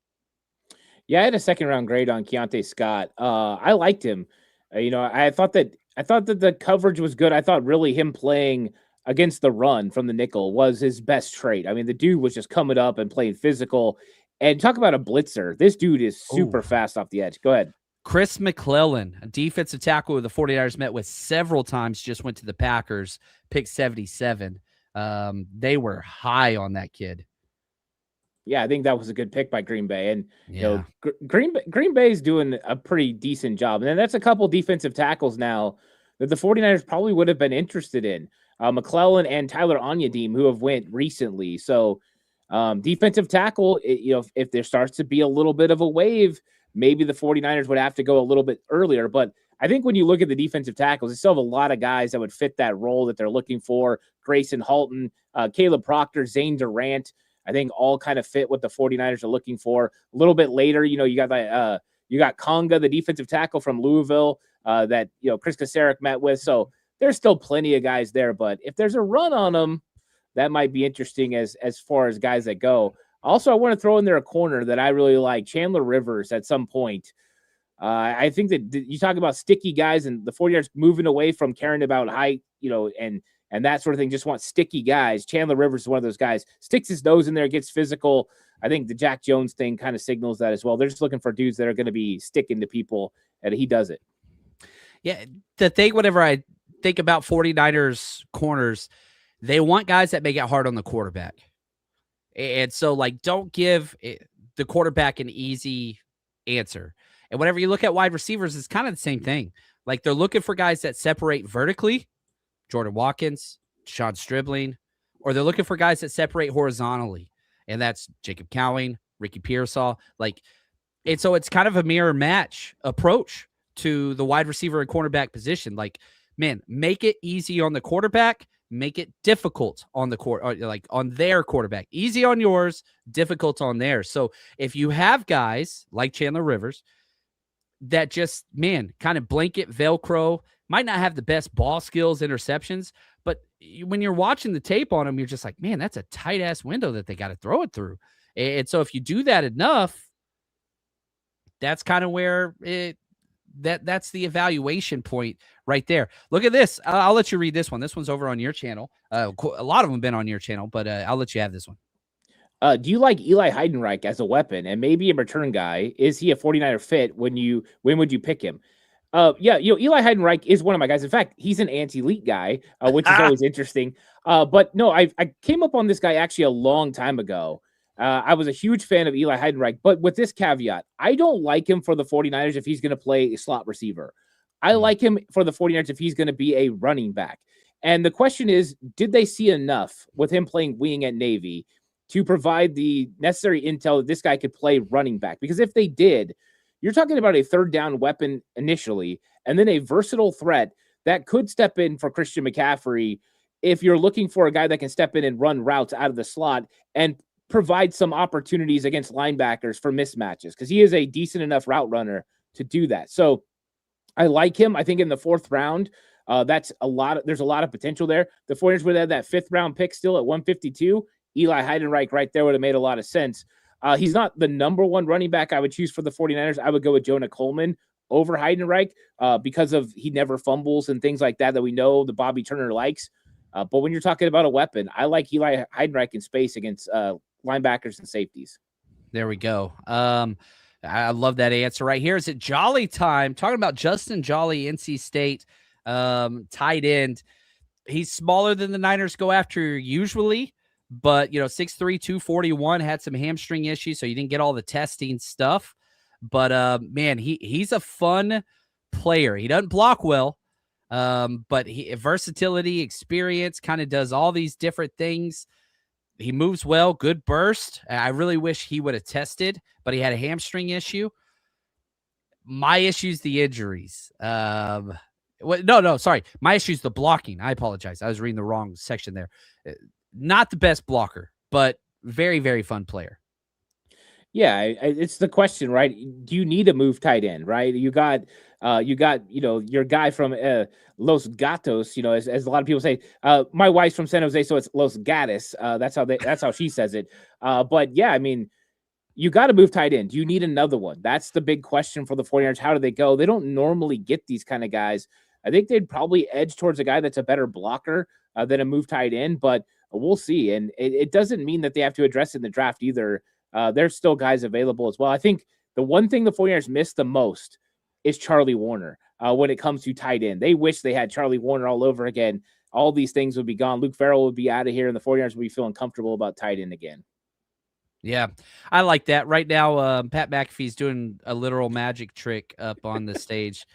Yeah, I had a second round grade on Keontae Scott. I liked him. I thought that the coverage was good. I thought really him playing against the run from the nickel was his best trait. I mean, the dude was just coming up and playing physical. And talk about a blitzer. This dude is super fast off the edge. Go ahead. Chris McClellan, a defensive tackle who the 49ers met with several times, just went to the Packers, pick 77. They were high on that kid. Yeah, I think that was a good pick by Green Bay. And, Green Bay is doing a pretty decent job. And then that's a couple defensive tackles now that the 49ers probably would have been interested in. McClellan and Tyler Onyedim, who have went recently. So defensive tackle, if there starts to be a little bit of a wave, maybe the 49ers would have to go a little bit earlier. But I think when you look at the defensive tackles, they still have a lot of guys that would fit that role that they're looking for. Grayson Halton, Caleb Proctor, Zane Durant, I think all kind of fit what the 49ers are looking for. A little bit later, you got Conga, the defensive tackle from Louisville that, Chris Kasarik met with. So there's still plenty of guys there, but if there's a run on them, that might be interesting as far as guys that go. Also, I want to throw in there a corner that I really like, Chandler Rivers at some point. I think that you talk about sticky guys and the 49ers moving away from caring about height, and that sort of thing, just want sticky guys. Chandler Rivers is one of those guys, sticks his nose in there, gets physical. I think the Jack Jones thing kind of signals that as well. They're just looking for dudes that are going to be sticking to people, and he does it. Yeah, the thing, whenever I think about 49ers corners, they want guys that make it hard on the quarterback. And so, don't give the quarterback an easy answer. And whenever you look at wide receivers, it's kind of the same thing. Like, they're looking for guys that separate vertically, Jordan Watkins, Deshawn Stribbling, or they're looking for guys that separate horizontally. And that's Jacob Cowing, Ricky Pearsall. And so it's kind of a mirror match approach to the wide receiver and cornerback position. Like, man, make it easy on the quarterback, make it difficult on the on their quarterback. Easy on yours, difficult on theirs. So if you have guys like Chandler Rivers that just, kind of blanket Velcro, might not have the best ball skills, interceptions, but when you're watching the tape on him, you're just like, man, that's a tight ass window that they got to throw it through. And so if you do that enough, that's kind of where that's the evaluation point right there. Look at this. I'll let you read this one. This one's over on your channel. A lot of them have been on your channel, but I'll let you have this one. Do you like Eli Heidenreich as a weapon and maybe a return guy? Is he a 49er fit? When would you pick him? Eli Heidenreich is one of my guys. In fact, he's an anti-elite guy, which is always interesting. But no, I came up on this guy actually a long time ago. I was a huge fan of Eli Heidenreich, but with this caveat, I don't like him for the 49ers if he's going to play a slot receiver. I like him for the 49ers if he's going to be a running back. And the question is, did they see enough with him playing wing at Navy to provide the necessary intel that this guy could play running back? Because if they did, you're talking about a third down weapon initially, and then a versatile threat that could step in for Christian McCaffrey if you're looking for a guy that can step in and run routes out of the slot and provide some opportunities against linebackers for mismatches, because he is a decent enough route runner to do that. So I like him. I think in the fourth round, There's a lot of potential there. The 49ers would have that 5th round pick still at 152. Eli Heidenreich right there would have made a lot of sense. He's not the number one running back I would choose for the 49ers. I would go with Jonah Coleman over Heidenreich because of he never fumbles and things like that we know the Bobby Turner likes. But when you're talking about a weapon, I like Eli Heidenreich in space against linebackers and safeties. There we go. I love that answer right here. Is it Jolly time? Talking about Justin Jolly, NC State tight end. He's smaller than the Niners go after usually, but 6'3", 241, had some hamstring issues, so you didn't get all the testing stuff. But man, he's a fun player. He doesn't block well, but versatility, experience, kind of does all these different things. He moves well, good burst. I really wish he would have tested, but he had a hamstring issue. My issue's the injuries. Sorry. My issue's the blocking. I apologize. I was reading the wrong section there. Not the best blocker, but very, very fun player. Yeah, it's the question, right? Do you need a move tight end, right? You got your guy from Los Gatos, as a lot of people say. My wife's from San Jose, so it's Los Gatos. That's how she says it. But yeah, I mean, you got to move tight end. Do you need another one? That's the big question for the 49ers. How do they go? They don't normally get these kind of guys. I think they'd probably edge towards a guy that's a better blocker than a move tight end, but we'll see. And it doesn't mean that they have to address it in the draft either. There's still guys available as well. I think the one thing the 49ers miss the most is Charlie Warner when it comes to tight end. They wish they had Charlie Warner all over again. All these things would be gone. Luke Farrell would be out of here, and the 49ers would be feeling comfortable about tight end again. Yeah, I like that. Right now, Pat McAfee's doing a literal magic trick up on the stage.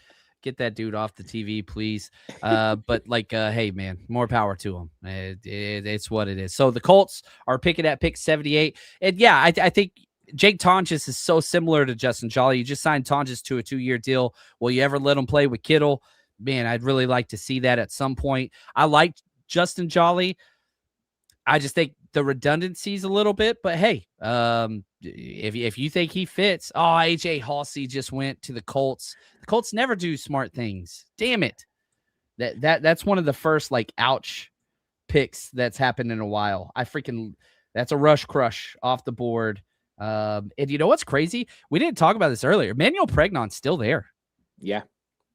Get that dude off the TV, please. But hey, man, more power to him. It's what it is. So the Colts are picking at pick 78. And yeah, I think Jake Tonjes is so similar to Justin Jolly. You just signed Tonjes to a 2-year deal. Will you ever let him play with Kittle? Man, I'd really like to see that at some point. I like Justin Jolly. I just think the redundancies a little bit, but hey, if you think he fits, AJ Halsey just went to the Colts. The Colts never do smart things. Damn it. That's one of the first ouch picks that's happened in a while. That's a rush crush off the board. And you know what's crazy? We didn't talk about this earlier. Manuel Pregnon's still there. Yeah.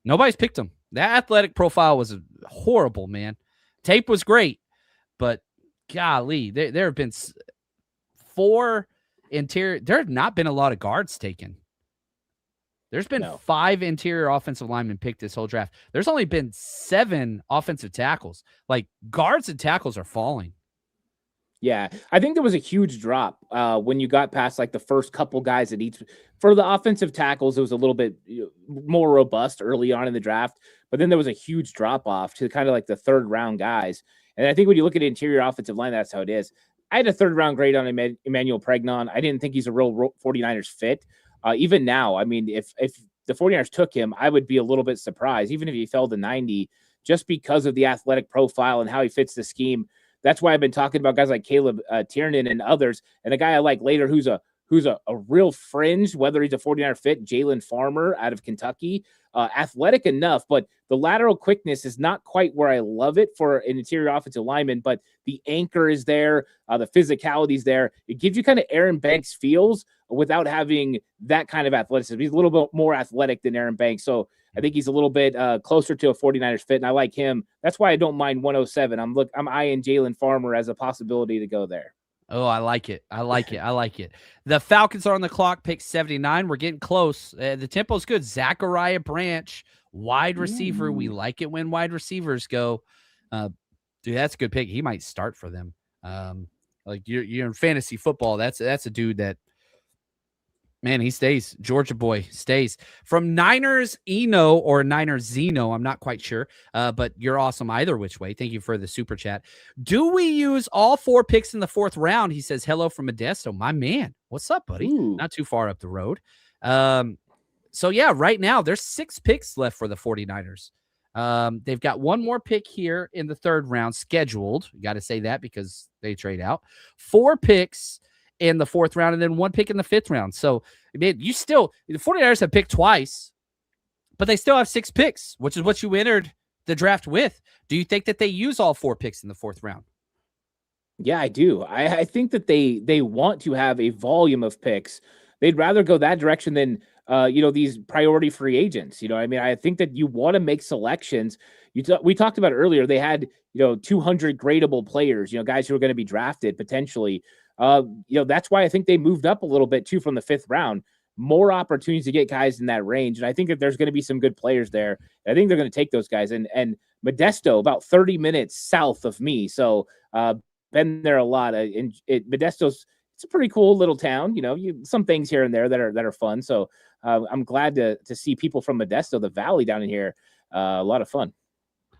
Nobody's picked him. That athletic profile was horrible, man. Tape was great, but golly, there have been 4 interior. There have not been a lot of guards taken. There's been 5 interior offensive linemen picked this whole draft. There's only been 7 offensive tackles. Guards and tackles are falling. Yeah, I think there was a huge drop when you got past the first couple guys at each. For the offensive tackles, it was a little bit more robust early on in the draft, but then there was a huge drop off to kind of the 3rd round guys. And I think when you look at interior offensive line, that's how it is. I had a 3rd round grade on Emmanuel Pregnon. I didn't think he's a real 49ers fit. Even now, I mean, if the 49ers took him, I would be a little bit surprised, even if he fell to 90, just because of the athletic profile and how he fits the scheme. That's why I've been talking about guys like Caleb Tiernan and others. And a guy I like later who's a real fringe, whether he's a 49er fit, Jalen Farmer out of Kentucky. Athletic enough, but the lateral quickness is not quite where I love it for an interior offensive lineman, but the anchor is there. The physicality is there. It gives you kind of Aaron Banks feels without having that kind of athleticism. He's a little bit more athletic than Aaron Banks. So I think he's a little bit closer to a 49ers fit, and I like him. That's why I don't mind 107. I'm eyeing Jalen Farmer as a possibility to go there. Oh, I like it. I like it. The Falcons are on the clock, pick 79. We're getting close. The tempo's good. Zachariah Branch, wide receiver. Ooh. We like it when wide receivers go. Dude, that's a good pick. He might start for them. You're in fantasy football. That's a dude that, man, he stays. Georgia boy stays. From Niners Eno or Niners Zeno, I'm not quite sure, but you're awesome either which way. Thank you for the super chat. Do we use all 4 picks in the 4th round? He says, hello from Modesto. My man. What's up, buddy? Ooh. Not too far up the road. So, yeah, right now there's 6 picks left for the 49ers. They've got 1 more pick here in the 3rd round scheduled. You got to say that because they trade out. 4 picks in the 4th round, and then 1 pick in the 5th round. So, man, the 49ers have picked twice, but they still have 6 picks, which is what you entered the draft with. Do you think that they use all 4 picks in the 4th round? Yeah, I do. I think that they want to have a volume of picks. They'd rather go that direction than these priority free agents. I mean, I think that you want to make selections. We talked about earlier. They had 200 gradable players. Guys who are going to be drafted potentially. That's why I think they moved up a little bit too from the 5th round. More opportunities to get guys in that range, and I think that there's going to be some good players there. I think they're going to take those guys. And Modesto, about 30 minutes south of me, so. Been there a lot. Modesto's it's a pretty cool little town. Some things here and there that are fun. So I'm glad to see people from Modesto, the valley down in here. A lot of fun.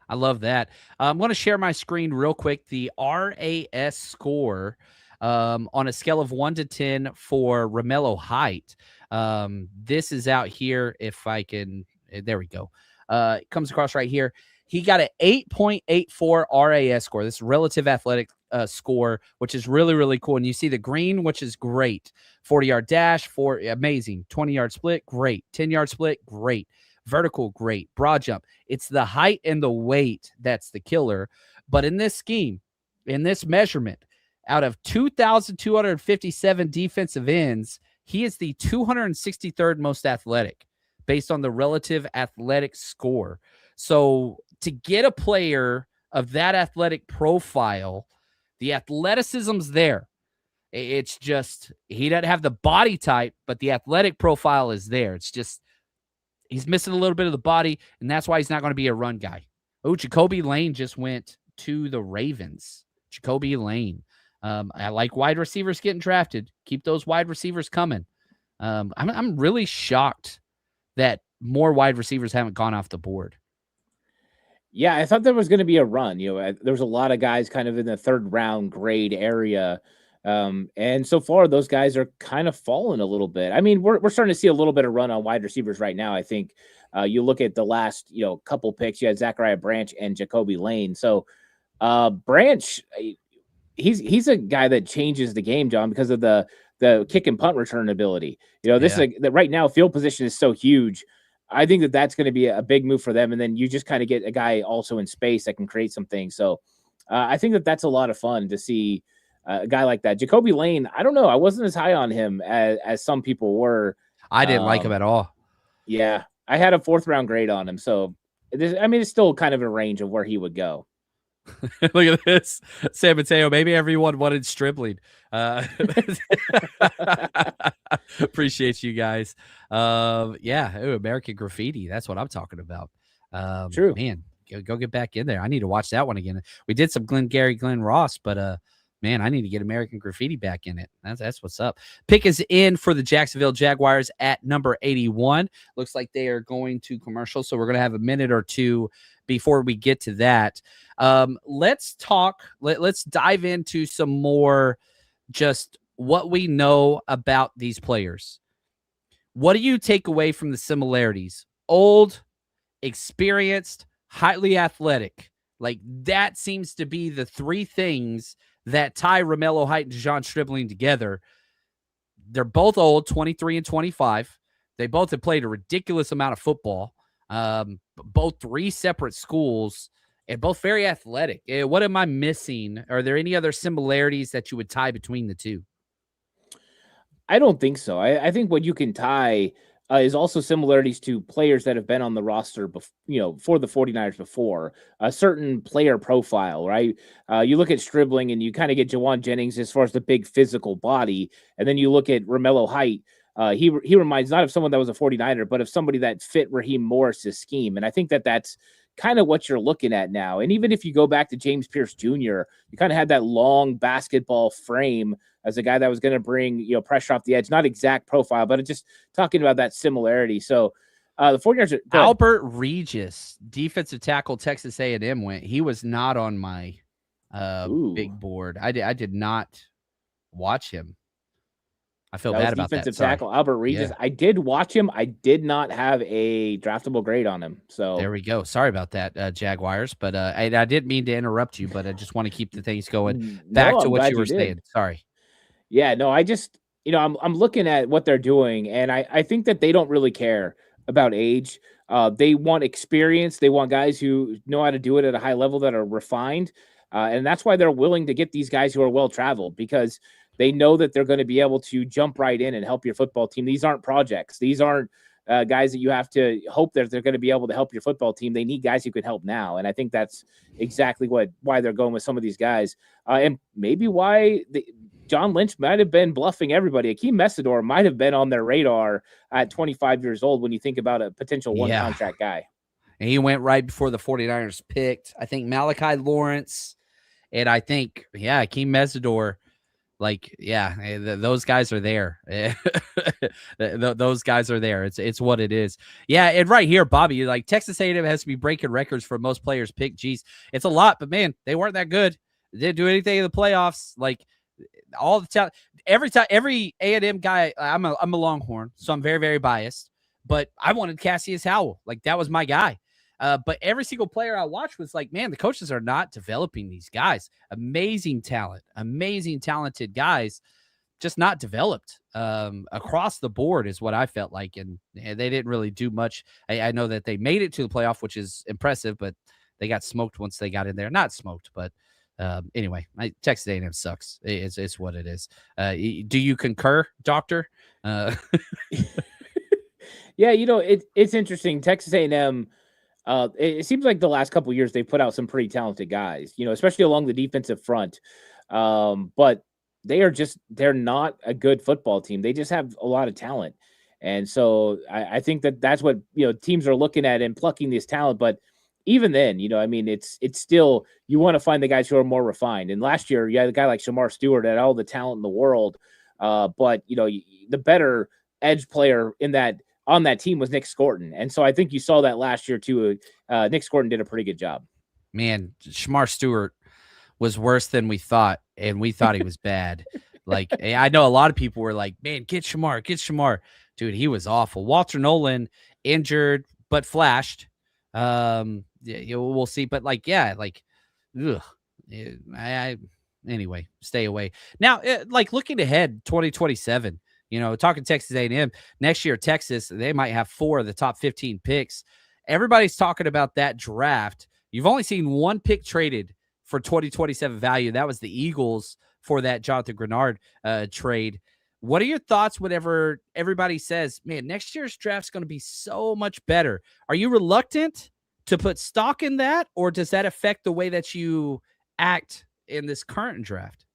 I love that. I'm going to share my screen real quick. The RAS score on a scale of 1 to 10 for Romello Height. This is out here. If I can, there we go. It comes across right here. He got an 8.84 RAS score. This relative athletic score, which is really, really cool. And you see the green, which is great. 40-yard dash, amazing. 20-yard split, great. 10-yard split, great. Vertical, great. Broad jump. It's the height and the weight that's the killer. But in this scheme, in this measurement, out of 2,257 defensive ends, he is the 263rd most athletic based on the relative athletic score. So to get a player of that athletic profile, the athleticism's there. It's just he doesn't have the body type, but the athletic profile is there. It's just he's missing a little bit of the body, and that's why he's not going to be a run guy. Oh, Jacoby Lane just went to the Ravens. Jacoby Lane. I like wide receivers getting drafted. Keep those wide receivers coming. I'm really shocked that more wide receivers haven't gone off the board. Yeah, I thought there was going to be a run. There was a lot of guys kind of in the 3rd round grade area. And so far, those guys are kind of falling a little bit. I mean, we're starting to see a little bit of run on wide receivers right now. I think you look at the last, couple picks, you had Zachariah Branch and Jacoby Lane. So Branch, he's a guy that changes the game, John, because of the kick and punt return ability. This is right now field position is so huge. I think that that's going to be a big move for them. And then you just kind of get a guy also in space that can create some things. So I think that that's a lot of fun to see a guy like that. Jacoby Lane, I don't know. I wasn't as high on him as some people were. I didn't like him at all. Yeah. I had a 4th round grade on him. So, it's still kind of a range of where he would go. Look at this. San Mateo, maybe everyone wanted Stribbling. Appreciate you guys. American Graffiti. That's what I'm talking about. True. Man, go get back in there. I need to watch that one again. We did some Glenn Ross, but man, I need to get American Graffiti back in it. That's what's up. Pick is in for the Jacksonville Jaguars at number 81. Looks like they are going to commercial, so we're going to have a minute or two before we get to that. Let's talk. Let's dive into some more just what we know about these players. What do you take away from the similarities? Old, experienced, highly athletic. Like that seems to be the 3 things that tie Romello Height and Deshawn Stribbling together. They're both old, 23 and 25. They both have played a ridiculous amount of football. Both 3 separate schools and both very athletic. What am I missing? Are there any other similarities that you would tie between the two? I don't think so. I think what you can tie is also similarities to players that have been on the roster, for the 49ers before. A certain player profile, right? You look at Stribbling and you kind of get Jawan Jennings as far as the big physical body. And then you look at Romello Height. He reminds not of someone that was a 49er, but of somebody that fit Raheem Morris's scheme. And I think that that's kind of what you're looking at now. And even if you go back to James Pierce Jr., you kind of had that long basketball frame as a guy that was going to bring, pressure off the edge, not exact profile, but just talking about that similarity. So the 49ers Albert Regis, defensive tackle, Texas A&M went. He was not on my big board. I did not watch him. I feel bad about that. Defensive tackle Albert Regis. Yeah. I did watch him. I did not have a draftable grade on him. So there we go. Sorry about that, Jaguars. But I didn't mean to interrupt you, but I just want to keep the things going back to what you were saying. Sorry. Yeah, no, I just, I'm looking at what they're doing, and I think that they don't really care about age. They want experience. They want guys who know how to do it at a high level that are refined. And that's why they're willing to get these guys who are well-traveled, because they know that they're going to be able to jump right in and help your football team. These aren't projects. These aren't guys that you have to hope that they're going to be able to help your football team. They need guys who can help now. And I think that's exactly why they're going with some of these guys. And maybe why John Lynch might have been bluffing everybody. Akeem Messidor might have been on their radar at 25 years old when you think about a potential one-contract guy. And he went right before the 49ers picked, I think, Malachi Lawrence. And I think, Akeem Messidor, those guys are there. Those guys are there. It's what it is. Yeah, and right here, Bobby, like Texas A&M has to be breaking records for most players picked. Geez, it's a lot, but man, they weren't that good. They didn't do anything in the playoffs. Like all the time, every A&M guy. I'm a Longhorn, so I'm very, very biased. But I wanted Cassius Howell. Like that was my guy. But every single player I watched was like, man, the coaches are not developing these guys. Amazing talent, talented guys, just not developed across the board is what I felt like. And they didn't really do much. I know that they made it to the playoff, which is impressive, but they got smoked once they got in there. Not smoked, but anyway, Texas A&M sucks. It's what it is. Do you concur, Doctor? Yeah, it's interesting. Texas A&M, it seems like the last couple of years they've put out some pretty talented guys, especially along the defensive front. But they're not a good football team. They just have a lot of talent. And so I think that's what, teams are looking at and plucking this talent. But even then, it's still, you want to find the guys who are more refined. And last year, you had a guy like Shamar Stewart had all the talent in the world. But the better edge player on that team was Nick Scorton. And so I think you saw that last year too. Nick Scorton did a pretty good job. Man, Shamar Stewart was worse than we thought, and we thought he was bad. Like, I know a lot of people were like, man, get Shamar. Dude, he was awful. Walter Nolan injured, but flashed. We'll see. But anyway, stay away. Now, looking ahead, 2027, talking Texas A&M next year, Texas, they might have 4 of the top 15 picks. Everybody's talking about that draft. You've only seen one pick traded for 2027 value. That was the Eagles for that Jonathan Grenard trade. What are your thoughts whenever everybody says, man, next year's draft's going to be so much better? Are you reluctant to put stock in that, or does that affect the way that you act in this current draft?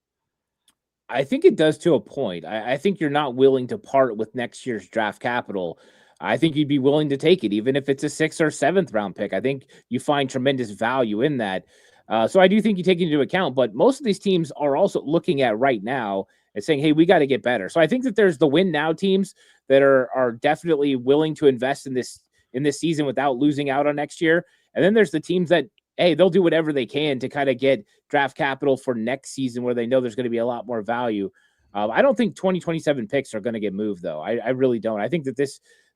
I think it does to a point. I think you're not willing to part with next year's draft capital. I think you'd be willing to take it, even if it's a 6th or 7th round pick. I think you find tremendous value in that. So I do think you take it into account, but most of these teams are also looking at right now and saying, hey, we got to get better. So I think that there's the win now teams that are definitely willing to invest in this season without losing out on next year. And then there's the teams that, hey, they'll do whatever they can to kind of get draft capital for next season where they know there's going to be a lot more value. I don't think 2027 picks are going to get moved, though. I really don't. I think that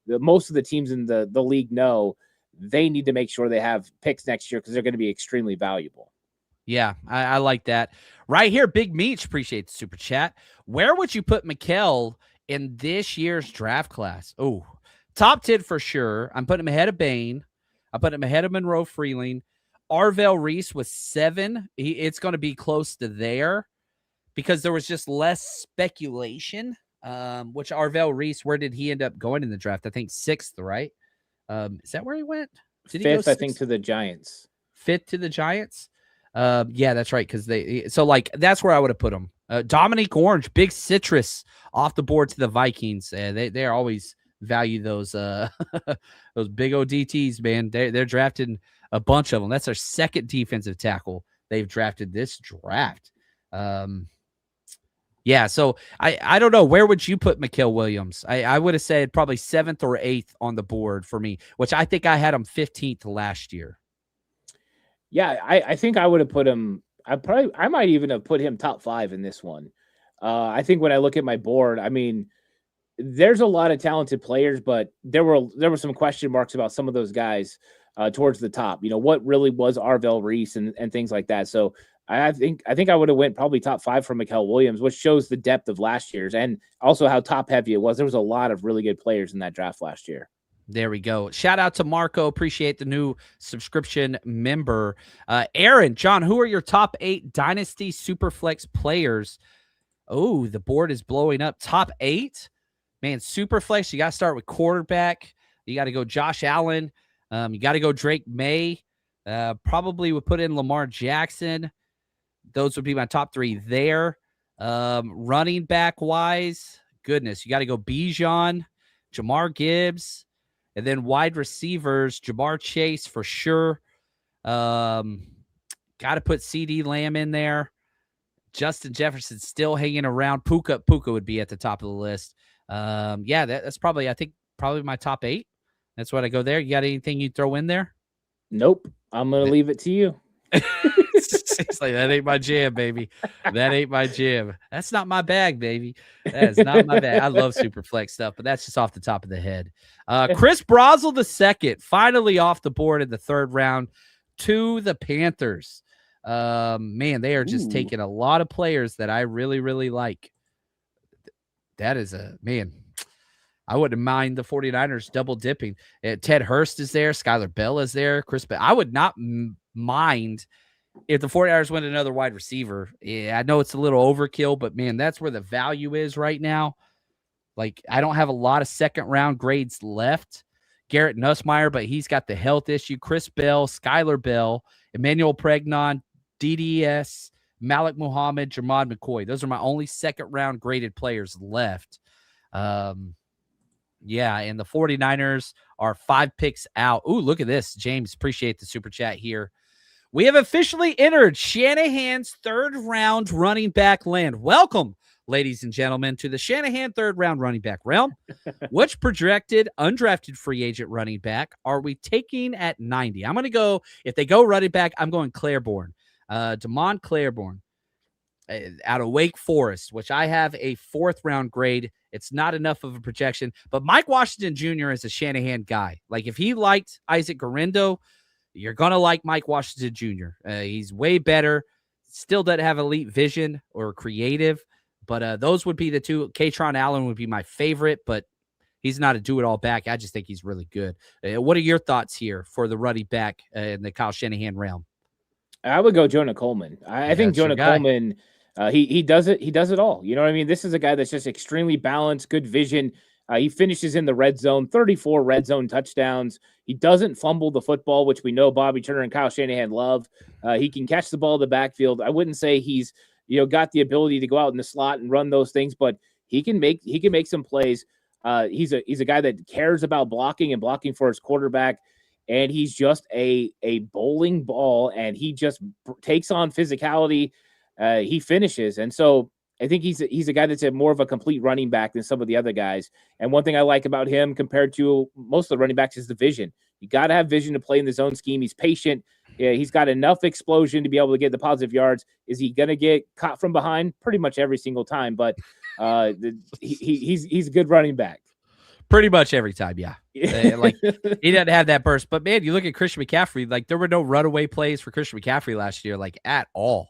most of the teams in the league know they need to make sure they have picks next year because they're going to be extremely valuable. Yeah, I like that. Right here, Big Meech, appreciate the super chat. Where would you put Mikal in this year's draft class? Oh, top 10 for sure. I'm putting him ahead of Bain. I put him ahead of Monroe Freeling. Arvell Reese was 7. It's going to be close to there because there was just less speculation. Which Arvell Reese, where did he end up going in the draft? I think 6th, right? Is that where he went? Did 5th, I think, to the Giants. 5th to the Giants? Yeah, that's right. Because that's where I would have put him. Dominique Orange, big citrus off the board to the Vikings. They always value those those big ODTs, man. They're drafting a bunch of them. That's our 2nd defensive tackle they've drafted this draft. Yeah, so I don't know. Where would you put Mikal Williams? I would have said probably 7th or 8th on the board for me, which I think I had him 15th last year. Yeah, I think I would have put him. I might even have put him top 5 in this one. I think when I look at my board, I mean, there's a lot of talented players, but there were some question marks about some of those guys towards the top. What really was Arvell Reese and things like that. So I think I would have went probably top 5 for Mikal Williams, which shows the depth of last year's and also how top heavy it was. There was a lot of really good players in that draft last year. There we go. Shout out to Marco. Appreciate the new subscription member. Aaron, John, who are your top 8 Dynasty Superflex players? Oh, the board is blowing up. Top 8? Man, Superflex, you got to start with quarterback. You got to go Josh Allen. You got to go Drake May. Probably would put in Lamar Jackson. Those would be my top 3 there. Running back wise, goodness, you got to go Bijan, Jamar Gibbs. And then wide receivers, Jamar Chase for sure. Got to put CD Lamb in there. Justin Jefferson still hanging around. Puka would be at the top of the list. That's probably, I think, my top 8. That's what I go there. You got anything you throw in there? Nope. I'm going to leave it to you. It's like, that ain't my jam, baby. That ain't my jam. That's not my bag, baby. That is not my bag. I love super flex stuff, but that's just off the top of the head. Chris Brazel II, finally off the board in the 3rd round to the Panthers. Man, they are just taking a lot of players that I really, really like. That is man. I wouldn't mind the 49ers double dipping. Ted Hurst is there. Skylar Bell is there. I would not mind if the 49ers went another wide receiver. Yeah, I know it's a little overkill, but man, that's where the value is right now. Like, I don't have a lot of 2nd round grades left. Garrett Nussmeier, but he's got the health issue. Chris Bell, Skylar Bell, Emmanuel Pregnon, DDS, Malik Muhammad, Jermod McCoy. Those are my only 2nd round graded players left. And the 49ers are 5 picks out. Ooh, look at this. James, appreciate the super chat here. We have officially entered Shanahan's 3rd round running back land. Welcome, ladies and gentlemen, to the Shanahan 3rd round running back realm. Which projected undrafted free agent running back are we taking at 90? I'm going to go, if they go running back, I'm going Claiborne. Damon Claiborne out of Wake Forest, which I have a 4th round grade. It's not enough of a projection, but Mike Washington Jr. is a Shanahan guy. Like, if he liked Isaac Guerrero, you're going to like Mike Washington Jr. He's way better. Still doesn't have elite vision or creative, but those would be the 2. Katron Allen would be my favorite, but he's not a do-it-all back. I just think he's really good. What are your thoughts here for the running back in the Kyle Shanahan realm? I would go Jonah Coleman. I think Jonah Coleman, he does it. He does it all. You know what I mean? This is a guy that's just extremely balanced, good vision. He finishes in the red zone, 34 red zone touchdowns. He doesn't fumble the football, which we know Bobby Turner and Kyle Shanahan love. He can catch the ball in the backfield. I wouldn't say he's, got the ability to go out in the slot and run those things, but he can make some plays. He's a guy that cares about blocking and blocking for his quarterback. And he's just a bowling ball, and he just takes on physicality. He finishes. And so I think he's a guy that's more of a complete running back than some of the other guys. And one thing I like about him compared to most of the running backs is the vision. You got to have vision to play in the zone scheme. He's patient. Yeah, he's got enough explosion to be able to get the positive yards. Is he going to get caught from behind? Pretty much every single time. But he's a good running back. Pretty much every time, yeah. Like, he doesn't have that burst. But, man, you look at Christian McCaffrey, like, there were no runaway plays for Christian McCaffrey last year, like, at all.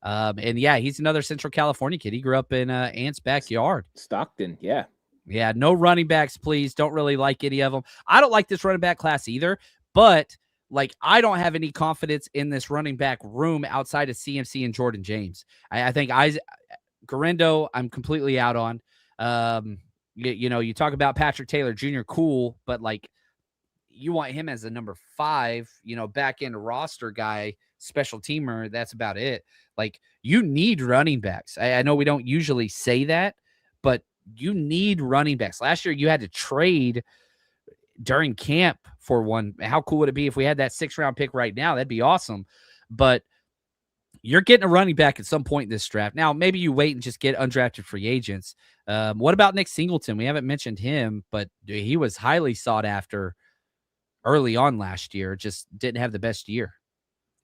He's another Central California kid. He grew up in Ant's backyard. Stockton, yeah. Yeah, no running backs, please. Don't really like any of them. I don't like this running back class either, but, like, I don't have any confidence in this running back room outside of CMC and Jordan James. I think Guerrero, I'm completely out on. You talk about Patrick Taylor Jr., cool, but, like, you want him as a number 5, back end roster guy, special teamer. That's about it. Like, you need running backs. I know we don't usually say that, but you need running backs. Last year, you had to trade during camp for one. How cool would it be if we had that 6th round pick right now? That'd be awesome. But you're getting a running back at some point in this draft. Now, maybe you wait and just get undrafted free agents. What about Nick Singleton? We haven't mentioned him, but he was highly sought after early on last year. Just didn't have the best year.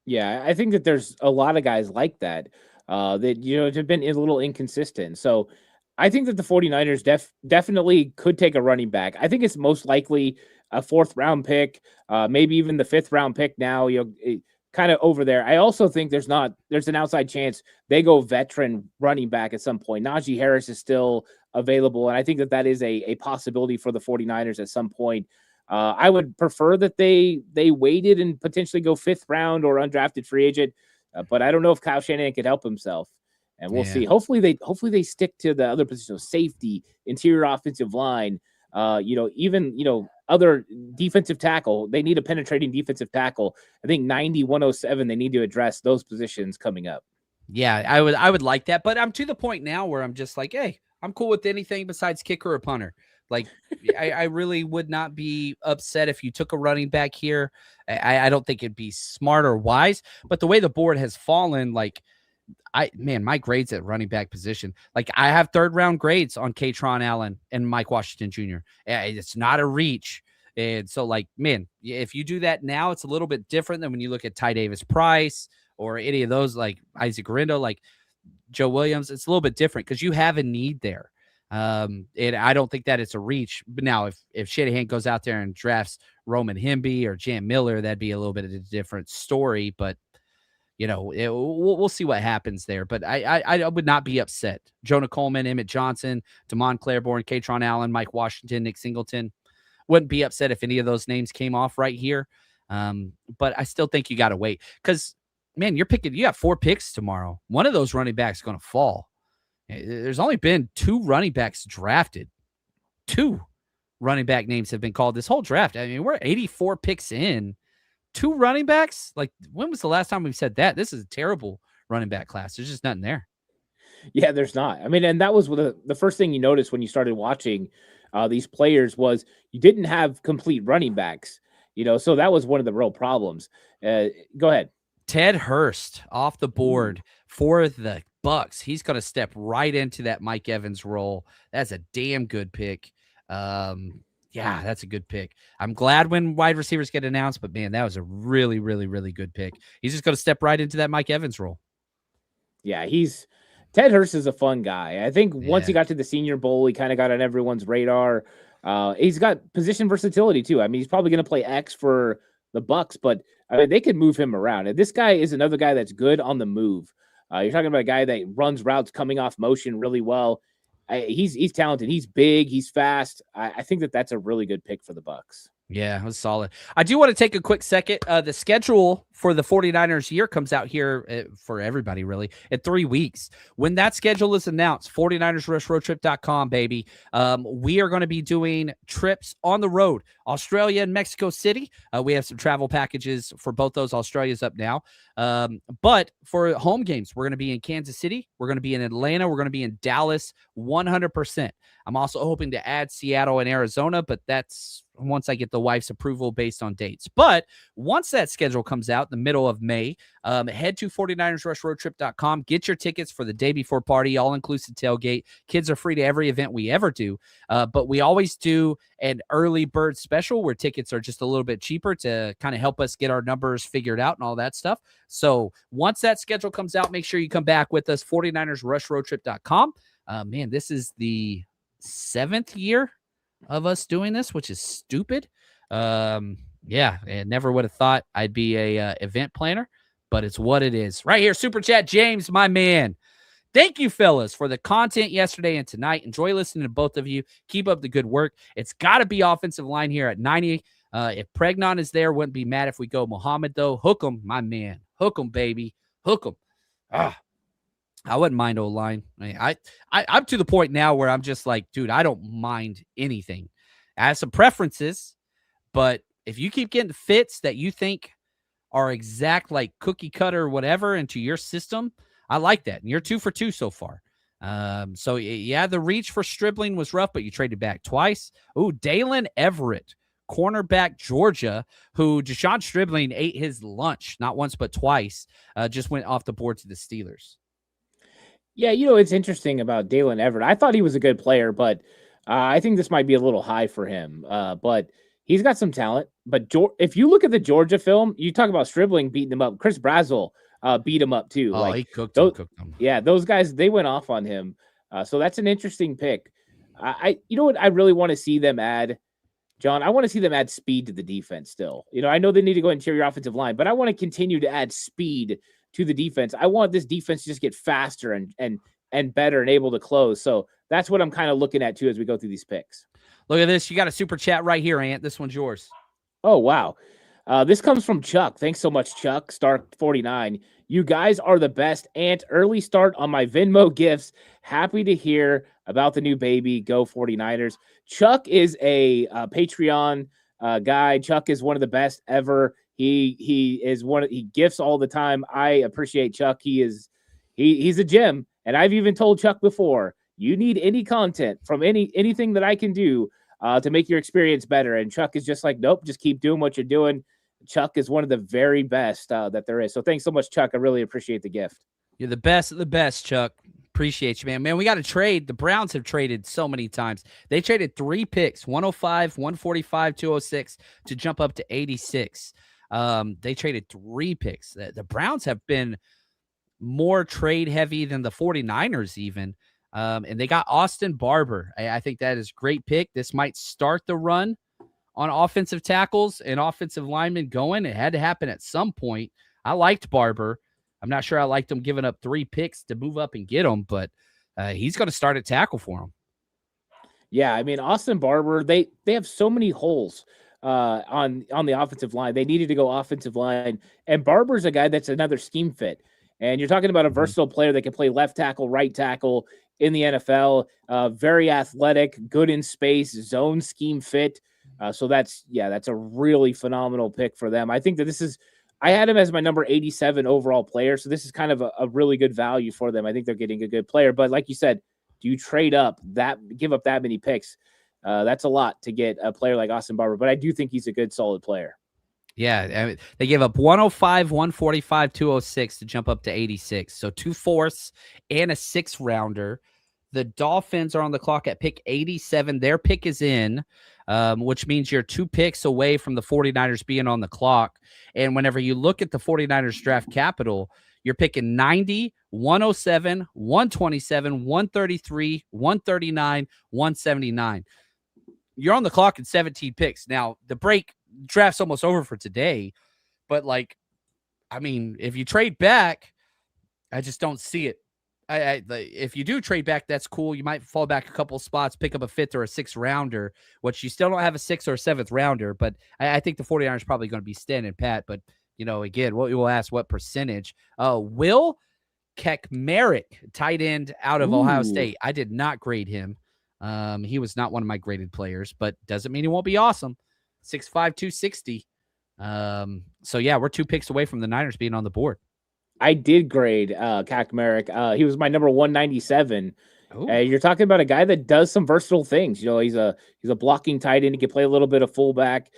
Yeah, I think that there's a lot of guys like that that have been a little inconsistent. So I think that the 49ers definitely could take a running back. I think it's most likely a 4th round pick, maybe even the 5th round pick now, kind of over there. I also think there's an outside chance they go veteran running back at some point. Najee Harris is still available, and I think that is a possibility for the 49ers at some point. I would prefer that they waited and potentially go 5th round or undrafted free agent, but I don't know if Kyle Shanahan could help himself, and we'll see. Hopefully they stick to the other positions: safety, interior offensive line, even other defensive tackle. They need a penetrating defensive tackle. I think 90, 107. They need to address those positions coming up. Yeah, I would like that, but I'm to the point now where I'm just like, hey, I'm cool with anything besides kicker or punter. Like, I really would not be upset if you took a running back here. I don't think it'd be smart or wise, but the way the board has fallen, like, my grades at running back position, like I have 3rd round grades on Katron Allen and Mike Washington Jr. It's not a reach. And so, like, man, if you do that now, it's a little bit different than when you look at Ty Davis Price or any of those, like Isaac Garindo, like Joe Williams. It's a little bit different because you have a need there. And I don't think that it's a reach. But now if Shanahan goes out there and drafts Roman Hemby or Jan Miller, that'd be a little bit of a different story. But, we'll see what happens there. But I would not be upset. Jonah Coleman, Emmett Johnson, Damon Claiborne, Katron Allen, Mike Washington, Nick Singleton. Wouldn't be upset if any of those names came off right here. But I still think you got to wait because, man, you got 4 picks tomorrow. One of those running backs is going to fall. There's only been 2 running backs drafted. 2 running back names have been called this whole draft. I mean, we're 84 picks in. 2 running backs? Like, when was the last time we've said that? This is a terrible running back class. There's just nothing there. Yeah, there's not. I mean, and that was the first thing you noticed when you started watching these players was you didn't have complete running backs, so that was one of the real problems. Go ahead. Ted Hurst off the board for the Bucks. He's going to step right into that Mike Evans role. That's a damn good pick. Yeah, that's a good pick. I'm glad when wide receivers get announced, but man, that was a really, really, really good pick. He's just going to step right into that Mike Evans role. Yeah, Ted Hurst is a fun guy. I think once he got to the Senior Bowl, he kind of got on everyone's radar. He's got position versatility too. I mean, he's probably going to play X for the Bucks, but I mean, they could move him around. And this guy is another guy that's good on the move. You're talking about a guy that runs routes coming off motion really well. He's talented. He's big. He's fast. I think that's a really good pick for the Bucks. Yeah, it was solid. I do want to take a quick second. The schedule for the 49ers year comes out here for everybody, really, in 3 weeks. When that schedule is announced, 49ersrushroadtrip.com, baby. We are going to be doing trips on the road, Australia and Mexico City. We have some travel packages for both those. Australia's up now. But for home games, we're going to be in Kansas City. We're going to be in Atlanta. We're going to be in Dallas 100%. I'm also hoping to add Seattle and Arizona, but that's once I get the wife's approval based on dates. But once that schedule comes out, the middle of May, head to 49ersrushroadtrip.com. Get your tickets for the day before party, all-inclusive tailgate. Kids are free to every event we ever do. But we always do an early bird special where tickets are just a little bit cheaper to kind of help us get our numbers figured out and all that stuff. So once that schedule comes out, make sure you come back with us, 49ersrushroadtrip.com. Man, this is the 7th year of us doing this, which is stupid. Yeah, I never would have thought I'd be a event planner, but it's what it is. Right here, Super Chat James, my man. Thank you, fellas, for the content yesterday and tonight. Enjoy listening to both of you. Keep up the good work. It's got to be offensive line here at 90. If Pregnon is there, wouldn't be mad if we go Muhammad, though. Hook him, my man. Hook him, baby. Hook him. I wouldn't mind O-line. I mean, I'm to the point now where I'm just like, dude, I don't mind anything. I have some preferences, but if you keep getting fits that you think are exact, like cookie cutter or whatever into your system, I like that. And you're 2 for 2 so far. So yeah, the reach for Stribbling was rough, but you traded back twice. Ooh, Dalen Everett, cornerback, Georgia, who Deshawn Stribbling ate his lunch, not once, but twice, just went off the board to the Steelers. Yeah, it's interesting about Dalen Everett. I thought he was a good player, but I think this might be a little high for him. But he's got some talent. But if you look at the Georgia film, you talk about Stribbling beating him up. Chris Brazzell beat him up too. Oh, he cooked him. Yeah, those guys, they went off on him. So that's an interesting pick. You know what I really want to see them add, John? I want to see them add speed to the defense still. I know they need to go interior offensive line, but I want to continue to add speed to the defense. I want this defense to just get faster and better and able to close. So that's what I'm kind of looking at too as we go through these picks. Look at this. You got a super chat right here, Ant. This one's yours. Oh, wow. This comes from Chuck. Thanks so much, Chuck. Star49. You guys are the best. Ant, early start on my Venmo gifts. Happy to hear about the new baby. Go 49ers. Chuck is a Patreon guy. Chuck is one of the best ever. He is he gifts all the time. I appreciate Chuck. He's a gem. And I've even told Chuck before, you need any content from anything that I can do to make your experience better. And Chuck is just like, nope, just keep doing what you're doing. Chuck is one of the very best that there is. So thanks so much, Chuck. I really appreciate the gift. You're the best of the best, Chuck. Appreciate you, man. Man, we got to trade. The Browns have traded so many times. They traded 3 picks, 105, 145, 206 to jump up to 86. They traded 3 picks. The Browns have been more trade heavy than the 49ers even. And they got Austin Barber. I think that is a great pick. This might start the run on offensive tackles and offensive linemen going. It had to happen at some point. I liked Barber. I'm not sure I liked him giving up 3 picks to move up and get him, but he's going to start at tackle for him. Yeah, I mean, Austin Barber, they have so many holes on the offensive line. They needed to go offensive line, and Barber's a guy that's another scheme fit. And you're talking about a versatile player that can play left tackle, right tackle in the NFL, very athletic, good in space, zone scheme fit. So that's a really phenomenal pick for them. I think that I had him as my number 87 overall player. So this is kind of a really good value for them. I think they're getting a good player, but like you said, do you trade up give up that many picks? That's a lot to get a player like Austin Barber, but I do think he's a good, solid player. Yeah, I mean, they gave up 105, 145, 206 to jump up to 86. So 2 fourths and a 6th rounder. The Dolphins are on the clock at pick 87. Their pick is in, which means you're 2 picks away from the 49ers being on the clock. And whenever you look at the 49ers draft capital, you're picking 90, 107, 127, 133, 139, 179. You're on the clock at 17 picks. Now, the draft's almost over for today, but if you trade back, I just don't see it. If you do trade back, that's cool. You might fall back a couple spots, pick up a 5th or a 6th rounder, which you still don't have a 6th or a 7th rounder, but I think the 49ers probably going to be standing pat. But, again, we'll ask what percentage. Will Kekmerick, tight end out of Ohio State. I did not grade him. He was not one of my graded players, but doesn't mean he won't be awesome. 6'5", 260. So, yeah, we're 2 picks away from the Niners being on the board. I did grade Kekmerick. He was my number 197. You're talking about a guy that does some versatile things. He's a blocking tight end. He can play a little bit of fullback.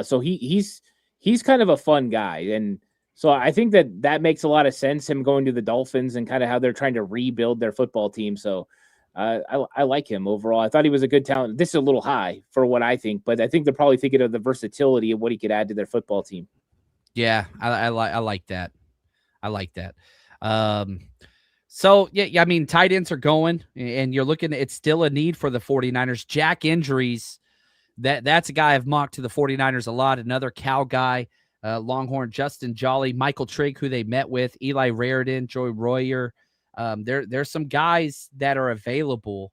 So he's kind of a fun guy. And so I think that makes a lot of sense, him going to the Dolphins and kind of how they're trying to rebuild their football team. So I like him overall. I thought he was a good talent. This is a little high for what I think, but I think they're probably thinking of the versatility of what he could add to their football team. Yeah, I like that. I like that. So, yeah, I mean, tight ends are going, and you're looking, it's still a need for the 49ers. Jack injuries, that's a guy I've mocked to the 49ers a lot. Another Cal guy, Longhorn, Justin Jolly, Michael Trigg, who they met with, Eli Raridan, Joy Royer. There's some guys that are available.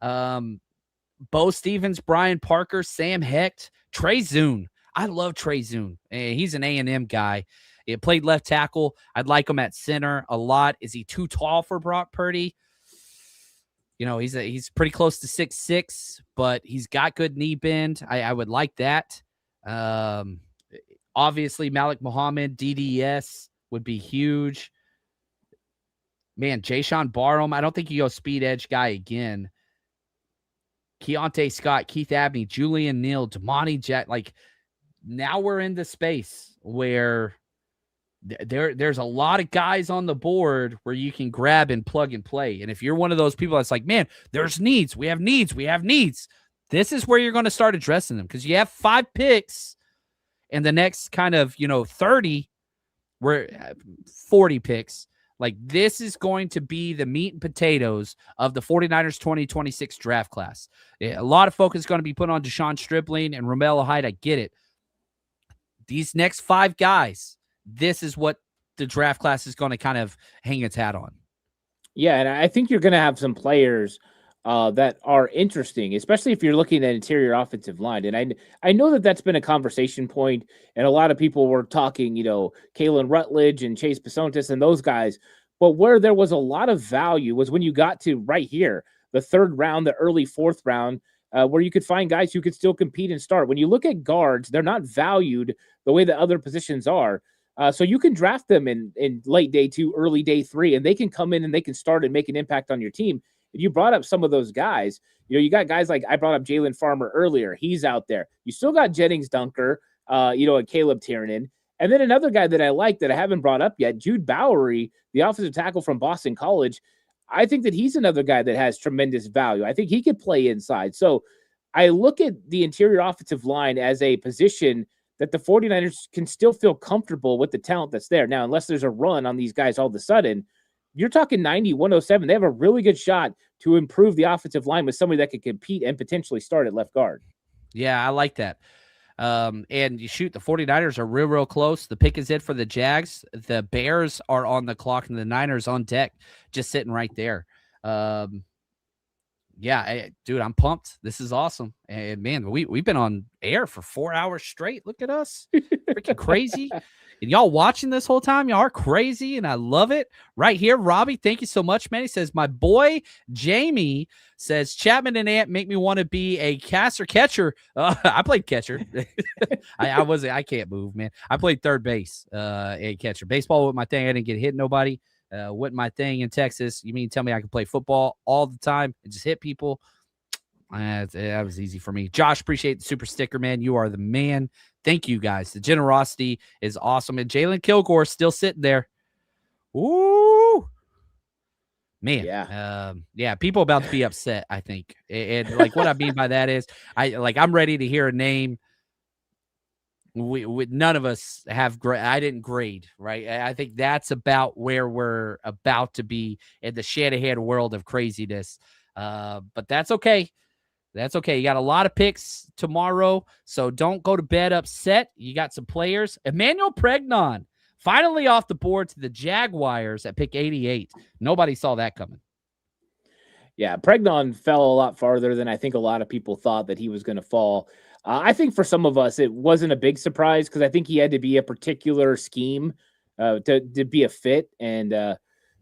Bo Stevens, Brian Parker, Sam Hecht, Trey Zune. I love Trey Zune. He's an A&M guy. He played left tackle. I'd like him at center a lot. Is he too tall for Brock Purdy? He's pretty close to 6'6", but he's got good knee bend. I would like that. Obviously, Malik Muhammad, DDS would be huge. Man, Jayshon Barham, I don't think you go speed edge guy again. Keontae Scott, Keith Abney, Julian Neal, Damani Jack. Now we're in the space where there's a lot of guys on the board where you can grab and plug and play. And if you're one of those people that's like, man, there's needs. We have needs. This is where you're going to start addressing them, because you have 5 picks and the next kind of, 30, we're 40 picks. This is going to be the meat and potatoes of the 49ers 2026 draft class. A lot of focus is going to be put on Deshawn Stribbling and Romello Hyde. I get it. These next 5 guys, this is what the draft class is going to kind of hang its hat on. Yeah, and I think you're going to have some players that are interesting, especially if you're looking at interior offensive line. And I know that that's been a conversation point, and a lot of people were talking, Kalen Rutledge and Chase Pesontis and those guys. But where there was a lot of value was when you got to right here, the third round, the early fourth round, where you could find guys who could still compete and start. When you look at guards, they're not valued the way that other positions are. So you can draft them in late day 2, early day 3, and they can come in and they can start and make an impact on your team. You brought up some of those guys. You got guys like I brought up Jalen Farmer earlier. He's out there. You still got Jennings Dunker, and Caleb Tiernan. And then another guy that I like that I haven't brought up yet, Jude Bowery, the offensive tackle from Boston College. I think that he's another guy that has tremendous value. I think he could play inside. So I look at the interior offensive line as a position that the 49ers can still feel comfortable with the talent that's there. Now, unless there's a run on these guys all of a sudden, you're talking 90, 107. They have a really good shot to improve the offensive line with somebody that could compete and potentially start at left guard. Yeah, I like that. And you shoot, the 49ers are real close. The pick is in for the Jags. The Bears are on the clock, and the Niners on deck, just sitting right there. Dude, I'm pumped. This is awesome. And man, we've been on air for 4 hours straight. Look at us. Freaking crazy. And y'all watching this whole time, y'all are crazy, and I love it. Right here, Robbie, thank you so much, man. He says, my boy Jamie says, Chapman and Ant make me want to be a catcher. I played catcher. I can't move, man. I played third base and catcher. Baseball was my thing. I didn't get hit nobody. Wasn't my thing in Texas. You mean tell me I can play football all the time and just hit people? That was easy for me. Josh, appreciate the super sticker, man. You are the man. Thank you, guys. The generosity is awesome. And Jalen Kilgore still sitting there. Ooh. Man. Yeah. People about to be upset, I think. And like what I mean by that is I'm ready to hear a name. We none of us have I didn't grade, right? I think that's about where we're about to be in the Shanahan world of craziness. But that's okay. That's okay. You got a lot of picks tomorrow, so don't go to bed upset. You got some players. Emmanuel Pregnon, finally off the board to the Jaguars at pick 88. Nobody saw that coming. Yeah, Pregnon fell a lot farther than I think a lot of people thought that he was going to fall. I think for some of us, it wasn't a big surprise because I think he had to be a particular scheme to be a fit. And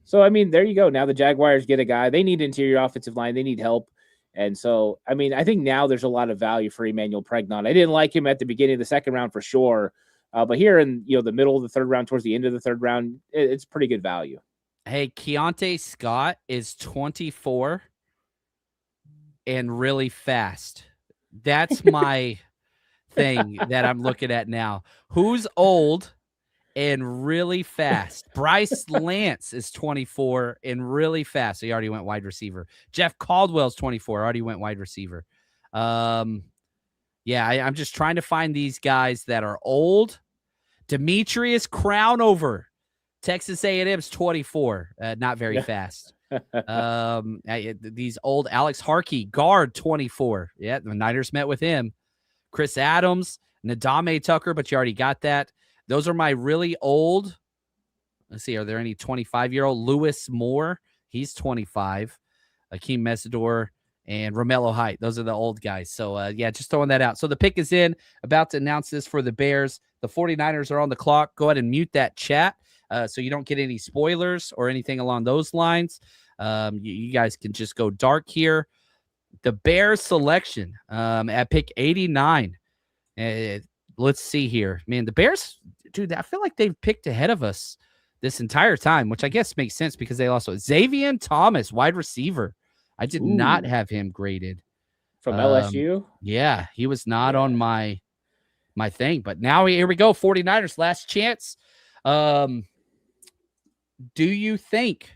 so, I mean, there you go. Now the Jaguars get a guy. They need interior offensive line. They need help. And so, I mean, I think now there's a lot of value for Emmanuel Pregnon. I didn't like him at the beginning of the second round for sure. But here in the middle of the third round, towards the end of the third round, it's pretty good value. Hey, Keontae Scott is 24 and really fast. That's my thing that I'm looking at now. Who's old and really fast? Bryce Lance is 24 and really fast. So he already went wide receiver. Jeff Caldwell's 24. Already went wide receiver. I'm just trying to find these guys that are old. Demetrius Crownover, Texas A&M's 24. Not very fast. These old Alex Harkey, guard, 24. Yeah, the Niners met with him. Chris Adams, Nadame Tucker, but you already got that. Those are my really old. Let's see, are there any 25-year-old? Lewis Moore, he's 25. Akeem Mesidor and Romello Height. Those are the old guys. So, just throwing that out. So the pick is in. About to announce this for the Bears. The 49ers are on the clock. Go ahead and mute that chat so you don't get any spoilers or anything along those lines. You guys can just go dark here. The Bears selection at pick 89. Let's see here. Man, the Bears, dude, I feel like they've picked ahead of us this entire time, which I guess makes sense because they also Xavier Thomas, wide receiver. I did not have him graded. From LSU? Yeah, he was not on my thing. But now here we go. 49ers, last chance. Who do you think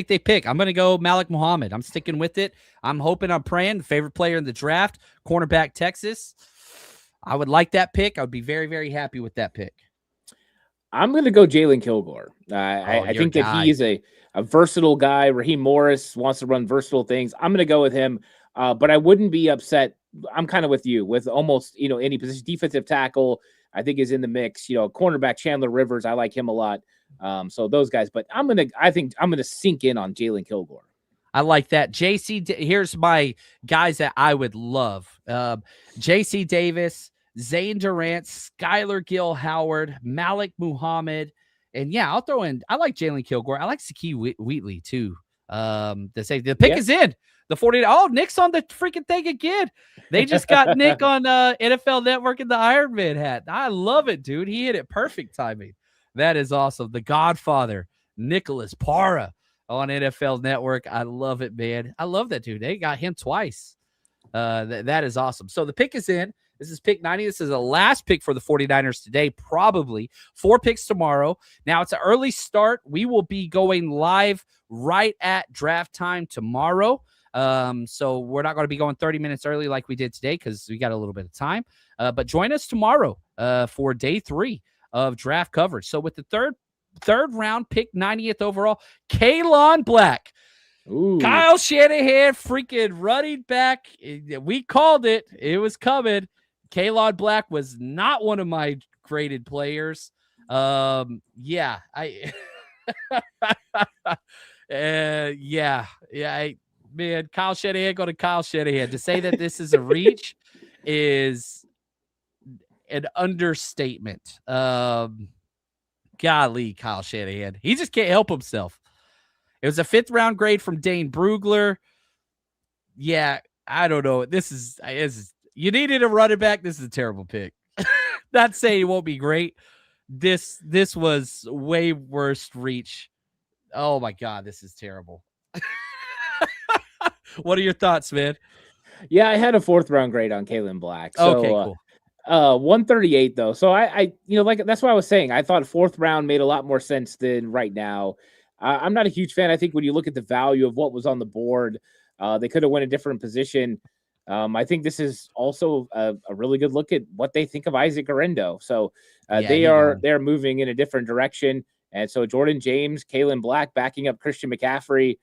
they pick? I'm going to go Malik Muhammad. I'm sticking with it. I'm hoping, I'm praying. The favorite player in the draft, cornerback, Texas. I would like that pick. I would be very, very happy with that pick. I'm going to go Jalen Kilgore. I think that he is a versatile guy. Raheem Morris wants to run versatile things. I'm going to go with him, but I wouldn't be upset. I'm kind of with you with almost, any position. Defensive tackle, I think, is in the mix. Cornerback Chandler Rivers, I like him a lot. So those guys, but I think I'm going to sink in on Jalen Kilgore. I like that. Here's my guys that I would love. JC Davis, Zane Durant, Skylar Gill Howard, Malik Muhammad. And yeah, I'll throw in, I like Jalen Kilgore. I like Saki Wheatley too. The pick is in. The 40. Oh, Nick's on the freaking thing again. They just got Nick on NFL Network in the Iron Man hat. I love it, dude. He hit it perfect timing. That is awesome. The Godfather, Nicholas Parra on NFL Network. I love it, man. I love that dude. They got him twice. That is awesome. So the pick is in. This is pick 90. This is the last pick for the 49ers today, probably. 4 picks tomorrow. Now, it's an early start. We will be going live right at draft time tomorrow. So we're not going to be going 30 minutes early like we did today because we got a little bit of time. But join us tomorrow for day 3 of draft coverage. So with the third round pick, 90th overall, Kalon Black. Ooh. Kyle Shanahan freaking running back. We called it. It was coming. Kalon Black was not one of my graded players. Man, Kyle Shanahan going to Kyle Shanahan. To say that this is a reach is an understatement. Golly, Kyle Shanahan. He just can't help himself. It was a 5th round grade from Dane Brugler. Yeah, I don't know. This is you needed a running back. This is a terrible pick. Not saying it won't be great. This was way worse reach. Oh my God, this is terrible. What are your thoughts, man? Yeah, I had a 4th round grade on Kalon Black. So, okay, cool. 138 though. So I like that's what I was saying. I thought 4th round made a lot more sense than right now. I'm not a huge fan. I think when you look at the value of what was on the board, they could have went a different position. I think this is also a really good look at what they think of Isaac Orendo. So they're moving in a different direction. And so Jordan James, Kalon Black backing up Christian McCaffrey.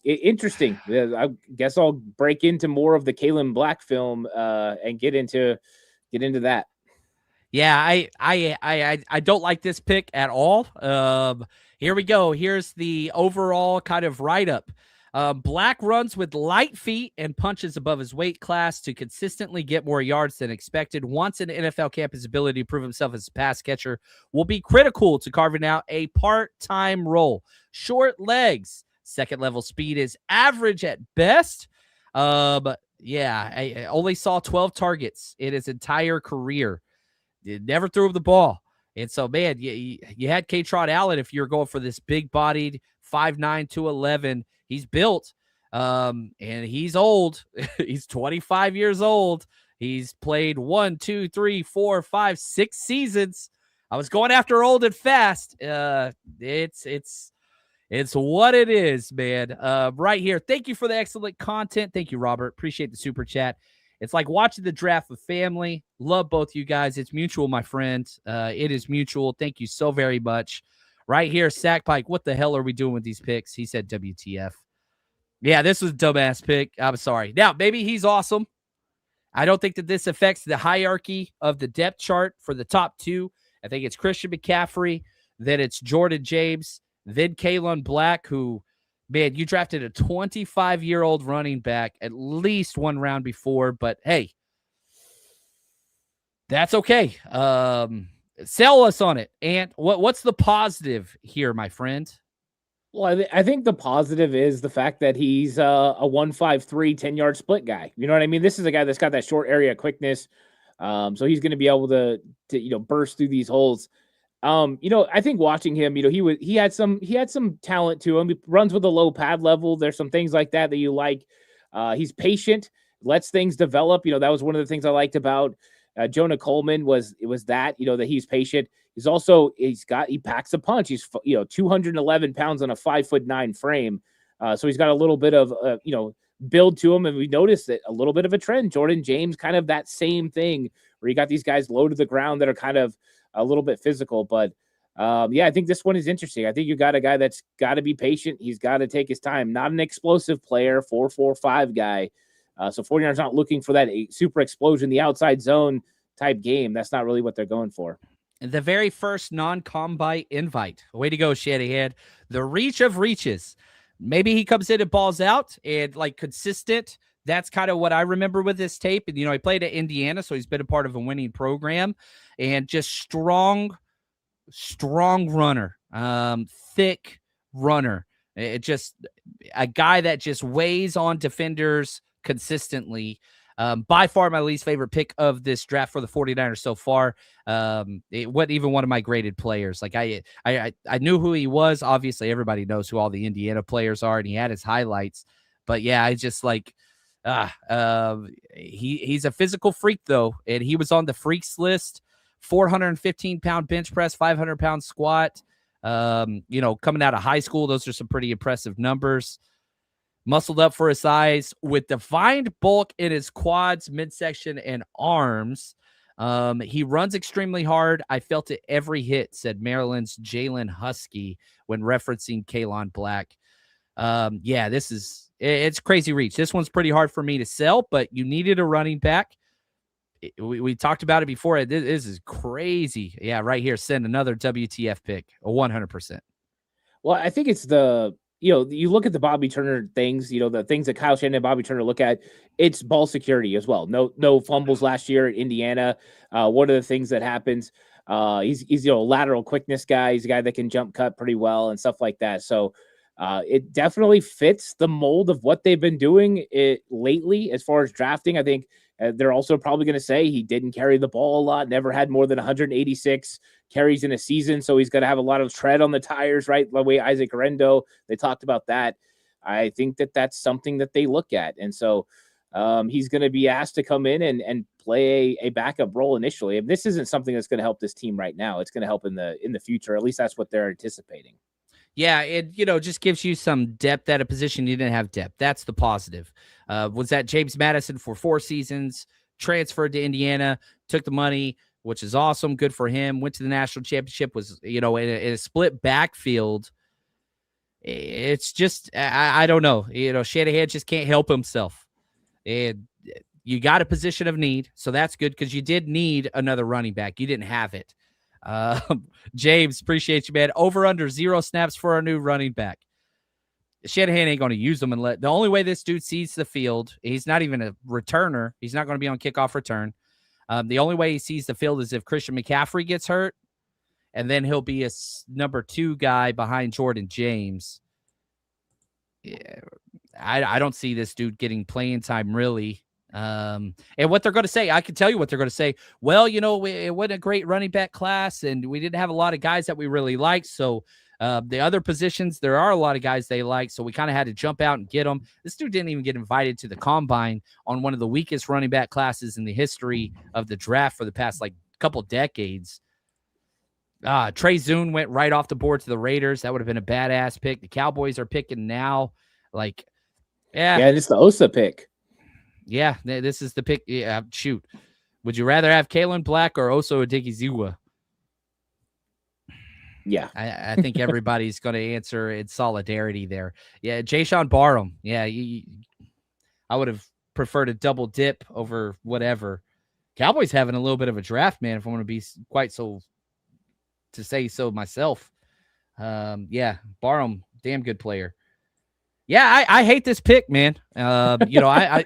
Interesting. I guess I'll break into more of the Kalon Black film and get into that. Yeah, I don't like this pick at all. Here we go. Here's the overall kind of write-up. Black runs with light feet and punches above his weight class to consistently get more yards than expected. Once in NFL camp, his ability to prove himself as a pass catcher will be critical to carving out a part-time role. Short legs, second-level speed is average at best. I only saw 12 targets in his entire career. Never threw him the ball. And so, man, you had K-Trot Allen if you're going for this big-bodied 5'9", 211. He's built, and he's old. He's 25 years old. He's played 1, 2, 3, 4, 5, 6 seasons. I was going after old and fast. It's what it is, man. Right here. Thank you for the excellent content. Thank you, Robert. Appreciate the super chat. It's like watching the draft with family. Love both you guys. It's mutual, my friend. It is mutual. Thank you so very much. Right here, Sack Pike. What the hell are we doing with these picks? He said WTF. Yeah, this was a dumbass pick. I'm sorry. Now, maybe he's awesome. I don't think that this affects the hierarchy of the depth chart for the top 2. I think it's Christian McCaffrey, then it's Jordan James, then Kalon Black, who, man, you drafted a 25-year-old running back at least 1 round before, but hey, that's okay. Sell us on it. And what's the positive here, my friend? Well, I think the positive is the fact that he's a 1.53 10-yard split guy. You know what I mean? This is a guy that's got that short area quickness. So he's going to be able to burst through these holes. I think watching him, he had some talent to him. He runs with a low pad level. There's some things like that you like. He's patient, lets things develop. That was one of the things I liked about Jonah Coleman was that he's patient. He packs a punch. He's 211 pounds on a 5'9" frame. So he's got a little bit of build to him. And we noticed that a little bit of a trend. Jordan James, kind of that same thing where you got these guys low to the ground that are kind of a little bit physical. But I think this one is interesting. I think you got a guy that's got to be patient. He's got to take his time. Not an explosive player, 4.45 guy. So 49ers not looking for that super explosion, the outside zone type game. That's not really what they're going for. The very first non-combine invite. Way to go, Shanahan. The reach of reaches. maybe he comes in and balls out and like consistent. That's kind of what I remember with this tape. And, he played at Indiana, so he's been a part of a winning program and just strong runner, thick runner. It just a guy that just weighs on defenders consistently. By far my least favorite pick of this draft for the 49ers so far. It wasn't even one of my graded players. Like I knew who he was. Obviously, everybody knows who all the Indiana players are, and he had his highlights. But yeah, I just like he's a physical freak though, and he was on the freaks list. 415-pound bench press, 500-pound squat. Coming out of high school, those are some pretty impressive numbers. Muscled up for his size with defined bulk in his quads, midsection, and arms. He runs extremely hard. I felt it every hit, said Maryland's Jalen Husky when referencing Kalon Black. It's crazy reach. This one's pretty hard for me to sell, but you needed a running back. We talked about it before. This is crazy. Yeah, right here. Send another WTF pick, a 100%. Well, I think it's you look at the Bobby Turner things, the things that Kyle Shanahan and Bobby Turner look at, it's ball security as well. No fumbles last year at Indiana. One of the things that happens, he's a lateral quickness guy. He's a guy that can jump cut pretty well and stuff like that. So it definitely fits the mold of what they've been doing lately as far as drafting. I think they're also probably going to say he didn't carry the ball a lot, never had more than 186 carries in a season. So he's going to have a lot of tread on the tires, right? The way Isaac Rendo, they talked about that. I think that's something that they look at. And so he's going to be asked to come in and play a backup role initially. And this isn't something that's going to help this team right now. It's going to help in the future. At least that's what they're anticipating. Yeah, it just gives you some depth at a position you didn't have depth. That's the positive. Was that James Madison for 4 seasons, transferred to Indiana, took the money, which is awesome. Good for him. Went to the national championship, was, in a split backfield. It's just, I don't know. Shanahan just can't help himself. And you got a position of need, so that's good because you did need another running back. You didn't have it. James, appreciate you, man. Over under 0 snaps for our new running back. Shanahan ain't going to use them the only way this dude sees the field, he's not even a returner. He's not going to be on kickoff return. The only way he sees the field is if Christian McCaffrey gets hurt, and then he'll be a number 2 guy behind Jordan James. Yeah, I don't see this dude getting playing time really. And what they're going to say, I can tell you what they're going to say. Well, it wasn't a great running back class, and we didn't have a lot of guys that we really liked. So the other positions, there are a lot of guys they like. So we kind of had to jump out and get them. This dude didn't even get invited to the combine on one of the weakest running back classes in the history of the draft for the past couple decades. Trey Zune went right off the board to the Raiders. That would have been a badass pick. The Cowboys are picking now. Yeah, it's the Osa pick. Yeah, this is the pick. Yeah, shoot. Would you rather have Kalon Black or Osa Odigizua? Yeah. I think everybody's going to answer in solidarity there. Yeah, Deshawn Barham. Yeah, I would have preferred a double dip over whatever. Cowboys having a little bit of a draft, man, if I want to be quite so to say so myself. Yeah, Barham, damn good player. Yeah, I hate this pick, man. I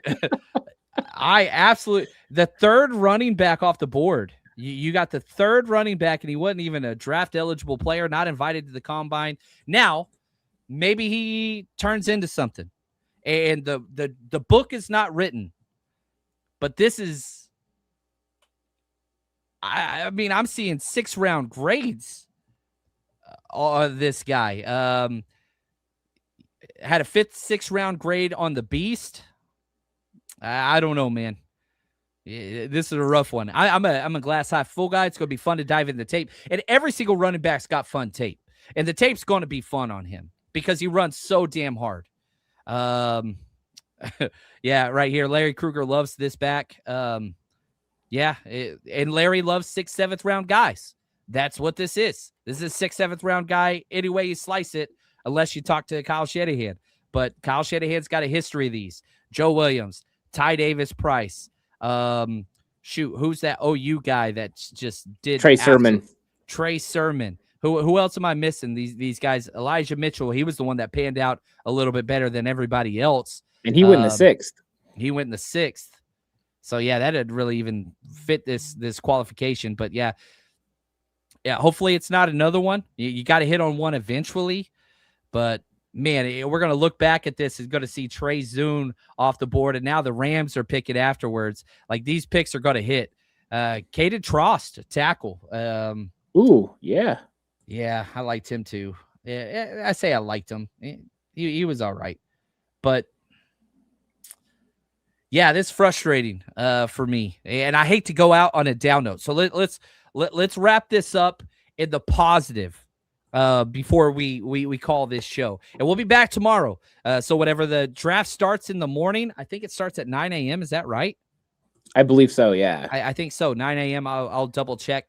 absolutely, the third running back off the board. You got the third running back, and he wasn't even a draft eligible player, not invited to the combine. Now, maybe he turns into something, and the book is not written, but this is. I mean, I'm seeing 6-round grades on this guy. Had a 5th, 6th round grade on the Beast. I don't know, man. This is a rough one. I'm a glass half full guy. It's going to be fun to dive into the tape. And every single running back's got fun tape. And the tape's going to be fun on him because he runs so damn hard. Yeah, right here. Larry Kruger loves this back. And Larry loves 6th, 7th round guys. That's what this is. This is a 6th, 7th round guy. Any way you slice it, unless you talk to Kyle Shanahan. But Kyle Shanahan's got a history of these. Joe Williams, Ty Davis Price. Who's that OU guy that just did? Trey Sermon. Trey Sermon. Who else am I missing? These guys. Elijah Mitchell. He was the one that panned out a little bit better than everybody else. And he went in the 6th. He went in the 6th. So yeah, that didn't really even fit this qualification. But yeah, hopefully it's not another one. You got to hit on one eventually. But man, we're going to look back at this and going to see Trey Zune off the board, and now the Rams are picking afterwards. Like, these picks are going to hit. Caden Trost, tackle. Ooh, yeah. Yeah, I liked him too. Yeah, I say I liked him. He was all right. But yeah, this is frustrating for me. And I hate to go out on a down note. So let's wrap this up in the positive before we call this show. And we'll be back tomorrow. So whenever the draft starts in the morning, I think it starts at 9 a.m. Is that right? I believe so, yeah. I think so. 9 a.m. I'll double check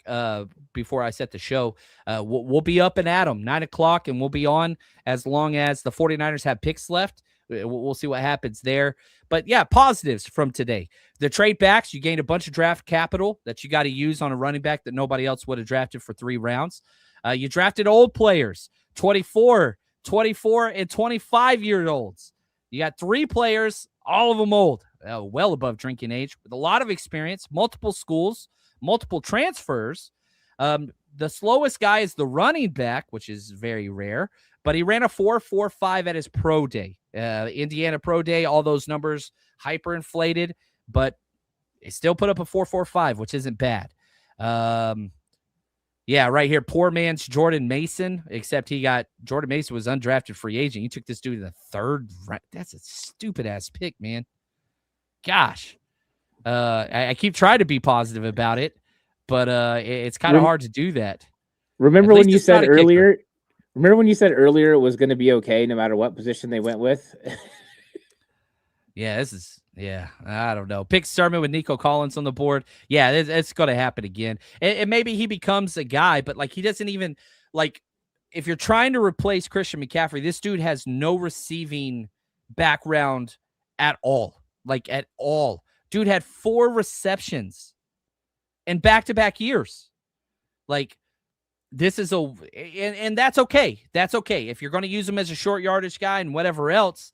before I set the show. We'll be up and at 'em 9 o'clock, and we'll be on as long as the 49ers have picks left. We'll see what happens there. But yeah, positives from today. The trade backs, you gained a bunch of draft capital that you got to use on a running back that nobody else would have drafted for 3 rounds. You drafted old players, 24, and 25-year-olds. You got 3 players, all of them old, well above drinking age, with a lot of experience, multiple schools, multiple transfers. The slowest guy is the running back, which is very rare, but he ran a 4.45 at his pro day. Indiana pro day, all those numbers hyperinflated, but he still put up a 4.45, which isn't bad. Yeah, right here, poor man's Jordan Mason, except Jordan Mason was undrafted free agent. You took this dude in the 3rd round. That's a stupid-ass pick, man. Gosh. I keep trying to be positive about it, but it's kind of hard to do that. Remember when you said earlier it was going to be okay no matter what position they went with? Yeah, I don't know. Pick Sermon with Nico Collins on the board. Yeah, it's going to happen again. And maybe he becomes a guy, but like, he doesn't even, like, if you're trying to replace Christian McCaffrey, this dude has no receiving background at all. Like, at all. Dude had 4 receptions in back-to-back years. Like, this is and that's okay. That's okay. If you're going to use him as a short yardage guy and whatever else,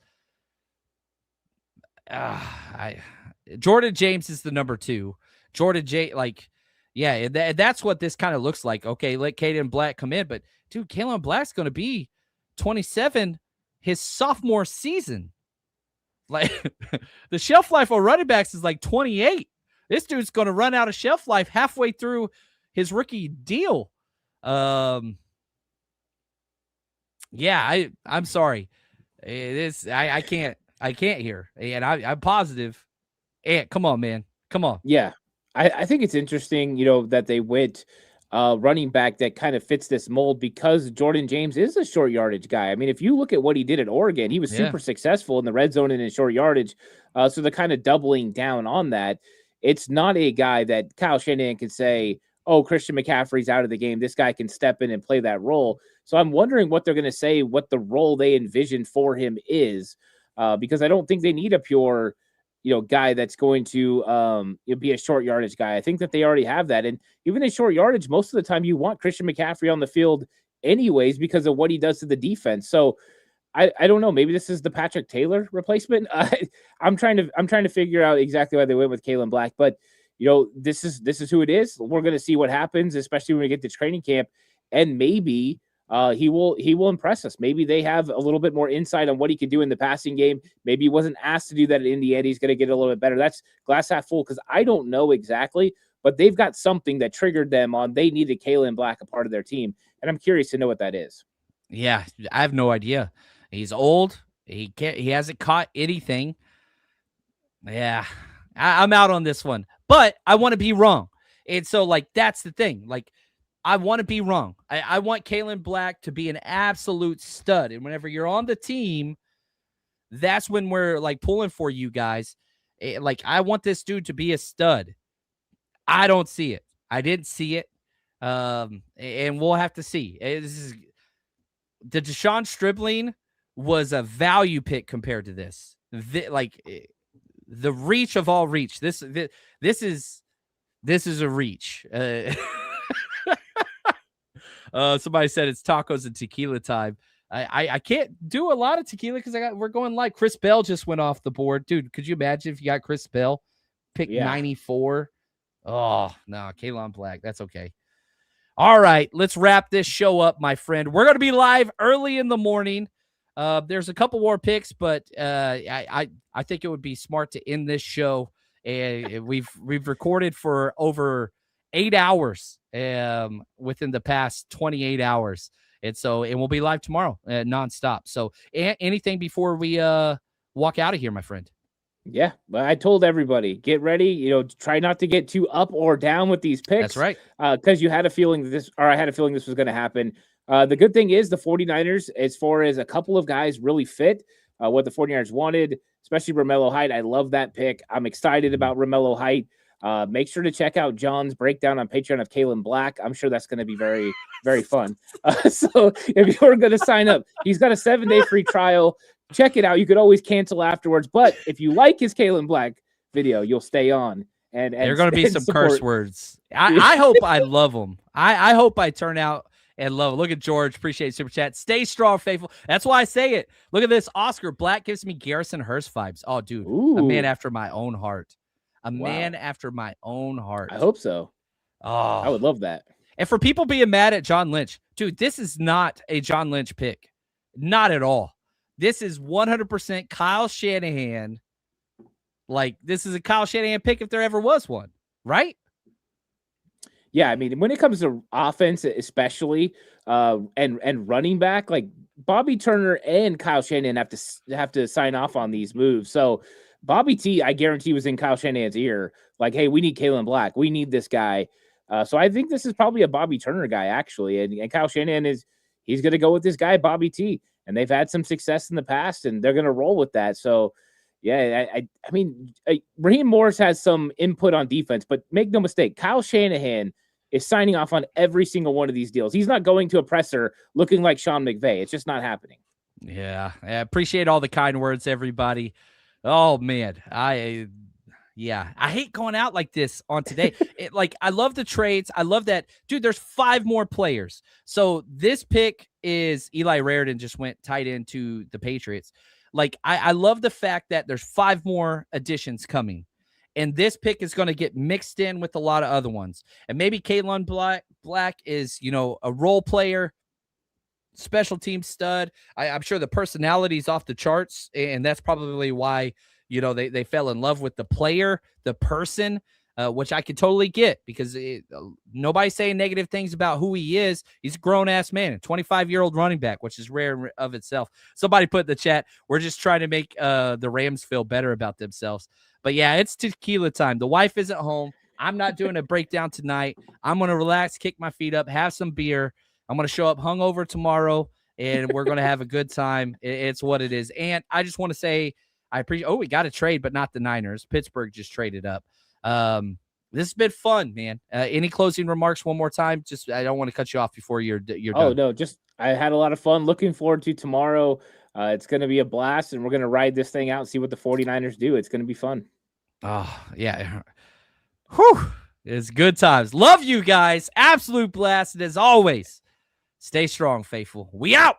Jordan James is the number 2. That's what this kind of looks like. Okay, let Caden Black come in, but dude, Kalen Black's going to be 27 his sophomore season. Like, the shelf life on running backs is like 28. This dude's going to run out of shelf life halfway through his rookie deal. I'm sorry. I can't hear. And I'm positive. And come on, man. Come on. Yeah. I think it's interesting, that they went running back that kind of fits this mold, because Jordan James is a short yardage guy. I mean, if you look at what he did at Oregon, he was super successful in the red zone and in short yardage. So they're kind of doubling down on that. It's not a guy that Kyle Shanahan can say, oh, Christian McCaffrey's out of the game. This guy can step in and play that role. So I'm wondering what they're going to say, what the role they envision for him is, because I don't think they need a pure guy that's going to be a short yardage guy. I think that they already have that. And even in short yardage, most of the time you want Christian McCaffrey on the field anyways, because of what he does to the defense. So I don't know. Maybe this is the Patrick Taylor replacement. I'm trying to figure out exactly why they went with Kalen Black, but this is who it is. We're going to see what happens, especially when we get to training camp, and maybe he will impress us. Maybe they have a little bit more insight on what he could do in the passing game. Maybe he wasn't asked to do that at Indiana. He's going to get a little bit better. That's glass half full, because I don't know exactly, but they've got something that triggered them on they needed Kalen Black a part of their team, and I'm curious to know what that is. Yeah, I have no idea. He's old. He hasn't caught anything. Yeah, I'm out on this one, but I want to be wrong. And so, like, that's the thing. Like, I want to be wrong. I want Kalen Black to be an absolute stud. And whenever you're on the team, that's when we're like pulling for you guys. Like, I want this dude to be a stud. I don't see it. I didn't see it. And we'll have to see. The Deshawn Stribbling was a value pick compared to this. The reach of all reach. This is a reach. Somebody said it's tacos and tequila time. I can't do a lot of tequila because we're going live. Chris Bell just went off the board. Dude, could you imagine if you got Chris Bell pick 94? Oh, no, Kalon Black. That's okay. All right, let's wrap this show up, my friend. We're going to be live early in the morning. There's a couple more picks, but I think it would be smart to end this show. And we've recorded for over 8 hours within the past 28 hours. And so it will be live tomorrow nonstop. So anything before we walk out of here, my friend? Yeah, but I told everybody, get ready. Try not to get too up or down with these picks. That's right. Because I had a feeling this was going to happen. The good thing is the 49ers, as far as a couple of guys really fit what the 49ers wanted, especially Romello Height. I love that pick. I'm excited about Romello Height. Make sure to check out John's breakdown on Patreon of Kalon Black. I'm sure that's going to be very, very fun. So if you're going to sign up, he's got a 7-day free trial. Check it out. You could always cancel afterwards. But if you like his Kalon Black video, you'll stay on. And there are going to be some curse words. I hope I love them. I hope I turn out and love it. Look at George. Appreciate super chat. Stay strong, faithful. That's why I say it. Look at this. Oscar Black gives me Garrison Hurst vibes. Oh, dude. A man after my own heart. Man after my own heart. I hope so. Oh, I would love that. And for people being mad at John Lynch, dude, this is not a John Lynch pick. Not at all. This is 100% Kyle Shanahan. Like, this is a Kyle Shanahan pick if there ever was one, right? Yeah, I mean, when it comes to offense, especially, and running back, like Bobby Turner and Kyle Shanahan have to sign off on these moves. So Bobby T, I guarantee, was in Kyle Shanahan's ear, like, hey, we need Kalon Black. We need this guy. So I think this is probably a Bobby Turner guy, actually. And Kyle Shanahan he's going to go with this guy, Bobby T. And they've had some success in the past, and they're going to roll with that. So, yeah, I mean, Raheem Morris has some input on defense, but make no mistake, Kyle Shanahan is signing off on every single one of these deals. He's not going to a presser looking like Sean McVay. It's just not happening. Yeah, I appreciate all the kind words, everybody. Oh, man, I hate going out like this on today. I love the trades. I love that. Dude, there's 5 more players. So this pick is Eli Raridan just went tight end to the Patriots. I love the fact that there's 5 more additions coming. And this pick is going to get mixed in with a lot of other ones. And maybe Kalon Black is, a role player, special team stud. I'm sure the personality is off the charts. And that's probably why, they fell in love with the player, the person, which I could totally get because nobody's saying negative things about who he is. He's a grown-ass man, a 25-year-old running back, which is rare of itself. Somebody put in the chat, we're just trying to make the Rams feel better about themselves. But, yeah, it's tequila time. The wife isn't home. I'm not doing a breakdown tonight. I'm going to relax, kick my feet up, have some beer. I'm going to show up hungover tomorrow, and we're going to have a good time. It's what it is. And I just want to say I appreciate – we got a trade, but not the Niners. Pittsburgh just traded up. This has been fun, man. Any closing remarks one more time? Just I don't want to cut you off before you're done. Oh, no, just I had a lot of fun. Looking forward to tomorrow. It's going to be a blast, and we're going to ride this thing out and see what the 49ers do. It's going to be fun. Oh, yeah. Whew. It's good times. Love you guys. Absolute blast. And as always, stay strong, faithful. We out.